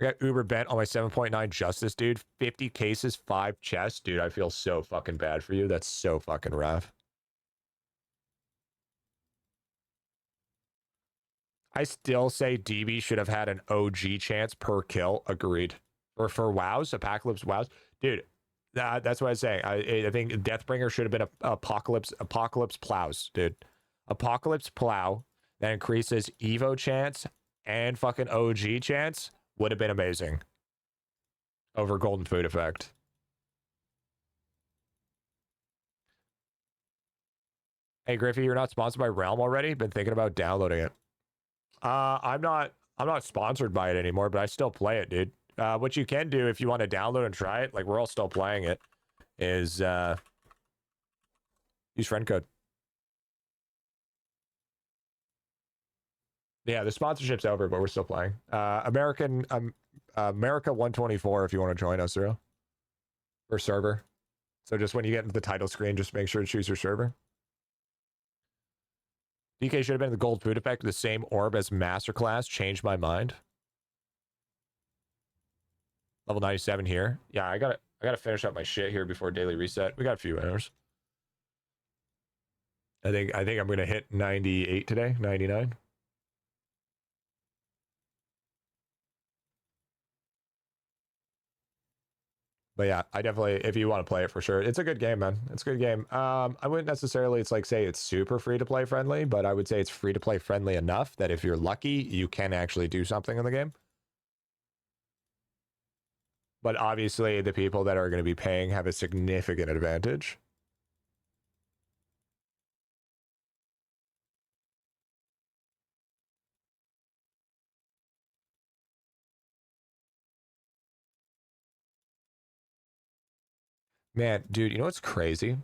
I got uber bent on my 7.9 justice, dude. 50 cases, 5 chests. Dude, I feel so fucking bad for you. That's so fucking rough. I still say DB should have had an OG chance per kill. Agreed. Or for wows, apocalypse wows. Dude, that's what I was saying. I think Deathbringer should have been a apocalypse plows, dude. Apocalypse plow that increases Evo chance and fucking OG chance would have been amazing over Golden Food Effect. Hey Griffy, you're not sponsored by Realm already? Been thinking about downloading it. I'm not sponsored by it anymore, but I still play it, dude. What you can do if you want to download and try it, like we're all still playing it, is use friend code. Yeah, the sponsorship's over, but we're still playing. America 124 if you want to join us, Cyril. Or server. So just when you get into the title screen, just make sure to choose your server. DK should have been the gold food effect, the same orb as Masterclass. Changed my mind. Level 97 here. Yeah, I gotta finish up my shit here before daily reset. We got a few hours. I think I'm gonna hit 98 today, 99. But yeah, I definitely, if you want to play it for sure, it's a good game, man. It's a good game. I wouldn't necessarily, it's like say it's super free to play friendly, but I would say it's free to play friendly enough that if you're lucky, you can actually do something in the game. But obviously, the people that are going to be paying have a significant advantage. Man, dude, you know what's crazy?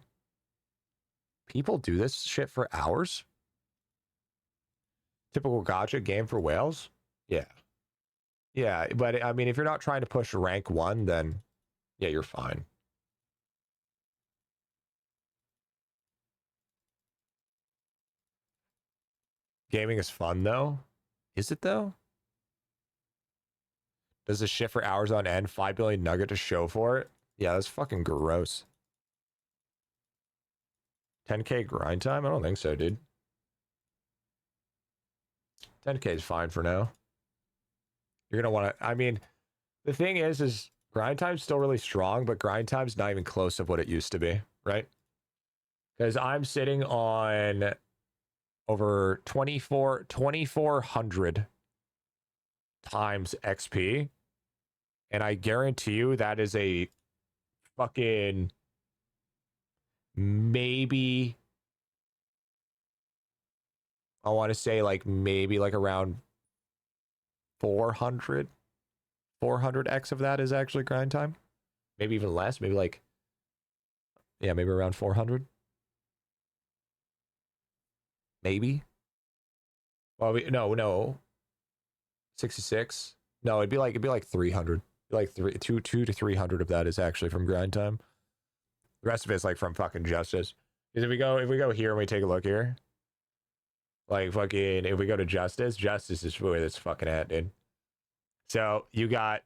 People do this shit for hours. Typical gacha game for whales. Yeah. Yeah, but I mean, if you're not trying to push rank 1, then yeah, you're fine. Gaming is fun, though. Is it, though? Does this shit for hours on end? 5 billion nugget to show for it? Yeah, that's fucking gross. 10k grind time? I don't think so, dude. 10k is fine for now. You're gonna want to, I mean, the thing is grind time's still really strong, but grind time's not even close of what it used to be, right? Because I'm sitting on over 2400 times XP, and I guarantee you that is a fucking maybe, I want to say like maybe like around 400x of that is actually grind time. Maybe even less, maybe like, yeah, maybe around 400. Maybe. Well, no. 66. No, it'd be like 300. Like 2 to 300 of that is actually from grind time. The rest of it's like from fucking justice. Because if we go here and we take a look here, like fucking if we go to justice is where this fucking at, dude. So you got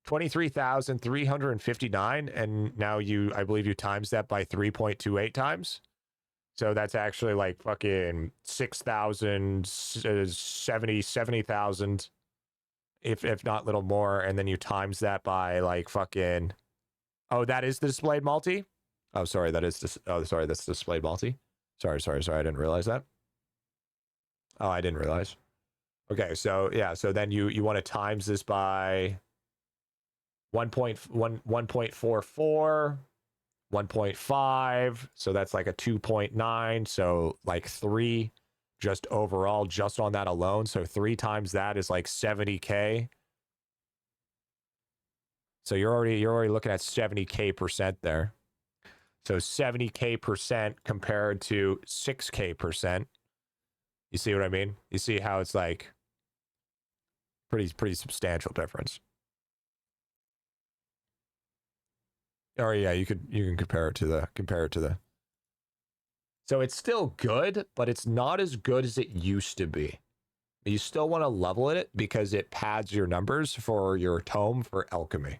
23,359, and now I believe you times that by 3.28 times. So that's actually like fucking 6,000, 70,000, if not little more, and then you times that by like fucking. Oh, that is the displayed multi. Oh, sorry, that's displayed multi. Sorry, I didn't realize that. Oh, I didn't realize. Okay, so yeah, so then you want to times this by 1.44, 1.5, so that's like a 2.9, so like 3 just overall, just on that alone. So 3 times that is like 70K. So you're already looking at 70K percent there. So 70K percent compared to 6K percent. You see what I mean? You see how it's like pretty substantial difference. Or yeah, you can compare it to the. So it's still good, but it's not as good as it used to be. You still want to level it because it pads your numbers for your tome for alchemy.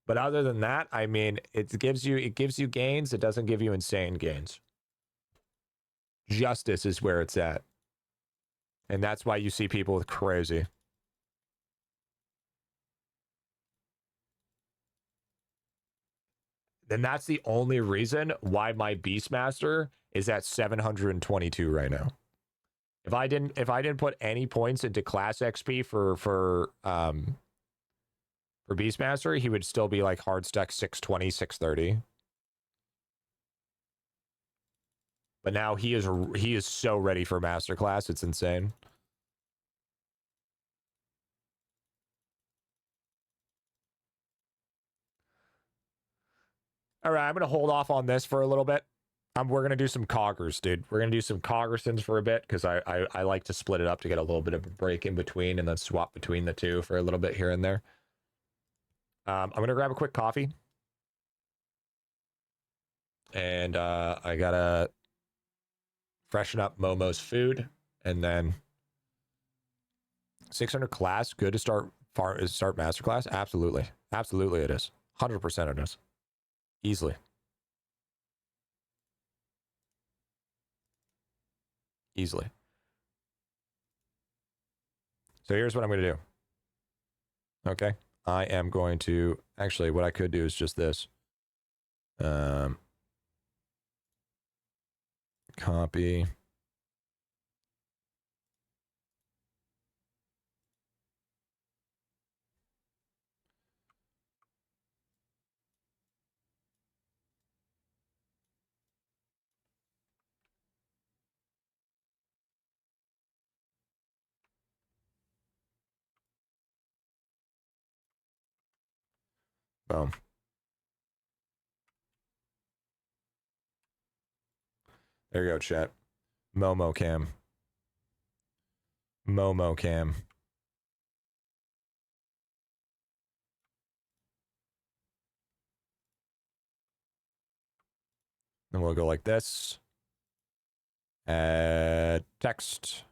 But other than that, I mean, it gives you gains. It doesn't give you insane gains. Justice is where it's at. And that's why you see people with crazy. Then that's the only reason why my Beastmaster is at 722 right now. If I didn't put any points into class XP for Beastmaster, he would still be like hard stack 620, 630. But now he is so ready for masterclass, it's insane. All right, I'm gonna hold off on this for a little bit. We're gonna do some coggers, dude. We're gonna do some coggersons for a bit because I like to split it up to get a little bit of a break in between and then swap between the two for a little bit here and there. I'm gonna grab a quick coffee, and I gotta freshen up Momo's food, and then 600 class, good to start masterclass. Absolutely, it is. 100% it is. Easily. So here's what I'm going to do. Okay. I am going to, actually, what I could do is just this. Copy. Boom. There you go, chat. Momo cam. Then we'll go like this. Add text.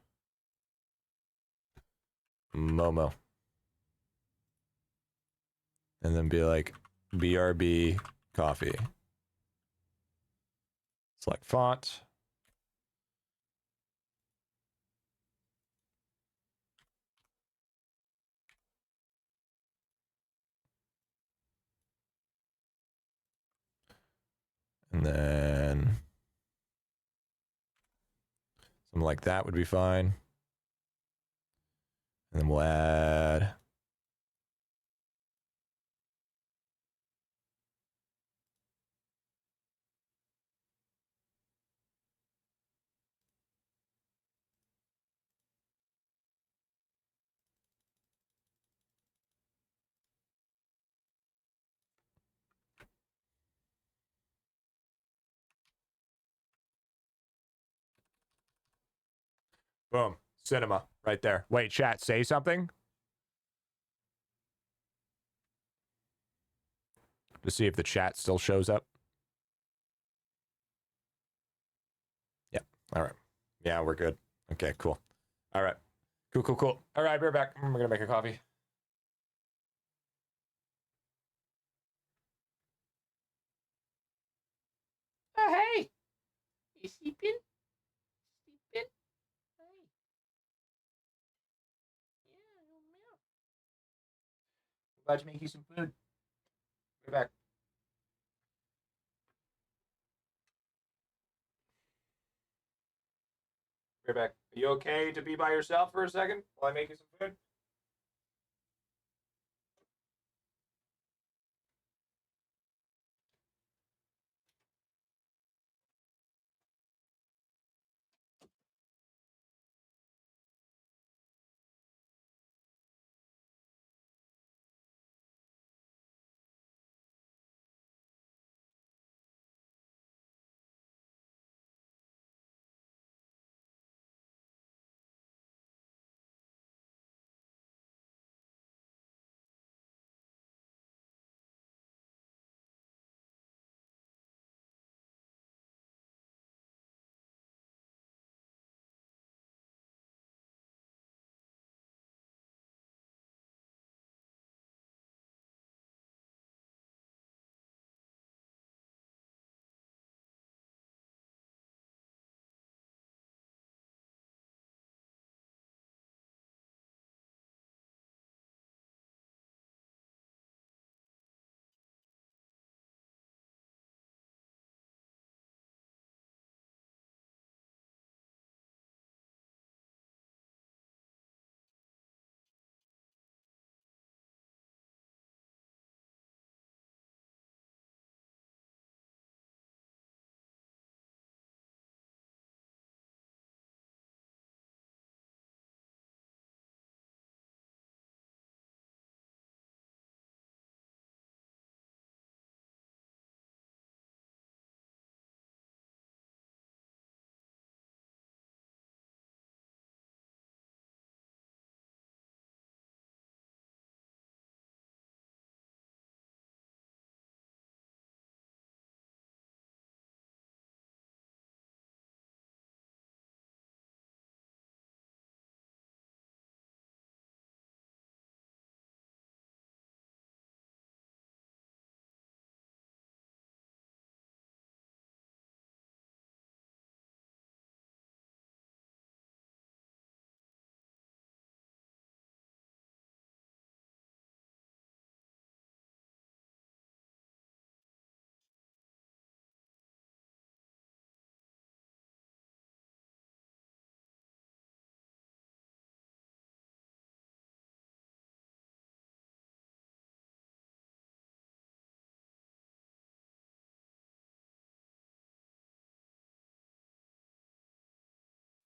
Momo. And then be like BRB coffee. Select font. And then something like that would be fine. And then we'll add boom. Cinema, right there. Wait, chat, say something. To see if the chat still shows up. Yeah. All right. Yeah, we're good. Okay, cool. All right. Cool. All right, we're back. I'm gonna make a coffee. Oh, hey. You sleeping? Sleeping? Hey. Yeah, no meow. About to make you some food. We're back. We're back. Are you okay to be by yourself for a second while I make you some food?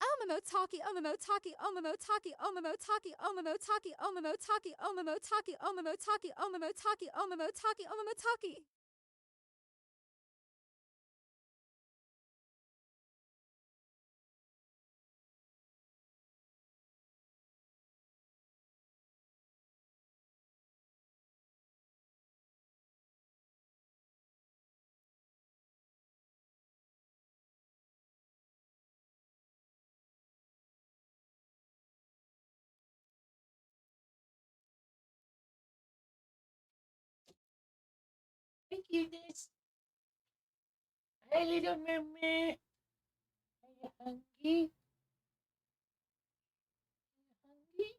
Omamotaki, omamotaki, omamotaki, omamotaki, omamotaki, omamotaki, omamotaki, omamotaki, omamotaki, omamotaki, omamotaki. Thank you, this. Hi, little mermaid. Are you hungry? Hungry?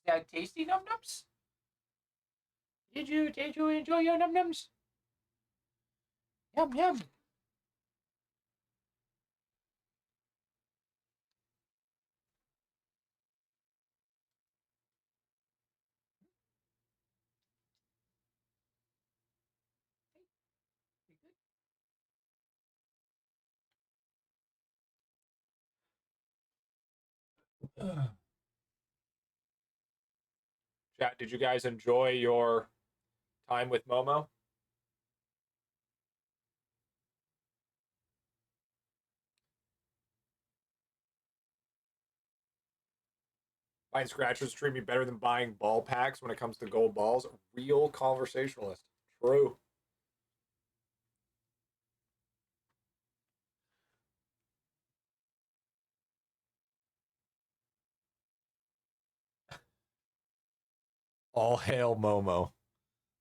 that tasty num nums? Did you enjoy your num nums? Yum yum. Chat, did you guys enjoy your time with Momo? Buying scratchers treat me better than buying ball packs when it comes to gold balls. Real conversationalist. True. All hail Momo,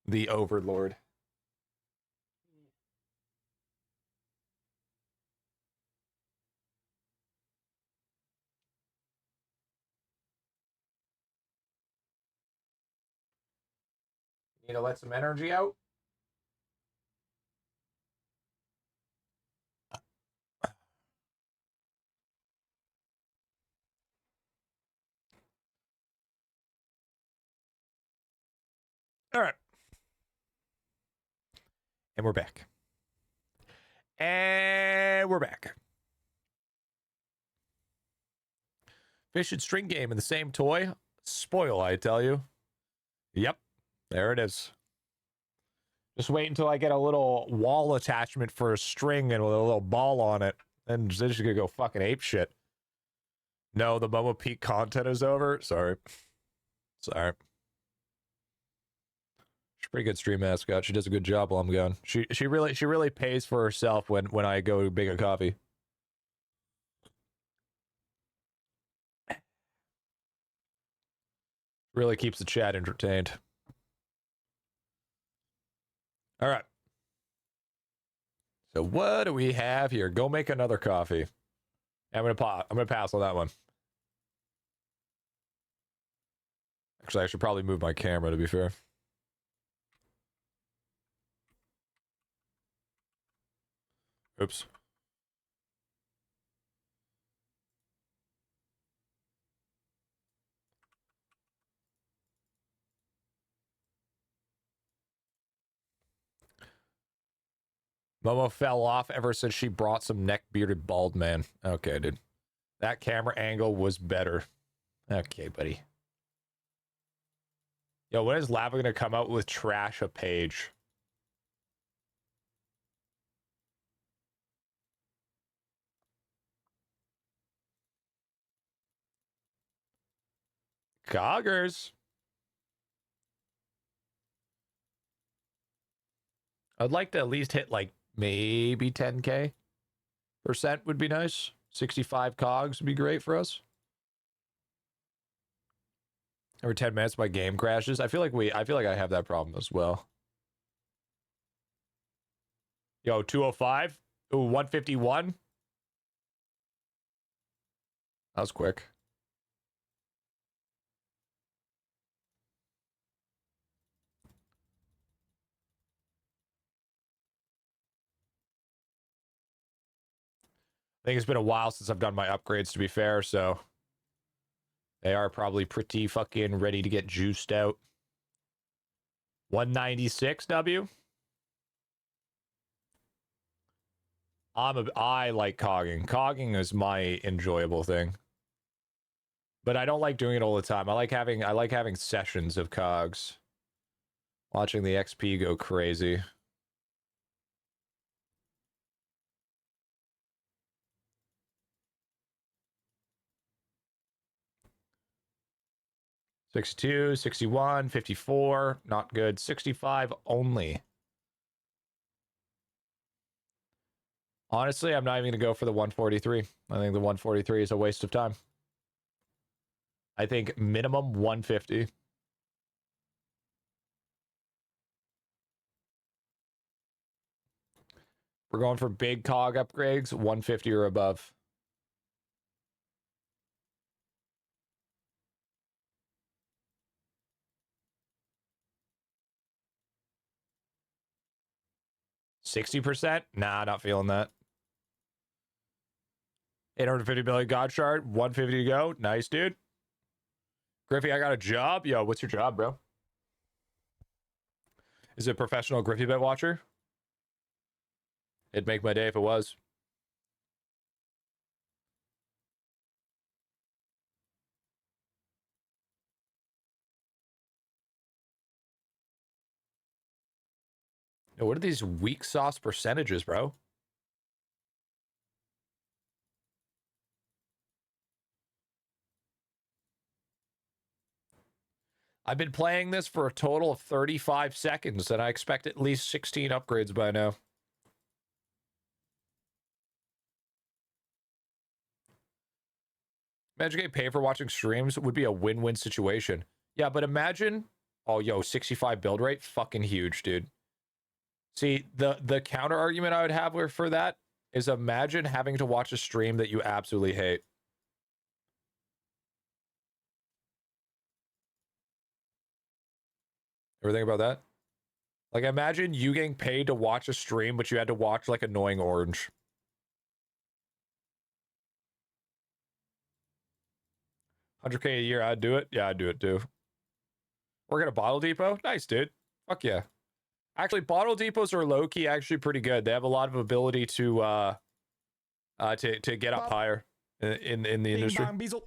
the overlord. Need to let some energy out? All right. And we're back. And we're back. Fish and string game in the same toy. Spoil, I tell you. Yep. There it is. Just wait until I get a little wall attachment for a string and with a little ball on it. And then she's gonna go fucking ape shit. No, the Momo Peak content is over. Sorry. Sorry. She's a pretty good stream mascot. She does a good job while I'm gone. She really pays for herself when I go big a coffee. Really keeps the chat entertained. All right. So what do we have here? Go make another coffee. I'm gonna pass on that one. Actually, I should probably move my camera to be fair. Oops. Momo fell off ever since she brought some neck-bearded bald man. Okay, dude. That camera angle was better. Okay, buddy. Yo, when is Lava gonna come out with trash a page? Coggers. I'd like to at least hit like maybe 10K percent would be nice. 65 cogs would be great for us. Every 10 minutes my game crashes. I feel like I have that problem as well. Yo, 205. Ooh, 151. That was quick. I think it's been a while since I've done my upgrades, to be fair, so they are probably pretty fucking ready to get juiced out. 196 W. I like cogging. Cogging is my enjoyable thing. But I don't like doing it all the time. I like having sessions of cogs. Watching the XP go crazy. $62, $61, $54, not good. $65 only. Honestly, I'm not even going to go for the 143. I think the 143 is a waste of time. I think minimum 150. We're going for big cog upgrades, 150 or above. 60%? Nah, not feeling that. 850 million God Shard, 150 to go. Nice, dude. Griffy, I got a job. Yo, what's your job, bro? Is it a professional GriffyBit watcher? It'd make my day if it was. Yo, what are these weak sauce percentages, bro? I've been playing this for a total of 35 seconds, and I expect at least 16 upgrades by now. Imagine getting paid for watching streams would be a win-win situation. Yeah, but imagine... Oh, yo, 65 build rate? Fucking huge, dude. See, the counter argument I would have for that is imagine having to watch a stream that you absolutely hate. Ever think about that? Like, imagine you getting paid to watch a stream, but you had to watch, like, Annoying Orange. $100K a year, I'd do it. Yeah, I'd do it, too. Work at a bottle depot? Nice, dude. Fuck yeah. Actually, bottle depots are low-key actually pretty good. They have a lot of ability to get up higher in the industry. Bing, bang, beezle.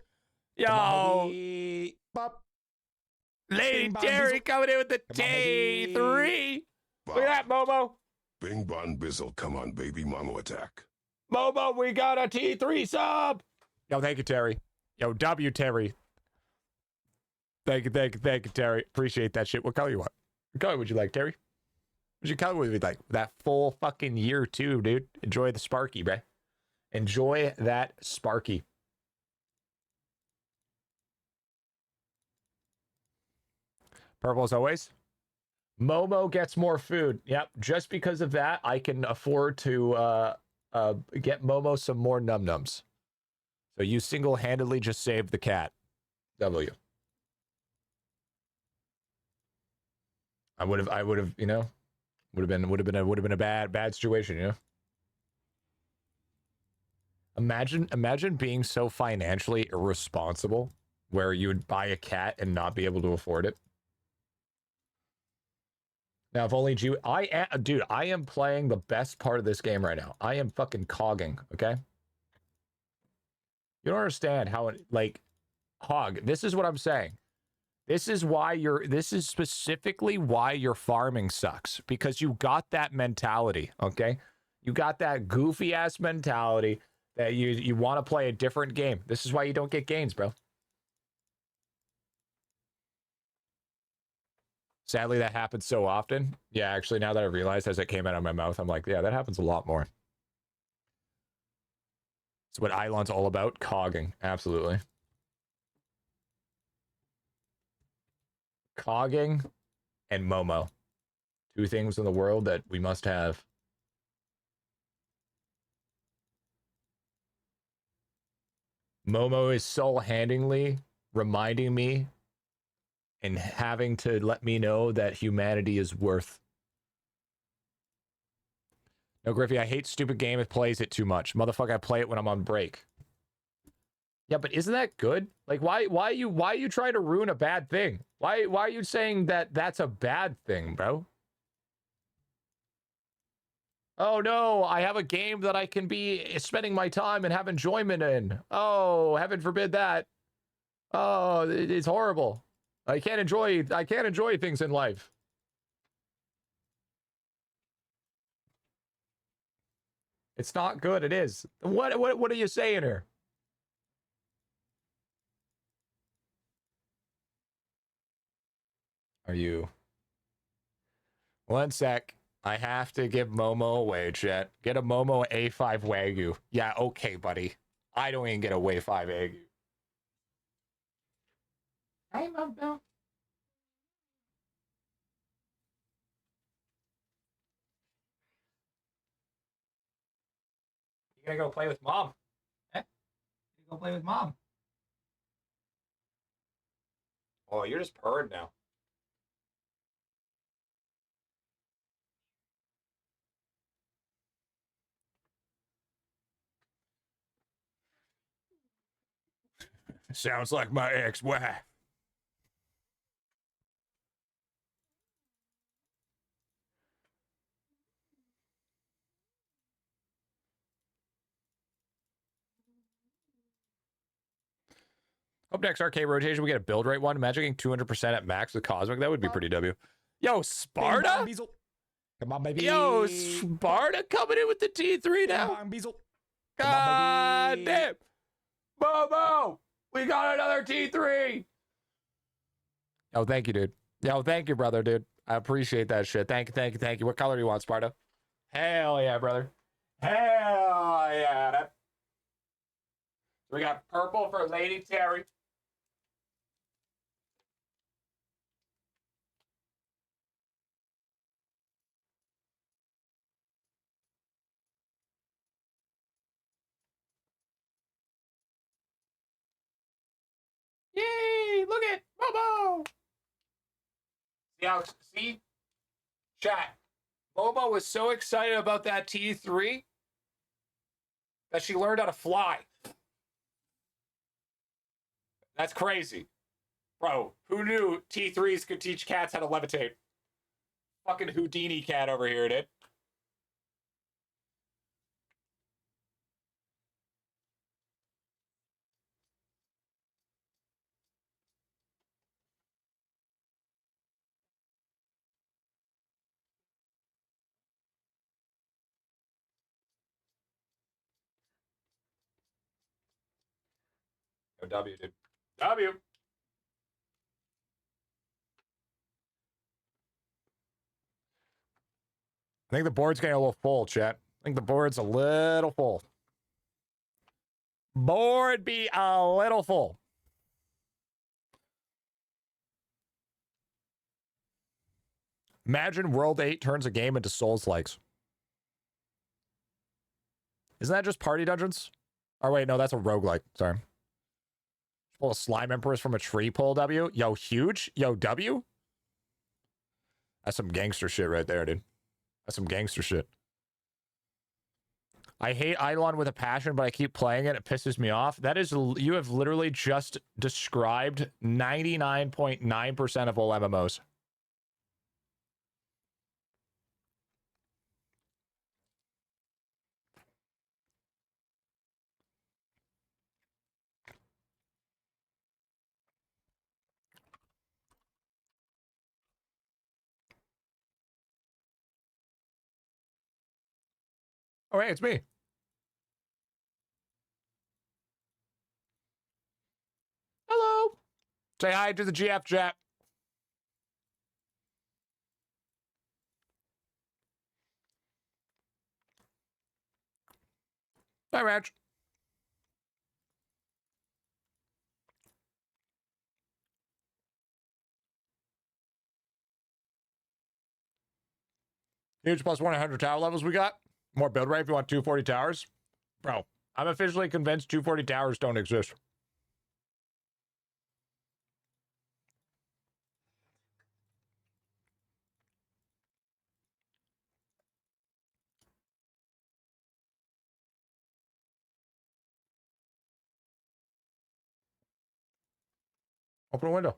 Yo! Bop. Lady Bing, bang, Terry bizzle. coming in with the Come on, baby. T3. Look at that, Momo. Bing Bon Bizzle, come on, baby Momo attack. Momo, we got a T3 sub. Yo, thank you, Terry. Yo, W, Terry. Thank you, Terry. Appreciate that shit. What color you want? What color would you like, Terry? What color would you like? That full fucking year, too, dude. Enjoy the Sparky, bruh. Enjoy that Sparky. Purple as always. Momo gets more food. Yep, just because of that, I can afford to get Momo some more num-nums. So you single-handedly just saved the cat. W. I would have, you know, would have been a bad situation, you know. Imagine being so financially irresponsible where you would buy a cat and not be able to afford it. Now, if only dude, I am playing the best part of this game right now. I am fucking cogging, okay? You don't understand how it, like, Hog, this is what I'm saying. This is specifically why your farming sucks. Because you got that mentality, okay? You got that goofy-ass mentality that you want to play a different game. This is why you don't get gains, bro. Sadly, that happens so often. Yeah, actually, now that I realized as it came out of my mouth, I'm like, yeah, that happens a lot more. It's what idelon's all about, cogging. Absolutely. Cogging and Momo. Two things in the world that we must have. Momo is soul-handingly reminding me and having to let me know that humanity is worth. No, Griffy, I hate stupid game. It plays it too much. Motherfucker, I play it when I'm on break. Yeah, but isn't that good? Like, why are you trying to ruin a bad thing? Why are you saying that that's a bad thing, bro? Oh no, I have a game that I can be spending my time and have enjoyment in. Oh, heaven forbid that. Oh, it's horrible. I can't enjoy things in life. It's not good, it is. What are you saying here? Are you? One sec. I have to give Momo away, chat. Get a Momo A5 Wagyu. Yeah, okay, buddy. I don't even get a Way 5 Wagyu. Hey, Momo. You gonna go play with mom? Eh? You go play with mom? Oh, you're just purring now. Sounds like my ex-wife. Up next, arcade rotation. We get a build rate one. Imagine getting 200% at max with Cosmic. That would be pretty W. Yo, Bing bong Sparta? beezle. Come on, baby. Yo, Sparta coming in with the T3 Bing now. bong beezle. Come on, God baby. damn. Momo, we got another T3. Oh, thank you, dude. Yo, thank you, brother, dude. I appreciate that shit. Thank you, thank you, thank you. What color do you want, Sparta? Hell yeah, brother. Hell yeah. We got purple for Lady Terry. Yay! Look at Momo. See? Chat. Momo was so excited about that T3 that she learned how to fly. That's crazy. Bro, who knew T3s could teach cats how to levitate? Fucking Houdini cat over here, dude. W, dude. W. I think the board's getting a little full, chat. I think the board's a little full. Board be a little full. Imagine World 8 turns a game into Souls-likes. Isn't that just party dungeons? Oh, wait, no, that's a roguelike. Sorry. Pull a slime empress from a tree pull, W. Yo, huge. Yo, W. That's some gangster shit right there, dude. That's some gangster shit. I hate IdleOn with a passion, but I keep playing it. It pisses me off. That is, you have literally just described 99.9% of all MMOs. Oh, hey, it's me. Hello. Say hi to the GF chat. Hi, Ranch. Huge plus 100 tower levels we got. More build rate if you want 240 towers. Bro, I'm officially convinced 240 towers don't exist. Open a window.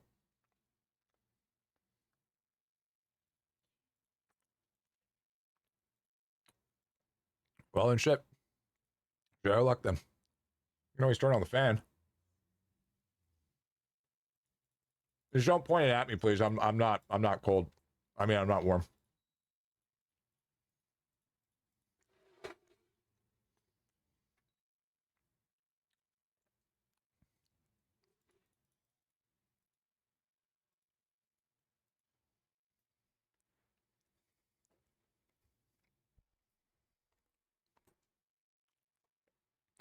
Well, and shit. Sure luck then. You can always turn on the fan. Just don't point it at me, please. I'm not cold. I mean, I'm not warm.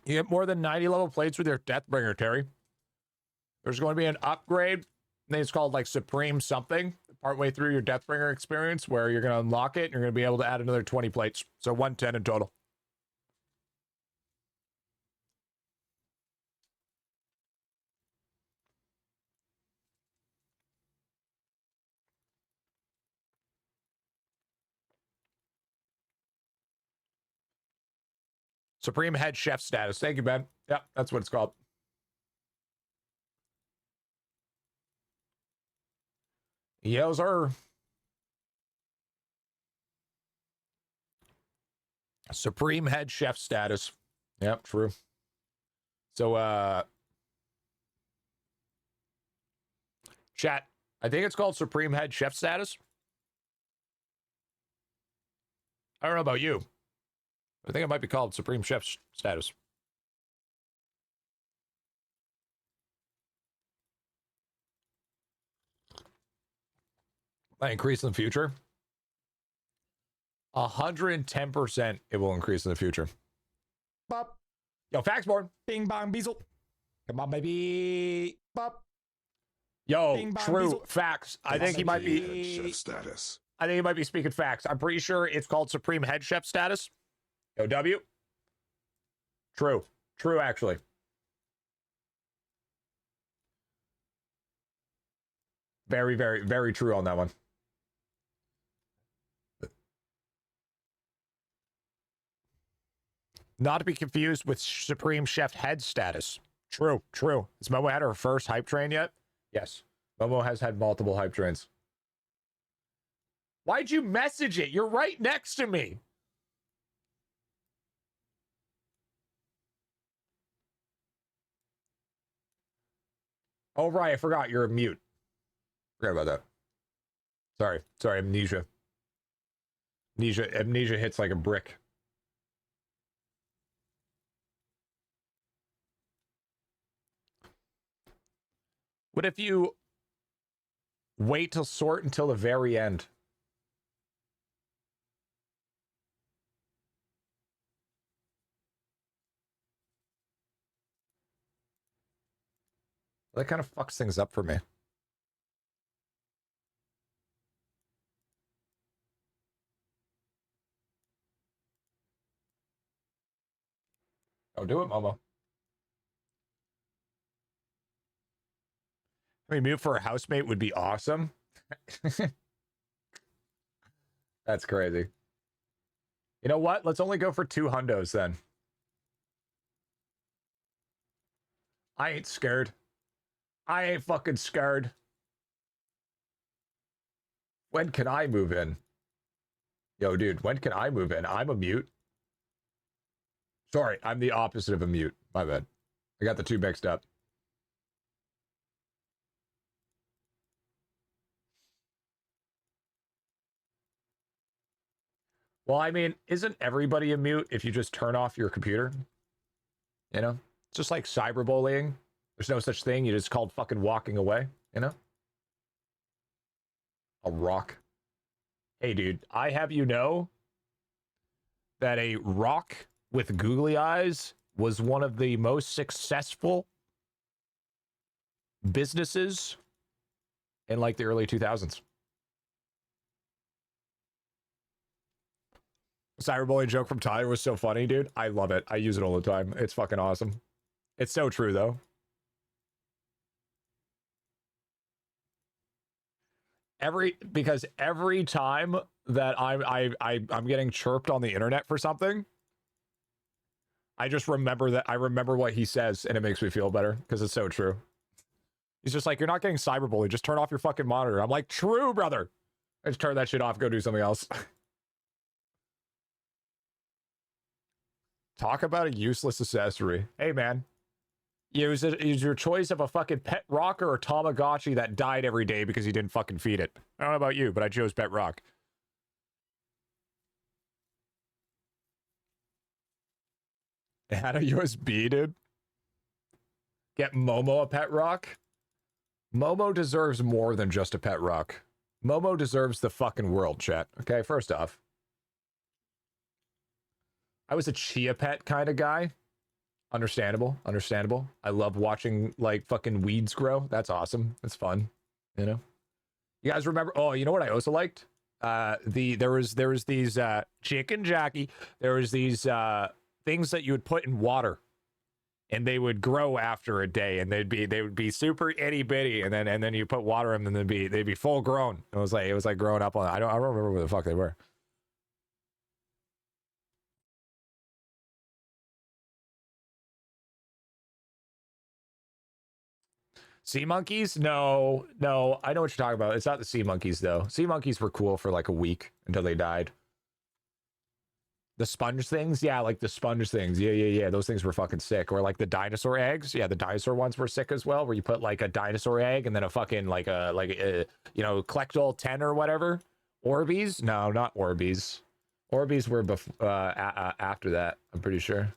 You get more than 90 level plates with your Deathbringer, Terry. There's going to be an upgrade. I think it's called like Supreme something. Partway through your Deathbringer experience where you're going to unlock it and you're going to be able to add another 20 plates. So 110 in total. Supreme head chef status. Thank you, Ben. Yep, that's what it's called. Yes, sir. Supreme head chef status. Yep, true. So, chat, I think it's called Supreme Head Chef status. I don't know about you. I think it might be called Supreme Chef status. Might increase in the future. 110% it will increase in the future. Bop. Yo, Faxborn. Bing bong beezle. Come on, baby. Bop. Yo, Bing, bong, true beezle. facts. I Come think on, he might Supreme be. Head Chef status. I think he might be speaking facts. I'm pretty sure it's called Supreme Head Chef status. Yo, W. True. True, actually. Very, very, very true on that one. Not to be confused with Supreme Chef Head status. True, true. Has Momo had her first hype train yet? Yes. Momo has had multiple hype trains. Why'd you message it? You're right next to me. Oh, right. I forgot. You're a mute. Forgot about that. Sorry. Amnesia. Amnesia hits like a brick. What if you wait to sort until the very end? That kind of fucks things up for me. Oh, do it, Momo. I mean, mute for a housemate would be awesome. That's crazy. You know what? Let's only go for 2 hundos then. I ain't scared. I ain't fucking scared. When can I move in? Yo, dude, when can I move in? I'm a mute. Sorry, I'm the opposite of a mute. My bad. I got the two mixed up. Well, I mean, isn't everybody a mute if you just turn off your computer? You know? It's just like cyberbullying. There's no such thing. You just called fucking walking away, you know? A rock. Hey, dude, I have you know that a rock with googly eyes was one of the most successful businesses in like the early 2000s. Cyberbullying joke from Tyler was so funny, dude. I love it. I use it all the time. It's fucking awesome. It's so true, though. Because every time that I'm getting chirped on the internet for something, I just remember that I remember what he says, and it makes me feel better because it's so true. He's just like, you're not getting cyberbullied. Just turn off your fucking monitor. I'm like, true, brother. I just turn that shit off. Go do something else. Talk about a useless accessory. Hey, man. Use your choice of a fucking pet rocker or Tamagotchi that died every day because you didn't fucking feed it. I don't know about you, but I chose pet rock. It had a USB, dude. Get Momo a pet rock. Momo deserves more than just a pet rock. Momo deserves the fucking world, chat. Okay, first off. I was a chia pet kind of guy. Understandable. I love watching like fucking weeds grow. That's awesome. That's fun. You know? You guys remember? Oh, you know what I also liked? There was these chicken jockey. There was these things that you would put in water, and they would grow after a day, and they would be super itty bitty, and then you put water in them, and they'd be full grown. It was like growing up on. I don't remember what the fuck they were. Sea monkeys? No, no. I know what you're talking about. It's not the sea monkeys, though. Sea monkeys were cool for like a week until they died. The sponge things? Yeah, like the sponge things. Yeah. Those things were fucking sick. Or like the dinosaur eggs. Yeah, the dinosaur ones were sick as well, where you put like a dinosaur egg and then a fucking like a you know, Collectol 10 or whatever. Orbeez? No, not Orbeez. Orbeez were after that, I'm pretty sure.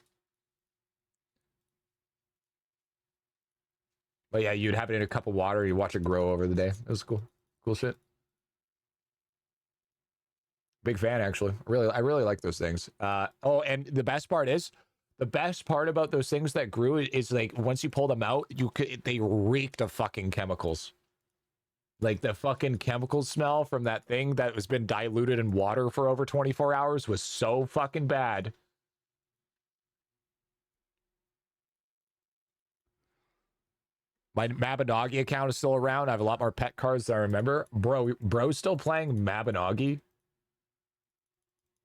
But yeah, you'd have it in a cup of water, you watch it grow over the day. It was cool. Cool shit. Big fan, actually. I really like those things. Oh, and the best part about those things that grew is like once you pull them out, they reeked of fucking chemicals. Like the fucking chemical smell from that thing that has been diluted in water for over 24 hours was so fucking bad. My Mabinogi account is still around. I have a lot more pet cards than I remember. Bro's still playing Mabinogi?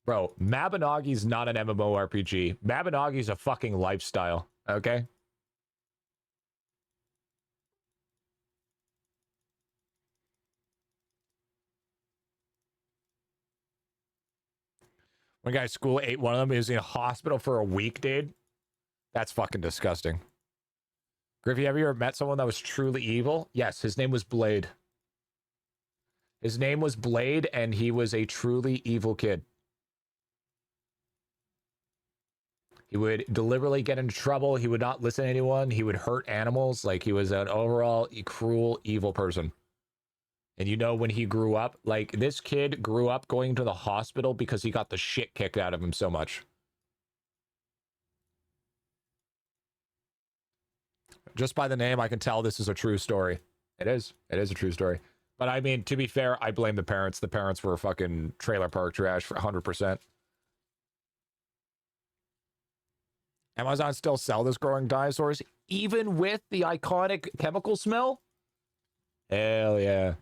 Bro, Mabinogi's not an MMORPG. Mabinogi's a fucking lifestyle, okay? One guy at school ate one of them. He was in a hospital for a week, dude. That's fucking disgusting. Griffy, have you ever met someone that was truly evil? Yes, his name was Blade. His name was Blade, and he was a truly evil kid. He would deliberately get into trouble. He would not listen to anyone. He would hurt animals. Like, he was an overall cruel, evil person. And you know, when he grew up, like, this kid grew up going to the hospital because he got the shit kicked out of him so much. Just by the name, I can tell this is a true story. It is. It is a true story. But I mean, to be fair, I blame the parents. The parents were fucking trailer park trash for 100%. Amazon still sell this growing dinosaurs, even with the iconic chemical smell? Hell yeah.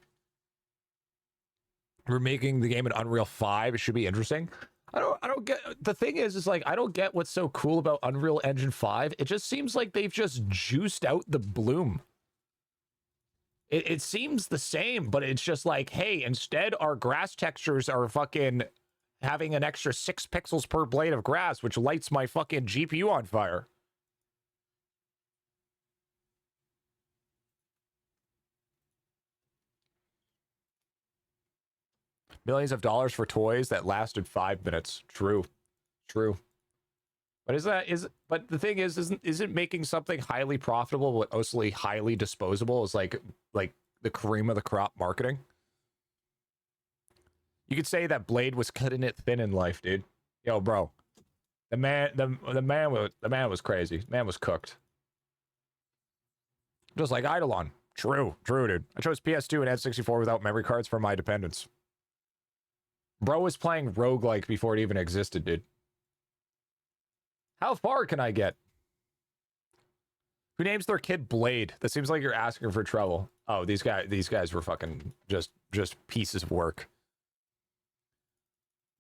We're making the game in Unreal 5. It should be interesting. I don't get, the thing is like, I don't get what's so cool about Unreal Engine 5. It just seems like they've just juiced out the bloom. It seems the same, but it's just like, hey, instead our grass textures are fucking having an extra 6 pixels per blade of grass, which lights my fucking GPU on fire. Millions of dollars for toys that lasted 5 minutes. True. True. But but the thing is, isn't making something highly profitable but mostly highly disposable is like the cream of the crop marketing? You could say that Blade was cutting it thin in life, dude. Yo, bro. The man was crazy. The man was cooked. Just like IdleOn. True, dude. I chose PS2 and N64 without memory cards for my dependents. Bro was playing roguelike before it even existed, dude. How far can I get? Who names their kid Blade? That seems like you're asking for trouble. Oh, these guys were fucking just pieces of work.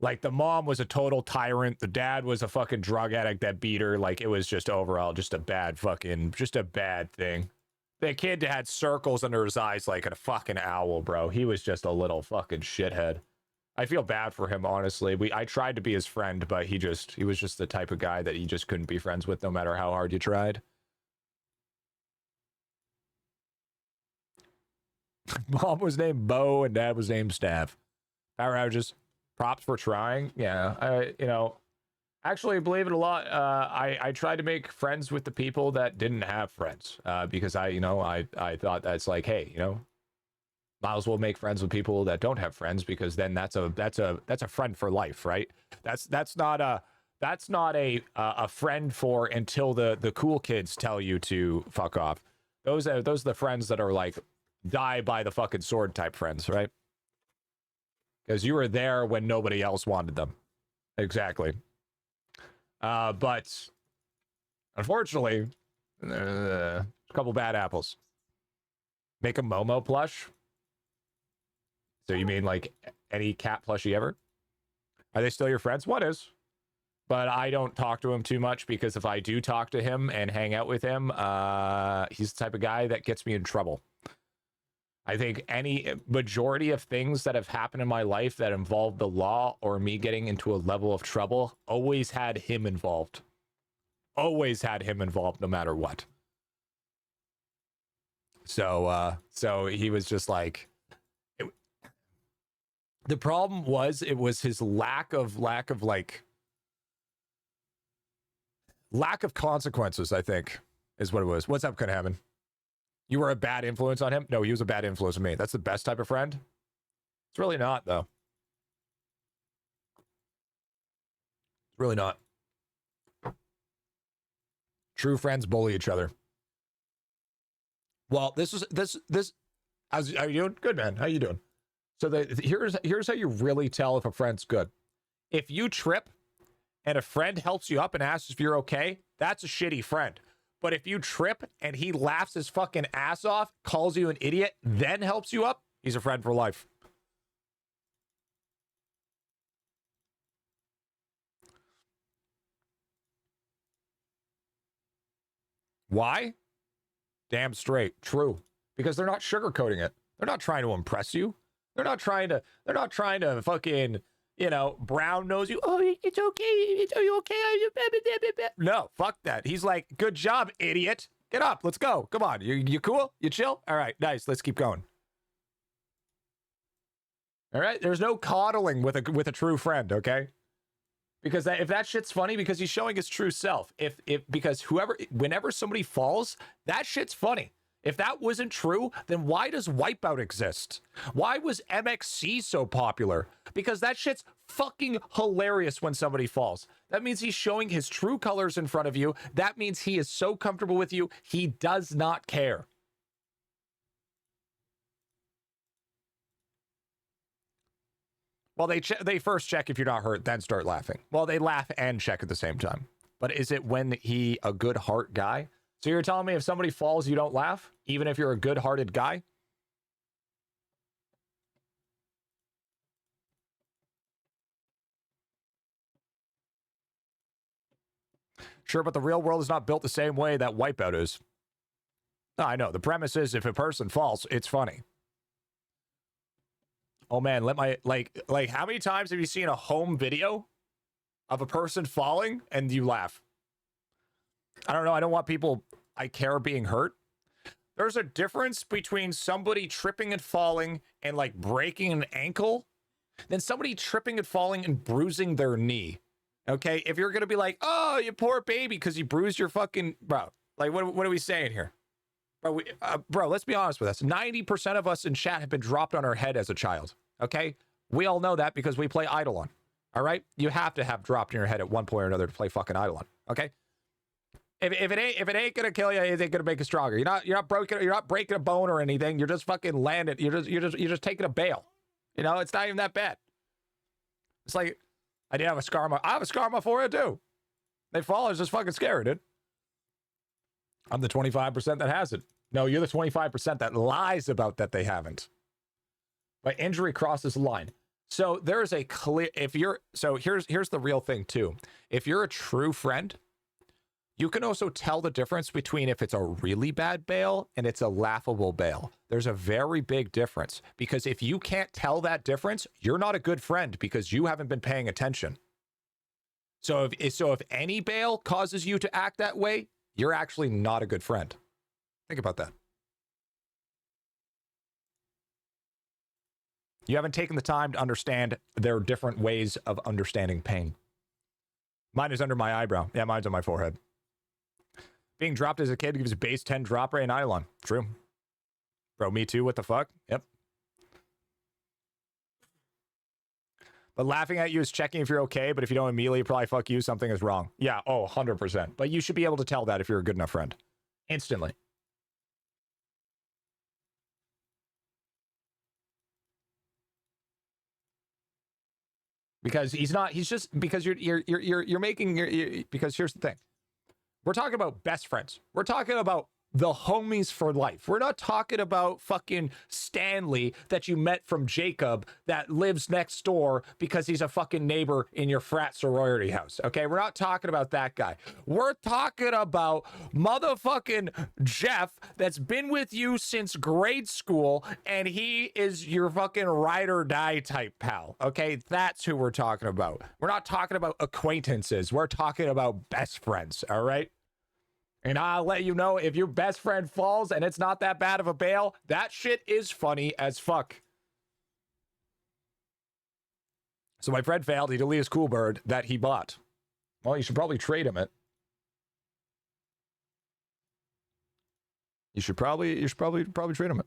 Like, the mom was a total tyrant. The dad was a fucking drug addict that beat her. Like, it was just overall just a bad thing. The kid had circles under his eyes like a fucking owl, bro. He was just a little fucking shithead. I feel bad for him, honestly. I tried to be his friend, but he was just the type of guy that you just couldn't be friends with no matter how hard you tried. Mom was named Bo and dad was named Stav. Power outages. Props for trying. Yeah, actually, believe it or not, I tried to make friends with the people that didn't have friends, because I thought that's like, hey, might as well make friends with people that don't have friends, because then that's a friend for life, right? That's not a friend for until the cool kids tell you to fuck off. Those are the friends that are like die by the fucking sword type friends, right? Because you were there when nobody else wanted them. Exactly. But unfortunately, a couple bad apples. Make a Momo plush? So you mean like any cat plushie ever? Are they still your friends? What is? but I don't talk to him too much because if I do talk to him and hang out with him, he's the type of guy that gets me in trouble. I think any majority of things that have happened in my life that involved the law or me getting into a level of trouble always had him involved. Always had him involved no matter what. So he was just like, the problem was, it was his lack of consequences, I think, is what it was. What's up, Kunhaman? You were a bad influence on him? No, he was a bad influence on me. That's the best type of friend? It's really not, though. It's really not. True friends bully each other. Well, how you doing? Good, man. How you doing? So here's how you really tell if a friend's good. If you trip and a friend helps you up and asks if you're okay, that's a shitty friend. But if you trip and he laughs his fucking ass off, calls you an idiot, then helps you up, he's a friend for life. Why? Damn straight. True. Because they're not sugarcoating it. They're not trying to impress you. They're not trying to fucking, you know, brown nose you. Oh, it's okay. Are you okay? No, fuck that. He's like, good job, idiot. Get up. Let's go. Come on. You cool? You chill? All right. Nice. Let's keep going. All right. There's no coddling with a true friend. Okay. Because if that shit's funny, because he's showing his true self. Because whenever somebody falls, that shit's funny. If that wasn't true, then why does Wipeout exist? Why was MXC so popular? Because that shit's fucking hilarious when somebody falls. That means he's showing his true colors in front of you. That means he is so comfortable with you, he does not care. Well, they first check if you're not hurt, then start laughing. Well, they laugh and check at the same time. But is it when he a good heart guy? So you're telling me if somebody falls, you don't laugh, even if you're a good-hearted guy? Sure, but the real world is not built the same way that Wipeout is. No, I know. The premise is if a person falls, it's funny. Oh man, like how many times have you seen a home video of a person falling and you laugh? I don't know. I don't want people I care being hurt. There's a difference between somebody tripping and falling and like breaking an ankle than somebody tripping and falling and bruising their knee. Okay, if you're gonna be like, oh, you poor baby, because you bruised your fucking bro. Like, what are we saying here? Bro, let's be honest with us. 90% of us in chat have been dropped on our head as a child. Okay, we all know that because we play IdleOn. All right, you have to have dropped in your head at one point or another to play fucking IdleOn. Okay. If it ain't gonna kill you, it ain't gonna make you stronger. You're not breaking a bone or anything. You're just fucking landing. You're just taking a bail. You know, it's not even that bad. It's like I have a scar on my forehead too. They fall, it's just fucking scary, dude. I'm the 25% that has it. No, you're the 25% that lies about that they haven't. But injury crosses the line. So there is a clear here's the real thing too. If you're a true friend, you can also tell the difference between if it's a really bad bail and it's a laughable bail. There's a very big difference because if you can't tell that difference, you're not a good friend because you haven't been paying attention. So if any bail causes you to act that way, you're actually not a good friend. Think about that. You haven't taken the time to understand there are different ways of understanding pain. Mine is under my eyebrow. Yeah, mine's on my forehead. Being dropped as a kid gives a base 10 drop rate in IdleOn. True. Bro, me too. What the fuck? Yep. But laughing at you is checking if you're okay, but if you don't immediately probably fuck you, something is wrong. Yeah, 100%. But you should be able to tell that if you're a good enough friend. Instantly. Because because you're making because here's the thing. We're talking about best friends. We're talking about the homies for life. We're not talking about fucking Stanley that you met from Jacob that lives next door because he's a fucking neighbor in your frat sorority house. Okay, we're not talking about that guy. We're talking about motherfucking Jeff that's been with you since grade school and he is your fucking ride or die type pal. Okay, that's who we're talking about. We're not talking about acquaintances. We're talking about best friends, all right? And I'll let you know, if your best friend falls and it's not that bad of a bail, that shit is funny as fuck. So my friend failed. He deleted his cool bird that he bought. Well, you should probably trade him it. You should probably trade him it.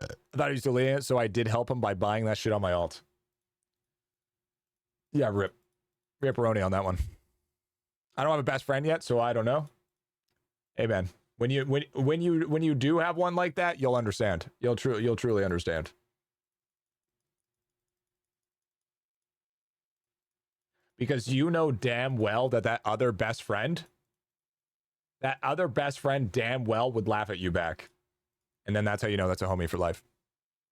I thought he was deleting it, so I did help him by buying that shit on my alt. Yeah, ripperoni on that one. I don't have a best friend yet, so I don't know. Hey man, when you do have one like that, you'll understand. You'll truly understand. Because you know damn well that other best friend damn well would laugh at you back. And then that's how you know that's a homie for life.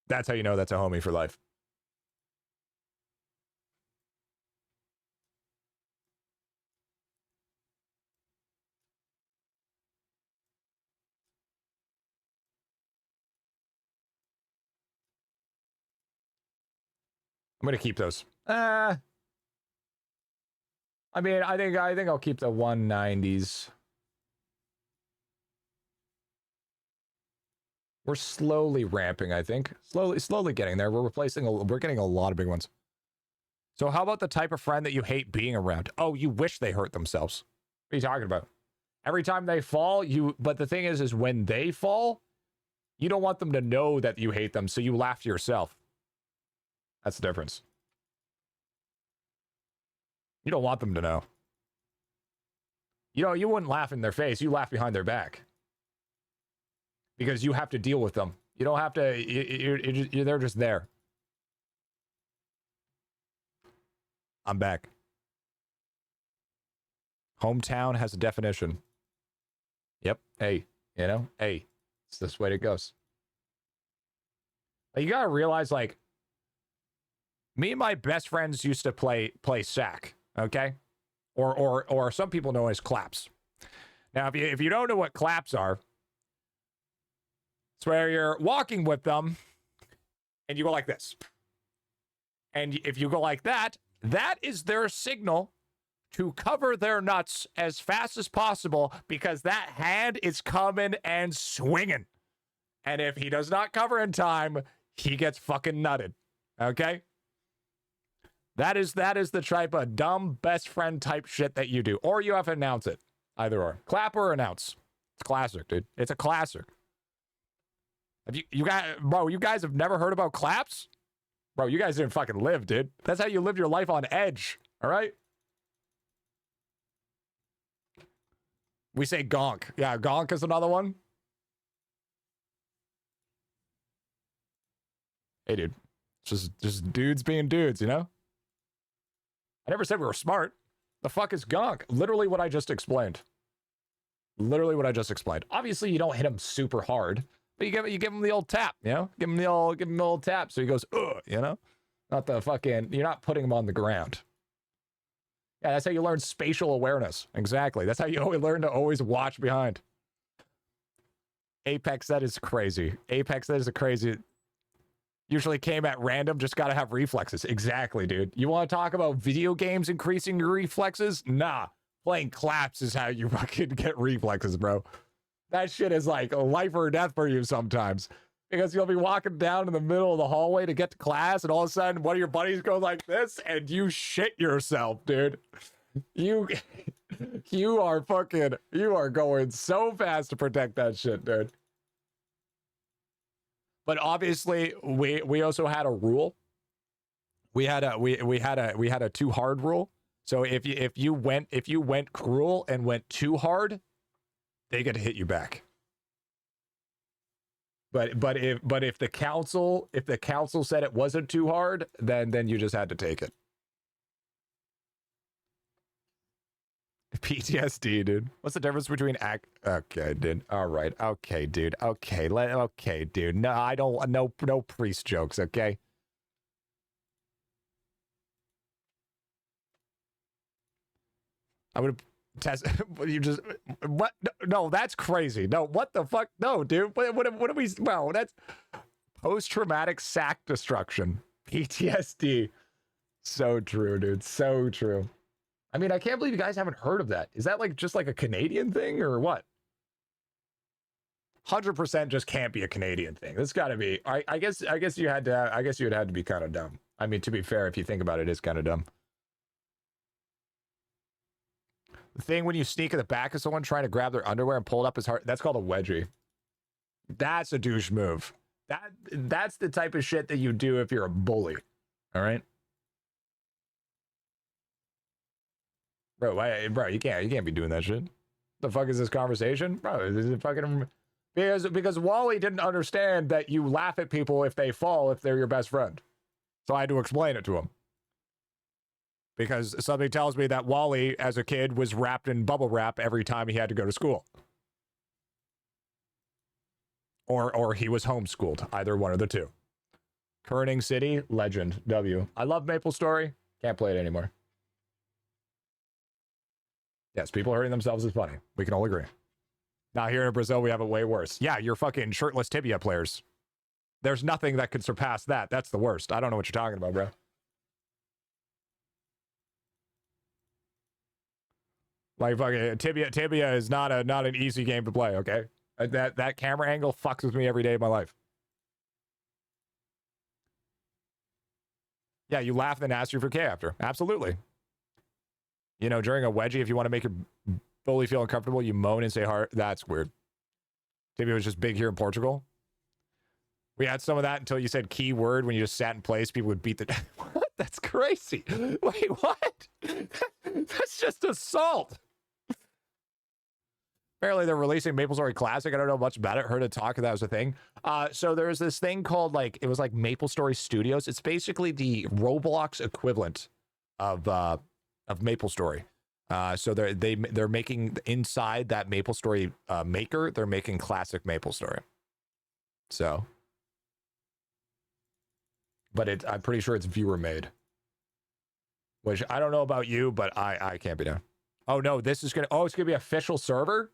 That's how you know that's a homie for life. I'm gonna keep those. I mean, I think I'll keep the 190s. We're slowly ramping, I think. Slowly getting there. We're getting a lot of big ones. So how about the type of friend that you hate being around? Oh, you wish they hurt themselves. What are you talking about? Every time they fall, but the thing is when they fall, you don't want them to know that you hate them, so you laugh to yourself. That's the difference. You don't want them to know. You wouldn't laugh in their face. You laugh behind their back. Because you have to deal with them. You don't have to, they're just there. I'm back. Hometown has a definition. Yep. Hey, hey, it's this way it goes. You gotta realize, like, me and my best friends used to play sack, okay? Or some people know as claps. Now, if you don't know what claps are, it's where you're walking with them and you go like this. And if you go like that, that is their signal to cover their nuts as fast as possible because that hand is coming and swinging. And if he does not cover in time, he gets fucking nutted. Okay? That is the type of dumb best friend type shit that you do. Or you have to announce it. Either or. Clap or announce. It's classic, dude. It's a classic. Have you guys have never heard about claps? Bro, you guys didn't fucking live, dude. That's how you live your life on edge. All right? We say gonk. Yeah, gonk is another one. Hey, dude. It's just dudes being dudes, you know? I never said we were smart. The fuck is gonk? Literally what I just explained. Literally what I just explained. Obviously, you don't hit him super hard, but you give him the old tap, you know? Give him the old tap so he goes, ugh, you know? Not the fucking, you're not putting him on the ground. Yeah, that's how you learn spatial awareness. Exactly. That's how you learn to always watch behind. Apex, that is crazy. Apex, that is a crazy... Usually came at random, just gotta have reflexes. Exactly, dude. You want to talk about video games increasing your reflexes? Nah. Playing claps is how you fucking get reflexes, bro. That shit is like life or death for you sometimes. Because you'll be walking down in the middle of the hallway to get to class, and all of a sudden one of your buddies goes like this, and you shit yourself, dude. You are going so fast to protect that shit, dude. But obviously, we also had a rule. We had a too hard rule. So if you went cruel and went too hard, they get to hit you back. But if the council said it wasn't too hard, then you just had to take it. PTSD, dude. What's the difference between Okay, dude. All right. Okay, dude. Okay. Okay, dude. No, I don't. No priest jokes. Okay. I'm gonna test. You just what? No, that's crazy. No, what the fuck? No, dude. What are we? Well, that's post-traumatic sac destruction. PTSD. So true, dude. So true. I mean, I can't believe you guys haven't heard of that. Is that like just like a Canadian thing or what? 100% just can't be a Canadian thing. This got to be. I guess you had to. I guess you'd had to be kind of dumb. I mean, to be fair, if you think about it, it's kind of dumb. The thing when you sneak in the back of someone trying to grab their underwear and pull it up as hard, that's called a wedgie. That's a douche move. That's the type of shit that you do if you're a bully. All right. Bro, you can't be doing that shit. The fuck is this conversation? Bro, is it fucking because Wally didn't understand that you laugh at people if they fall if they're your best friend. So I had to explain it to him. Because something tells me that Wally, as a kid, was wrapped in bubble wrap every time he had to go to school. Or he was homeschooled. Either one of the two. Kerning City, legend. W. I love MapleStory. Can't play it anymore. Yes, people hurting themselves is funny. We can all agree. Now here in Brazil, we have it way worse. Yeah, you're fucking shirtless tibia players. There's nothing that could surpass that. That's the worst. I don't know what you're talking about, bro. Like fucking tibia is not an easy game to play, okay? That camera angle fucks with me every day of my life. Yeah, you laugh and then ask you for K after. Absolutely. You know, during a wedgie, if you want to make your bully feel uncomfortable, you moan and say heart. That's weird. Tibia was just big here in Portugal. We had some of that until you said keyword when you just sat in place. People would beat the... What? That's crazy. Wait, what? That's just assault. Apparently they're releasing MapleStory Classic. I don't know much about it. Heard it talk. That was a thing. So there's this thing called it was like MapleStory Studios. It's basically the Roblox equivalent of MapleStory. So they're making inside that MapleStory maker. They're making classic MapleStory. So, but I'm pretty sure it's viewer made. Which I don't know about you, but I can't be done. Oh no, this is it's gonna be official server.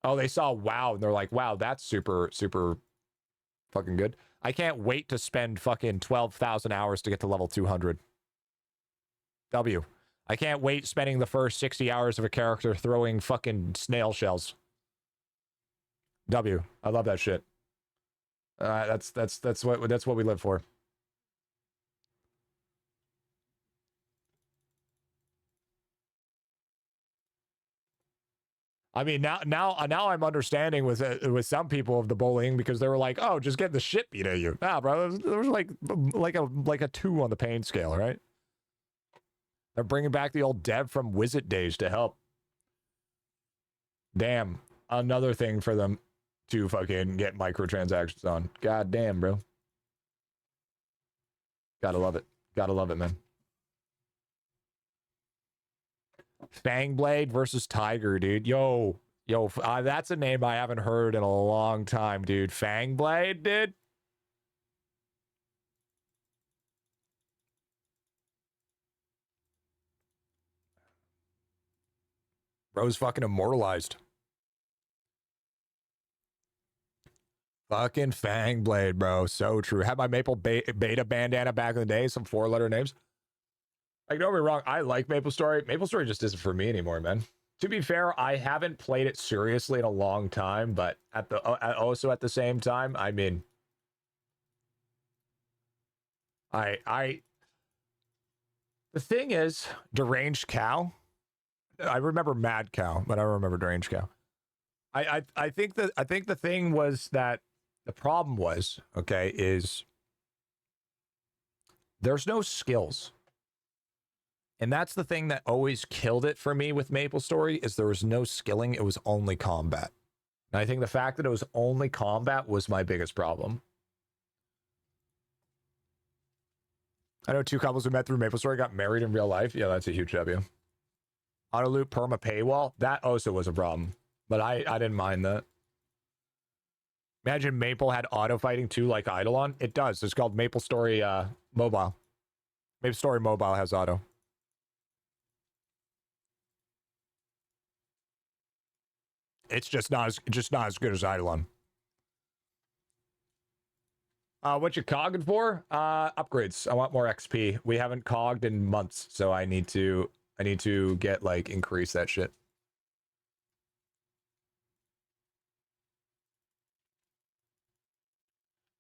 Oh, they saw WoW and they're like, wow, that's super fucking good. I can't wait to spend fucking 12,000 hours to get to level 200. W. I can't wait spending the first 60 hours of a character throwing fucking snail shells. W. I love that shit. That's what we live for. I mean, now I'm understanding with some people of the bullying because they were like, oh, just get the shit beat at you. Nah, bro, there was like a 2 on the pain scale, right? They're bringing back the old dev from Wizard days to help. Damn, another thing for them to fucking get microtransactions on. God damn, bro. Gotta love it. Gotta love it, man. Fangblade versus Tiger, dude. Yo, that's a name I haven't heard in a long time, dude. Fangblade, dude. Bro's fucking immortalized. Fucking Fangblade, bro. So true. Had my Maple Beta bandana back in the day. Some 4-letter names. Like, don't get me wrong, I like MapleStory. MapleStory just isn't for me anymore, man. To be fair, I haven't played it seriously in a long time, but also at the same time, I mean, the thing is, Deranged Cow. I remember Mad Cow, but I don't remember Deranged Cow. I think the thing was that the problem was, okay, is there's no skills. And that's the thing that always killed it for me with MapleStory is there was no skilling. It was only combat. And I think the fact that it was only combat was my biggest problem. I know 2 couples who met through MapleStory got married in real life. Yeah, that's a huge W. Auto loop perma paywall. That also was a problem, but I didn't mind that. Imagine Maple had auto fighting too, like IdleOn. It does. It's called Maple Story Mobile. Maple Story Mobile has auto. It's just not as good as IdleOn. What you cogging for? Upgrades. I want more XP. We haven't cogged in months, so I need to get like increase that shit.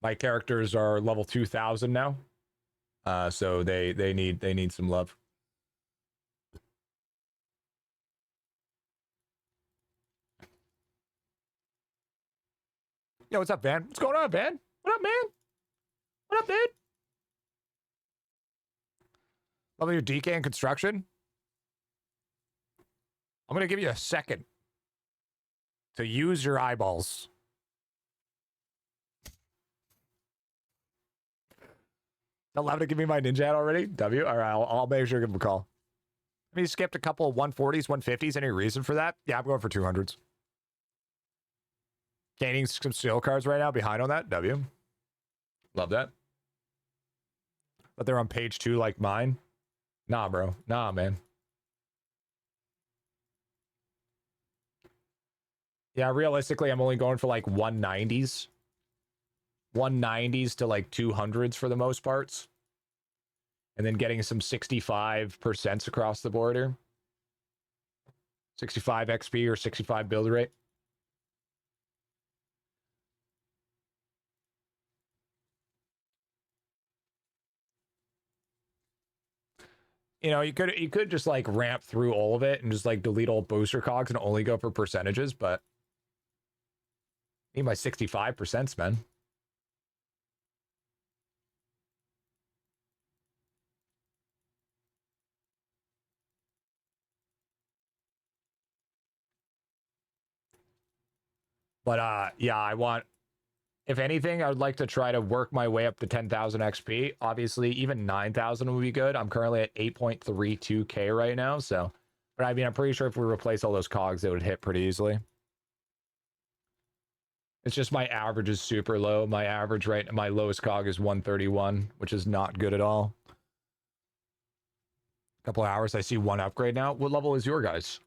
My characters are level 2000 now. So they need some love. Yo, what's up, Van? What's going on, Van? What up, man? What up, dude? Love your DK and construction. I'm gonna give you a second to use your eyeballs. Allowed to give me my ninja hat already? W? All right, I'll make sure to give him a call. I mean, you skipped a couple of 140s, 150s. Any reason for that? Yeah, I'm going for 200s. Gaining some steel cards right now behind on that. W. Love that. But they're on page 2 like mine. Nah, bro. Nah, man. Yeah, realistically, I'm only going for like 190s. 190s to like 200s for the most parts. And then getting some 65% across the border. 65 XP or 65 build rate. You know, you could just like ramp through all of it and just like delete all booster cogs and only go for percentages, but I need my 65%, man. But yeah, I want, if anything, I would like to try to work my way up to 10,000 XP. Obviously, even 9,000 would be good. I'm currently at 8.32k right now, so, but I mean, I'm pretty sure if we replace all those cogs, it would hit pretty easily. It's just my average is super low. My average right, my lowest cog is 131, which is not good at all. A couple of hours, I see one upgrade now. What level is your guys?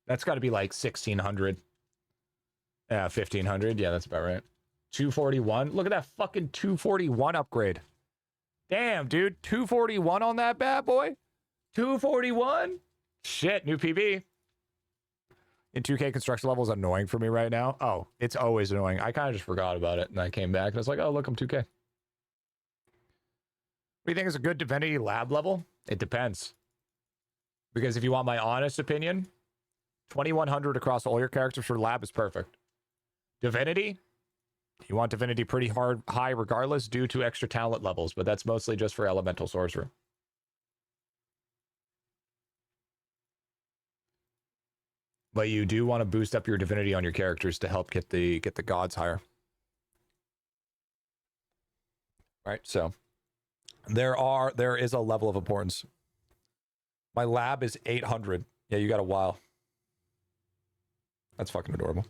That's got to be like 1,600. Yeah, 1,500. Yeah, that's about right. 241. Look at that fucking 241 upgrade. Damn, dude. 241 on that bad boy? 241? Shit, new PB. In 2K, construction level is annoying for me right now. Oh, it's always annoying. I kind of just forgot about it, and I came back, and I was like, oh, look, I'm 2K. What do you think is a good Divinity lab level? It depends. Because if you want my honest opinion, 2,100 across all your characters for lab is perfect. Divinity, you want Divinity pretty high regardless due to extra talent levels, but that's mostly just for Elemental Sorcerer. But you do want to boost up your Divinity on your characters to help get the gods higher. Right, so there is a level of importance. My lab is 800. Yeah, you got a while. That's fucking adorable.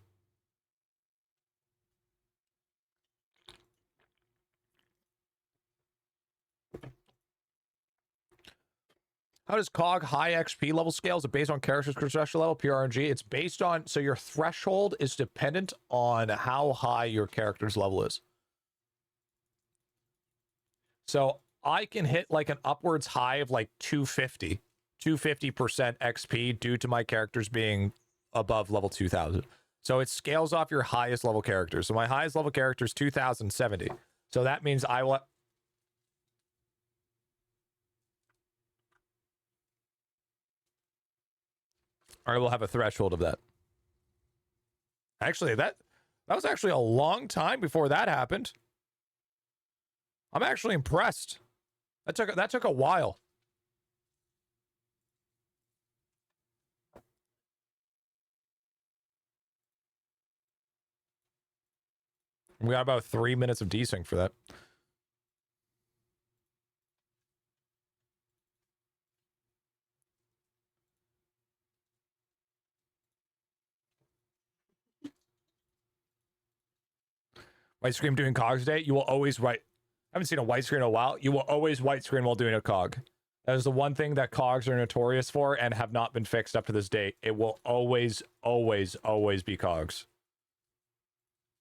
How does COG high XP level scale? Is it based on character's construction level, PRNG? It's based on, so your threshold is dependent on how high your character's level is. So I can hit like an upwards high of like 250% XP due to my characters being above level 2000. So it scales off your highest level character. So my highest level character is 2070. So that means I will... I will have a threshold of that. Actually, that was actually a long time before that happened. I'm actually impressed. That took a while. We got about 3 minutes of desync for that. white screen doing cogs today, you will always white. I haven't seen a white screen in a while. You will always white screen while doing a cog. That is the one thing that cogs are notorious for and have not been fixed up to this date. It will always, always, always be cogs.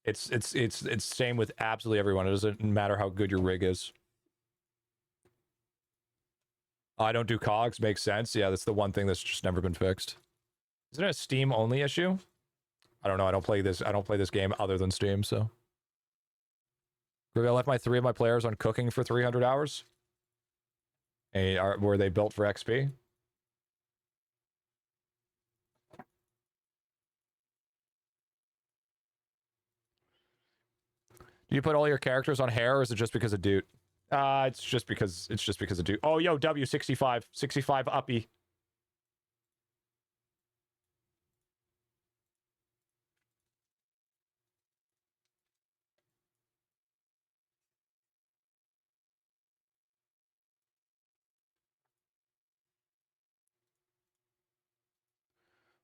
It's same with absolutely everyone. It doesn't matter how good your rig is. I don't do cogs. Makes sense. Yeah, that's the one thing that's just never been fixed. Is it a Steam only issue? I don't know. I don't play this game other than Steam, so. I left my 3 of my players on cooking for 300 hours. Hey, were they built for XP? Do you put all your characters on hair, or is it just because of dude? It's just because of dude. Oh, yo, W65, 65 uppy.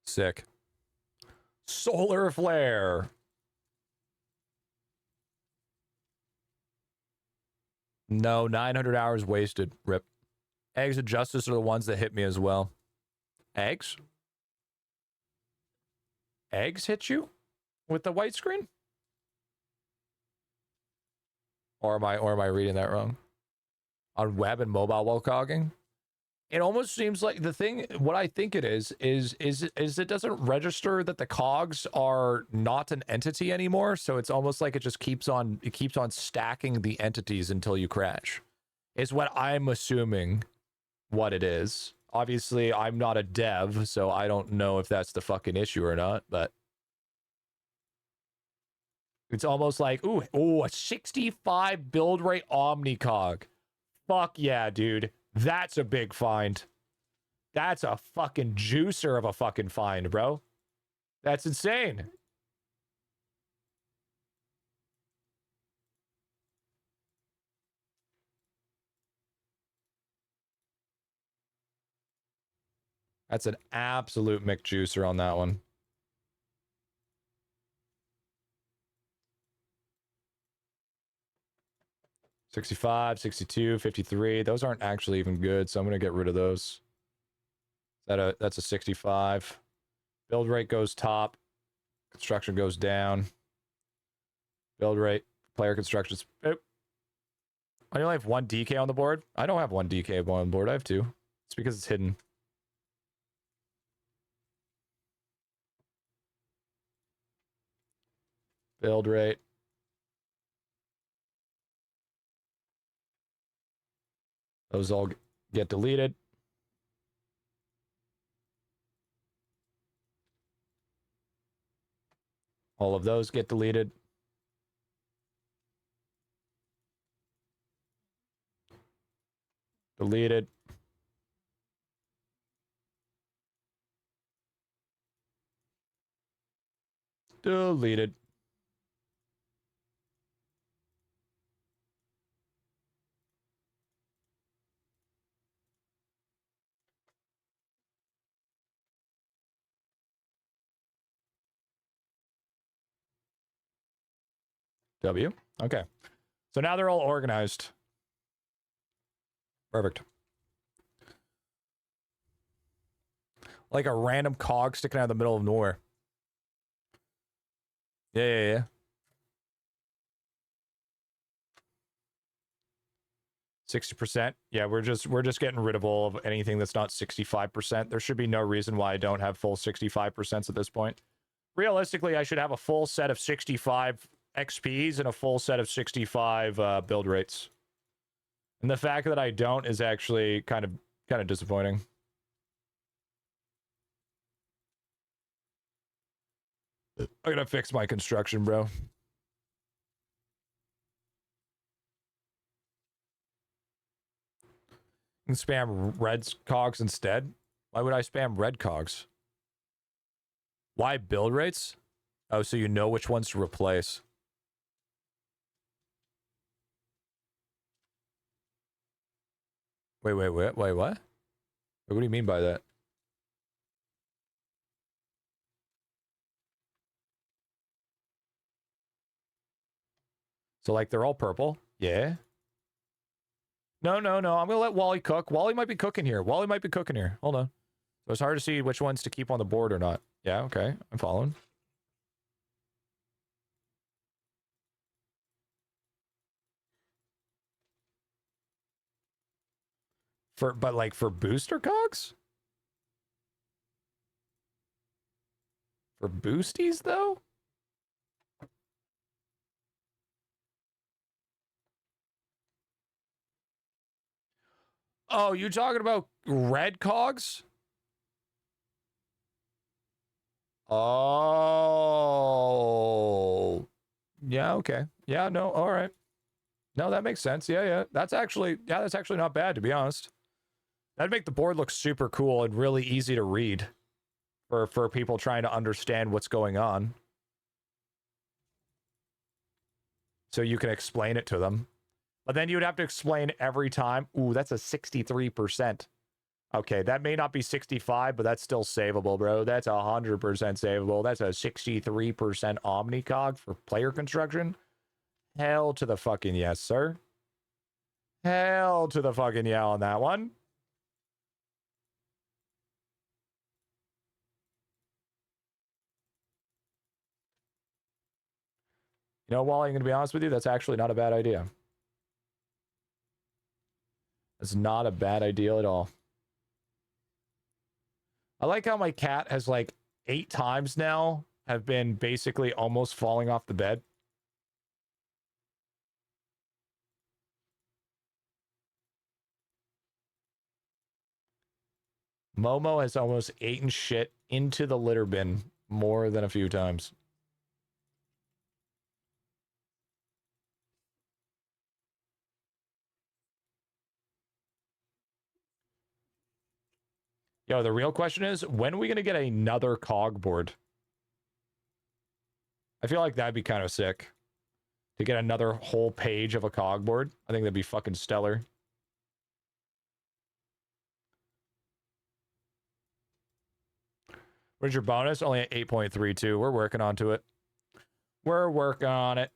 Sick. Solar flare. No, 900 hours wasted. Rip. Eggs of Justice are the ones that hit me as well. Eggs? Eggs hit you? With the white screen? Or am I reading that wrong? On web and mobile while cogging? It almost seems like the thing, what I think it is it doesn't register that the cogs are not an entity anymore. So it's almost like it just keeps on stacking the entities until you crash. Is what I'm assuming what it is. Obviously, I'm not a dev, so I don't know if that's the fucking issue or not, but it's almost like, ooh, a 65 build rate Omnicog. Fuck yeah, dude. That's a big find. That's a fucking juicer of a fucking find, bro. That's insane. That's an absolute McJuicer on that one. $65, $62, $53. Those aren't actually even good, so I'm going to get rid of those. That's a $65. Build rate goes top. Construction goes down. Build rate. Player construction's... Oh. I only have 1 DK on the board. I don't have 1 DK on the board. I have 2. It's because it's hidden. Build rate. Those all get deleted. All of those get deleted. Deleted. Deleted. W. Okay. So now they're all organized. Perfect. Like a random cog sticking out of the middle of nowhere. Yeah. 60%. Yeah, we're just getting rid of all of anything that's not 65%. There should be no reason why I don't have full 65% at this point. Realistically, I should have a full set of 65 XPs and a full set of 65 build rates. And the fact that I don't is actually kind of disappointing. I'm gonna fix my construction, bro. You can spam red cogs instead. Why would I spam red cogs? Why build rates? Oh, so you know which ones to replace. Wait, what? What do you mean by that? So like they're all purple. Yeah. No. I'm gonna let Wally cook. Wally might be cooking here. Hold on. So it's hard to see which ones to keep on the board or not. Yeah, okay. I'm following. But like for booster cogs? For boosties though? Oh, you talking about red cogs? Oh. Yeah, okay. Yeah, no, all right. No, that makes sense. Yeah. That's actually not bad, to be honest. That'd make the board look super cool and really easy to read for people trying to understand what's going on. So you can explain it to them. But then you would have to explain every time. Ooh, that's a 63%. Okay, that may not be 65, but that's still savable, bro. That's 100% savable. That's a 63% Omnicog for player construction. Hell to the fucking yes, sir. Hell to the fucking yeah on that one. You know, Wally, I'm going to be honest with you, that's actually not a bad idea. It's not a bad idea at all. I like how my cat has like 8 times now have been basically almost falling off the bed. Momo has almost eaten shit into the litter bin more than a few times. Yo, the real question is, when are we going to get another COG board? I feel like that'd be kind of sick. To get another whole page of a COG board. I think that'd be fucking stellar. Where's your bonus? Only at 8.32. We're working onto it. We're working on it.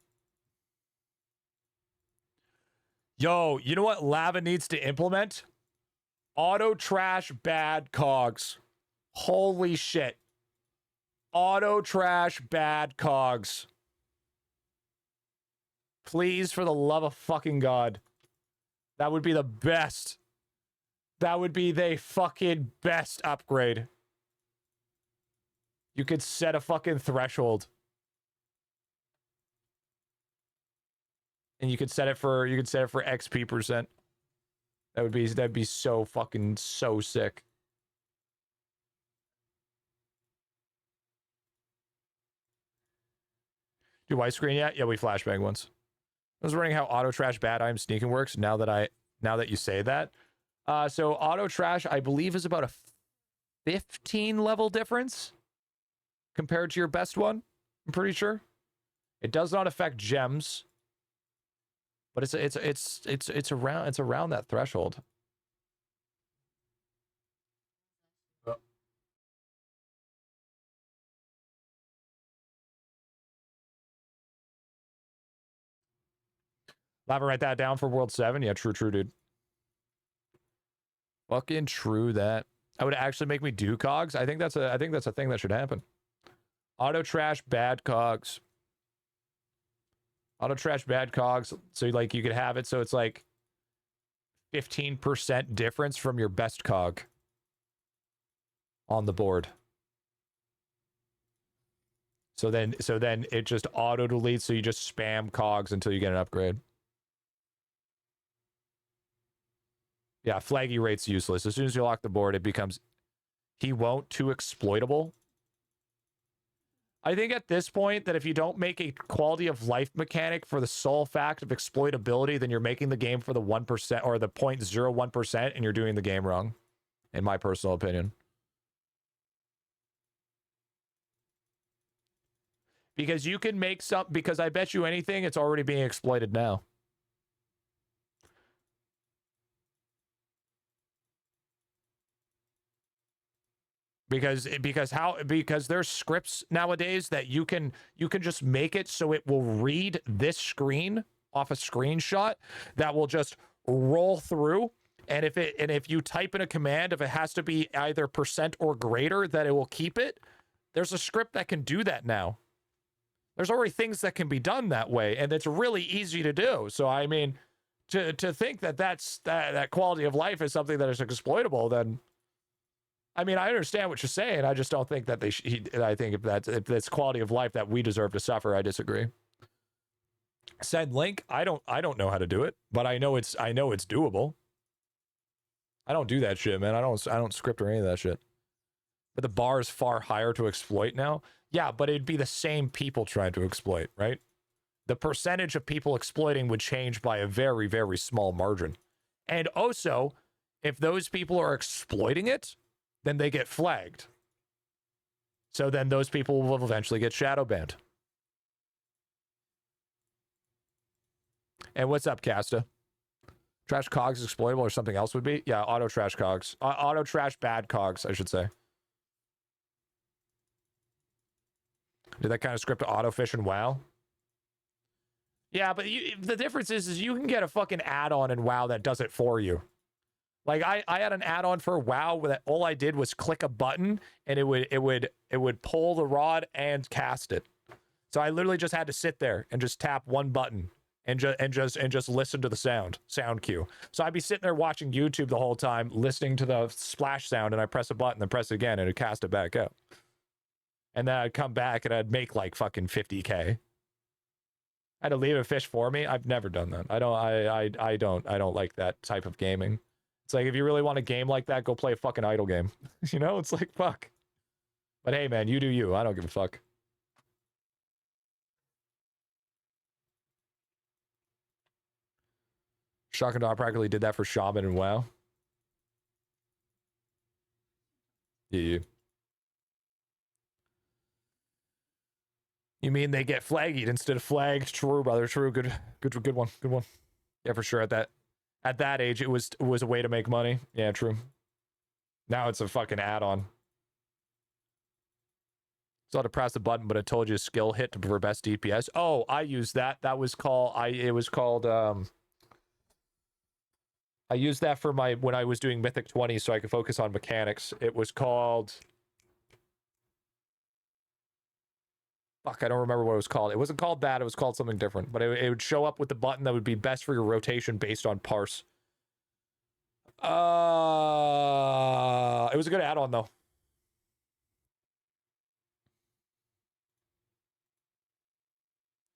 Yo, you know what Lava needs to implement? Auto trash bad cogs. Holy shit. Auto trash bad cogs. Please, for the love of fucking God. That would be the best. That would be the fucking best upgrade. You could set a fucking threshold. And you could set it for XP percent. That'd be so fucking so sick. Do white screen yet? Yeah, we flashbang once. I was wondering how auto trash bad I'm sneaking works now that you say that. So auto trash, I believe, is about a 15 level difference compared to your best one. I'm pretty sure. It does not affect gems, but it's around that threshold. Lava, write that down for World 7. Yeah, true, dude. Fucking true that. That would actually make me do cogs. I think that's a thing that should happen. Auto trash bad cogs. Auto trash bad cogs. So like you could have it so it's like 15% difference from your best cog on the board. So then it just auto deletes, so you just spam cogs until you get an upgrade. Yeah, flaggy rate's useless. As soon as you lock the board, it becomes... He won't too exploitable. I think at this point that if you don't make a quality of life mechanic for the sole fact of exploitability, then you're making the game for the 1% or the 0.01% and you're doing the game wrong, in my personal opinion. Because you can make some... Because I bet you anything, it's already being exploited now. Because there's scripts nowadays that you can just make it so it will read this screen off a screenshot that will just roll through. And if you type in a command, if it has to be either % or greater, that it will keep it. There's a script that can do that now. There's already things that can be done that way, and it's really easy to do. So I mean, to think that that quality of life is something that is exploitable, then I mean, I understand what you're saying. I just don't think that I think if that's quality of life that we deserve to suffer, I disagree. Send link. I don't know how to do it, but I know it's doable. I don't do that shit, man. I don't script or any of that shit. But the bar is far higher to exploit now. Yeah, but it'd be the same people trying to exploit, right? The percentage of people exploiting would change by a very, very small margin. And also, if those people are exploiting it, then they get flagged. So then those people will eventually get shadow banned. And what's up, Casta? Trash cogs exploitable or something else would be? Yeah, auto trash cogs. Auto trash bad cogs, I should say. Did that kind of script auto fish and WoW? Yeah, but the difference is you can get a fucking add-on in WoW that does it for you. Like I had an add-on for WoW that all I did was click a button and it would pull the rod and cast it. So I literally just had to sit there and just tap one button and just listen to the sound cue. So I'd be sitting there watching YouTube the whole time, listening to the splash sound, and I press a button, then press it again, and it'd cast it back up. And then I'd come back and I'd make like fucking 50K. I had to leave a fish for me. I've never done that. I don't like that type of gaming. It's like, if you really want a game like that, go play a fucking idle game. You know, it's like, fuck. But hey, man, you do you. I don't give a fuck. Shock and Dog practically did that for Shaman and WoW. Yeah. You mean they get flaggied instead of flagged? True, brother. True. Good one. Good one. Yeah, for sure. At that age, it was a way to make money. Yeah, true. Now it's a fucking add-on. So I had to press the button, but it told you a skill hit for best DPS. Oh, I used that. That was called. I used that for when I was doing Mythic 20, so I could focus on mechanics. It was called. Fuck, I don't remember what it was called. It wasn't called that. It was called something different. But it would show up with the button that would be best for your rotation based on parse. It was a good add-on, though.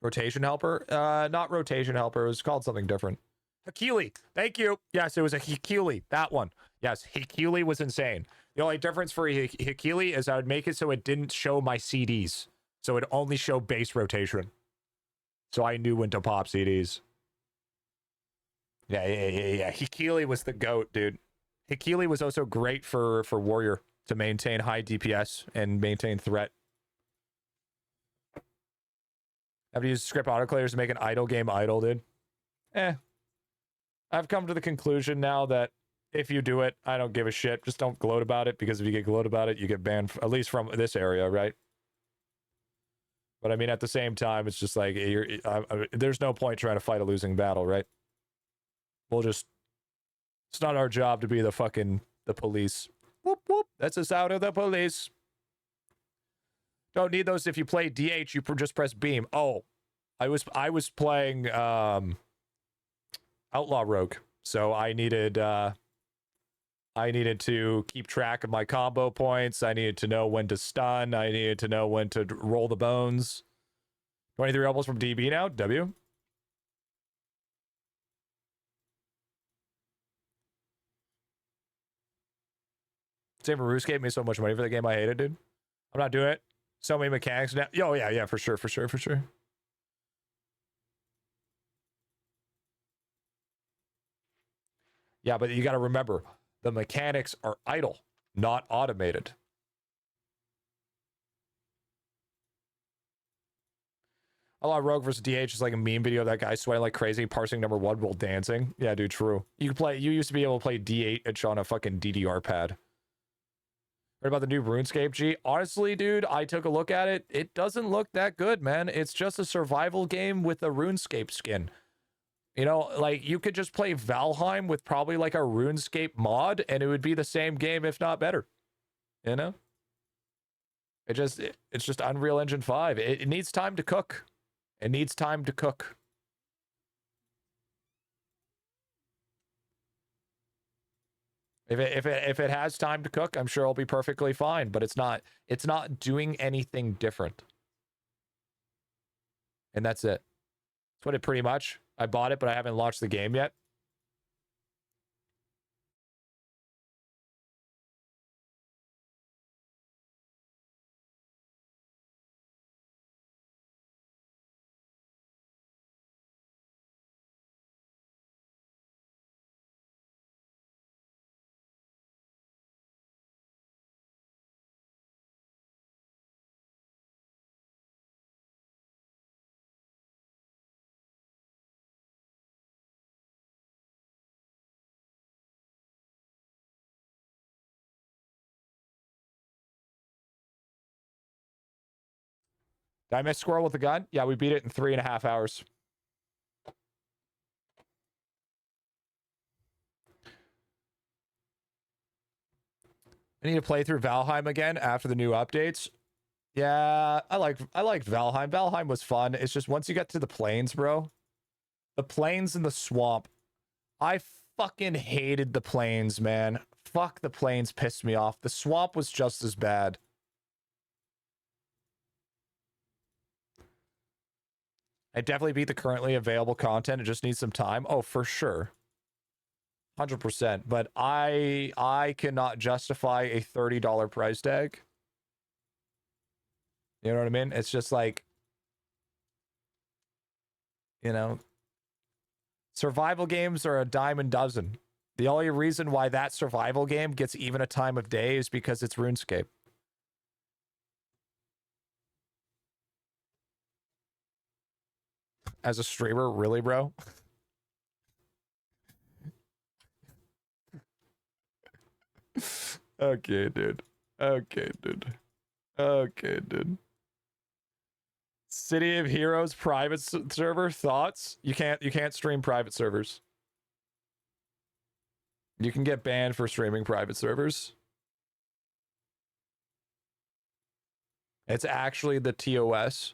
Rotation helper? Not rotation helper. It was called something different. Hakili. Thank you. Yes, it was a Hakili. That one. Yes, Hakili was insane. The only difference for Hakili is I would make it so it didn't show my CDs. So it only showed base rotation. So I knew when to pop CDs. Yeah. Hakili was the GOAT, dude. Hakili was also great for Warrior to maintain high DPS and maintain threat. Have to use script autoclayers to make an idle game idle, dude. I've come to the conclusion now that if you do it, I don't give a shit. Just don't gloat about it, because if you get gloat about it, you get banned, at least from this area, right? But I mean, at the same time, it's just like, there's no point trying to fight a losing battle, right? It's not our job to be the police. Whoop, whoop. That's us out of the police. Don't need those. If you play DH, you just press beam. Oh, I was playing Outlaw Rogue, so I needed to keep track of my combo points. I needed to know when to stun. I needed to know when to roll the bones. 23 elbows from DB now. W. Same for RuneScape made so much money for the game. I hated, dude. I'm not doing it. So many mechanics now. Oh, yeah, for sure. Yeah, but you got to remember, the mechanics are idle, not automated. A lot of Rogue versus DH is like a meme video of that guy sweating like crazy, parsing number 1 while dancing. Yeah, dude, true. You used to be able to play D8 on a fucking DDR pad. What about the new RuneScape, G? Honestly, dude, I took a look at it. It doesn't look that good, man. It's just a survival game with a RuneScape skin. You know, like you could just play Valheim with probably like a RuneScape mod and it would be the same game, if not better. You know? It's just Unreal Engine 5. It needs time to cook. It needs time to cook. If it has time to cook, I'm sure it'll be perfectly fine, but it's not doing anything different. And that's it. That's what it pretty much. I bought it, but I haven't launched the game yet. Did I miss Squirrel with a gun? Yeah, we beat it in 3.5 hours. I need to play through Valheim again after the new updates. Yeah, I liked Valheim. Valheim was fun. It's just once you get to the plains, bro. The plains and the swamp. I fucking hated the plains, man. Fuck, the plains pissed me off. The swamp was just as bad. I definitely beat the currently available content. It just needs some time. Oh, for sure. 100%. But I cannot justify a $30 price tag. You know what I mean? It's just like, you know, survival games are a dime a dozen. The only reason why that survival game gets even a time of day is because it's RuneScape. As a streamer, really, bro? Okay, dude. Okay, dude. Okay, dude. City of Heroes private server thoughts? You can't stream private servers. You can get banned for streaming private servers. It's actually the TOS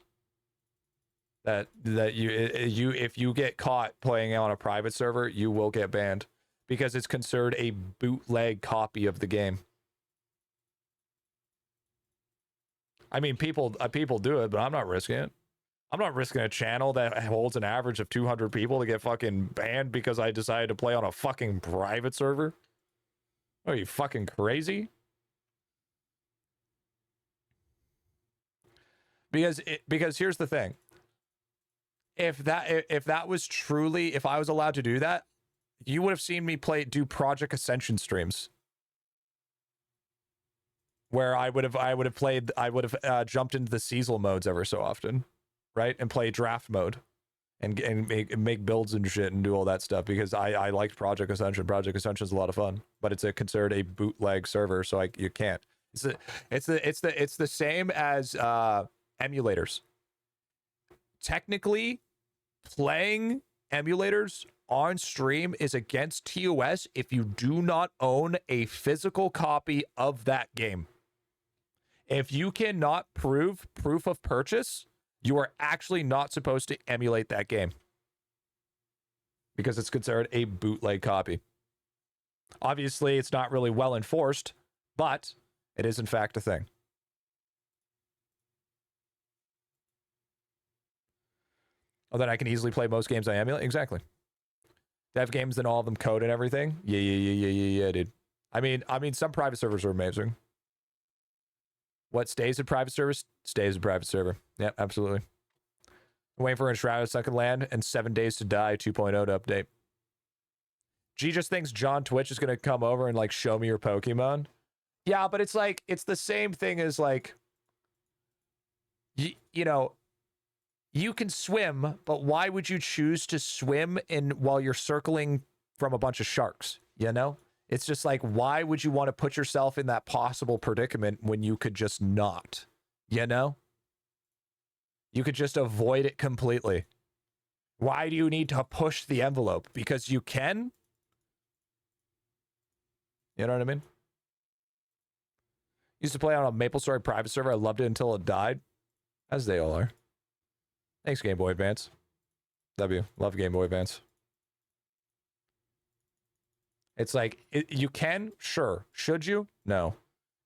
that you if you get caught playing on a private server, you will get banned because it's considered a bootleg copy of the game. I mean, people do it, but I'm not risking it. I'm not risking a channel that holds an average of 200 people to get fucking banned because I decided to play on a fucking private server. Are you fucking crazy? Because here's the thing. If that was truly, if I was allowed to do that, you would have seen me do Project Ascension streams. Where I would have jumped into the seasonal modes ever so often, right? And play draft mode and make builds and shit and do all that stuff because I liked Project Ascension. Project Ascension is a lot of fun, but it's considered a bootleg server, so you can't. It's the same as emulators. Technically, playing emulators on stream is against TOS if you do not own a physical copy of that game. If you cannot prove proof of purchase, you are actually not supposed to emulate that game because it's considered a bootleg copy. Obviously, it's not really well enforced, but it is in fact a thing. Oh, then I can easily play most games I emulate? Exactly. Dev games and all of them code and everything? Yeah, dude. I mean, some private servers are amazing. What stays in private servers? Stays in private server. Yeah, absolutely. I'm waiting for Enshrouded Second Land and 7 Days to Die 2.0 to update. G just thinks John Twitch is going to come over and, like, show me your Pokemon. Yeah, but it's like, it's the same thing as, like, you know, you can swim, but why would you choose to swim while you're circling from a bunch of sharks, you know? It's just like, why would you want to put yourself in that possible predicament when you could just not, you know? You could just avoid it completely. Why do you need to push the envelope? Because you can? You know what I mean? Used to play on a MapleStory private server. I loved it until it died. As they all are. Thanks, Game Boy Advance. W. Love Game Boy Advance. It's like, you can? Sure. Should you? No.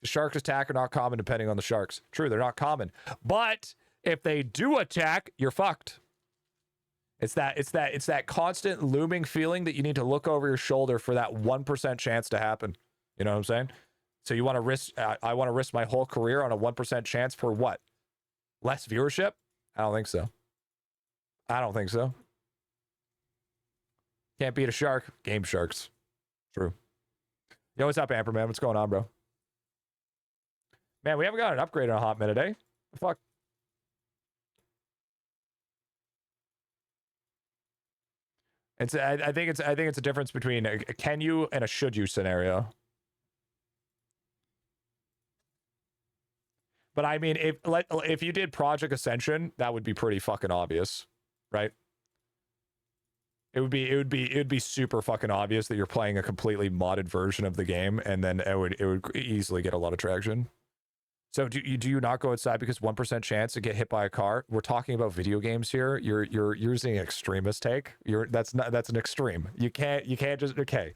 The shark attack are not common depending on the sharks. True, they're not common. But if they do attack, you're fucked. It's that constant looming feeling that you need to look over your shoulder for that 1% chance to happen. You know what I'm saying? So you want to risk, I want to risk my whole career on a 1% chance for what? Less viewership? I don't think so. I don't think so. Can't beat a shark. Game sharks. True. Yo, what's up, Amper, man? What's going on, bro? Man, we haven't got an upgrade in a hot minute, eh? The fuck? I think it's a difference between a can you and a should you scenario. But I mean, if you did Project Ascension, that would be pretty fucking obvious, right? It would be super fucking obvious that you're playing a completely modded version of the game, and then it would easily get a lot of traction. So do you not go outside because 1% chance to get hit by a car? We're talking about video games here. You're using an extremist take. That's an extreme. You can't just okay.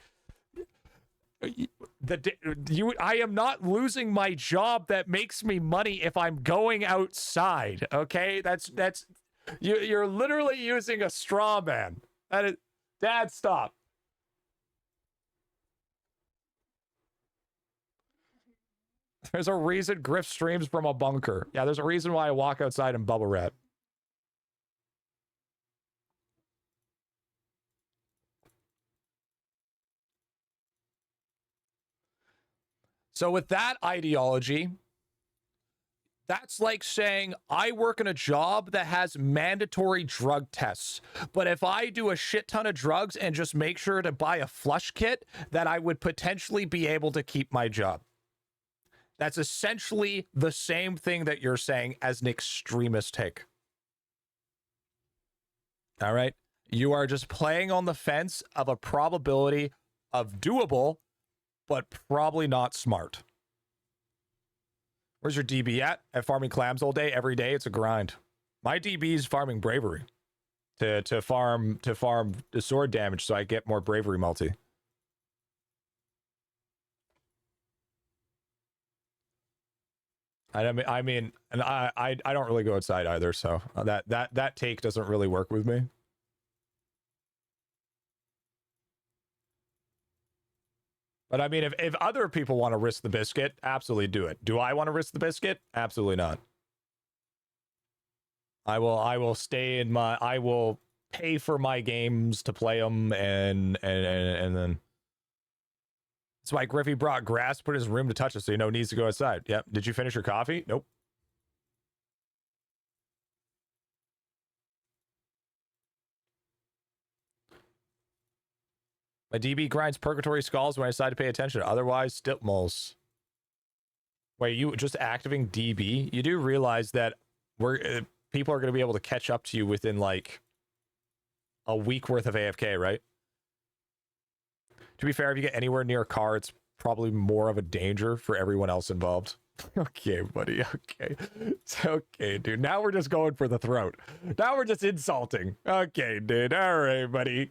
I am not losing my job that makes me money if I'm going outside. Okay, that's you're literally using a straw man. That is, Dad, stop. There's a reason Griff streams from a bunker. Yeah, there's a reason why I walk outside and bubble wrap. So with that ideology, that's like saying I work in a job that has mandatory drug tests. But if I do a shit ton of drugs and just make sure to buy a flush kit, that I would potentially be able to keep my job. That's essentially the same thing that you're saying as an extremist take. All right? You are just playing on the fence of a probability of doable, but probably not smart. Where's your DB at? At farming clams all day, every day. It's a grind. My DB is farming bravery to farm the sword damage so I get more bravery multi. I mean, and I don't really go outside either, so that take doesn't really work with me. But I mean, if other people want to risk the biscuit, absolutely do it. Do I want to risk the biscuit? Absolutely not. I will stay in my, I will pay for my games to play them and then. That's why Griffy brought grass, put in his room to touch it, so you know he needs to go outside. Yep. Did you finish your coffee? Nope. My DB grinds purgatory skulls when I decide to pay attention. Otherwise, stip moles. Wait, you just activating DB? You do realize that people are going to be able to catch up to you within like a week worth of AFK, right? To be fair, if you get anywhere near a car, it's probably more of a danger for everyone else involved. Okay, buddy. Okay. It's okay, dude. Now we're just going for the throat. Now we're just insulting. Okay, dude. All right, buddy.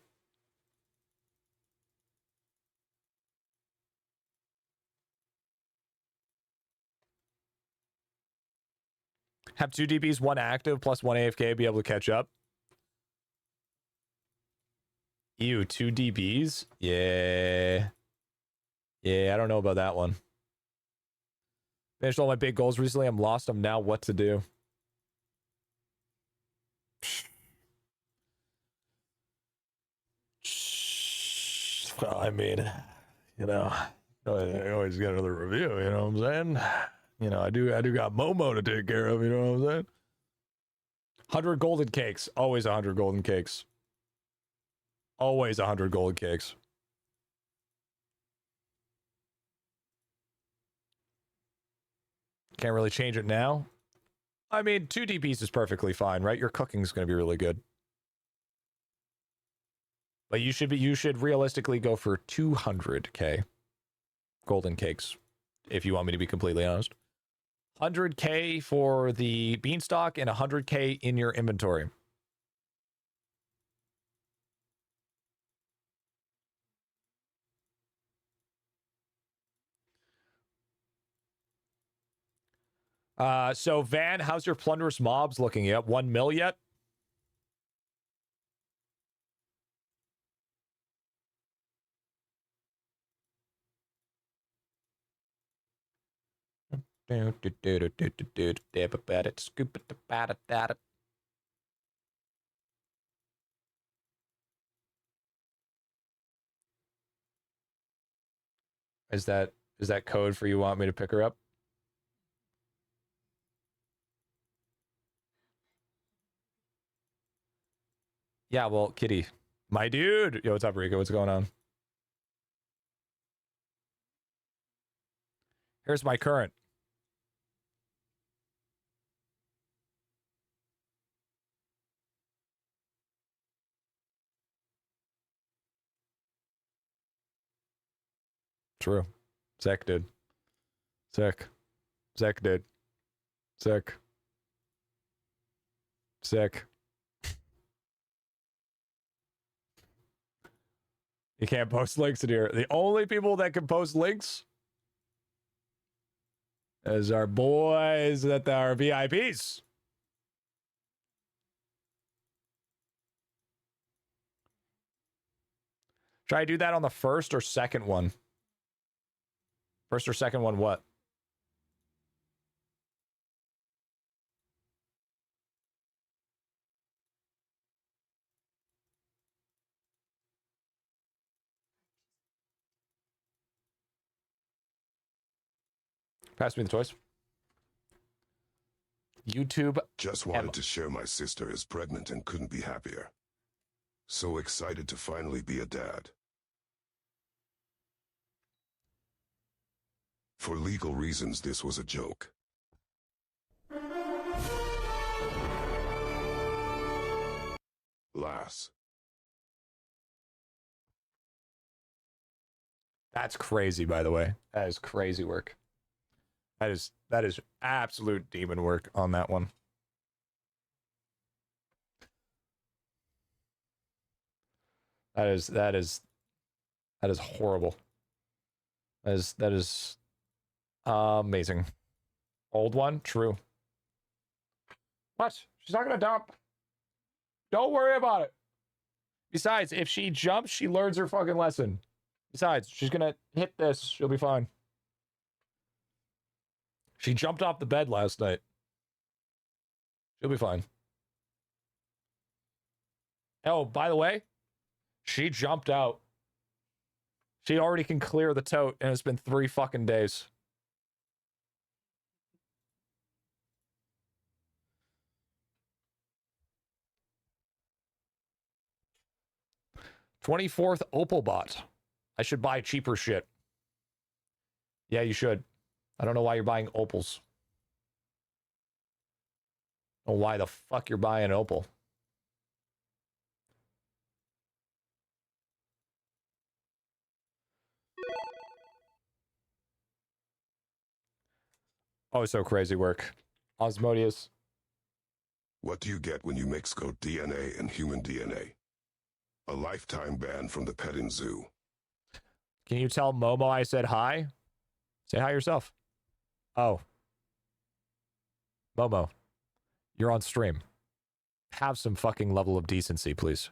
Have 2 DBs, 1 active, plus 1 AFK, be able to catch up. Ew, 2 DBs? Yeah. Yeah, I don't know about that one. Finished all my big goals recently. I'm lost. I'm now what to do. Well, I mean, you know, I always get another review, you know what I'm saying? You know, I do got Momo to take care of, you know what I'm saying? 100 golden cakes. Always 100 golden cakes. Always 100 golden cakes. Can't really change it now. I mean, 2 DBs is perfectly fine, right? Your cooking's going to be really good. But you should realistically go for 200k golden cakes, if you want me to be completely honest. 100k for the beanstalk and 100k in your inventory. So Van, how's your plunderous mobs looking? You up 1 mil yet? Is that code for you want me to pick her up? Yeah, well, Kitty. My dude. Yo, what's up, Rico? What's going on? Here's my current. True. Sick, dude. Sick. Sick, dude. Sick. Sick. You can't post links in here. The only people that can post links is our boys that are VIPs. Should I do that on the first or second one? First or second one, what? Pass me the toys. YouTube. Just wanted to share my sister is pregnant and couldn't be happier. So excited to finally be a dad. For legal reasons, this was a joke. Lass. That's crazy, by the way. That is crazy work. That is absolute demon work on that one. That is horrible. That is amazing. Old one, true. What? She's not gonna dump. Don't worry about it. Besides, if she jumps, she learns her fucking lesson. Besides, she's gonna hit this. She'll be fine. She jumped off the bed last night. She'll be fine. Oh, by the way, she jumped out. She already can clear the tote, and it's been 3 fucking days. $24th Opal bot. I should buy cheaper shit. Yeah, you should. I don't know why you're buying opals. I don't know why the fuck you're buying an opal. Oh, so crazy work. Osmodeus. What do you get when you mix goat DNA and human DNA? A lifetime ban from the petting zoo. Can you tell Momo I said hi? Say hi yourself. Oh. Momo, you're on stream. Have some fucking level of decency, please.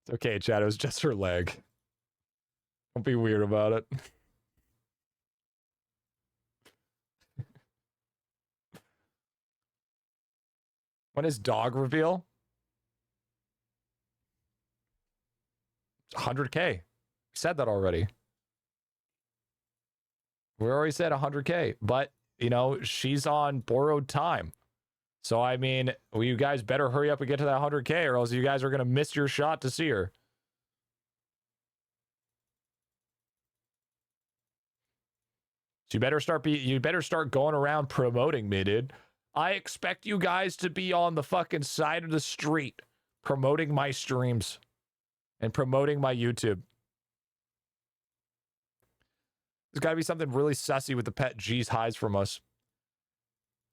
It's okay, Chad. It was just her leg. Don't be weird about it. When is dog reveal? 100K. We said that already. We already said 100K, but, you know, she's on borrowed time. So, I mean, well, you guys better hurry up and get to that 100K or else you guys are going to miss your shot to see her. So you better start going around promoting me, dude. I expect you guys to be on the fucking side of the street promoting my streams and promoting my YouTube. There's got to be something really sussy with the pet G's hides from us.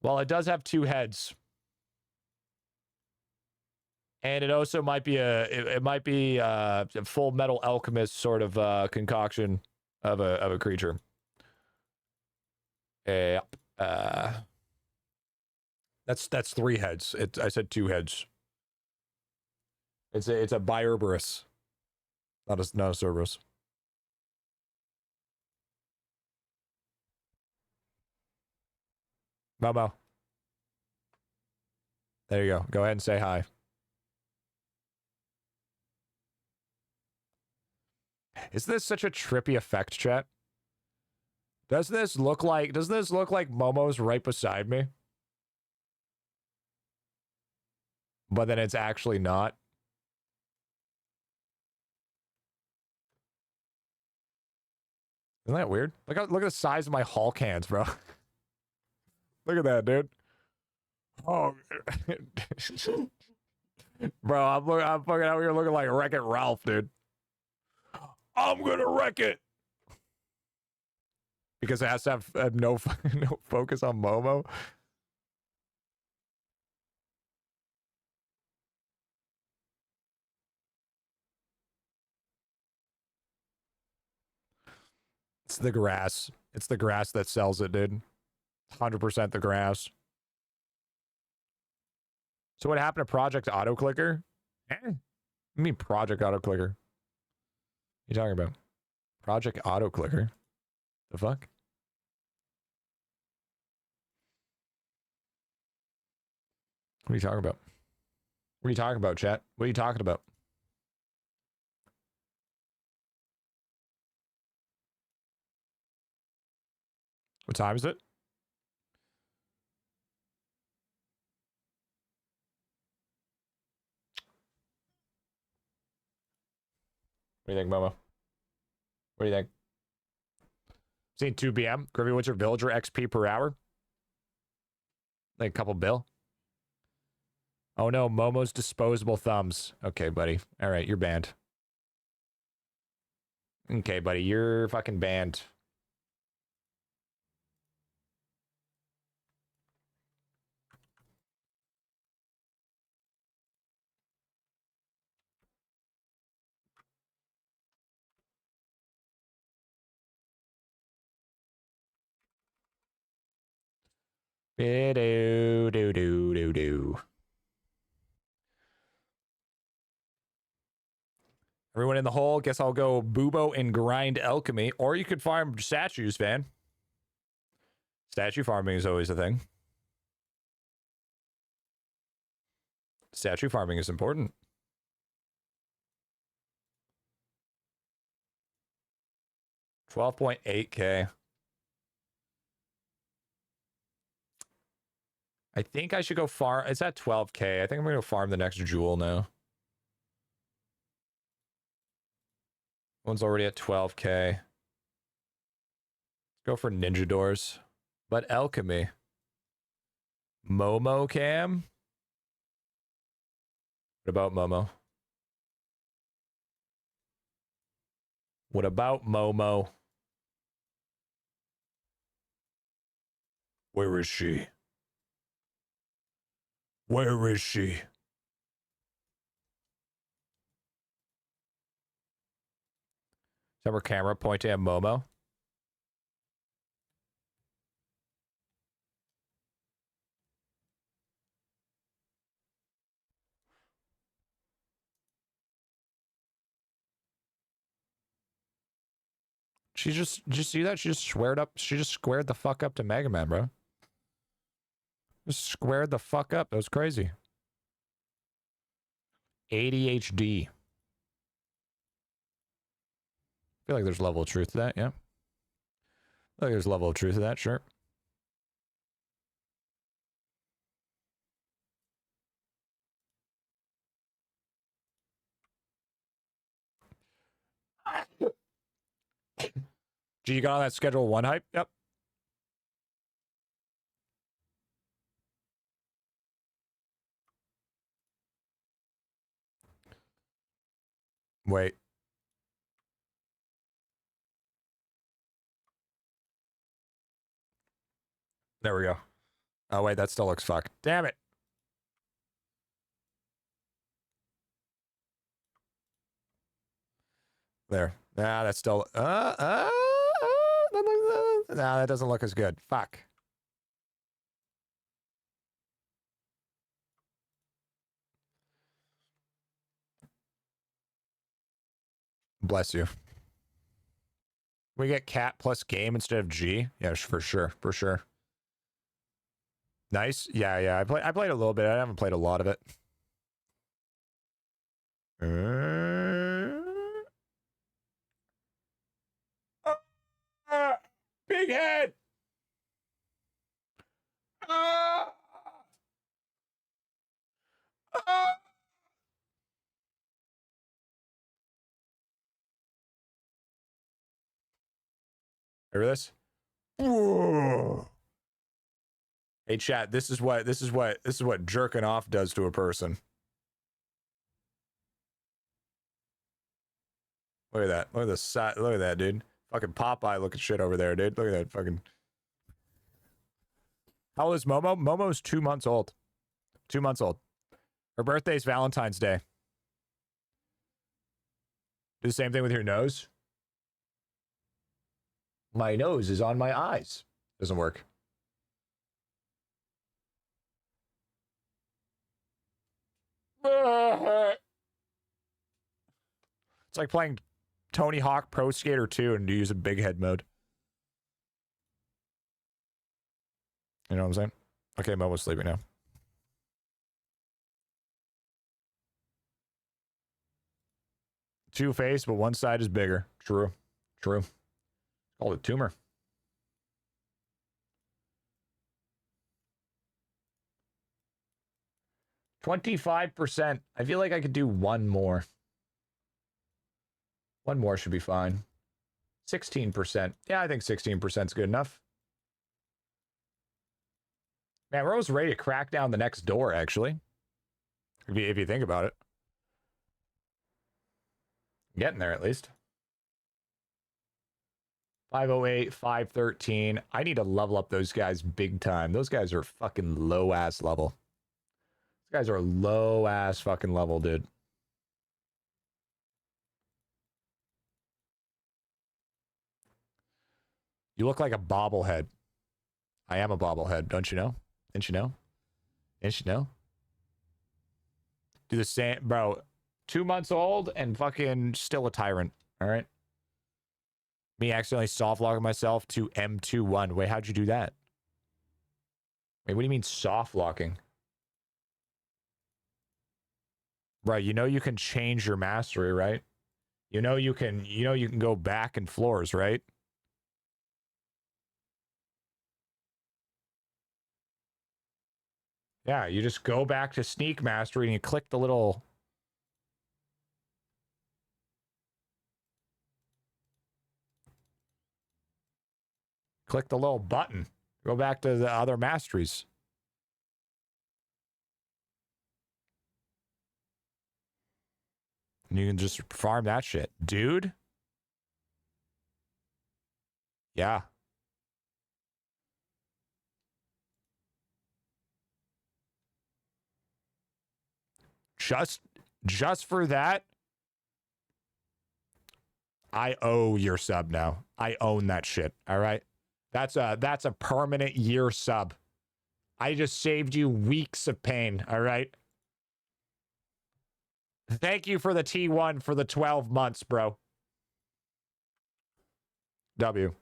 Well, it does have 2 heads. And it also might be a Full Metal Alchemist sort of concoction of a creature. Yep. That's 3 heads. I said 2 heads. It's a Bioberus, not a Cerberus. Momo. There you go. Go ahead and say hi. Is this such a trippy effect, chat? Does this look like Momo's right beside me? But then it's actually not. Isn't that weird? Look at the size of my Hulk hands, bro. Look at that, dude. Oh, bro, I'm fucking out here looking like Wreck-It Ralph, dude. I'm gonna wreck it because it has to have no focus on Momo. It's the grass. It's the grass that sells it, dude. 100% the grass. So what happened to Project Auto Clicker? I mean Project Auto Clicker. What are you talking about? Project Auto Clicker? The fuck? What are you talking about? What are you talking about, chat? What are you talking about? What time is it? What do you think, Momo? What do you think? Seen 2 PM. Griffy, what's your villager XP per hour? Like a couple bill. Oh no, Momo's disposable thumbs. Okay, buddy. All right, you're banned. Okay, buddy, you're fucking banned. Do do do do do. Everyone in the hole. Guess I'll go Boobo and grind alchemy, or you could farm statues, man. Statue farming is always a thing. Statue farming is important. $12.8K. I think I should go farm. It's at 12K. I think I'm gonna go farm the next jewel now. One's already at 12K. Let's go for ninja doors. But alchemy. Momo cam? What about Momo? What about Momo? Where is she? Where is she? Have her camera pointing at Momo. Did you see that? She just squared the fuck up to Mega Man, bro. Just squared the fuck up. That was crazy. ADHD. I feel like there's a level of truth to that, yeah. I feel like there's a level of truth to that, sure. G, you got on that schedule 1 hype? Yep. Wait. There we go. Oh, wait, that still looks fucked. Damn it. There. Nah, that's still... nah, that doesn't look as good. Fuck. Bless you. We get cat plus game instead of G? Yeah, for sure. For sure. Nice. Yeah, yeah. I played a little bit. I haven't played a lot of it. Big head. Remember this? Whoa. Hey chat, this is what jerking off does to a person. Look at that. Look at the side. Look at that, dude. Fucking Popeye looking shit over there, dude. Look at that fucking. How old is Momo? Momo's 2 months old. 2 months old. Her birthday's Valentine's Day. Do the same thing with your nose. My nose is on my eyes. Doesn't work. It's like playing Tony Hawk Pro Skater 2 and you use a big head mode. You know what I'm saying? Okay, Momo's sleeping now. Two-faced, but one side is bigger. True. True. Called a tumor. %. I feel like I could do one more. One more should be fine. 16%. Yeah, I think 16% is good enough. Man, we're almost ready to crack down the next door, actually. If you think about it. Getting there, at least. 508, 513. I need to level up those guys big time. Those guys are fucking low-ass level. These guys are low-ass fucking level, dude. You look like a bobblehead. I am a bobblehead, don't you know? Didn't you know? Didn't you know? Do the same, bro. 2 months old and fucking still a tyrant. All right. Me accidentally soft locking myself to M21. Wait, how'd you do that? Wait, what do you mean soft locking? Right, you know you can change your mastery, right? You know you can go back in floors, right? Yeah, you just go back to sneak mastery and you click the little... Click the little button. Go back to the other masteries. And you can just farm that shit. Dude? Yeah. Just for that, I owe your sub now. I own that shit. All right. That's a permanent year sub. I just saved you weeks of pain. All right. Thank you for the T1 for the 12 months, bro. W.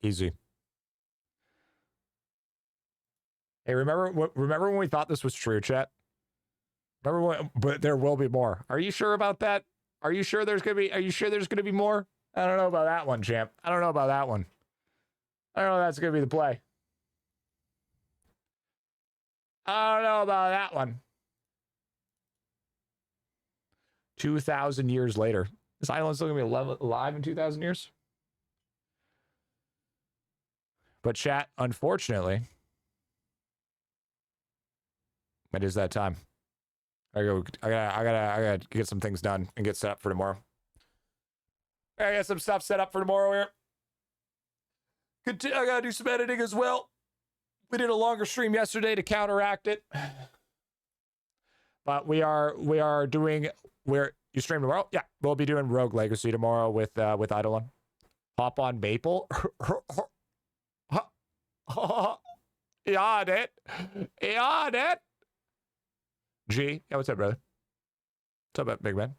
Easy. Hey, remember when we thought this was true, chat? Remember when, but there will be more. Are you sure about that? Are you sure there's gonna be more? I don't know about that one, champ. I don't know about that one. I don't know if that's gonna be the play. I don't know about that one. 2,000 years later. Is Eidolon still going to be alive in 2,000 years? But chat, unfortunately, it is that time. I gotta get some things done and get set up for tomorrow. I got some stuff set up for tomorrow here. I gotta do some editing as well. We did a longer stream yesterday to counteract it. But you stream tomorrow? Yeah, we'll be doing Rogue Legacy tomorrow with IdleOn. Hop on Maple. Yeah, dude. Yeah, dude. G. Yeah, what's up, brother? What's up, big man?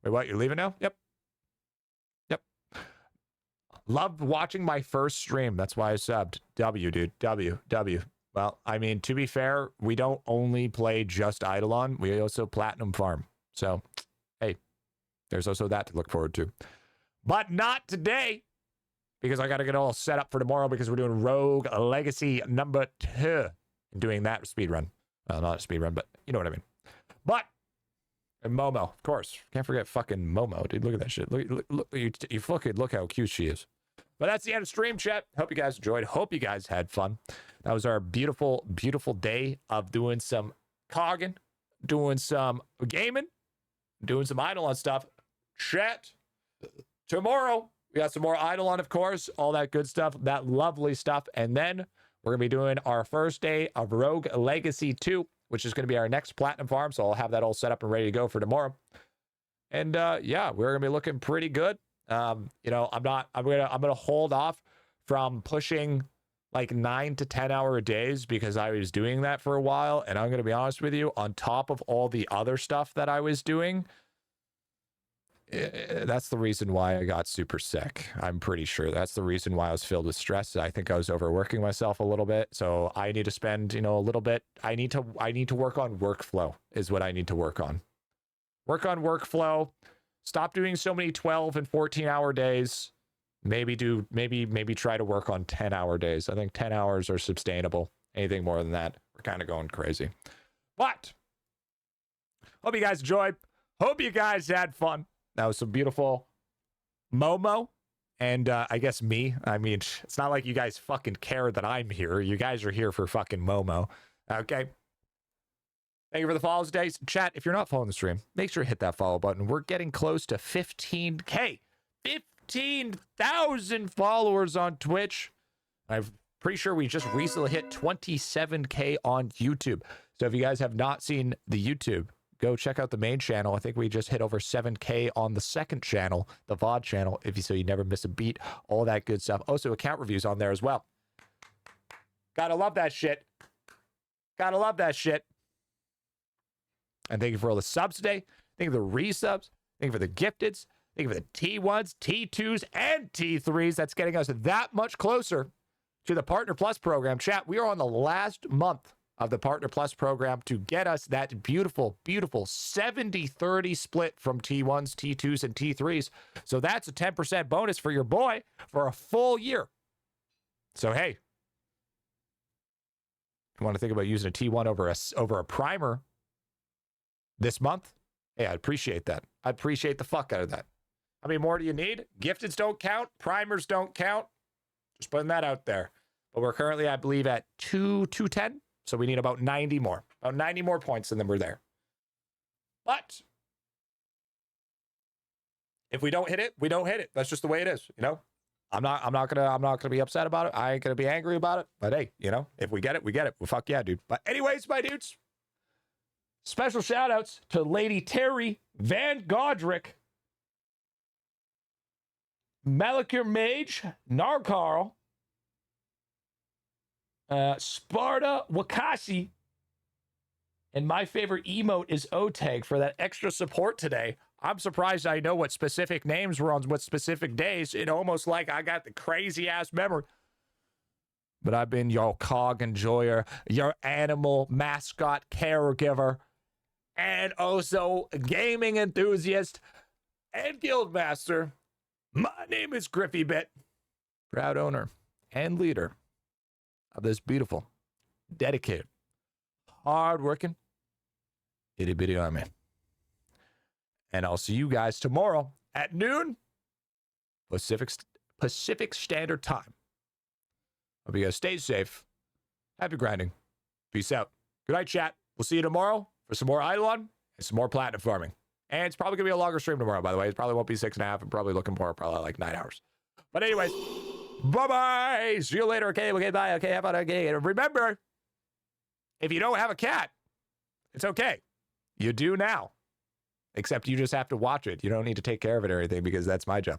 Wait, what? You're leaving now? Yep. Loved watching my first stream. That's why I subbed. W, dude. W. Well, I mean, to be fair, we don't only play just IdleOn. We also Platinum Farm. So, hey, there's also that to look forward to. But not today, because I got to get all set up for tomorrow because we're doing Rogue Legacy number 2. And doing that speed run. Well, not a speed run, but you know what I mean. But, and Momo, of course. Can't forget fucking Momo, dude. Look at that shit. Look, you fucking look how cute she is. But that's the end of stream, chat. Hope you guys enjoyed. Hope you guys had fun. That was our beautiful, beautiful day of doing some cogging, doing some gaming, doing some IdleOn stuff. Chat. Tomorrow, we got some more IdleOn, of course. All that good stuff, that lovely stuff. And then we're going to be doing our first day of Rogue Legacy 2, which is going to be our next Platinum Farm. So I'll have that all set up and ready to go for tomorrow. And yeah, we're going to be looking pretty good. I'm gonna hold off from pushing like 9 to 10 hour days because I was doing that for a while. And I'm gonna be honest with you, on top of all the other stuff that I was doing, that's the reason why I got super sick. I'm pretty sure that's the reason why I was filled with stress. I think I was overworking myself a little bit. So I need to spend, a little bit. I need to work on workflow is what I need to work on. Work on workflow. Stop doing so many 12 and 14-hour days. Maybe try to work on 10-hour days. I think 10 hours are sustainable. Anything more than that, we're kind of going crazy. But hope you guys enjoyed. Hope you guys had fun. That was some beautiful Momo. And I guess me. I mean, it's not like you guys fucking care that I'm here. You guys are here for fucking Momo. Okay. Thank you for the follows today. Chat, if you're not following the stream, make sure to hit that follow button. We're getting close to 15K. 15,000 followers on Twitch. I'm pretty sure we just recently hit 27K on YouTube. So if you guys have not seen the YouTube, go check out the main channel. I think we just hit over 7K on the second channel, the VOD channel, so you never miss a beat. All that good stuff. Also, account reviews on there as well. Gotta love that shit. Gotta love that shit. And thank you for all the subs today. Thank you for the resubs. Thank you for the gifteds. Thank you for the T1s, T2s, and T3s. That's getting us that much closer to the Partner Plus program. Chat, we are on the last month of the Partner Plus program to get us that beautiful, beautiful 70-30 split from T1s, T2s, and T3s. So that's a 10% bonus for your boy for a full year. So, hey, if you want to think about using a T1 over a primer this month, hey, I'd appreciate that. I'd appreciate the fuck out of that. How many more do you need? Gifteds don't count. Primers don't count. Just putting that out there. But we're currently, I believe, at 210. So we need about 90 more. About 90 more points, and then we're there. But if we don't hit it, we don't hit it. That's just the way it is, I'm not gonna be upset about it. I ain't gonna be angry about it. But hey, if we get it, we get it. Well, fuck yeah, dude. But anyways, my dudes. Special shout outs to Lady Terry Van Godric, Malakir Mage, Narkarl, Sparta Wakashi, and my favorite emote is O-Tag for that extra support today. I'm surprised I know what specific names were on what specific days. It almost like I got the crazy ass memory. But I've been your cog enjoyer, your animal mascot caregiver, and also a gaming enthusiast and guildmaster. My name is GriffyBit, proud owner and leader of this beautiful, dedicated, hard-working, itty-bitty army. And I'll see you guys tomorrow at noon Pacific Standard Time. Hope you guys stay safe. Happy grinding. Peace out. Good night, chat. We'll see you tomorrow for some more IdleOn and some more platinum farming. And it's probably going to be a longer stream tomorrow, by the way. It probably won't be 6.5. I'm probably looking for probably like 9 hours. But anyways, bye-bye. See you later. Okay, bye. Okay, have fun. Okay, and remember, if you don't have a cat, it's okay. You do now. Except you just have to watch it. You don't need to take care of it or anything because that's my job.